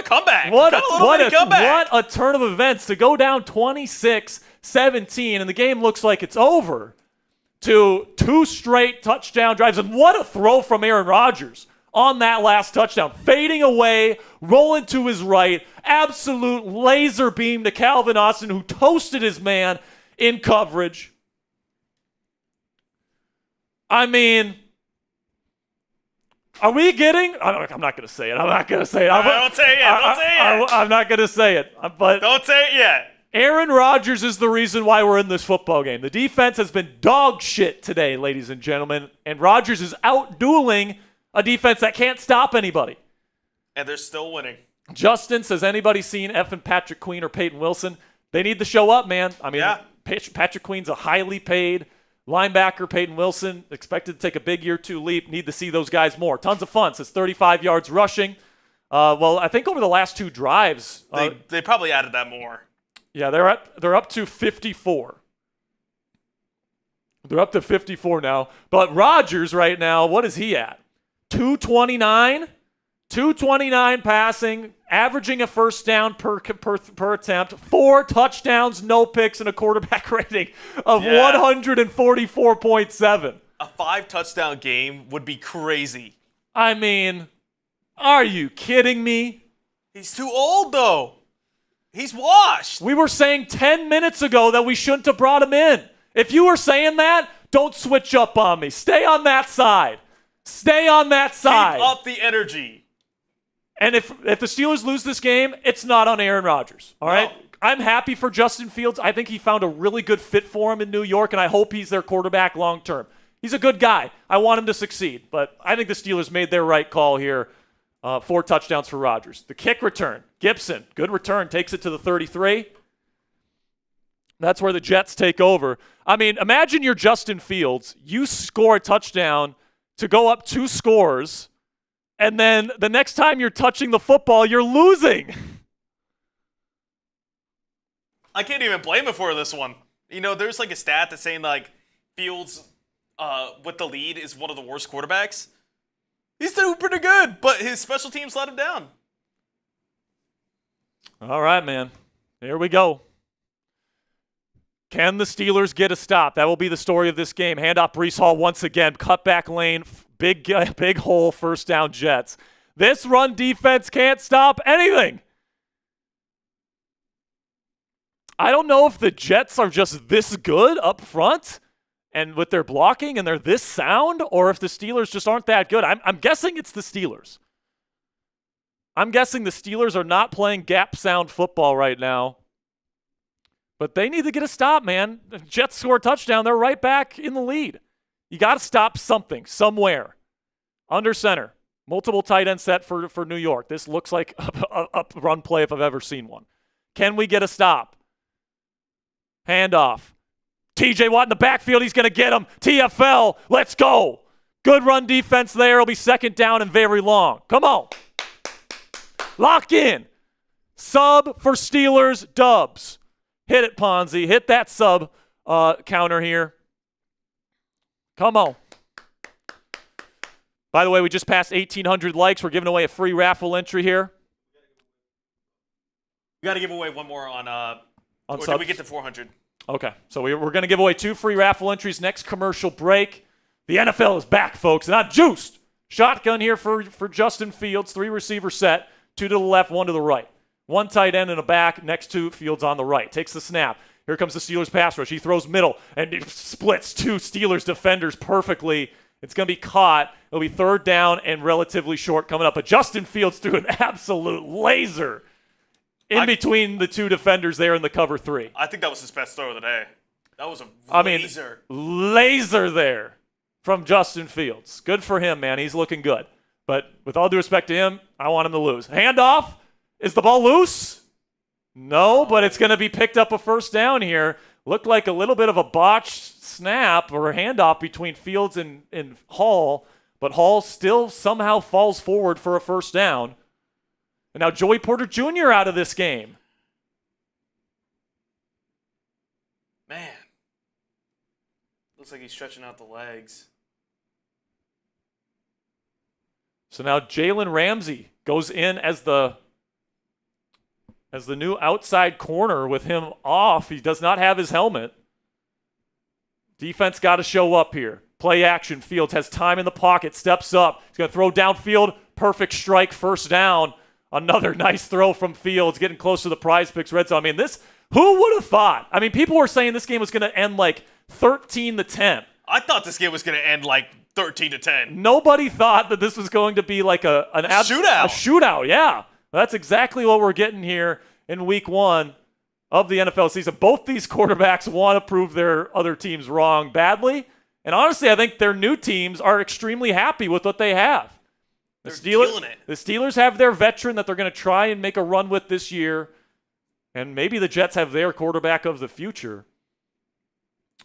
[SPEAKER 2] comeback.
[SPEAKER 1] What a
[SPEAKER 2] comeback.
[SPEAKER 1] What a turn of events to go down 26-17, and the game looks like it's over, to 2 straight touchdown drives. And what a throw from Aaron Rodgers on that last touchdown. Fading away, rolling to his right, absolute laser beam to Calvin Austin, who toasted his man in coverage. I mean, are we getting? I'm not going to say it. I'm not going to say it.
[SPEAKER 2] Don't say it yet. Don't say it yet.
[SPEAKER 1] I'm not going to say it. But
[SPEAKER 2] don't say it yet.
[SPEAKER 1] Aaron Rodgers is the reason why we're in this football game. The defense has been dog shit today, ladies and gentlemen, and Rodgers is out-dueling a defense that can't stop anybody.
[SPEAKER 2] And they're still winning.
[SPEAKER 1] Justin says, anybody seen effing Patrick Queen or Peyton Wilson? They need to show up, man. I mean, yeah. Patrick Queen's a highly paid linebacker. Peyton Wilson expected to take a big year 2 leap. Need to see those guys more. Tons of fun. Says 35 yards rushing. Well, I think over the last 2 drives,
[SPEAKER 2] they probably added that more.
[SPEAKER 1] Yeah, they're up to 54. They're up to 54 now. But Rodgers right now, what is he at? 229 passing, averaging a first down per attempt, 4 touchdowns, no picks, and a quarterback rating of 144.7.
[SPEAKER 2] A 5-touchdown game would be crazy.
[SPEAKER 1] I mean, are you kidding me?
[SPEAKER 2] He's too old, though. He's washed.
[SPEAKER 1] We were saying 10 minutes ago that we shouldn't have brought him in. If you were saying that, don't switch up on me. Stay on that side. Stay on that side.
[SPEAKER 2] Keep up the energy.
[SPEAKER 1] And if the Steelers lose this game, it's not on Aaron Rodgers. All right? No. I'm happy for Justin Fields. I think he found a really good fit for him in New York, and I hope he's their quarterback long term. He's a good guy. I want him to succeed. But I think the Steelers made their right call here. 4 touchdowns for Rodgers. The kick return. Gibson, good return, takes it to the 33. That's where the Jets take over. I mean, imagine you're Justin Fields. You score a touchdown to go up 2 scores, and then the next time you're touching the football, you're losing.
[SPEAKER 2] I can't even blame him for this one. You know, there's like a stat that's saying like Fields with the lead is one of the worst quarterbacks. He's doing pretty good, but his special teams let him down.
[SPEAKER 1] All right, man. Here we go. Can the Steelers get a stop? That will be the story of this game. Handoff Breece Hall once again. Cutback lane. Big hole. First down Jets. This run defense can't stop anything. I don't know if the Jets are just this good up front and with their blocking and they're this sound, or if the Steelers just aren't that good. I'm guessing it's the Steelers. I'm guessing the Steelers are not playing gap sound football right now. But they need to get a stop, man. The Jets score a touchdown, they're right back in the lead. You got to stop something, somewhere. Under center. Multiple tight end set for New York. This looks like a run play if I've ever seen one. Can we get a stop? Handoff. TJ Watt in the backfield. He's going to get him. TFL. Let's go. Good run defense there. It'll be second down and very long. Come on. Lock in. Sub for Steelers. Dubs. Hit it, Ponzi. Hit that sub counter here. Come on. By the way, we just passed 1,800 likes. We're giving away a free raffle entry here.
[SPEAKER 2] We got to give away one more on or
[SPEAKER 1] subs?
[SPEAKER 2] did we get to 400?
[SPEAKER 1] Okay, so we're going to give away 2 free raffle entries next commercial break. The NFL is back, folks, not juiced. Shotgun here for Justin Fields, 3 receiver set, 2 to the left, 1 to the right. 1 tight end in the back, next to Fields on the right. Takes the snap. Here comes the Steelers pass rush. He throws middle and it splits 2 Steelers defenders perfectly. It's going to be caught. It'll be third down and relatively short coming up. But Justin Fields threw an absolute laser in between the 2 defenders there in the cover 3.
[SPEAKER 2] I think that was his best throw of the day. That was a laser.
[SPEAKER 1] Laser there from Justin Fields. Good for him, man. He's looking good. But with all due respect to him, I want him to lose. Handoff. Is the ball loose? No, but it's going to be picked up a first down here. Looked like a little bit of a botched snap or a handoff between Fields and Hall, but Hall still somehow falls forward for a first down. And now Joey Porter Jr. out of this game.
[SPEAKER 2] Man. Looks like he's stretching out the legs.
[SPEAKER 1] So now Jalen Ramsey goes in as the new outside corner with him off. He does not have his helmet. Defense got to show up here. Play action. Fields has time in the pocket. Steps up. He's going to throw downfield. Perfect strike. First down. Another nice throw from Fields. Getting close to the PrizePicks red zone. I mean, who would have thought? I mean, people were saying this game was going to end like 13-10.
[SPEAKER 2] I thought this game was going to end like 13-10.
[SPEAKER 1] Nobody thought that this was going to be like a shootout. A shootout, yeah. That's exactly what we're getting here in week 1 of the NFL season. Both these quarterbacks want to prove their other teams wrong badly. And honestly, I think their new teams are extremely happy with what they have.
[SPEAKER 2] They're killing it.
[SPEAKER 1] The Steelers have their veteran that they're going to try and make a run with this year. And maybe the Jets have their quarterback of the future.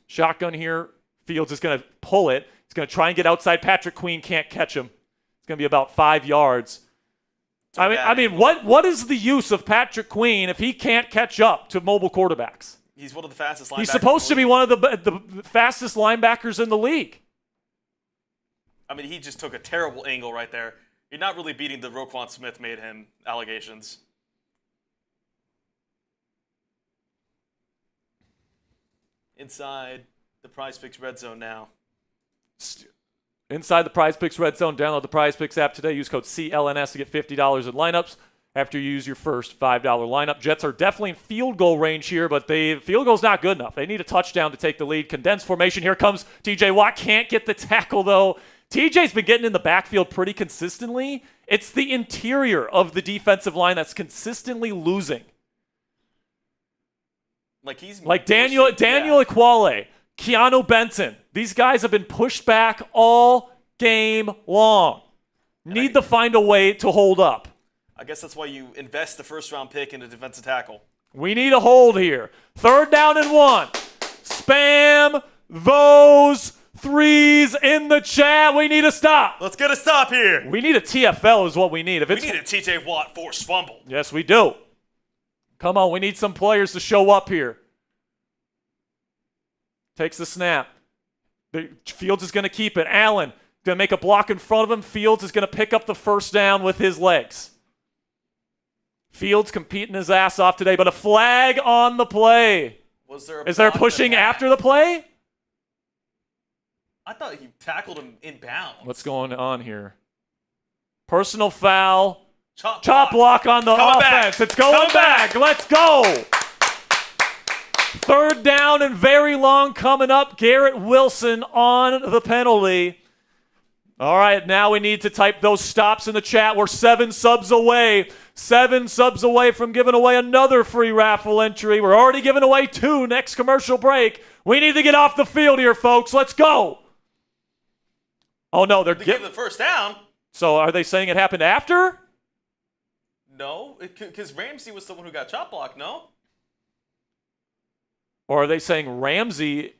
[SPEAKER 1] Shotgun here. Fields is going to pull it. He's going to try and get outside. Patrick Queen can't catch him. It's going to be about 5 yards. I mean, what is the use of Patrick Queen if he can't catch up to mobile quarterbacks?
[SPEAKER 2] He's one of the fastest linebackers.
[SPEAKER 1] He's supposed to be one of the fastest linebackers in the league.
[SPEAKER 2] I mean, he just took a terrible angle right there. You're not really beating the Roquan Smith made him allegations. Inside the PrizePicks red zone now.
[SPEAKER 1] Inside the PrizePicks red zone, download the PrizePicks app today. Use code CLNS to get $50 in lineups after you use your first $5 lineup. Jets are definitely in field goal range here, but the field goal's not good enough. They need a touchdown to take the lead. Condensed formation. Here comes TJ Watt. Can't get the tackle, though. TJ's been getting in the backfield pretty consistently. It's the interior of the defensive line that's consistently losing. Like Daniel Ekuale, Keanu Benson. These guys have been pushed back all game long. Need to find a way to hold up.
[SPEAKER 2] I guess that's why you invest the first-round pick in a defensive tackle.
[SPEAKER 1] We need a hold here. 3rd down and 1. Spam those threes in the chat. We need a stop.
[SPEAKER 2] Let's get a stop here.
[SPEAKER 1] We need a TFL is what we need.
[SPEAKER 2] We need a TJ Watt forced fumble.
[SPEAKER 1] Yes, we do. Come on, we need some players to show up here. Takes the snap. Fields is going to keep it. Allen going to make a block in front of him. Fields is going to pick up the first down with his legs. Fields competing his ass off today, but a flag on the play. Is there pushing after the play?
[SPEAKER 2] I thought he tackled him in bounds.
[SPEAKER 1] What's going on here? Personal foul.
[SPEAKER 2] Chop
[SPEAKER 1] block on the offense. It's going back. Let's go. 3rd down and very long coming up. Garrett Wilson on the penalty. All right, now we need to type those stops in the chat. We're 7 subs away. 7 subs away from giving away another free raffle entry. We're already giving away 2 next commercial break. We need to get off the field here, folks. Let's go. Oh, no, they're
[SPEAKER 2] giving the first down.
[SPEAKER 1] So are they saying it happened after?
[SPEAKER 2] No, because Ramsey was the one who got chop blocked, no?
[SPEAKER 1] Or are they saying Ramsey?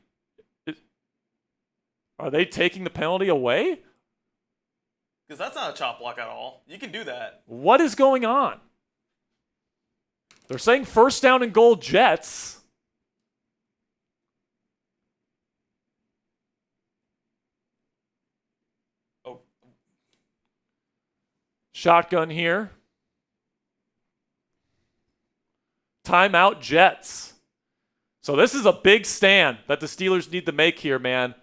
[SPEAKER 1] Are they taking the penalty away?
[SPEAKER 2] Because that's not a chop block at all. You can do that.
[SPEAKER 1] What is going on? They're saying 1st down and goal Jets.
[SPEAKER 2] Oh.
[SPEAKER 1] Shotgun here. Timeout Jets. So this is a big stand that the Steelers need to make here, man.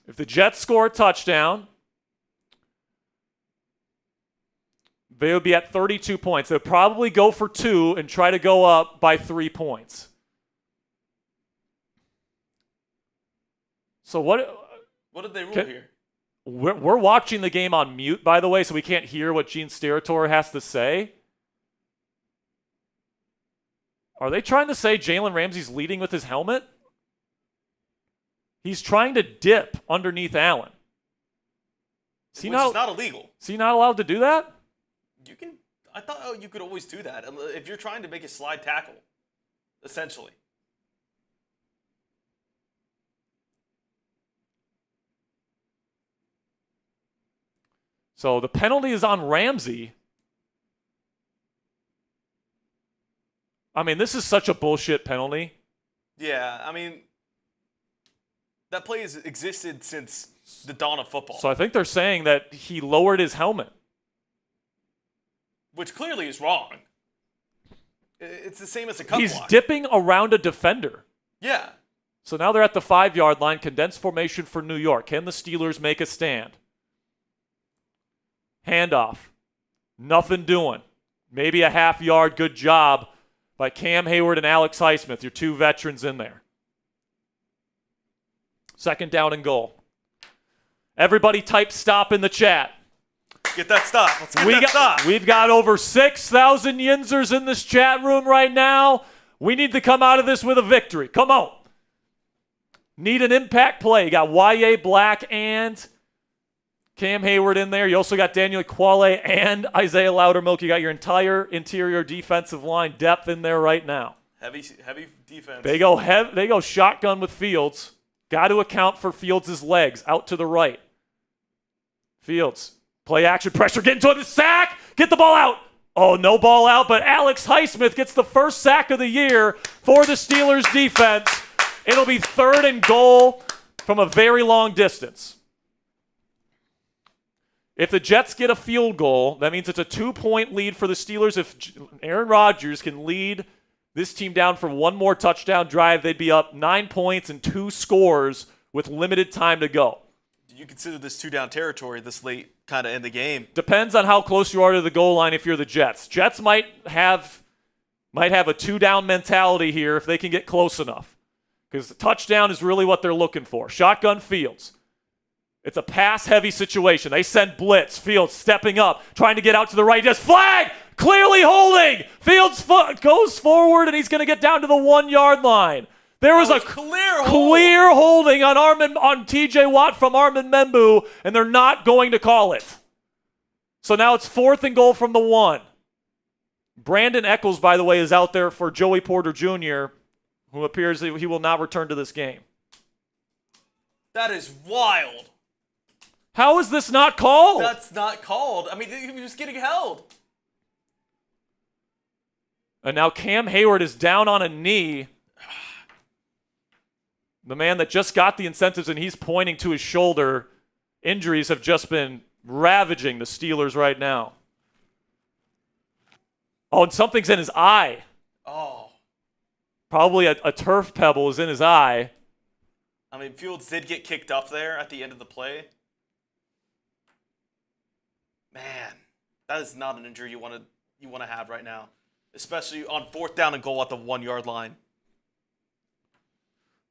[SPEAKER 1] If the Jets score a touchdown, they would be at 32 points. They'll probably go for 2 and try to go up by 3 points. So what
[SPEAKER 2] did they rule here?
[SPEAKER 1] We're watching the game on mute, by the way, so we can't hear what Gene Steratore has to say. Are they trying to say Jalen Ramsey's leading with his helmet? He's trying to dip underneath Allen.
[SPEAKER 2] Which is not illegal.
[SPEAKER 1] Is he not allowed to do that?
[SPEAKER 2] You can. I thought you could always do that if you're trying to make a slide tackle, essentially.
[SPEAKER 1] So the penalty is on Ramsey. I mean, this is such a bullshit penalty.
[SPEAKER 2] Yeah, I mean, that play has existed since the dawn of football.
[SPEAKER 1] So I think they're saying that he lowered his helmet.
[SPEAKER 2] Which clearly is wrong. It's the same as a cut
[SPEAKER 1] He's
[SPEAKER 2] block.
[SPEAKER 1] dipping around a defender.
[SPEAKER 2] Yeah.
[SPEAKER 1] So now they're at the 5-yard line, condensed formation for New York. Can the Steelers make a stand? Handoff. Nothing doing. Maybe a half-yard, good job by Cam Heyward and Alex Highsmith, your 2 veterans in there. 2nd down and goal. Everybody type stop in the chat.
[SPEAKER 2] Get that stop. Let's get that stop.
[SPEAKER 1] We've got over 6,000 Yinzers in this chat room right now. We need to come out of this with a victory. Come on. Need an impact play. You got Y.A. Black and Cam Heyward in there. You also got Daniel Quale and Isaiah Loudermilk. You got your entire interior defensive line depth in there right now.
[SPEAKER 2] Heavy defense.
[SPEAKER 1] They go shotgun with Fields. Got to account for Fields' legs out to the right. Fields. Play action pressure. Get into the sack. Get the ball out. Oh, no ball out, but Alex Highsmith gets the first sack of the year for the Steelers defense. It'll be 3rd and goal from a very long distance. If the Jets get a field goal, that means it's a 2-point lead for the Steelers. If Aaron Rodgers can lead this team down for one more touchdown drive, they'd be up 9 points and 2 scores with limited time to go.
[SPEAKER 2] Do you consider this 2-down territory this late kind of in the game?
[SPEAKER 1] Depends on how close you are to the goal line if you're the Jets. Jets might have a 2-down mentality here if they can get close enough. Because the touchdown is really what they're looking for. Shotgun Fields. It's a pass-heavy situation. They send blitz. Fields stepping up, trying to get out to the right. Just flag! Clearly holding! Fields goes forward, and he's going to get down to the 1-yard line. There was a clear holding on T.J. Watt from Armin Membu, and they're not going to call it. So now it's 4th and goal from the 1. Brandon Eccles, by the way, is out there for Joey Porter Jr., who appears that he will not return to this game.
[SPEAKER 2] That is wild.
[SPEAKER 1] How is this not called?
[SPEAKER 2] That's not called. I mean, he was getting held.
[SPEAKER 1] And now Cam Heyward is down on a knee. The man that just got the incentives, and he's pointing to his shoulder. Injuries have just been ravaging the Steelers right now. Oh, and something's in his eye.
[SPEAKER 2] Oh.
[SPEAKER 1] Probably a turf pebble is in his eye.
[SPEAKER 2] I mean, Fields did get kicked up there at the end of the play. Man, that is not an injury you want to have right now, especially on 4th down and goal at the 1-yard line.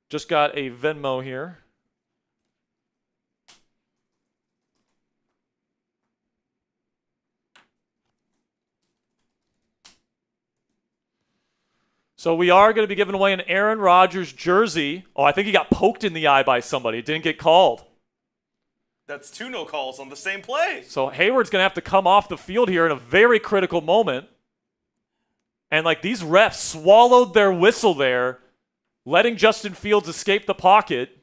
[SPEAKER 1] Just got a Venmo here. So we are going to be giving away an Aaron Rodgers jersey. Oh, I think he got poked in the eye by somebody. It didn't get called.
[SPEAKER 2] That's 2 no calls on the same play.
[SPEAKER 1] So Heyward's going to have to come off the field here in a very critical moment. And like these refs swallowed their whistle there, letting Justin Fields escape the pocket.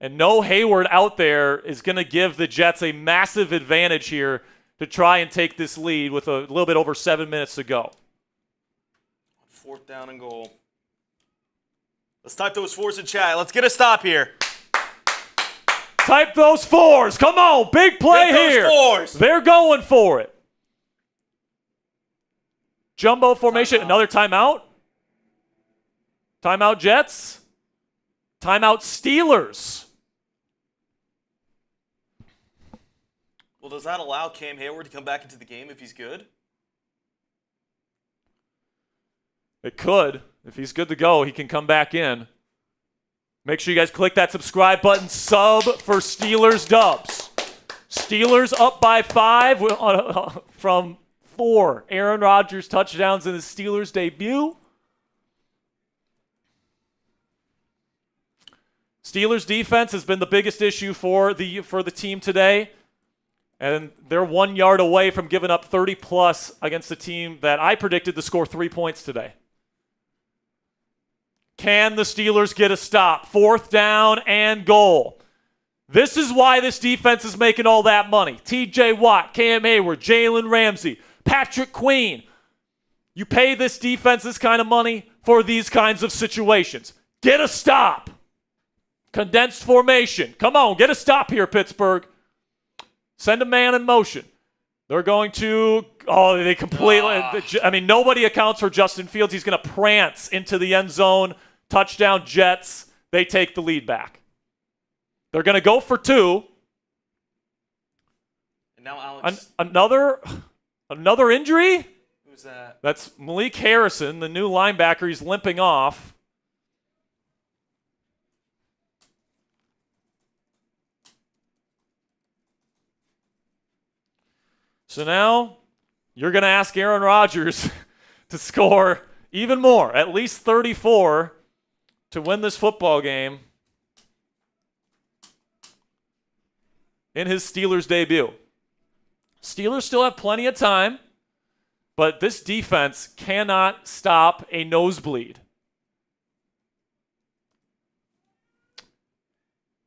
[SPEAKER 1] And no Heyward out there is going to give the Jets a massive advantage here to try and take this lead with a little bit over 7 minutes to go.
[SPEAKER 2] 4th down and goal. Let's type those 4s in chat. Let's get a stop here.
[SPEAKER 1] Type those 4s. Come on, big play here.
[SPEAKER 2] Get those 4s.
[SPEAKER 1] They're going for it. Jumbo formation.
[SPEAKER 2] Timeout.
[SPEAKER 1] Another timeout. Timeout Jets. Timeout Steelers.
[SPEAKER 2] Well, does that allow Cam Heyward to come back into the game if he's good?
[SPEAKER 1] It could. If he's good to go, he can come back in. Make sure you guys click that subscribe button. Sub for Steelers dubs. Steelers up by 5 from 4. Aaron Rodgers touchdowns in his Steelers debut. Steelers defense has been the biggest issue for the team today. And they're 1 yard away from giving up 30-plus against a team that I predicted to score 3 points today. Can the Steelers get a stop? 4th down and goal. This is why this defense is making all that money. TJ Watt, Cam Heyward, Jalen Ramsey, Patrick Queen. You pay this defense this kind of money for these kinds of situations. Get a stop. Condensed formation. Come on, get a stop here, Pittsburgh. Send a man in motion. They're going to, they completely, I mean, nobody accounts for Justin Fields. He's going to prance into the end zone. Touchdown Jets. They take the lead back. They're going to go for 2.
[SPEAKER 2] And now Alex.
[SPEAKER 1] Another injury?
[SPEAKER 2] Who's that?
[SPEAKER 1] That's Malik Harrison, the new linebacker. He's limping off. So now you're going to ask Aaron Rodgers to score even more, at least 34, to win this football game in his Steelers debut. Steelers still have plenty of time, but this defense cannot stop a nosebleed.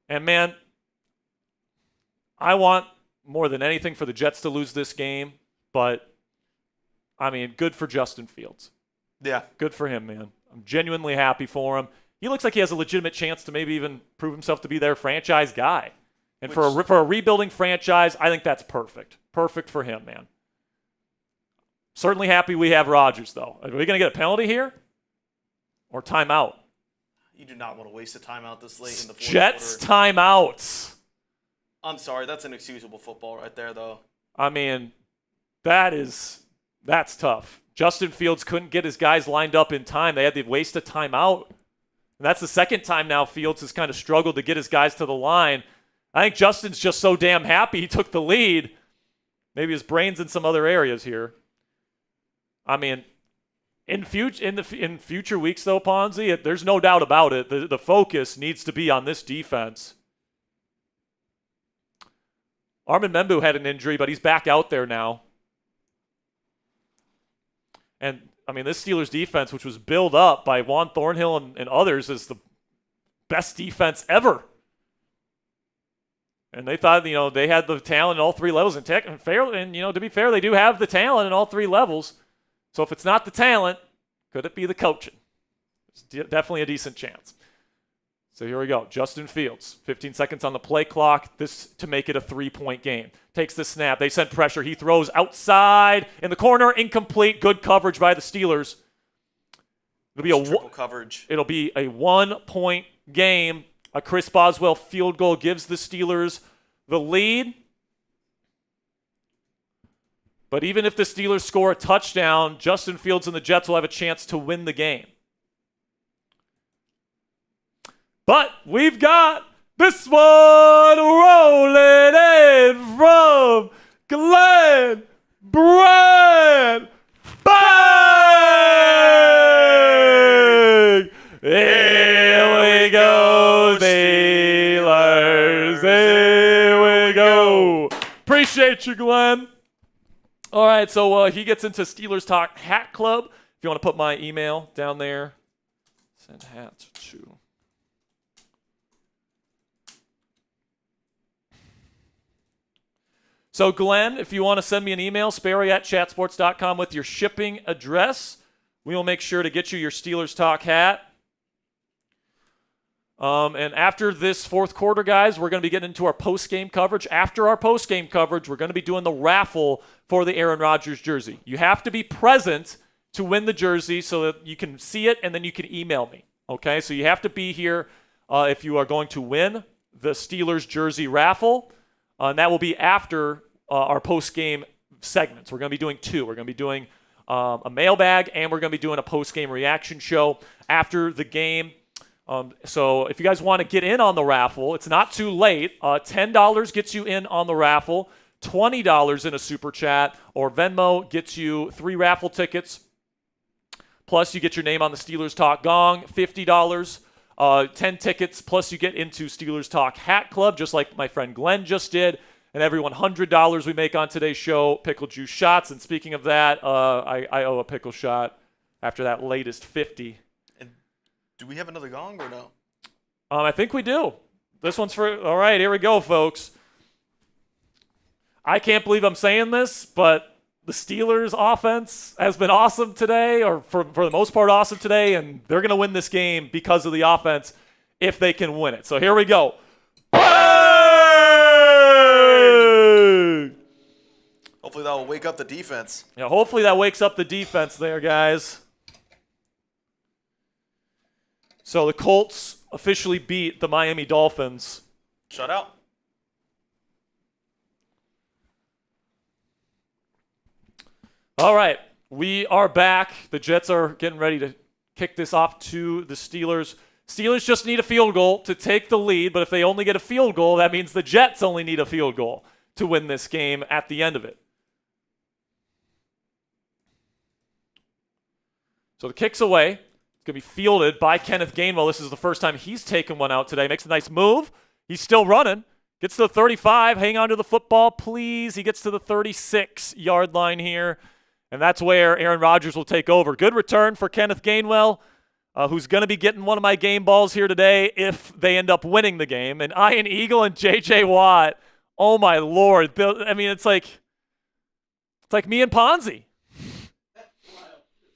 [SPEAKER 1] And man, I want more than anything for the Jets to lose this game, but I mean, good for Justin Fields.
[SPEAKER 2] Yeah.
[SPEAKER 1] Good for him, man. I'm genuinely happy for him. He looks like he has a legitimate chance to maybe even prove himself to be their franchise guy. And for a rebuilding franchise, I think that's perfect. Perfect for him, man. Certainly happy we have Rodgers, though. Are we going to get a penalty here? Or timeout?
[SPEAKER 2] You do not want to waste a timeout this late in the fourth
[SPEAKER 1] Jets
[SPEAKER 2] quarter.
[SPEAKER 1] timeouts.
[SPEAKER 2] I'm sorry, that's inexcusable football right there, though.
[SPEAKER 1] I mean, that's tough. Justin Fields couldn't get his guys lined up in time. They had to waste a timeout. And that's the second time now Fields has kind of struggled to get his guys to the line. I think Justin's just so damn happy he took the lead. Maybe his brain's in some other areas here. I mean, in future weeks, though, Ponzi, there's no doubt about it. The focus needs to be on this defense. Armin Membu had an injury, but he's back out there now. And, I mean, this Steelers defense, which was built up by Juan Thornhill and others, is the best defense ever. And they thought, they had the talent in all 3 levels. And to be fair, they do have the talent in all 3 levels. So if it's not the talent, could it be the coaching? It's definitely a decent chance. So here we go. Justin Fields, 15 seconds on the play clock. This to make it a 3-point game. Takes the snap. They send pressure. He throws outside in the corner. Incomplete. Good coverage by the Steelers.
[SPEAKER 2] Triple coverage.
[SPEAKER 1] It'll be a 1-point game. A Chris Boswell field goal gives the Steelers the lead. But even if the Steelers score a touchdown, Justin Fields and the Jets will have a chance to win the game. But we've got this one rolling in from Glenn Brand. Bang! Here we go, Steelers. Here we go. Appreciate you, Glenn. All right, so he gets into Steelers Talk Hat Club. If you want to put my email down there, send hats to. So, Glenn, if you want to send me an email, Sperry@chatsports.com with your shipping address, we will make sure to get you your Steelers Talk hat. And after this fourth quarter, guys, we're going to be getting into our post-game coverage. After our post-game coverage, we're going to be doing the raffle for the Aaron Rodgers jersey. You have to be present to win the jersey so that you can see it and then you can email me. Okay, so you have to be here if you are going to win the Steelers jersey raffle. And that will be after our post-game segments. We're going to be doing two. We're going to be doing a mailbag, and we're going to be doing a post-game reaction show after the game. So if you guys want to get in on the raffle, it's not too late. $10 gets you in on the raffle, $20 in a super chat, or Venmo gets you 3 raffle tickets. Plus, you get your name on the Steelers Talk Gong, $50. 10 tickets, plus you get into Steelers Talk Hat Club, just like my friend Glenn just did. And every $100 we make on today's show, Pickle Juice shots. And speaking of that, I owe a pickle shot after that latest 50.
[SPEAKER 2] And do we have another gong or no?
[SPEAKER 1] I think we do. This one's for, all right, here we go, folks. I can't believe I'm saying this, but the Steelers offense has been awesome today, or for the most part awesome today, and they're going to win this game because of the offense if they can win it. So here we go.
[SPEAKER 2] Hopefully that will wake up the defense.
[SPEAKER 1] Yeah, hopefully that wakes up the defense there, guys. So the Colts officially beat the Miami Dolphins.
[SPEAKER 2] Shut out.
[SPEAKER 1] All right, we are back. The Jets are getting ready to kick this off to the Steelers. Steelers just need a field goal to take the lead, but if they only get a field goal, that means the Jets only need a field goal to win this game at the end of it. So the kick's away. It's going to be fielded by Kenneth Gainwell. This is the first time he's taken one out today. Makes a nice move. He's still running. Gets to the 35. Hang on to the football, please. He gets to the 36-yard line here. And that's where Aaron Rodgers will take over. Good return for Kenneth Gainwell, who's going to be getting one of my game balls here today if they end up winning the game. And Ian Eagle and J.J. Watt, oh my Lord. I mean, it's like me and Ponzi.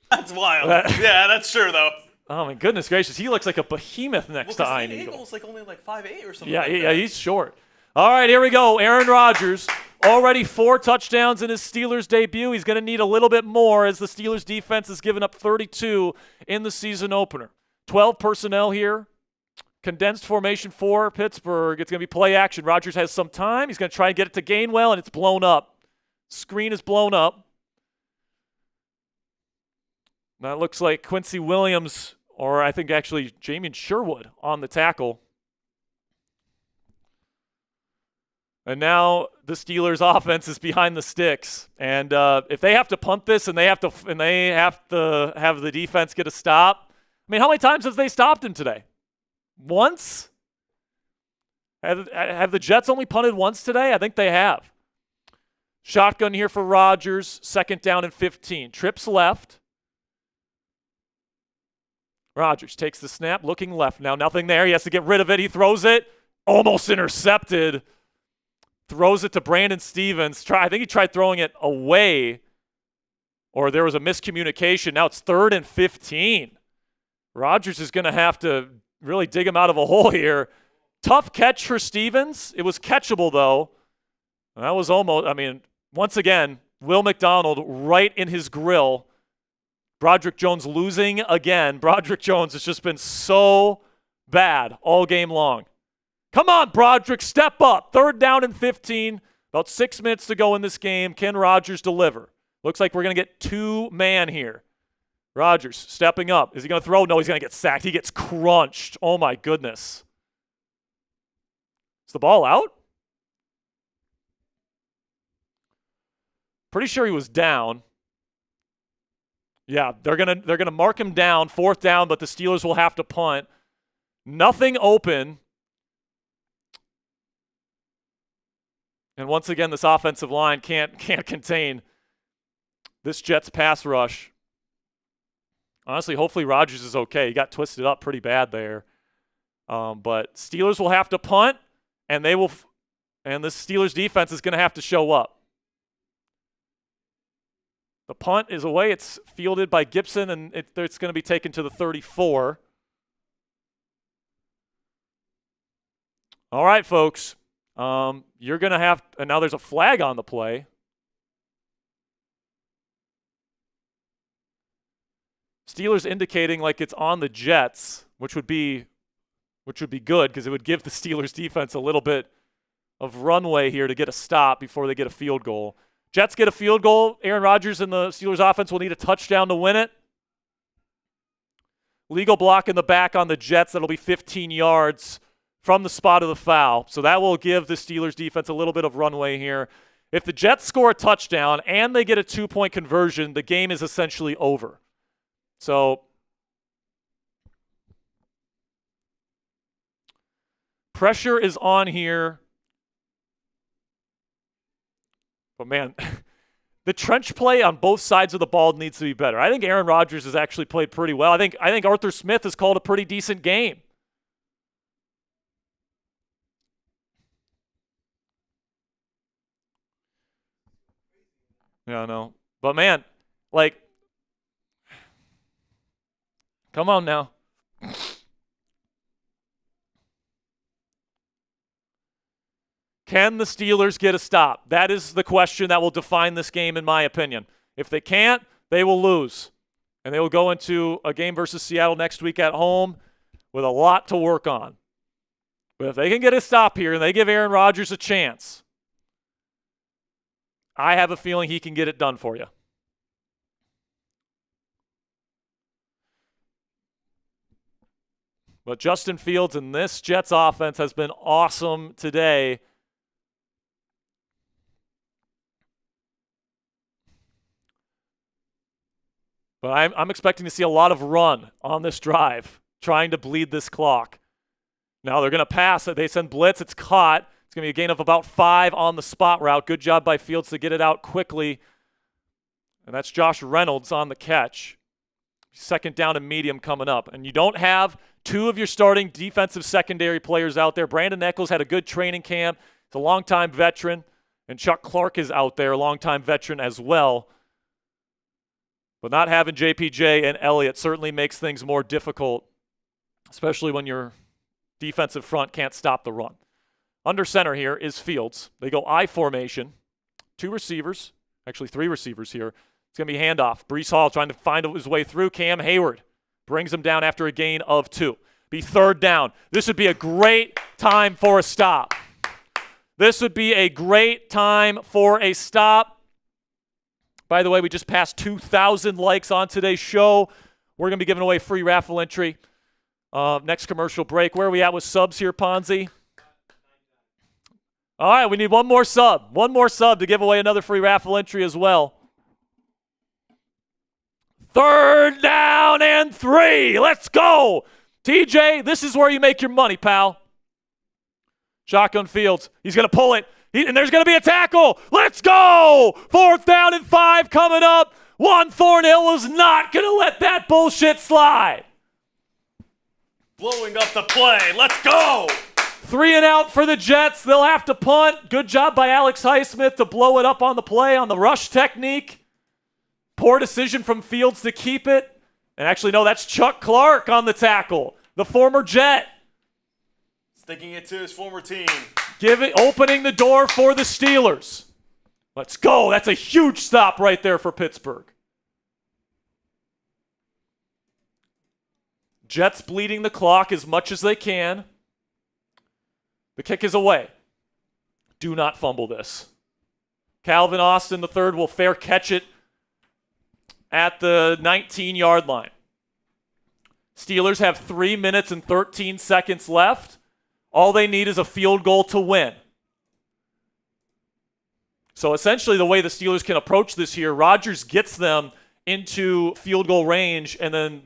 [SPEAKER 2] That's wild. Yeah, that's true, though.
[SPEAKER 1] Oh, my goodness gracious. He looks like a behemoth next to Ian Eagle.
[SPEAKER 2] Eagle's like only like 5'8" or something.
[SPEAKER 1] Yeah, he's short. All right, here we go. Aaron Rodgers, already 4 touchdowns in his Steelers debut. He's going to need a little bit more as the Steelers defense has given up 32 in the season opener. 12 personnel here. Condensed formation for Pittsburgh. It's going to be play action. Rodgers has some time. He's going to try and get it to Gainwell, and it's blown up. Screen is blown up. Now it looks like Quincy Williams, or I think actually Jamin Sherwood on the tackle. And now the Steelers' offense is behind the sticks. And if they have to punt this and they have to have the defense get a stop, I mean, how many times have they stopped him today? Once? Have the Jets only punted once today? I think they have. Shotgun here for Rodgers. 2nd down and 15. Trips left. Rodgers takes the snap, looking left. Now nothing there. He has to get rid of it. He throws it. Almost intercepted. Throws it to Brandon Stevens. I think he tried throwing it away, or there was a miscommunication. Now it's 3rd and 15. Rodgers is going to have to really dig him out of a hole here. Tough catch for Stevens. It was catchable, though. That was almost, once again, Will McDonald right in his grill. Broderick Jones losing again. Broderick Jones has just been so bad all game long. Come on, Broderick, step up. 3rd down and 15. About 6 minutes to go in this game. Can Rodgers deliver? Looks like we're going to get 2-man here. Rodgers stepping up. Is he going to throw? No, he's going to get sacked. He gets crunched. Oh, my goodness. Is the ball out? Pretty sure he was down. Yeah, they're gonna mark him down, 4th down, but the Steelers will have to punt. Nothing open. And once again, this offensive line can't contain this Jets pass rush. Honestly, hopefully Rodgers is okay. He got twisted up pretty bad there. But Steelers will have to punt, and the Steelers defense is going to have to show up. The punt is away. It's fielded by Gibson, and it's going to be taken to the 34. All right, folks. You're going to have – and now there's a flag on the play. Steelers indicating like it's on the Jets, which would be good because it would give the Steelers defense a little bit of runway here to get a stop before they get a field goal. Jets get a field goal. Aaron Rodgers and the Steelers offense will need a touchdown to win it. Legal block in the back on the Jets. That'll be 15 yards from the spot of the foul. So that will give the Steelers defense a little bit of runway here. If the Jets score a touchdown and they get a 2-point conversion, the game is essentially over. So pressure is on here. But, man, the trench play on both sides of the ball needs to be better. I think Aaron Rodgers has actually played pretty well. I think Arthur Smith has called a pretty decent game. Yeah, I know. But, man, like, come on now. Can the Steelers get a stop? That is the question that will define this game, in my opinion. If they can't, they will lose. And they will go into a game versus Seattle next week at home with a lot to work on. But if they can get a stop here and they give Aaron Rodgers a chance, I have a feeling he can get it done for you. But Justin Fields and this Jets offense has been awesome today. But I'm expecting to see a lot of run on this drive, trying to bleed this clock. Now they're going to pass it. They send blitz. It's caught. It's going to be a gain of about 5 on the spot route. Good job by Fields to get it out quickly. And that's Josh Reynolds on the catch. 2nd down and medium coming up. And you don't have 2 of your starting defensive secondary players out there. Brandon Echols had a good training camp. He's a longtime veteran. And Chuck Clark is out there, a longtime veteran as well. But not having JPJ and Elliott certainly makes things more difficult, especially when your defensive front can't stop the run. Under center here is Fields. They go I formation. 2 receivers, actually 3 receivers here. It's going to be handoff. Breece Hall trying to find his way through. Cam Heyward brings him down after a gain of 2. Be 3rd down. This would be a great time for a stop. This would be a great time for a stop. By the way, we just passed 2,000 likes on today's show. We're going to be giving away a free raffle entry. Next commercial break. Where are we at with subs here, Ponzi? All right, we need one more sub. One more sub to give away another free raffle entry as well. 3rd down and 3. Let's go. TJ, this is where you make your money, pal. Shotgun Fields. He's going to pull it. And there's going to be a tackle. Let's go. 4th down and 5 coming up. Juan Thornhill was not going to let that bullshit slide.
[SPEAKER 2] Blowing up the play. Let's go.
[SPEAKER 1] 3 and out for the Jets. They'll have to punt. Good job by Alex Highsmith to blow it up on the play on the rush technique. Poor decision from Fields to keep it. And actually, no, that's Chuck Clark on the tackle. the former Jet.
[SPEAKER 2] Sticking it to his former team.
[SPEAKER 1] Opening the door for the Steelers. Let's go. That's a huge stop right there for Pittsburgh. Jets bleeding the clock as much as they can. The kick is away. Do not fumble this. Calvin Austin III will fair catch it at the 19-yard line. Steelers have 3 minutes and 13 seconds left. All they need is a field goal to win. So essentially the way the Steelers can approach this here, Rodgers gets them into field goal range, and then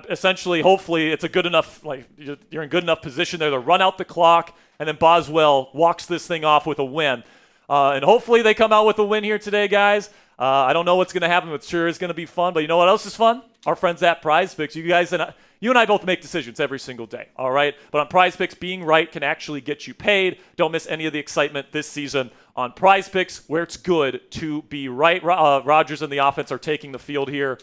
[SPEAKER 1] essentially, hopefully, it's a good enough, you're in good enough position there to run out the clock, and then Boswell walks this thing off with a win. And hopefully they come out with a win here today, guys. I don't know what's going to happen, but sure is going to be fun. But you know what else is fun? Our friends at PrizePicks. You and I both make decisions every single day, all right? But on PrizePicks, being right can actually get you paid. Don't miss any of the excitement this season on PrizePicks, where it's good to be right. Rodgers and the offense are taking the field here.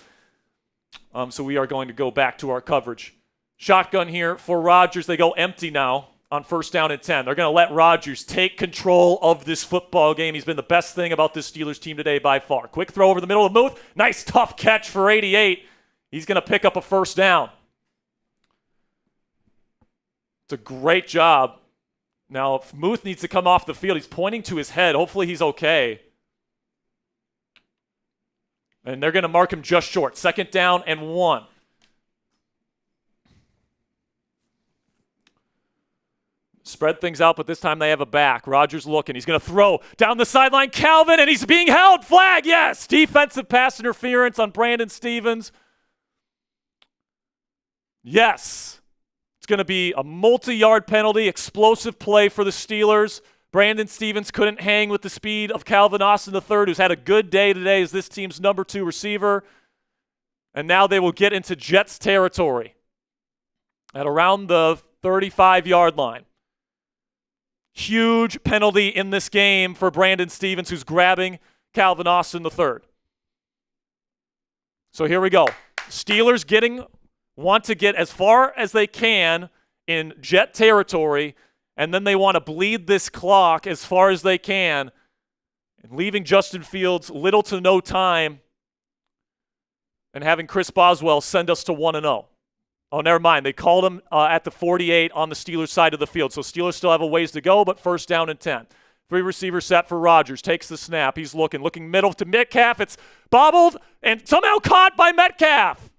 [SPEAKER 1] So we are going to go back to our coverage. Shotgun here for Rodgers. They go empty now on 1st down and 10. They're going to let Rodgers take control of this football game. He's been the best thing about this Steelers team today by far. Quick throw over the middle of Muth. Nice tough catch for 88. He's going to pick up a 1st down. It's a great job. Now, if Muth needs to come off the field, he's pointing to his head. Hopefully he's okay. And they're going to mark him just short. 2nd down and 1. Spread things out, but this time they have a back. Rodgers looking. He's going to throw down the sideline. Calvin, and he's being held. Flag, yes. Defensive pass interference on Brandon Stephens. Yes. It's going to be a multi-yard penalty. Explosive play for the Steelers. Brandon Stephens couldn't hang with the speed of Calvin Austin III, who's had a good day today as this team's number 2 receiver. And now they will get into Jets territory at around the 35-yard line. Huge penalty in this game for Brandon Stephens, who's grabbing Calvin Austin III. So here we go. Steelers want to get as far as they can in Jet territory, and then they want to bleed this clock as far as they can, leaving Justin Fields little to no time and having Chris Boswell send us to 1-0. Oh, never mind. They called him at the 48 on the Steelers side of the field. So Steelers still have a ways to go, but 1st down and 10. 3 receiver set for Rodgers. Takes the snap. He's looking middle to Metcalf. It's bobbled and somehow caught by Metcalf.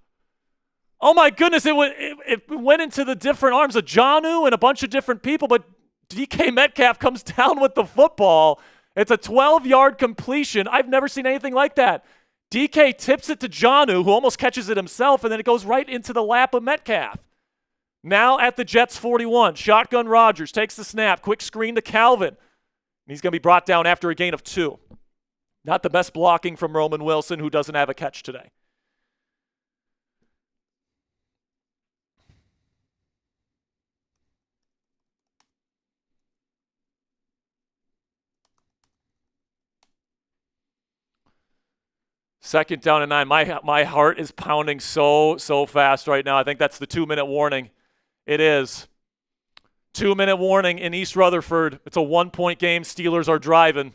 [SPEAKER 1] Oh, my goodness. It went into the different arms of Jonnu and a bunch of different people, but DK Metcalf comes down with the football. It's a 12-yard completion. I've never seen anything like that. DK tips it to Jonnu, who almost catches it himself, and then it goes right into the lap of Metcalf. Now at the Jets 41, shotgun Rodgers takes the snap, quick screen to Calvin. And he's going to be brought down after a gain of 2. Not the best blocking from Roman Wilson, who doesn't have a catch today. Second down and 9. My heart is pounding so fast right now. I think that's the 2-minute warning. It is. 2-minute warning in East Rutherford. It's a 1-point game. Steelers are driving.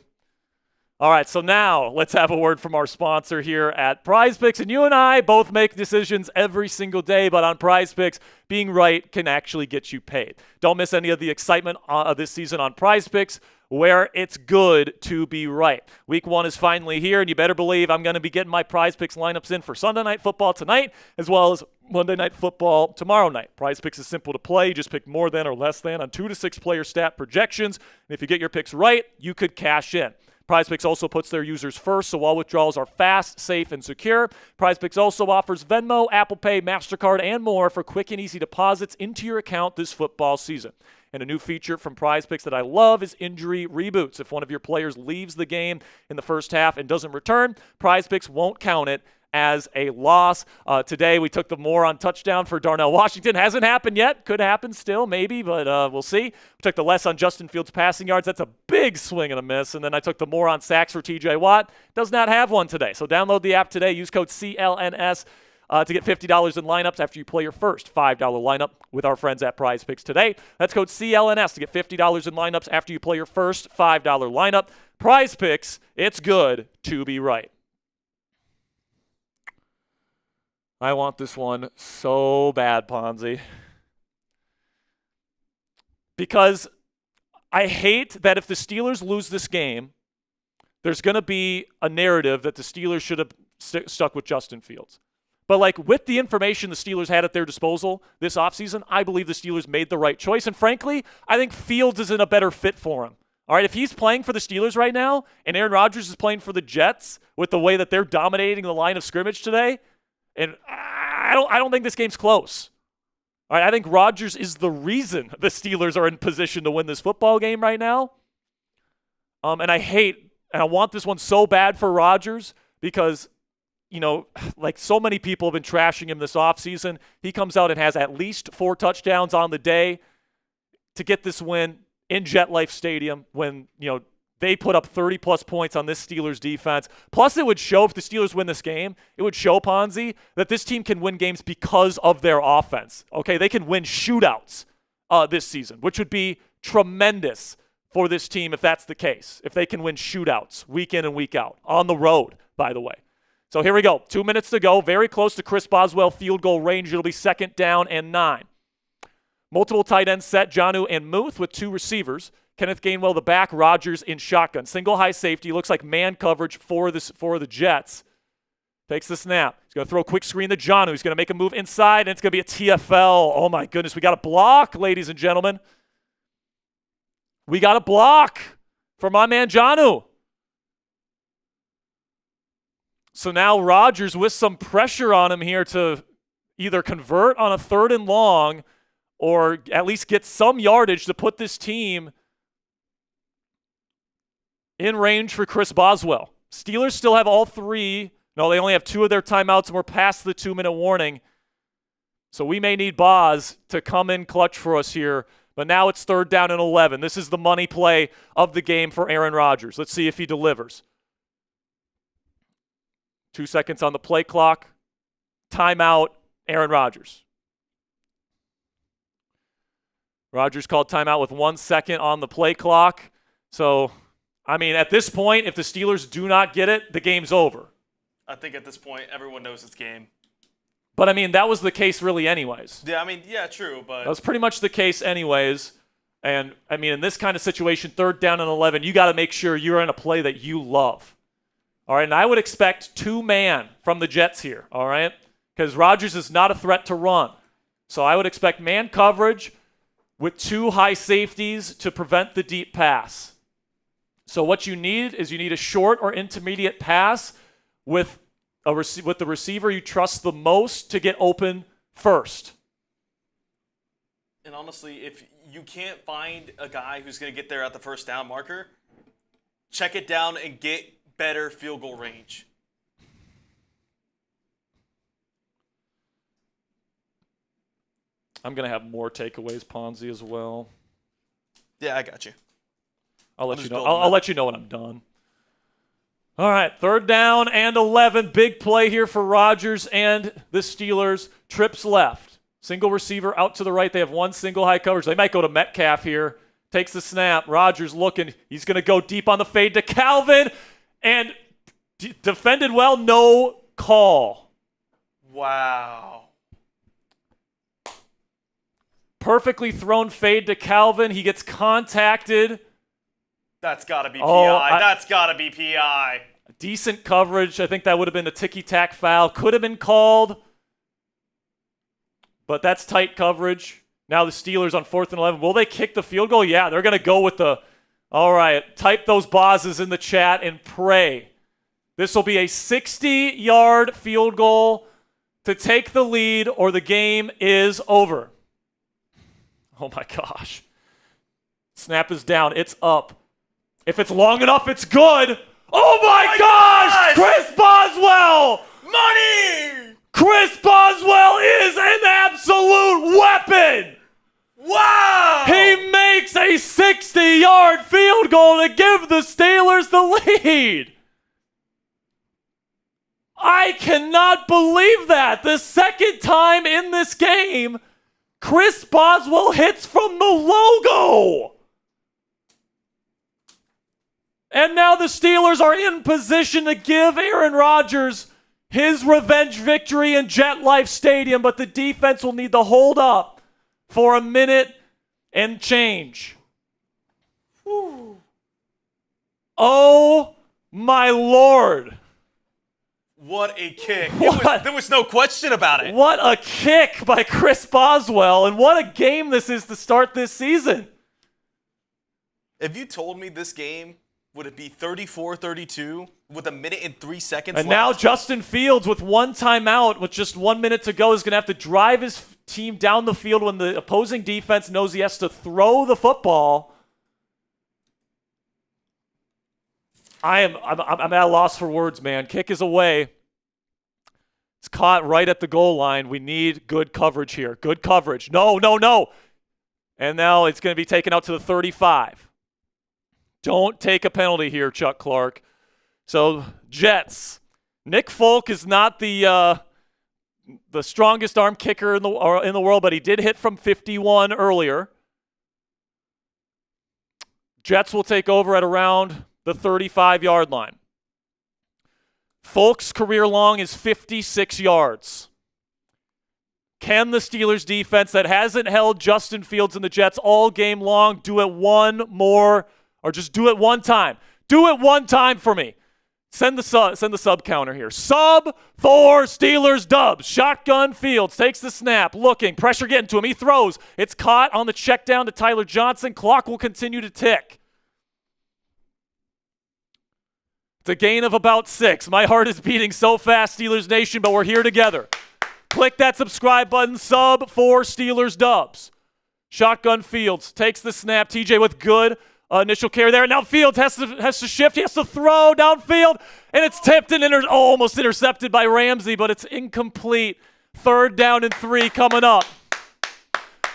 [SPEAKER 1] All right, so now let's have a word from our sponsor here at PrizePicks. And you and I both make decisions every single day, but on PrizePicks, being right can actually get you paid. Don't miss any of the excitement of this season on PrizePicks, where it's good to be right. Week 1 is finally here, and you better believe I'm going to be getting my PrizePicks lineups in for Sunday Night Football tonight, as well as Monday Night Football tomorrow night. PrizePicks is simple to play. You just pick more than or less than on 2 to 6 player stat projections. And if you get your picks right, you could cash in. PrizePicks also puts their users first, so all withdrawals are fast, safe, and secure. PrizePicks also offers Venmo, Apple Pay, MasterCard, and more for quick and easy deposits into your account this football season. And a new feature from PrizePicks that I love is injury reboots. If one of your players leaves the game in the first half and doesn't return, PrizePicks won't count it as a loss. Today we took the more on touchdown for Darnell Washington. Hasn't happened yet. Could happen still, maybe, but we'll see. We took the less on Justin Fields passing yards. That's a big swing and a miss. And then I took the more on sacks for TJ Watt. Does not have one today. So download the app today. Use code CLNS to get $50 in lineups after you play your first $5 lineup with our friends at PrizePicks today. That's code CLNS to get $50 in lineups after you play your first $5 lineup. PrizePicks, it's good to be right. I want this one so bad, Ponzi. Because I hate that if the Steelers lose this game, there's going to be a narrative that the Steelers should have stuck with Justin Fields. But like with the information the Steelers had at their disposal this offseason, I believe the Steelers made the right choice. And frankly, I think Fields is in a better fit for him. All right, if he's playing for the Steelers right now and Aaron Rodgers is playing for the Jets with the way that they're dominating the line of scrimmage today, and I don't think this game's close. All right, I think Rodgers is the reason the Steelers are in position to win this football game right now. And I want this one so bad for Rodgers because, you know, like so many people have been trashing him this offseason. He comes out and has at least 4 touchdowns on the day to get this win in JetLife Stadium when, you know, they put up 30-plus points on this Steelers defense. Plus, it would show if the Steelers win this game, it would show, Ponzi, that this team can win games because of their offense. Okay, they can win shootouts this season, which would be tremendous for this team if that's the case, if they can win shootouts week in and week out, on the road, by the way. So here we go. 2 minutes to go. Very close to Chris Boswell field goal range. It'll be 2nd down and 9. Multiple tight ends set, Jonnu and Muth with 2 receivers. Kenneth Gainwell, the back, Rodgers in shotgun. Single high safety. Looks like man coverage for the Jets. Takes the snap. He's going to throw a quick screen to Jonnu. He's going to make a move inside, and it's going to be a TFL. Oh, my goodness. We got a block, ladies and gentlemen. We got a block for my man Jonnu. So now Rodgers with some pressure on him here to either convert on a 3rd and long or at least get some yardage to put this team in range for Chris Boswell. Steelers still have all 3. No, they only have 2 of their timeouts, and we're past the 2-minute warning. So we may need Boz to come in clutch for us here. But now it's 3rd down and 11. This is the money play of the game for Aaron Rodgers. Let's see if he delivers. 2 seconds on the play clock. Timeout, Aaron Rodgers. Rodgers called timeout with 1 second on the play clock. So, I mean, at this point, if the Steelers do not get it, the game's over.
[SPEAKER 2] I think at this point, everyone knows it's game.
[SPEAKER 1] But, I mean, that was the case really anyways.
[SPEAKER 2] Yeah, I mean, yeah, true, but...
[SPEAKER 1] That was pretty much the case anyways. And, I mean, in this kind of situation, 3rd down and 11, you got to make sure you're in a play that you love. All right, and I would expect 2-man from the Jets here, all right? Because Rodgers is not a threat to run. So I would expect man coverage with 2 high safeties to prevent the deep pass. So what you need is you need a short or intermediate pass with the receiver you trust the most to get open first.
[SPEAKER 2] And honestly, if you can't find a guy who's going to get there at the 1st down marker, check it down and get better field goal range.
[SPEAKER 1] I'm going to have more takeaways, Ponzi, as well.
[SPEAKER 2] Yeah, I got you.
[SPEAKER 1] I'll let you know. I'll let you know when I'm done. All right, 3rd down and 11. Big play here for Rodgers and the Steelers. Trips left. Single receiver out to the right. They have 1 single high coverage. They might go to Metcalf here. Takes the snap. Rodgers looking. He's going to go deep on the fade to Calvin. And defended well. No call.
[SPEAKER 2] Wow.
[SPEAKER 1] Perfectly thrown fade to Calvin. He gets contacted.
[SPEAKER 2] That's got to be PI. That's got to be PI.
[SPEAKER 1] Decent coverage. I think that would have been a ticky-tack foul. Could have been called. But that's tight coverage. Now the Steelers on 4th and 11. Will they kick the field goal? Yeah, they're going to go with the... All right, type those bosses in the chat and pray. This will be a 60-yard field goal to take the lead or the game is over. Oh, my gosh. Snap is down. It's up. If it's long enough, it's good. Oh, my gosh! Chris Boswell!
[SPEAKER 2] Money!
[SPEAKER 1] Chris Boswell is an absolute weapon!
[SPEAKER 2] Wow!
[SPEAKER 1] He makes a 60-yard field goal to give the Steelers the lead. I cannot believe that. The second time in this game, Chris Boswell hits from the logo. And now the Steelers are in position to give Aaron Rodgers his revenge victory in MetLife Stadium, but the defense will need to hold up for a minute and change. Whew. Oh, my Lord.
[SPEAKER 2] What a kick.
[SPEAKER 1] What?
[SPEAKER 2] There was no question about it.
[SPEAKER 1] What a kick by Chris Boswell, and what a game this is to start this season.
[SPEAKER 2] If you told me this game would it be 34-32 with a minute and 3 seconds
[SPEAKER 1] and
[SPEAKER 2] left?
[SPEAKER 1] now Justin Fields with one timeout with just 1 minute to go is going to have to drive his team down the field when the opposing defense knows he has to throw the football. I'm at a loss for words, man. Kick is away. It's caught right at the goal line. We need good coverage here. Good coverage. No. And now it's going to be taken out to the 35. Don't take a penalty here, Chuck Clark. So, Jets. Nick Folk is not the strongest arm kicker in the world, but he did hit from 51 earlier. Jets will take over at around the 35-yard line. Folk's career long is 56 yards. Can the Steelers defense that hasn't held Justin Fields and the Jets all game long do it one more, or just do it one time? Do it one time for me. Send the sub counter here. Sub for Steelers dubs. Shotgun Fields takes the snap, looking, pressure getting to him. He throws. It's caught on the check down to Tyler Johnson. Clock will continue to tick. It's a gain of about 6. My heart is beating so fast, Steelers Nation, but we're here together. Click that subscribe button. Sub for Steelers dubs. Shotgun Fields takes the snap. TJ with good initial carry there. Now Fields has to shift. He has to throw downfield, and it's tipped and almost intercepted by Ramsey, but it's incomplete. 3rd down and 3 coming up.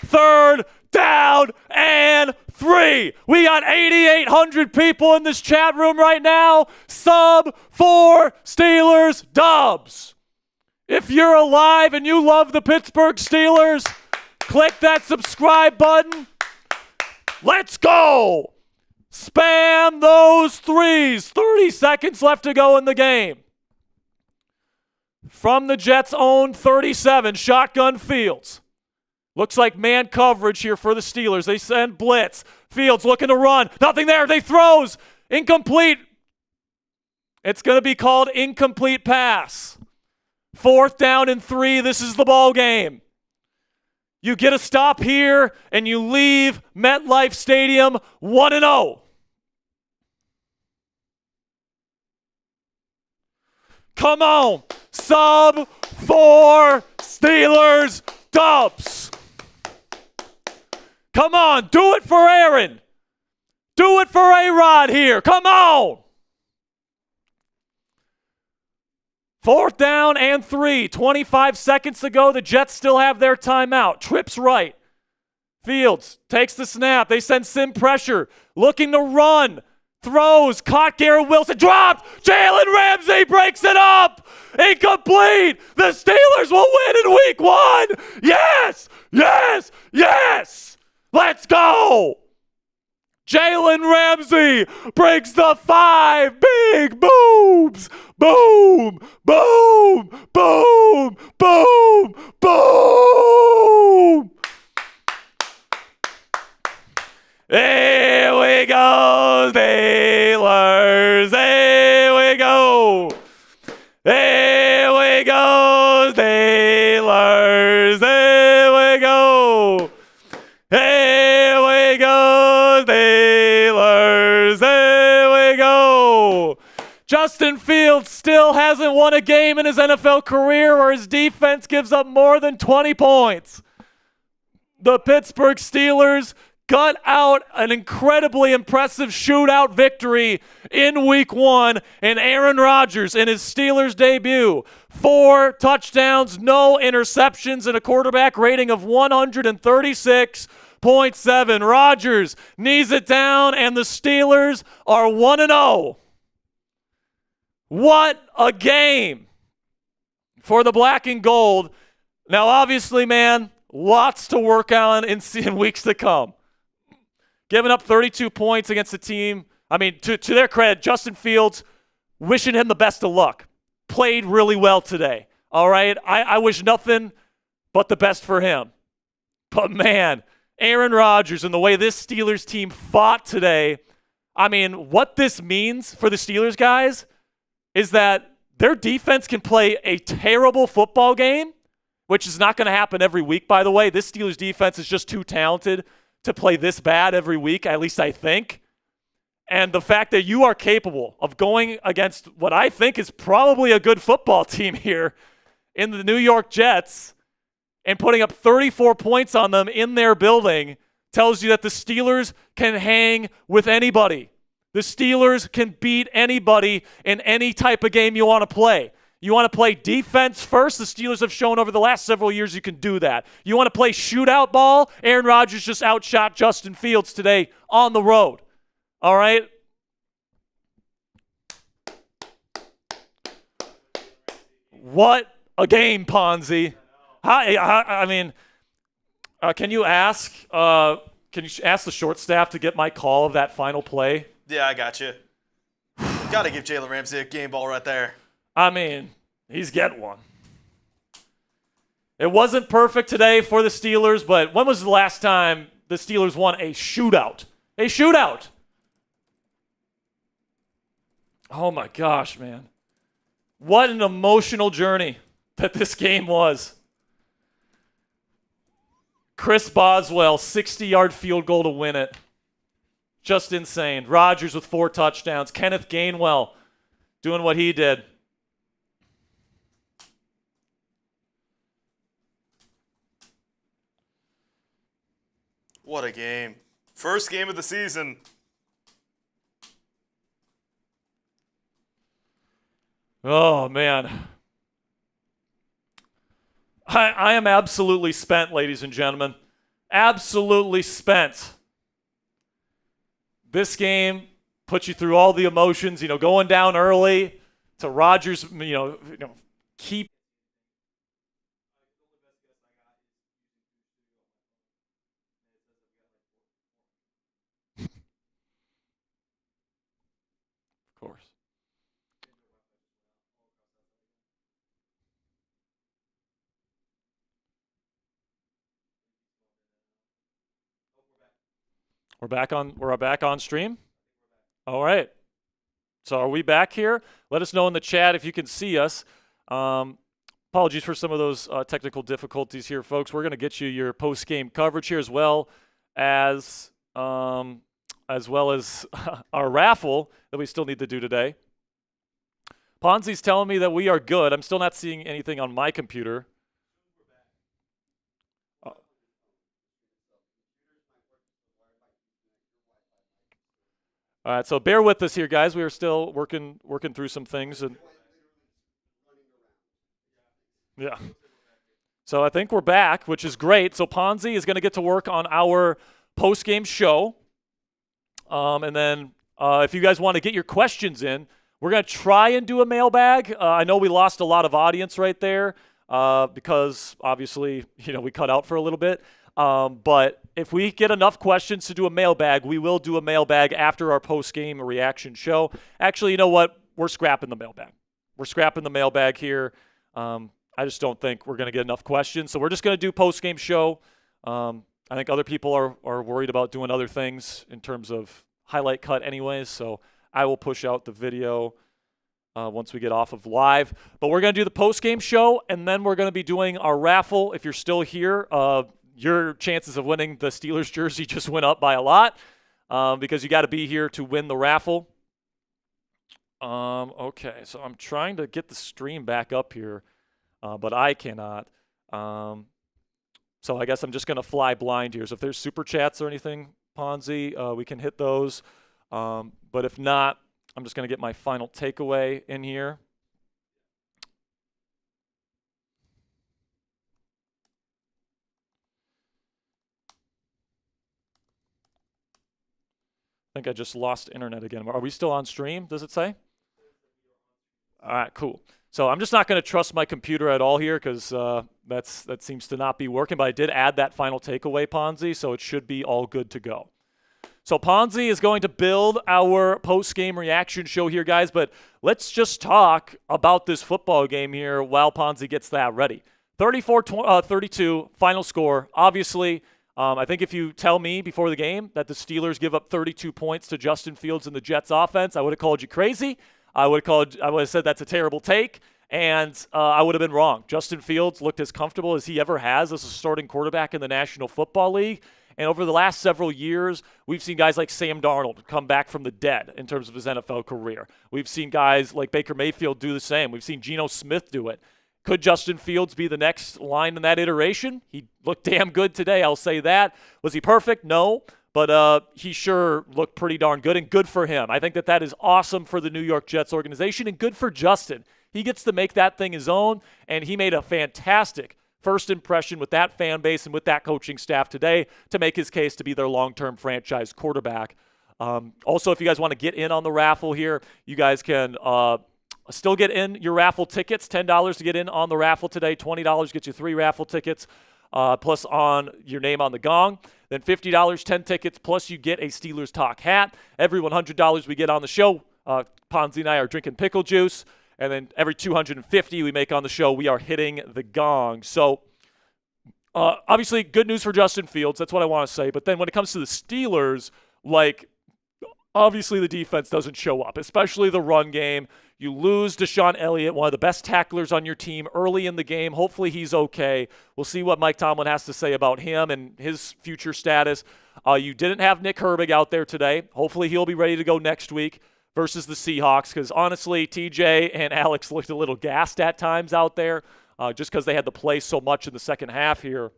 [SPEAKER 1] 3rd down and 3. We got 8,800 people in this chat room right now. Sub for Steelers dubs. If you're alive and you love the Pittsburgh Steelers, click that subscribe button. Let's go. Spam those 3s. 30 seconds left to go in the game. From the Jets' own 37, Shotgun Fields. Looks like man coverage here for the Steelers. They send blitz. Fields looking to run. Nothing there. They throws. Incomplete. It's going to be called incomplete pass. 4th down and 3. This is the ball game. You get a stop here, and you leave MetLife Stadium 1-0. Come on. Sub for Steelers dubs. Come on. Do it for Aaron. Do it for A-Rod here. Come on. 4th down and 3. 25 seconds to go. The Jets still have their timeout. Trips right. Fields takes the snap. They send sim pressure. Looking to run. Throws. Caught Garrett Wilson. Dropped. Jalen Ramsey breaks it up. Incomplete. The Steelers will win in week 1. Yes. Yes. Yes. Let's go. Jalen Ramsey breaks the 5 big boobs. Boom, boom, boom, boom, boom. Here we go, Steelers. Here we go. Here we go, Steelers. Here we go. Here we go, Steelers. Here we go. Justin Fields still hasn't won a game in his NFL career where his defense gives up more than 20 points. The Pittsburgh Steelers got out an incredibly impressive shootout victory in week 1, and Aaron Rodgers in his Steelers debut, 4 touchdowns, no interceptions, and a quarterback rating of 136.7. Rodgers knees it down, and the Steelers are 1-0. What a game. for the black and gold. Now, obviously, man, lots to work on in weeks to come. Giving up 32 points against the team. I mean, to their credit, Justin Fields, wishing him the best of luck. Played really well today. All right? I wish nothing but the best for him. But, man, Aaron Rodgers and the way this Steelers team fought today, I mean, what this means for the Steelers guys is that their defense can play a terrible football game, which is not going to happen every week, by the way. This Steelers defense is just too talented to play this bad every week, at least I think. And the fact that you are capable of going against what I think is probably a good football team here in the New York Jets and putting up 34 points on them in their building tells you that the Steelers can hang with anybody. The Steelers can beat anybody in any type of game you want to play. You want to play defense first? The Steelers have shown over the last several years you can do that. You want to play shootout ball? Aaron Rodgers just outshot Justin Fields today on the road. All right? What a game, Ponzi. I mean, can you ask the short staff to get my call of that final play?
[SPEAKER 2] Yeah, I got you. Got to give Jalen Ramsey a game ball right there.
[SPEAKER 1] I mean, he's getting one. It wasn't perfect today for the Steelers, but when was the last time the Steelers won a shootout? A shootout! Oh my gosh, man. What an emotional journey that this game was. Chris Boswell, 60-yard field goal to win it. Just insane. Rodgers with 4 touchdowns. Kenneth Gainwell doing what he did.
[SPEAKER 2] What a game. First game of the season.
[SPEAKER 1] Oh, man. I am absolutely spent, ladies and gentlemen. Absolutely spent. This game puts you through all the emotions, going down early to Rodgers, keep. Of course. We're back on stream? All right. So are we back here? Let us know in the chat if you can see us. Apologies for some of those technical difficulties here, folks. We're going to get you your post-game coverage here as well as our raffle that we still need to do today. Ponzi's telling me that we are good. I'm still not seeing anything on my computer. All right, so bear with us here, guys. We are still working through some things, and yeah. So I think we're back, which is great. So Ponzi is going to get to work on our post-game show, and then if you guys want to get your questions in, we're going to try and do a mailbag. I know we lost a lot of audience right there because obviously we cut out for a little bit. But if we get enough questions to do a mailbag, we will do a mailbag after our post-game reaction show. Actually, you know what? We're scrapping the mailbag. We're scrapping the mailbag here. I just don't think we're going to get enough questions. So we're just going to do post-game show. I think other people are worried about doing other things in terms of highlight cut anyways. So I will push out the video once we get off of live. But we're going to do the post-game show, and then we're going to be doing our raffle. If you're still here, your chances of winning the Steelers jersey just went up by a lot because you got to be here to win the raffle. Okay, so I'm trying to get the stream back up here, but I cannot. So I guess I'm just going to fly blind here. So if there's super chats or anything, Ponzi, we can hit those. But if not, I'm just going to get my final takeaway in here. I think I just lost internet again. Are we still on stream, does it say? All right, cool. So I'm just not going to trust my computer at all here because that seems to not be working. But I did add that final takeaway, Ponzi, so it should be all good to go. So Ponzi is going to build our post-game reaction show here, guys. But let's just talk about this football game here while Ponzi gets that ready. 34-32, final score. Obviously, I think if you tell me before the game that the Steelers give up 32 points to Justin Fields and the Jets offense, I would have called you crazy. I would have said that's a terrible take, and I would have been wrong. Justin Fields looked as comfortable as he ever has as a starting quarterback in the National Football League. And over the last several years, we've seen guys like Sam Darnold come back from the dead in terms of his NFL career. We've seen guys like Baker Mayfield do the same. We've seen Geno Smith do it. Could Justin Fields be the next line in that iteration? He looked damn good today, I'll say that. Was he perfect? No. But he sure looked pretty darn good, and good for him. I think that is awesome for the New York Jets organization, and good for Justin. He gets to make that thing his own, and he made a fantastic first impression with that fan base and with that coaching staff today to make his case to be their long-term franchise quarterback. Also, if you guys want to get in on the raffle here, you guys can still get in your raffle tickets. $10 to get in on the raffle today. $20 gets you 3 raffle tickets, plus on your name on the Gong. Then $50, 10 tickets, plus you get a Steelers Talk hat. Every $100 we get on the show, Ponzi and I are drinking pickle juice. And then every $250 we make on the show, we are hitting the Gong. So obviously good news for Justin Fields. That's what I want to say. But then when it comes to the Steelers, obviously the defense doesn't show up, especially the run game. You lose Deshaun Elliott, one of the best tacklers on your team early in the game. Hopefully he's okay. We'll see what Mike Tomlin has to say about him and his future status. You didn't have Nick Herbig out there today. Hopefully he'll be ready to go next week versus the Seahawks, because honestly, TJ and Alex looked a little gassed at times out there just because they had to play so much in the second half here.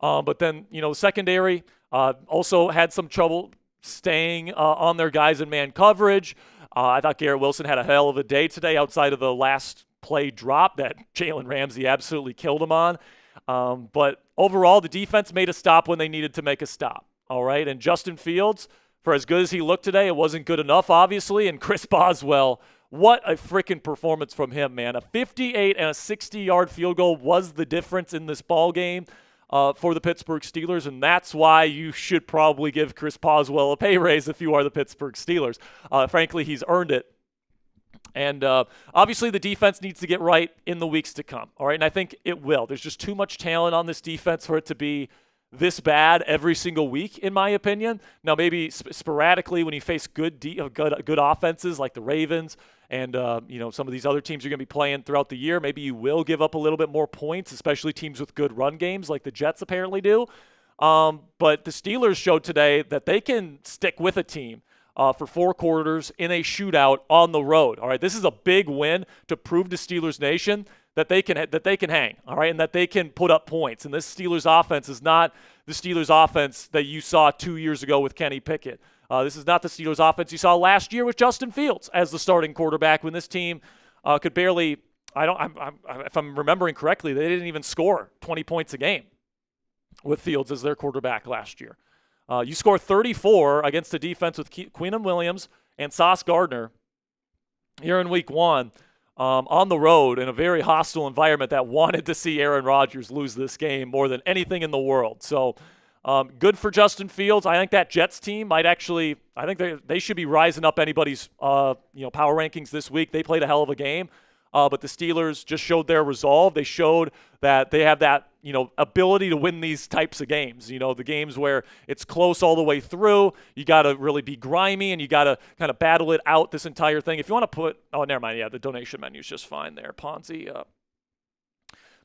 [SPEAKER 1] But then, the secondary also had some trouble staying on their guys in man coverage. I thought Garrett Wilson had a hell of a day today outside of the last play drop that Jalen Ramsey absolutely killed him on. But overall, the defense made a stop when they needed to make a stop. All right, and Justin Fields, for as good as he looked today, it wasn't good enough, obviously. And Chris Boswell, what a freaking performance from him, man. A 58 and a 60-yard field goal was the difference in this ball game for the Pittsburgh Steelers, and that's why you should probably give Chris Boswell a pay raise if you are the Pittsburgh Steelers. Frankly, he's earned it. And obviously the defense needs to get right in the weeks to come, all right? And I think it will. There's just too much talent on this defense for it to be this bad every single week, in my opinion. Now, maybe sporadically when you face good offenses like the Ravens and some of these other teams you're going to be playing throughout the year, maybe you will give up a little bit more points, especially teams with good run games like the Jets apparently do. But the Steelers showed today that they can stick with a team for 4 quarters in a shootout on the road. All right, this is a big win to prove to Steelers Nation that they can hang, all right, and that they can put up points. And this Steelers offense is not the Steelers offense that you saw 2 years ago with Kenny Pickett. This is not the Steelers offense you saw last year with Justin Fields as the starting quarterback when this team could barely, if I'm remembering correctly, they didn't even score 20 points a game with Fields as their quarterback last year. You score 34 against a defense with Queenan Williams and Sauce Gardner here in week 1. On the road in a very hostile environment that wanted to see Aaron Rodgers lose this game more than anything in the world. So good for Justin Fields. I think that Jets team might actually – I think they should be rising up anybody's power rankings this week. They played a hell of a game. But the Steelers just showed their resolve. They showed that they have that, ability to win these types of games. The games where it's close all the way through. You got to really be grimy, and you got to kind of battle it out this entire thing. If you want to put – oh, never mind. Yeah, the donation menu is just fine there, Ponzi.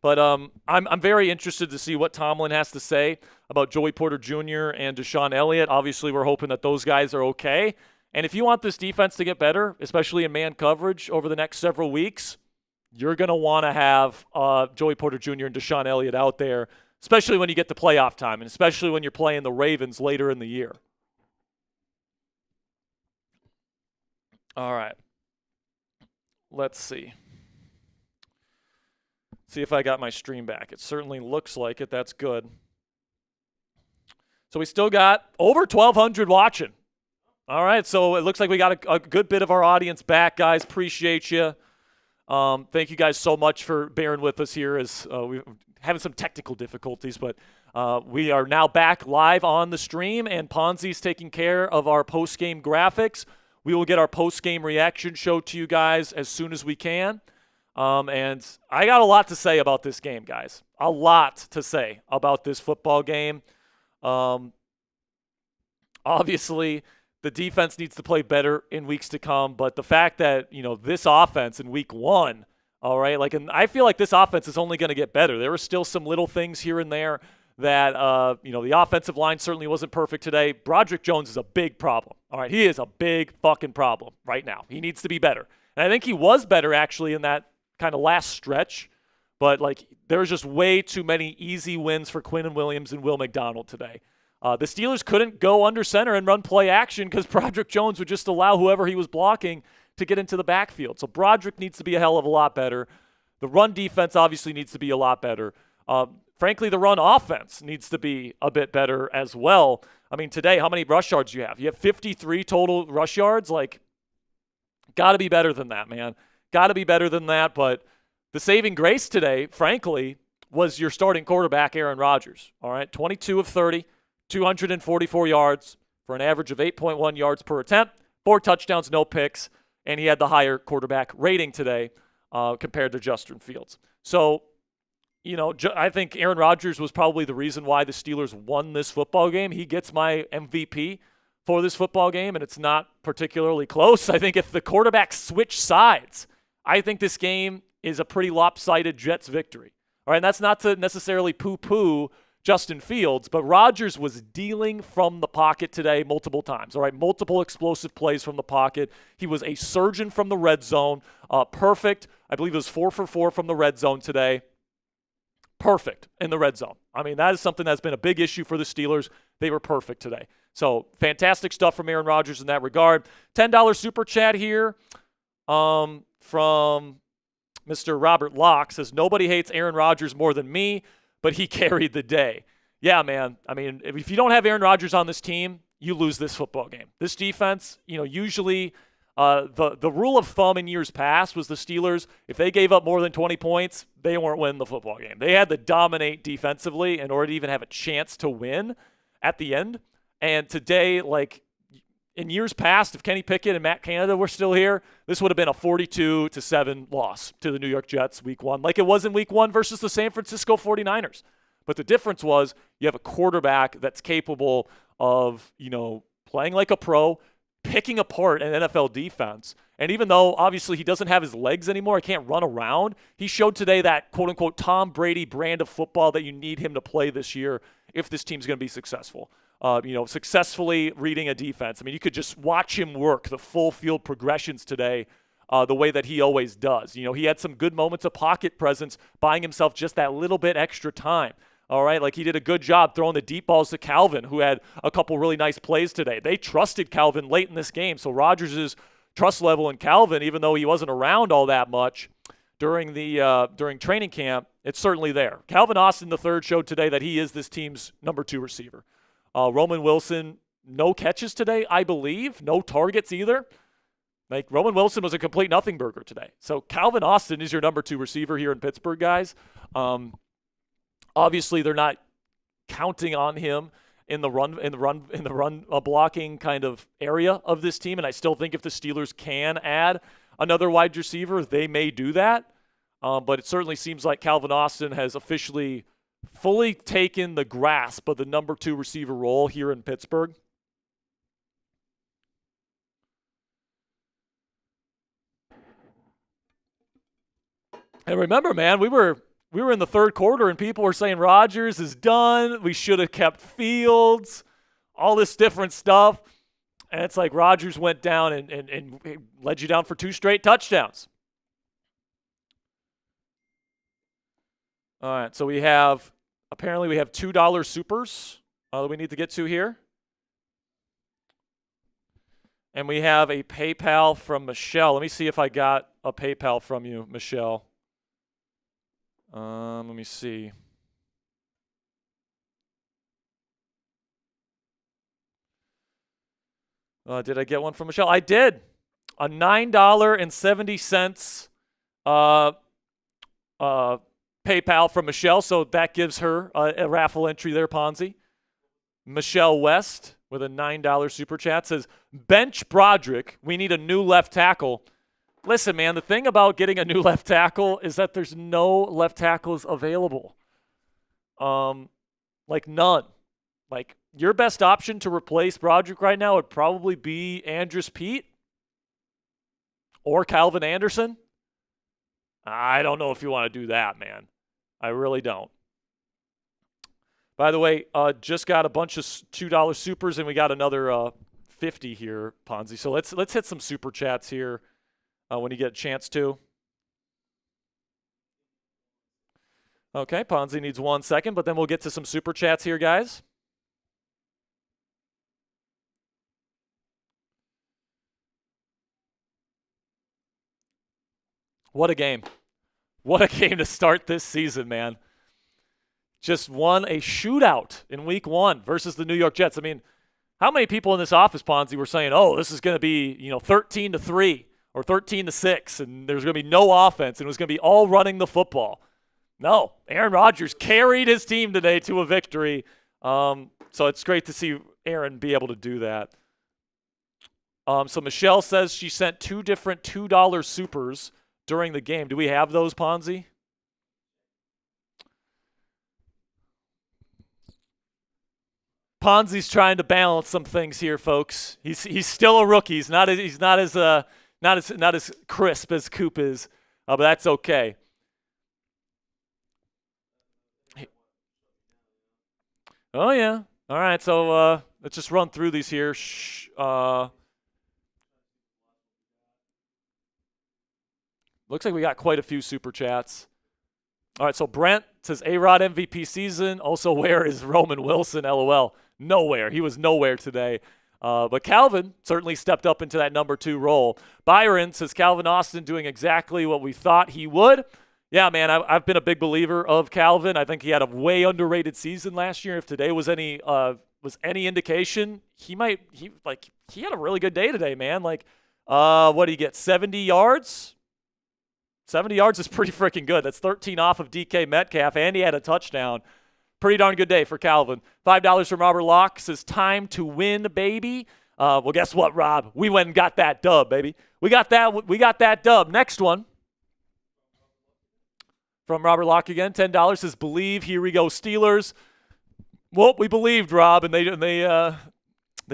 [SPEAKER 1] But I'm very interested to see what Tomlin has to say about Joey Porter Jr. and Deshaun Elliott. Obviously, we're hoping that those guys are okay. And if you want this defense to get better, especially in man coverage over the next several weeks, you're going to want to have Joey Porter Jr. and Deshaun Elliott out there, especially when you get to playoff time, and especially when you're playing the Ravens later in the year. All right. Let's see. See if I got my stream back. It certainly looks like it. That's good. So we still got over 1,200 watching. All right, so it looks like we got a good bit of our audience back, guys. Appreciate you. Thank you guys so much for bearing with us here as we're having some technical difficulties, but we are now back live on the stream, and Ponzi's taking care of our post-game graphics. We will get our post-game reaction show to you guys as soon as we can. And I got a lot to say about this game, guys. A lot to say about this football game. Obviously, the defense needs to play better in weeks to come, but the fact that, this offense in week one, all right, and I feel like this offense is only going to get better. There were still some little things here and there that, the offensive line certainly wasn't perfect today. Broderick Jones is a big problem, all right? He is a big fucking problem right now. He needs to be better. And I think he was better, actually, in that kind of last stretch, but, there was just way too many easy wins for Quinnen Williams and Will McDonald today. The Steelers couldn't go under center and run play action because Broderick Jones would just allow whoever he was blocking to get into the backfield. So Broderick needs to be a hell of a lot better. The run defense obviously needs to be a lot better. Frankly, the run offense needs to be a bit better as well. I mean, today, how many rush yards do you have? You have 53 total rush yards. Got to be better than that, man. Got to be better than that. But the saving grace today, frankly, was your starting quarterback, Aaron Rodgers. All right, 22 of 30. 244 yards for an average of 8.1 yards per attempt, 4 touchdowns, no picks, and he had the higher quarterback rating today compared to Justin Fields. So, I think Aaron Rodgers was probably the reason why the Steelers won this football game. He gets my MVP for this football game, and it's not particularly close. I think if the quarterbacks switch sides, I think this game is a pretty lopsided Jets victory. All right, and that's not to necessarily poo-poo Justin Fields, but Rodgers was dealing from the pocket today multiple times, all right? Multiple explosive plays from the pocket. He was a surgeon from the red zone. Perfect. I believe it was 4 for 4 from the red zone today. Perfect in the red zone. I mean, that is something that's been a big issue for the Steelers. They were perfect today. So fantastic stuff from Aaron Rodgers in that regard. $10 super chat here from Mr. Robert Locke says, nobody hates Aaron Rodgers more than me, but he carried the day. Yeah, man. I mean, if you don't have Aaron Rodgers on this team, you lose this football game. This defense, usually the rule of thumb in years past was the Steelers, if they gave up more than 20 points, they weren't winning the football game. They had to dominate defensively in order to even have a chance to win at the end. And today, in years past, if Kenny Pickett and Matt Canada were still here, this would have been a 42-7 loss to the New York Jets week one, like it was in week one versus the San Francisco 49ers. But the difference was you have a quarterback that's capable of, playing like a pro, picking apart an NFL defense. And even though, obviously, he doesn't have his legs anymore, he can't run around, he showed today that, quote-unquote, Tom Brady brand of football that you need him to play this year if this team's going to be successful. Successfully reading a defense. I mean, you could just watch him work the full field progressions today the way that he always does. He had some good moments of pocket presence, buying himself just that little bit extra time. All right, he did a good job throwing the deep balls to Calvin, who had a couple really nice plays today. They trusted Calvin late in this game, so Rodgers' trust level in Calvin, even though he wasn't around all that much during training camp, it's certainly there. Calvin Austin III showed today that he is this team's number 2 receiver. Roman Wilson, no catches today, I believe. No targets either. Roman Wilson was a complete nothing burger today. So Calvin Austin is your number 2 receiver here in Pittsburgh, guys. Obviously, they're not counting on him in the run blocking kind of area of this team. And I still think if the Steelers can add another wide receiver, they may do that. But it certainly seems like Calvin Austin has officially fully taken the grasp of the number 2 receiver role here in Pittsburgh. And remember, man, we were in the third quarter and people were saying Rodgers is done. We should have kept Fields, all this different stuff. And it's like Rodgers went down and led you down for 2 straight touchdowns. All right, so apparently we have $2 supers that we need to get to here. And we have a PayPal from Michelle. Let me see if I got a PayPal from you, Michelle. Let me see. Did I get one from Michelle? I did. A $9.70 PayPal from Michelle, so that gives her a raffle entry there, Ponzi. Michelle West with a $9 super chat says, bench Broderick. We need a new left tackle. Listen, man, the thing about getting a new left tackle is that there's no left tackles available. Like none. Like your best option to replace Broderick right now would probably be Andrus Peat or Calvin Anderson. I don't know if you want to do that, man. I really don't. By the way, just got a bunch of $2 supers, and we got another 50 here, Ponzi. So let's hit some super chats here when you get a chance to. Okay, Ponzi needs 1 second, but then we'll get to some super chats here, guys. What a game. What a game to start this season, man. Just won a shootout in week 1 versus the New York Jets. I mean, how many people in this office, Ponzi, were saying, oh, this is going to be, 13-3 or 13-6, and there's going to be no offense, and it was going to be all running the football. No, Aaron Rodgers carried his team today to a victory. So it's great to see Aaron be able to do that. So Michelle says she sent 2 different $2 supers during the game. Do we have those, Ponzi? Ponzi's trying to balance some things here, folks. He's still a rookie. He's not as crisp as Coop is, but that's okay. Oh yeah. All right. So let's just run through these here. Looks like we got quite a few super chats. All right. So Brent says A-Rod MVP season. Also, where is Roman Wilson? LOL. Nowhere. He was nowhere today. But Calvin certainly stepped up into that number 2 role. Byron says Calvin Austin doing exactly what we thought he would. Yeah, man, I've been a big believer of Calvin. I think he had a way underrated season last year. If today was any indication, he had a really good day today, man. Like, what did he get? 70 yards? 70 yards is pretty freaking good. That's 13 off of DK Metcalf, and he had a touchdown. Pretty darn good day for Calvin. $5 from Robert Locke says, time to win, baby. Well, guess what, Rob? We went and got that dub, baby. We got that dub. Next one from Robert Locke again. $10 says, believe. Here we go, Steelers. Well, we believed, Rob, and they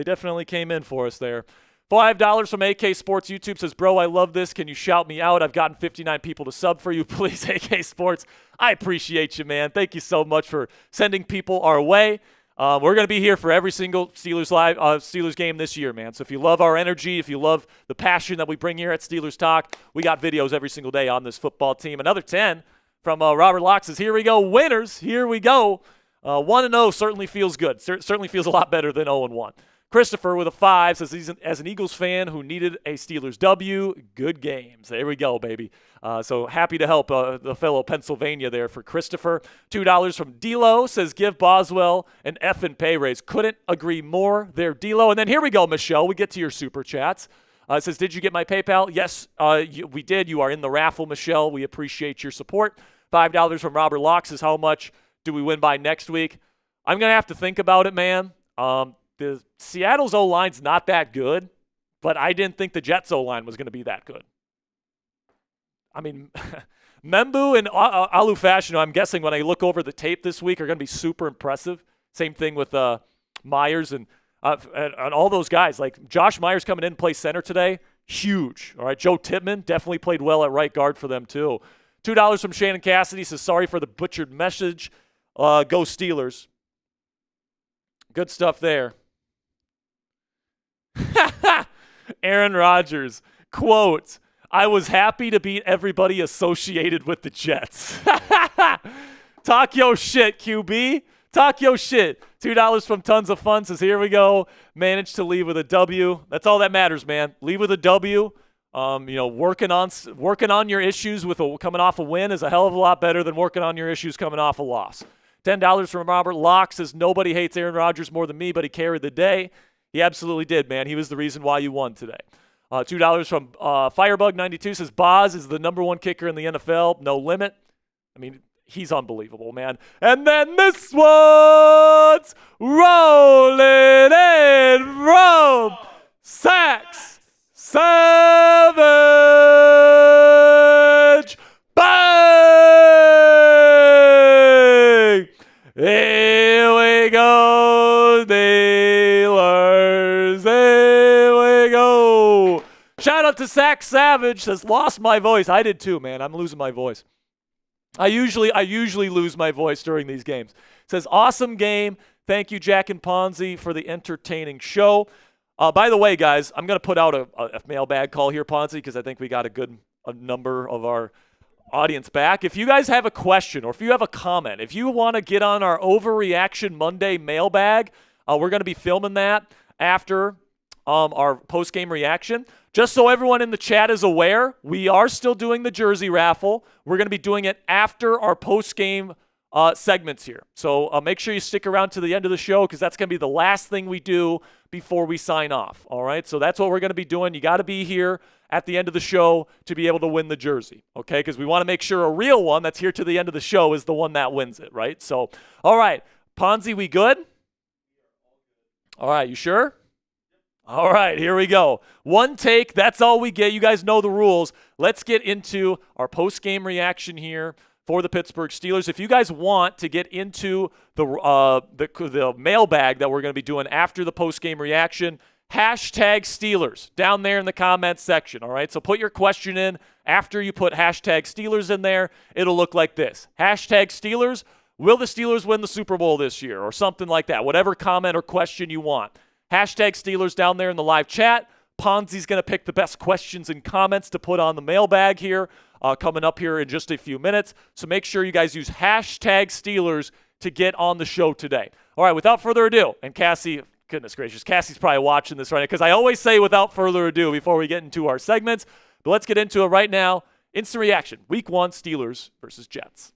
[SPEAKER 1] definitely came in for us there. $5 from AK Sports YouTube says, bro, I love this. Can you shout me out? I've gotten 59 people to sub for you. Please, AK Sports. I appreciate you, man. Thank you so much for sending people our way. We're going to be here for every single Steelers game this year, man. So if you love our energy, if you love the passion that we bring here at Steelers Talk, we got videos every single day on this football team. Another 10 from Robert Locke says, here we go, winners. Here we go. 1-0 certainly feels good. Certainly feels a lot better than 0-1. Christopher with a 5 says, he's as an Eagles fan who needed a Steelers W, good games. There we go, baby. So happy to help the fellow Pennsylvania there for Christopher. $2 from D'Lo says, give Boswell an effing pay raise. Couldn't agree more there, D'Lo. And then here we go, Michelle. We get to your super chats. It says, did you get my PayPal? Yes, we did. You are in the raffle, Michelle. We appreciate your support. $5 from Robert Locke says, how much do we win by next week? I'm going to have to think about it, man. The Seattle's O-line's not that good, but I didn't think the Jets' O-line was going to be that good. I mean, Membu and Alu Fashino, I'm guessing when I look over the tape this week, are going to be super impressive. Same thing with Myers and all those guys. Like Josh Myers coming in and play center today, huge. All right, Joe Tippmann definitely played well at right guard for them too. $2 from Shannon Cassidy says, sorry for the butchered message. Go Steelers. Good stuff there. Aaron Rodgers, quote, I was happy to beat everybody associated with the Jets. Talk your shit, QB. Talk your shit. $2 from Tons of Fun says, here we go. Managed to leave with a W. That's all that matters, man. Leave with a W. Working on your issues coming off a win is a hell of a lot better than working on your issues coming off a loss. $10 from Robert Locke says, nobody hates Aaron Rodgers more than me, but he carried the day. He absolutely did, man. He was the reason why you won today. $2 from Firebug92 says, Boz is the number 1 kicker in the NFL. No limit. I mean, he's unbelievable, man. And then this one's rolling in from Sacks Savage. Bang! Here we go, Steelers. Here we go. Shout out to Sack Savage, says, lost my voice. I did too, man. I'm losing my voice. I usually lose my voice during these games. Says, awesome game. Thank you, Jack and Ponzi, for the entertaining show. By the way, guys, I'm going to put out a mailbag call here, Ponzi, because I think we got a number of our audience back. If you guys have a question or if you have a comment, if you want to get on our Overreaction Monday mailbag, we're going to be filming that after our post-game reaction. Just so everyone in the chat is aware, we are still doing the jersey raffle. We're going to be doing it after our post-game segments here. So make sure you stick around to the end of the show because that's going to be the last thing we do before we sign off. All right, so that's what we're going to be doing. You got to be here at the end of the show to be able to win the jersey, okay? Because we want to make sure a real one that's here to the end of the show is the one that wins it, right? So, all right, Ponzi, we good? All right, you sure? All right, here we go. One take, that's all we get. You guys know the rules. Let's get into our post-game reaction here for the Pittsburgh Steelers. If you guys want to get into the mailbag that we're going to be doing after the post-game reaction, hashtag Steelers down there in the comments section, all right? So put your question in. After you put hashtag Steelers in there, it'll look like this. Hashtag Steelers, will the Steelers win the Super Bowl this year? Or something like that. Whatever comment or question you want. Hashtag Steelers down there in the live chat. Ponzi's going to pick the best questions and comments to put on the mailbag here coming up here in just a few minutes. So make sure you guys use hashtag Steelers to get on the show today. All right, without further ado, and Cassie, goodness gracious, Cassie's probably watching this right now because I always say without further ado before we get into our segments. But let's get into it right now. Instant reaction. Week 1, Steelers versus Jets.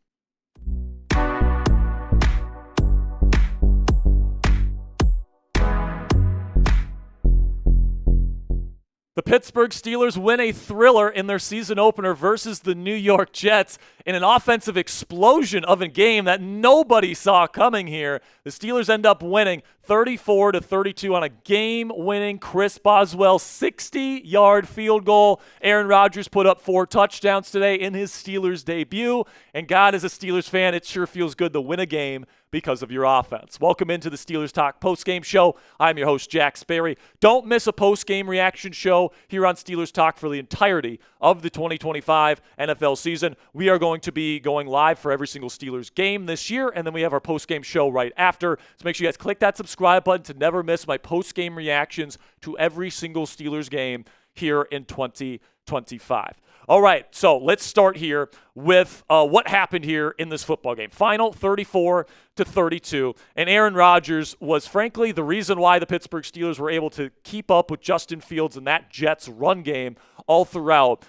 [SPEAKER 1] The Pittsburgh Steelers win a thriller in their season opener versus the New York Jets in an offensive explosion of a game that nobody saw coming here. The Steelers end up winning 34-32 on a game-winning Chris Boswell 60-yard field goal. Aaron Rodgers put up 4 touchdowns today in his Steelers debut. And God, as a Steelers fan, it sure feels good to win a game because of your offense. Welcome into the Steelers Talk postgame show. I'm your host, Jack Sperry. Don't miss a postgame reaction show here on Steelers Talk for the entirety of the 2025 NFL season. We are going to be going live for every single Steelers game this year, and then we have our postgame show right after. So make sure you guys click that subscribe button to never miss my postgame reactions to every single Steelers game here in 2025. All right, so let's start here with what happened here in this football game. Final 34-32, and Aaron Rodgers was frankly the reason why the Pittsburgh Steelers were able to keep up with Justin Fields and that Jets run game all throughout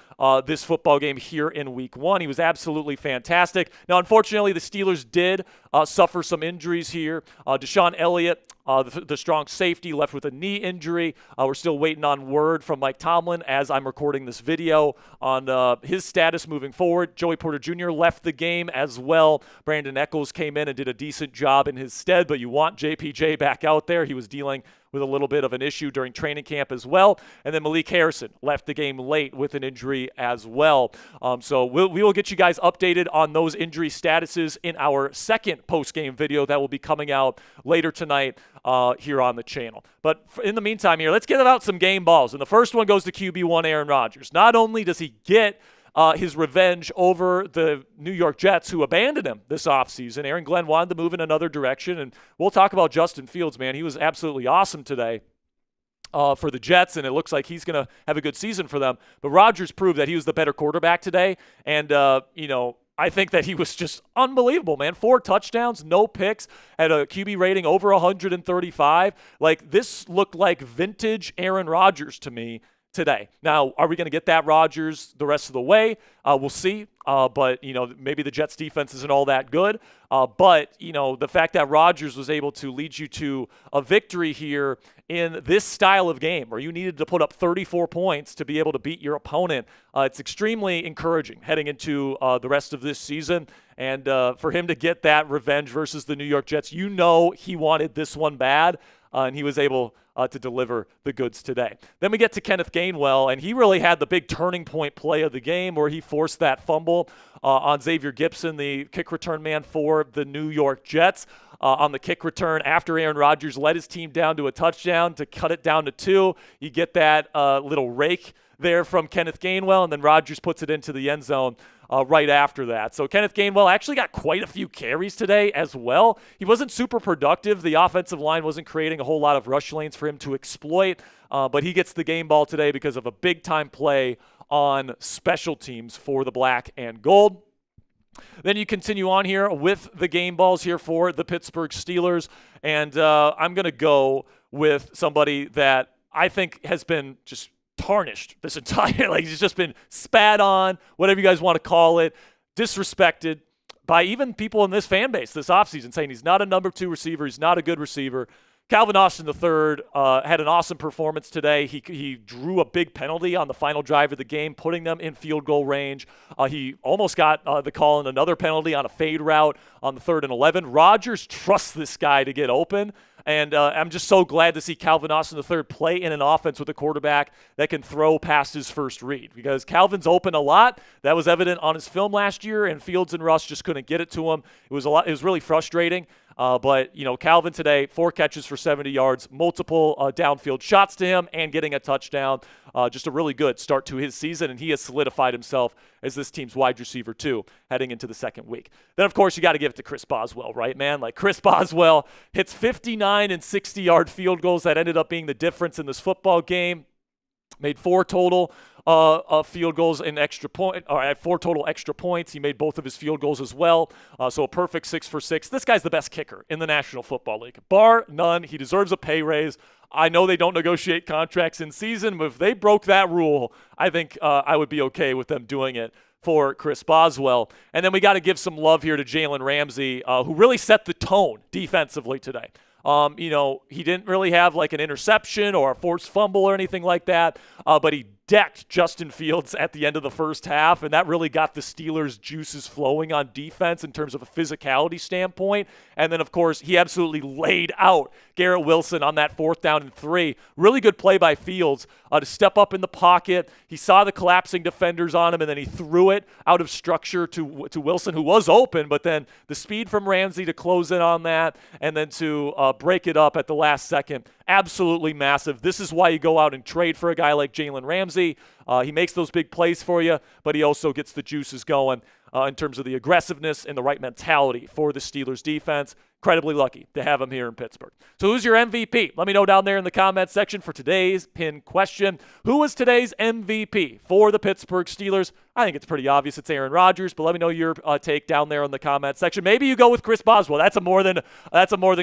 [SPEAKER 1] this football game here in Week 1. He was absolutely fantastic. Now, unfortunately, the Steelers did suffer some injuries here. Deshaun Elliott, the strong safety, left with a knee injury. We're still waiting on word from Mike Tomlin as I'm recording this video on his status moving forward. Joey Porter Jr. left the game as well. Brandon Echols came in and did a decent job in his stead, but you want JPJ back out there. He was dealing with a little bit of an issue during training camp as well. And then Malik Harrison left the game late with an injury as well. So we will get you guys updated on those injury statuses in our second post-game video that will be coming out later tonight here on the channel. But in the meantime here, let's get out some game balls. And the first one goes to QB1 Aaron Rodgers. Not only does he get his revenge over the New York Jets, who abandoned him this offseason. Aaron Glenn wanted to move in another direction, and we'll talk about Justin Fields, man. He was absolutely awesome today for the Jets, and it looks like he's going to have a good season for them. But Rodgers proved that he was the better quarterback today, and, I think that he was just unbelievable, man. 4 touchdowns, no picks, had a QB rating over 135. Like, this looked like vintage Aaron Rodgers to me today. Now, are we going to get that Rodgers the rest of the way? We'll see. But, maybe the Jets defense isn't all that good. But, the fact that Rodgers was able to lead you to a victory here in this style of game where you needed to put up 34 points to be able to beat your opponent, it's extremely encouraging heading into the rest of this season. And for him to get that revenge versus the New York Jets, he wanted this one bad, and he was able to deliver the goods today. Then we get to Kenneth Gainwell, and he really had the big turning point play of the game where he forced that fumble on Xavier Gipson, the kick return man for the New York Jets. On the kick return after Aaron Rodgers led his team down to a touchdown to cut it down to 2. You get that little rake there from Kenneth Gainwell, and then Rodgers puts it into the end zone right after that. So Kenneth Gainwell actually got quite a few carries today as well. He wasn't super productive. The offensive line wasn't creating a whole lot of rush lanes for him to exploit, but he gets the game ball today because of a big-time play on special teams for the black and gold. Then you continue on here with the game balls here for the Pittsburgh Steelers, and I'm going to go with somebody that I think has been just tarnished this entire, he's just been spat on, whatever you guys want to call it, disrespected by even people in this fan base this offseason, saying he's not a number 2 receiver, he's not a good receiver. Calvin Austin III had an awesome performance today. He drew a big penalty on the final drive of the game, putting them in field goal range. He almost got the call in another penalty on a fade route on the 3rd and 11. Rodgers trusts this guy to get open, and I'm just so glad to see Calvin Austin III play in an offense with a quarterback that can throw past his first read, because Calvin's open a lot. That was evident on his film last year, and Fields and Russ just couldn't get it to him. It was really frustrating. But Calvin today, 4 catches for 70 yards, multiple downfield shots to him, and getting a touchdown. Just a really good start to his season, and he has solidified himself as this team's wide receiver, too, heading into the second week. Then, of course, you got to give it to Chris Boswell, right, man? Chris Boswell hits 59 and 60-yard field goals that ended up being the difference in this football game. Made 4 total field goals in extra point, or at 4 total extra points. He made both of his field goals as well. So a perfect 6 for 6. This guy's the best kicker in the National Football League. Bar none. He deserves a pay raise. I know they don't negotiate contracts in season, but if they broke that rule, I think I would be okay with them doing it for Chris Boswell. And then we got to give some love here to Jalen Ramsey, who really set the tone defensively today. He didn't really have an interception or a forced fumble or anything like that, but he decked Justin Fields at the end of the first half, and that really got the Steelers' juices flowing on defense in terms of a physicality standpoint. And then, of course, he absolutely laid out Garrett Wilson on that 4th down and 3. Really good play by Fields to step up in the pocket. He saw the collapsing defenders on him, and then he threw it out of structure to Wilson, who was open, but then the speed from Ramsey to close in on that and then to break it up at the last second. Absolutely massive. This is why you go out and trade for a guy like Jalen Ramsey. He makes those big plays for you, but he also gets the juices going in terms of the aggressiveness and the right mentality for the Steelers defense. Incredibly lucky to have him here in Pittsburgh. So who's your MVP? Let me know down there in the comment section for today's pin question. Who was today's MVP for the Pittsburgh Steelers? I think it's pretty obvious it's Aaron Rodgers, but let me know your take down there in the comment section. Maybe you go with Chris Boswell. That's a more than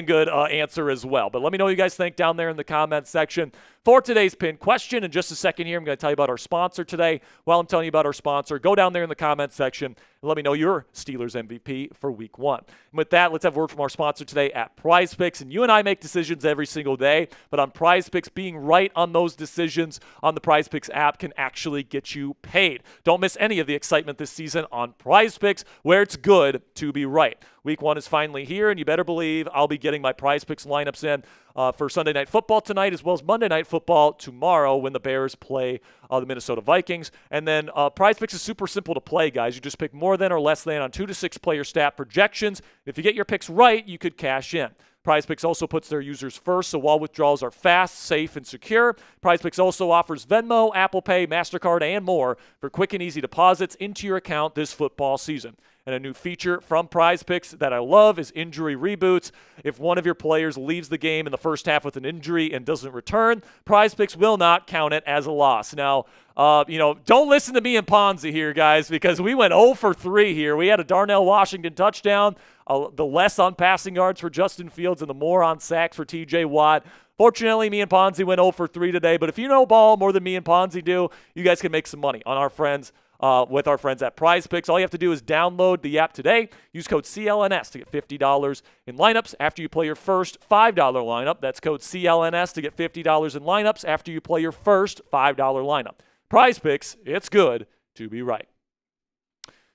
[SPEAKER 1] good answer as well. But let me know what you guys think down there in the comment section for today's pin question. In just a second here, I'm going to tell you about our sponsor today. While I'm telling you about our sponsor, go down there in the comment section and let me know your Steelers MVP for Week 1. And with that, let's have a word from our sponsor today at PrizePicks. And you and I make decisions every single day, but on PrizePicks, being right on those decisions on the PrizePicks app can actually get you paid. Don't miss any of the excitement this season on PrizePicks, where it's good to be right. Week 1 is finally here, and you better believe I'll be getting my PrizePicks lineups in for Sunday Night Football tonight, as well as Monday Night Football tomorrow when the Bears play the Minnesota Vikings. And then PrizePicks is super simple to play, guys. You just pick more than or less than on 2 to 6 player stat projections. If you get your picks right, you could cash in. PrizePicks also puts their users first, so while withdrawals are fast, safe, and secure, PrizePicks also offers Venmo, Apple Pay, MasterCard, and more for quick and easy deposits into your account this football season. And a new feature from PrizePicks that I love is injury reboots. If one of your players leaves the game in the first half with an injury and doesn't return, PrizePicks will not count it as a loss. Now, don't listen to me and Ponzi here, guys, because we went 0 for 3 here. We had a Darnell Washington touchdown, the less on passing yards for Justin Fields and the more on sacks for TJ Watt. Fortunately, me and Ponzi went 0 for 3 today, but if you know ball more than me and Ponzi do, you guys can make some money on our friends with our friends at PrizePicks. All you have to do is download the app today. Use code CLNS to get $50 in lineups after you play your first $5 lineup. That's code CLNS to get $50 in lineups after you play your first $5 lineup. PrizePicks, it's good to be right.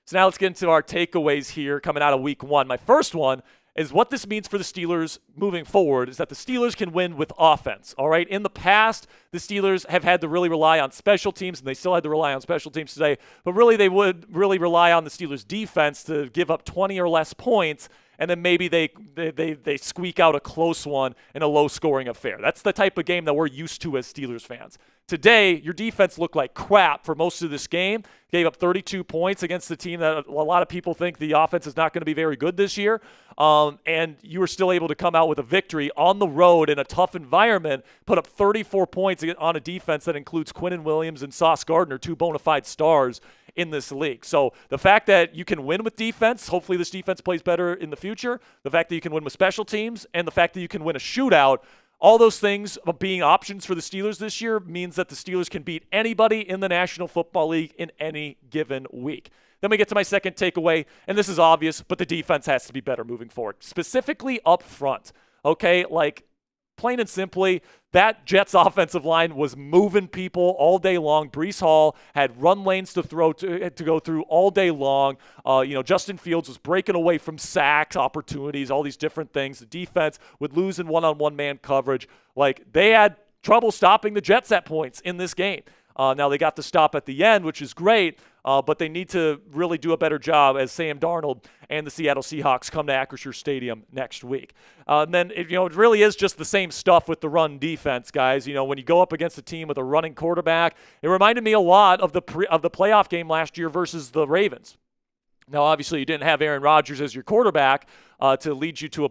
[SPEAKER 1] So now let's get into our takeaways here coming out of week 1. My first one is what this means for the Steelers moving forward is that the Steelers can win with offense, all right? In the past, the Steelers have had to really rely on special teams, and they still had to rely on special teams today, but really they would really rely on the Steelers' defense to give up 20 or less points, and then maybe they squeak out a close one in a low-scoring affair. That's the type of game that we're used to as Steelers fans. Today, your defense looked like crap for most of this game. Gave up 32 points against the team that a lot of people think the offense is not going to be very good this year. And you were still able to come out with a victory on the road in a tough environment, put up 34 points on a defense that includes Quinnen Williams and Sauce Gardner, 2 bona fide stars in this league. So the fact that you can win with defense, hopefully this defense plays better in the future, the fact that you can win with special teams, and the fact that you can win a shootout, all those things being options for the Steelers this year means that the Steelers can beat anybody in the National Football League in any given week. Then we get to my second takeaway, and this is obvious, but the defense has to be better moving forward, specifically up front. Okay, like plain and simply, that Jets offensive line was moving people all day long. Breece Hall had run lanes to go through all day long. Justin Fields was breaking away from sacks, opportunities, all these different things. The defense would lose in one-on-one man coverage. Like, they had trouble stopping the Jets at points in this game. Now they got the stop at the end, which is great, but they need to really do a better job as Sam Darnold and the Seattle Seahawks come to Acrisure Stadium next week. And then it really is just the same stuff with the run defense, guys. When you go up against a team with a running quarterback, it reminded me a lot of the playoff game last year versus the Ravens. Now, obviously, you didn't have Aaron Rodgers as your quarterback to lead you to a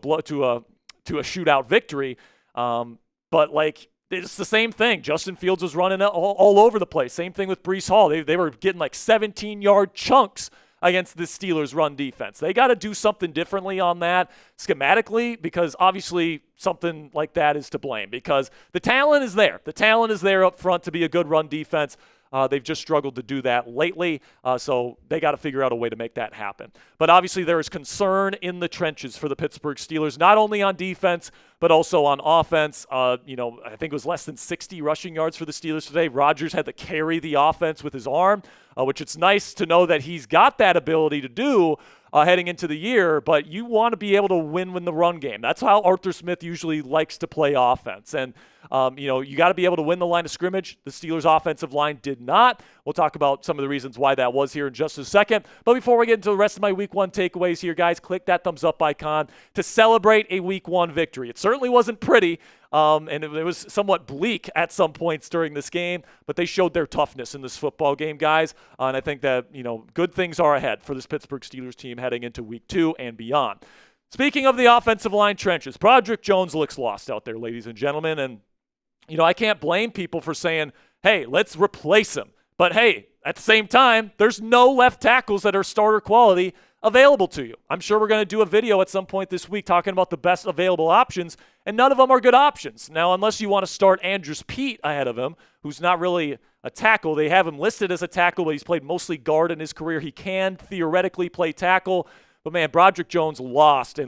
[SPEAKER 1] shootout victory, but like. It's the same thing. Justin Fields was running all over the place. Same thing with Breece Hall. They were getting like 17-yard chunks against the Steelers' run defense. They got to do something differently on that schematically because obviously something like that is to blame because the talent is there. The talent is there up front to be a good run defense. They've just struggled to do that lately, so they got to figure out a way to make that happen. But obviously there is concern in the trenches for the Pittsburgh Steelers, not only on defense, but also on offense. I think it was less than 60 rushing yards for the Steelers today. Rodgers had to carry the offense with his arm, which it's nice to know that he's got that ability to do heading into the year, but you want to be able to win the run game. That's how Arthur Smith usually likes to play offense. And, you got to be able to win the line of scrimmage. The Steelers' offensive line did not. We'll talk about some of the reasons why that was here in just a second. But before we get into the rest of my Week 1 takeaways here, guys, click that thumbs up icon to celebrate a Week 1 victory. It certainly wasn't pretty, and it was somewhat bleak at some points during this game, but they showed their toughness in this football game, guys. And I think that, good things are ahead for this Pittsburgh Steelers team heading into Week 2 and beyond. Speaking of the offensive line trenches, Broderick Jones looks lost out there, ladies and gentlemen, and I can't blame people for saying, hey, let's replace him. But hey, at the same time, there's no left tackles that are starter quality available to you. I'm sure we're going to do a video at some point this week talking about the best available options, and none of them are good options. Now, unless you want to start Andrews Pete ahead of him, who's not really a tackle. They have him listed as a tackle, but he's played mostly guard in his career. He can theoretically play tackle. But, man, Broderick Jones lost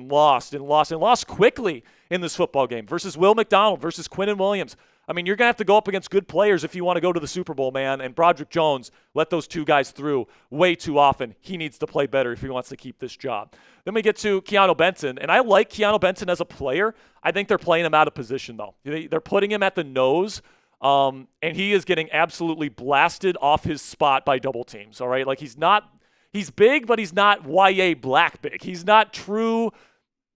[SPEAKER 1] quickly in this football game versus Will McDonald, versus Quinnen Williams. I mean, you're going to have to go up against good players if you want to go to the Super Bowl, man. And Broderick Jones let those two guys through way too often. He needs to play better if he wants to keep this job. Then we get to Keanu Benson. And I like Keanu Benson as a player. I think they're playing him out of position, though. They're putting him at the nose. And he is getting absolutely blasted off his spot by double teams, all right? Like, he's big, but he's not Y.A. Black big. He's not true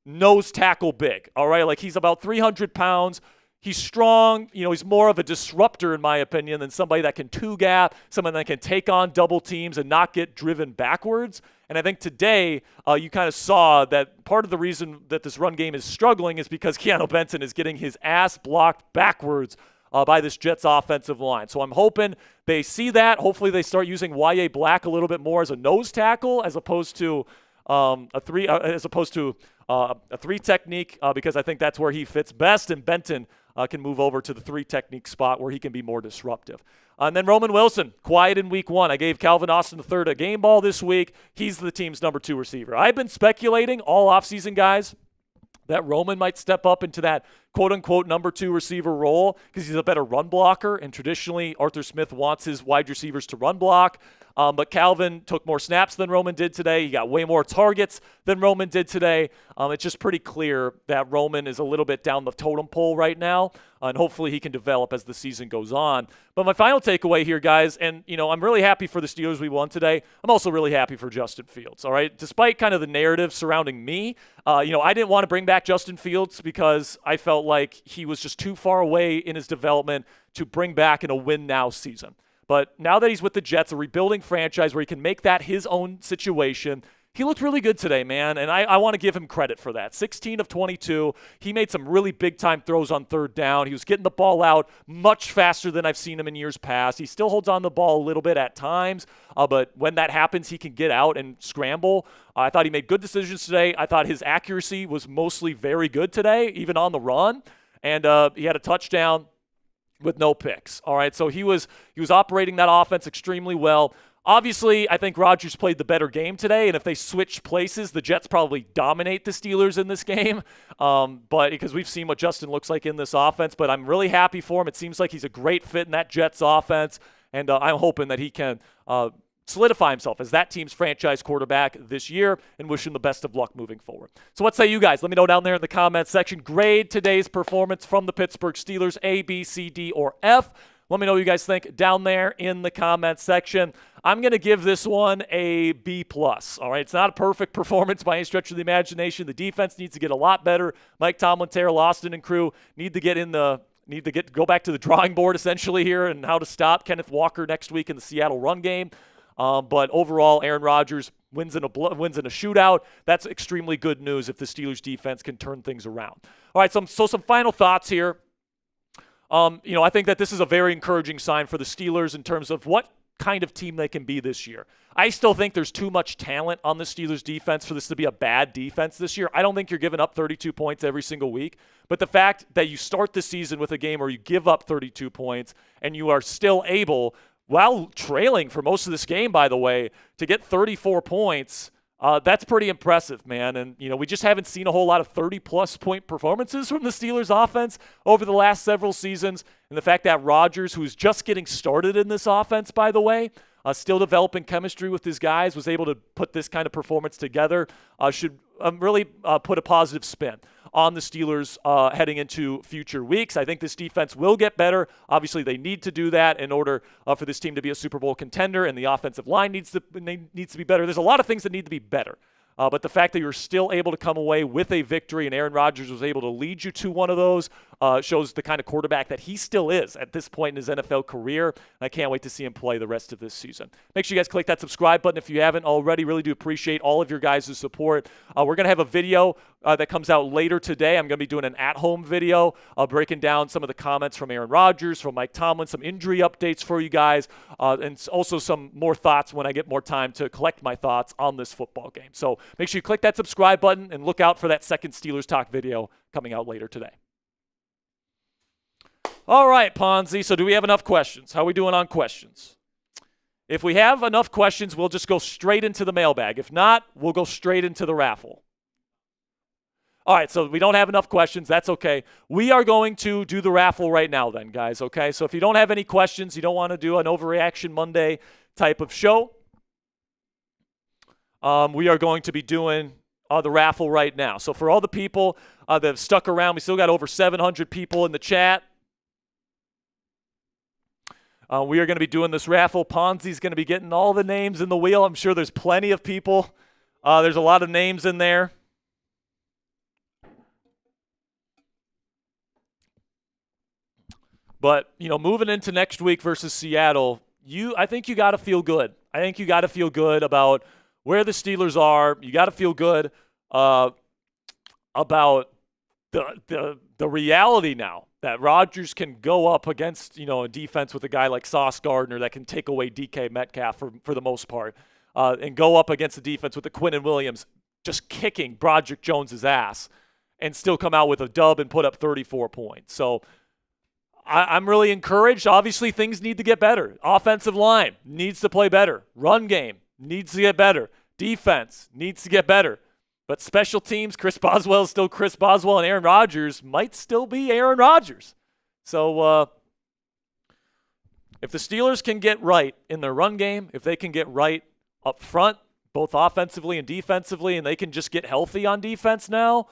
[SPEAKER 1] nose tackle big, all right? Like, he's about 300 pounds. He's strong. He's more of a disruptor, in my opinion, than somebody that can two-gap, someone that can take on double teams and not get driven backwards. And I think today you kind of saw that part of the reason that this run game is struggling is because Keanu Benson is getting his ass blocked backwards by this Jets offensive line. So I'm hoping they see that. Hopefully they start using Y.A. Black a little bit more as a nose tackle as opposed to a three technique because I think that's where he fits best. And Benton can move over to the 3 technique spot where he can be more disruptive. And then Roman Wilson, quiet in week 1. I gave Calvin Austin III a game ball this week. He's the team's number 2 receiver. I've been speculating all offseason, guys, that Roman might step up into that quote-unquote number 2 receiver role because he's a better run blocker, and traditionally Arthur Smith wants his wide receivers to run block. But Calvin took more snaps than Roman did today. He got way more targets than Roman did today. It's just pretty clear that Roman is a little bit down the totem pole right now, and hopefully he can develop as the season goes on. But my final takeaway here, guys, and, I'm really happy for the Steelers we won today. I'm also really happy for Justin Fields, all right? Despite kind of the narrative surrounding me, I didn't want to bring back Justin Fields because I felt like he was just too far away in his development to bring back in a win-now season. But now that he's with the Jets, a rebuilding franchise where he can make that his own situation, he looked really good today, man, and I want to give him credit for that. 16 of 22. He made some really big-time throws on 3rd down. He was getting the ball out much faster than I've seen him in years past. He still holds on the ball a little bit at times, but when that happens, he can get out and scramble. I thought he made good decisions today. I thought his accuracy was mostly very good today, even on the run, and he had a touchdown with no picks. All right, so he was operating that offense extremely well. Obviously, I think Rodgers played the better game today, and if they switch places, the Jets probably dominate the Steelers in this game. But because we've seen what Justin looks like in this offense, but I'm really happy for him. It seems like he's a great fit in that Jets offense, and I'm hoping that he can solidify himself as that team's franchise quarterback this year, and wish him the best of luck moving forward. So what say you guys? Let me know down there in the comments section. Grade today's performance from the Pittsburgh Steelers, A, B, C, D, or F. Let me know what you guys think down there in the comments section. I'm going to give this one a B+. All right, it's not a perfect performance by any stretch of the imagination. The defense needs to get a lot better. Mike Tomlin, Terrell Austin, and crew need to go back to the drawing board essentially here and how to stop Kenneth Walker next week in the Seattle run game. But overall, Aaron Rodgers wins in a shootout. That's extremely good news if the Steelers defense can turn things around. All right, so some final thoughts here. I think that this is a very encouraging sign for the Steelers in terms of what kind of team they can be this year. I still think there's too much talent on the Steelers defense for this to be a bad defense this year. I don't think you're giving up 32 points every single week, but the fact that you start the season with a game where you give up 32 points and you are still able, while trailing for most of this game, by the way, to get 34 points, that's pretty impressive, man. And, we just haven't seen a whole lot of 30-plus point performances from the Steelers offense over the last several seasons. And the fact that Rodgers, who's just getting started in this offense, by the way, still developing chemistry with his guys, was able to put this kind of performance together, should really put a positive spin on the Steelers heading into future weeks. I think this defense will get better. Obviously, they need to do that in order for this team to be a Super Bowl contender, and the offensive line needs to be better. There's a lot of things that need to be better. But the fact that you're still able to come away with a victory and Aaron Rodgers was able to lead you to one of those shows the kind of quarterback that he still is at this point in his NFL career. I can't wait to see him play the rest of this season. Make sure you guys click that subscribe button if you haven't already. Really do appreciate all of your guys' support. We're going to have a video that comes out later today. I'm going to be doing an at-home video breaking down some of the comments from Aaron Rodgers, from Mike Tomlin, some injury updates for you guys, and also some more thoughts when I get more time to collect my thoughts on this football game. So make sure you click that subscribe button and look out for that second Steelers Talk video coming out later today. All right, Ponzi. So do we have enough questions? How are we doing on questions? If we have enough questions, we'll just go straight into the mailbag. If not, we'll go straight into the raffle. All right, so we don't have enough questions. That's okay. We are going to do the raffle right now then, guys, okay? So if you don't have any questions, you don't want to do an Overreaction Monday type of show, we are going to be doing the raffle right now. So for all the people that have stuck around, we still got over 700 people in the chat. We are going to be doing this raffle. Ponzi's going to be getting all the names in the wheel. I'm sure there's plenty of people. There's a lot of names in there. But, moving into next week versus Seattle, I think you got to feel good. I think you got to feel good about where the Steelers are. You got to feel good about the reality now that Rodgers can go up against, a defense with a guy like Sauce Gardner that can take away DK Metcalf for the most part, and go up against a defense with the Quinnen Williams just kicking Broderick Jones's ass and still come out with a dub and put up 34 points. So I'm really encouraged. Obviously, things need to get better. Offensive line needs to play better. Run game needs to get better. Defense needs to get better. But special teams, Chris Boswell is still Chris Boswell, and Aaron Rodgers might still be Aaron Rodgers. So if the Steelers can get right in their run game, if they can get right up front, both offensively and defensively, and they can just get healthy on defense now,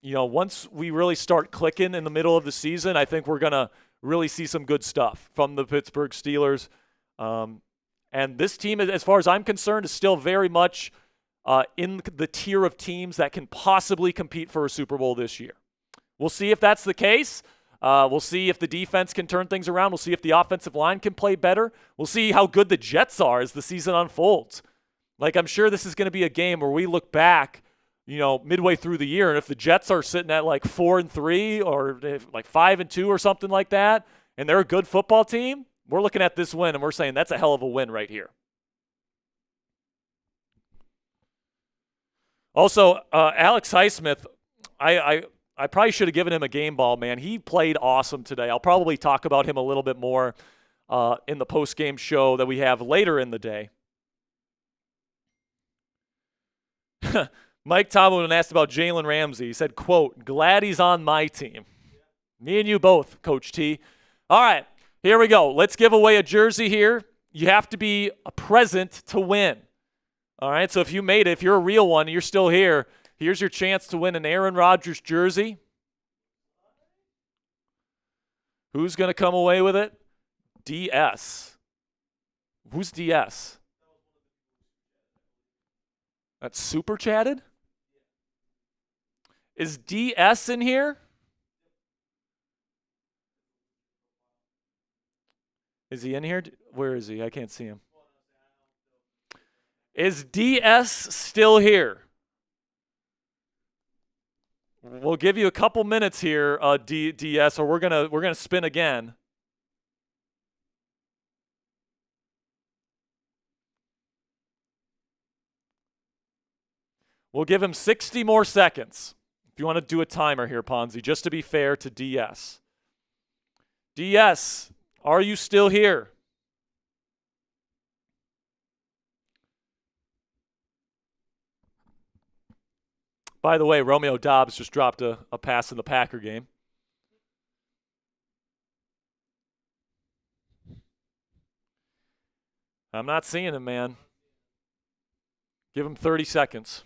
[SPEAKER 1] once we really start clicking in the middle of the season, I think we're going to really see some good stuff from the Pittsburgh Steelers. And this team, as far as I'm concerned, is still very much in the tier of teams that can possibly compete for a Super Bowl this year. We'll see if that's the case. We'll see if the defense can turn things around. We'll see if the offensive line can play better. We'll see how good the Jets are as the season unfolds. Like, I'm sure this is going to be a game where we look back, midway through the year, and if the Jets are sitting at like 4-3 or like 5-2 or something like that, and they're a good football team, we're looking at this win and we're saying that's a hell of a win right here. Also, Alex Highsmith, I probably should have given him a game ball, man. He played awesome today. I'll probably talk about him a little bit more in the post-game show that we have later in the day. Mike Tomlin asked about Jalen Ramsey. He said, quote, glad he's on my team. Me and you both, Coach T. All right, here we go. Let's give away a jersey here. You have to be present to win. All right, so if you made it, if you're a real one and you're still here, here's your chance to win an Aaron Rodgers jersey. Who's going to come away with it? DS. Who's DS? That's super chatted? Is DS in here? Is he in here? Where is he? I can't see him. Is DS still here? We'll give you a couple minutes here, DS, or we're gonna spin again. We'll give him 60 more seconds. If you want to do a timer here, Ponzi, just to be fair to DS. DS, are you still here? By the way, Romeo Doubs just dropped a pass in the Packer game. I'm not seeing him, man. Give him 30 seconds.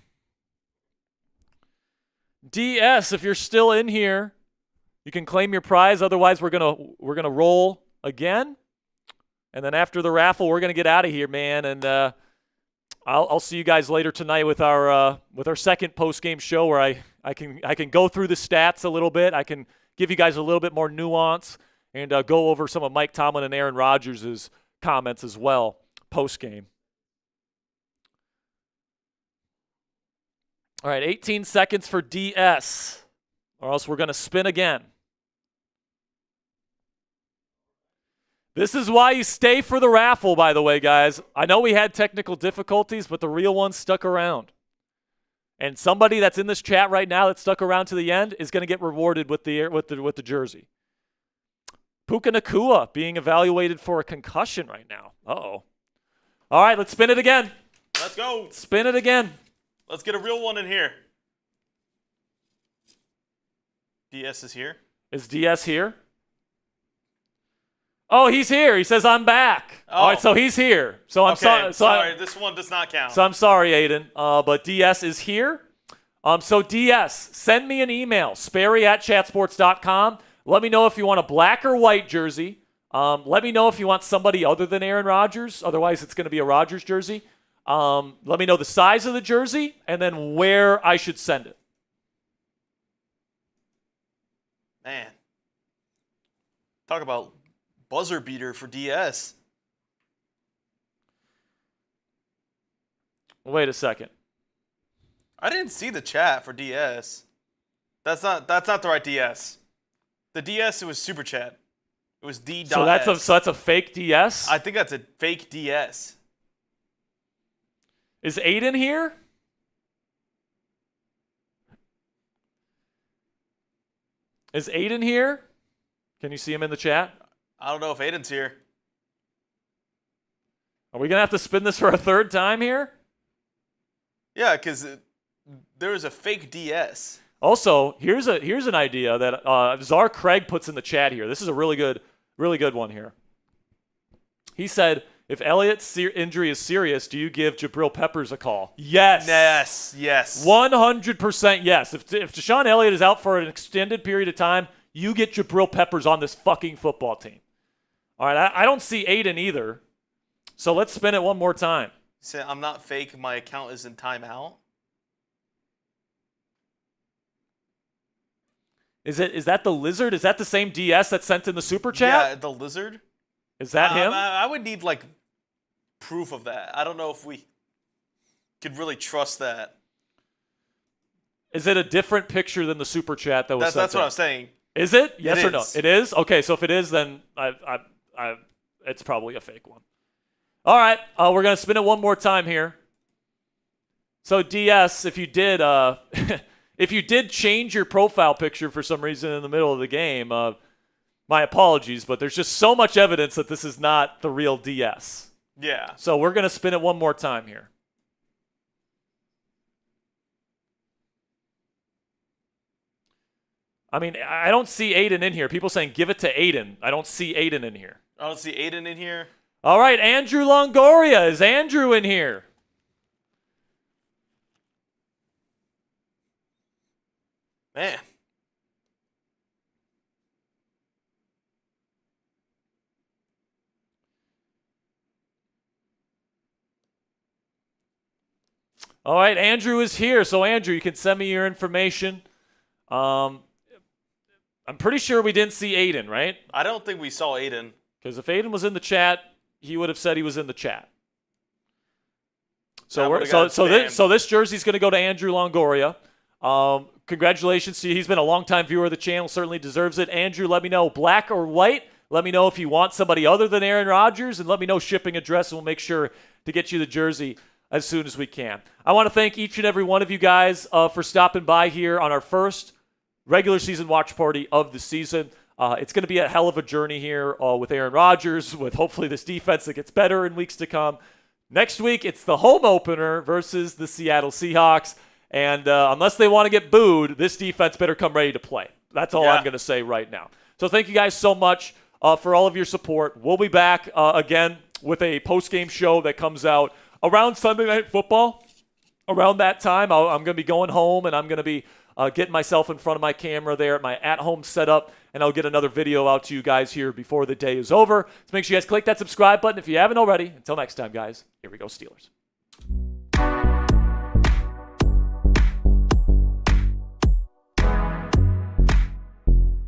[SPEAKER 1] DS, if you're still in here, you can claim your prize. Otherwise, we're gonna roll again, and then after the raffle, we're gonna get out of here, man. And I'll see you guys later tonight with our second post game show where I can go through the stats a little bit. I can give you guys a little bit more nuance and go over some of Mike Tomlin and Aaron Rodgers' comments as well post game. All right, 18 seconds for DS, or else we're going to spin again. This is why you stay for the raffle, by the way, guys. I know we had technical difficulties, but the real ones stuck around. And somebody that's in this chat right now that stuck around to the end is going to get rewarded with the jersey. Puka Nacua being evaluated for a concussion right now. Uh-oh. All right, let's spin it again.
[SPEAKER 2] Let's go.
[SPEAKER 1] Spin it again.
[SPEAKER 2] Let's get a real one in here. DS is here.
[SPEAKER 1] Is DS here? Oh, he's here. He says, I'm back.
[SPEAKER 2] Oh.
[SPEAKER 1] All right, so he's here. So I'm
[SPEAKER 2] sorry. This one does not count.
[SPEAKER 1] So I'm sorry, Aiden. But DS is here. So DS, send me an email, Sperry@chatsports.com. Let me know if you want a black or white jersey. Let me know if you want somebody other than Aaron Rodgers. Otherwise, it's going to be a Rodgers jersey. Let me know the size of the jersey and then where I should send it.
[SPEAKER 2] Man. Talk about buzzer beater for DS.
[SPEAKER 1] Wait a second.
[SPEAKER 2] I didn't see the chat for DS. That's not the right DS. The DS, it was super chat. It was D.S.
[SPEAKER 1] So that's a fake DS?
[SPEAKER 2] I think that's a fake DS.
[SPEAKER 1] Is Aiden here? Is Aiden here? Can you see him in the chat?
[SPEAKER 2] I don't know if Aiden's here.
[SPEAKER 1] Are we going to have to spin this for a third time here?
[SPEAKER 2] Yeah, because there is a fake DS.
[SPEAKER 1] Also, here's an idea that Czar Craig puts in the chat here. This is a really good one here. He said, if Elliott's injury is serious, do you give Jabril Peppers a call? Yes.
[SPEAKER 2] Yes.
[SPEAKER 1] 100% yes. If Deshaun Elliott is out for an extended period of time, you get Jabril Peppers on this fucking football team. All right, I don't see Aiden either. So let's spin it one more time.
[SPEAKER 2] Say, I'm not fake. My account is in timeout.
[SPEAKER 1] Is that the Lizard? Is that the same DS that sent in the super chat?
[SPEAKER 2] Yeah, the Lizard.
[SPEAKER 1] Is that him?
[SPEAKER 2] I would need like proof of that. I don't know if we could really trust that.
[SPEAKER 1] Is it a different picture than the super chat that was sent?
[SPEAKER 2] That's what I'm saying.
[SPEAKER 1] Is it? Yes
[SPEAKER 2] it
[SPEAKER 1] or no?
[SPEAKER 2] is.
[SPEAKER 1] It is? Okay, so if it is, then it's probably a fake one. All right, we're going to spin it one more time here. So DS, if you did if you did change your profile picture for some reason in the middle of the game, my apologies, but there's just so much evidence that this is not the real DS.
[SPEAKER 2] Yeah.
[SPEAKER 1] So we're going to spin it one more time here. I mean, I don't see Aiden in here. People saying give it to Aiden. I don't see Aiden in here.
[SPEAKER 2] I don't see Aiden in here.
[SPEAKER 1] All right, Andrew Longoria. Is Andrew in here?
[SPEAKER 2] Man.
[SPEAKER 1] All right, Andrew is here. So, Andrew, you can send me your information. I'm pretty sure we didn't see Aiden, right?
[SPEAKER 2] I don't think we saw Aiden.
[SPEAKER 1] Because if Aiden was in the chat, he would have said he was in the chat. So this jersey's going to go to Andrew Longoria. Congratulations to you. He's been a longtime viewer of the channel. Certainly deserves it. Andrew, let me know black or white. Let me know if you want somebody other than Aaron Rodgers, and let me know shipping address, and we'll make sure to get you the jersey as soon as we can. I want to thank each and every one of you guys for stopping by here on our first regular season watch party of the season. It's going to be a hell of a journey here with Aaron Rodgers, with hopefully this defense that gets better in weeks to come. Next week, it's the home opener versus the Seattle Seahawks. And unless they want to get booed, this defense better come ready to play. That's all I'm going to say right now. So thank you guys so much for all of your support. We'll be back again with a post-game show that comes out around Sunday Night Football. Around that time, I'm going to be going home, and I'm going to be getting myself in front of my camera there at my at-home setup, and I'll get another video out to you guys here before the day is over. So make sure you guys click that subscribe button if you haven't already. Until next time, guys, here we go, Steelers.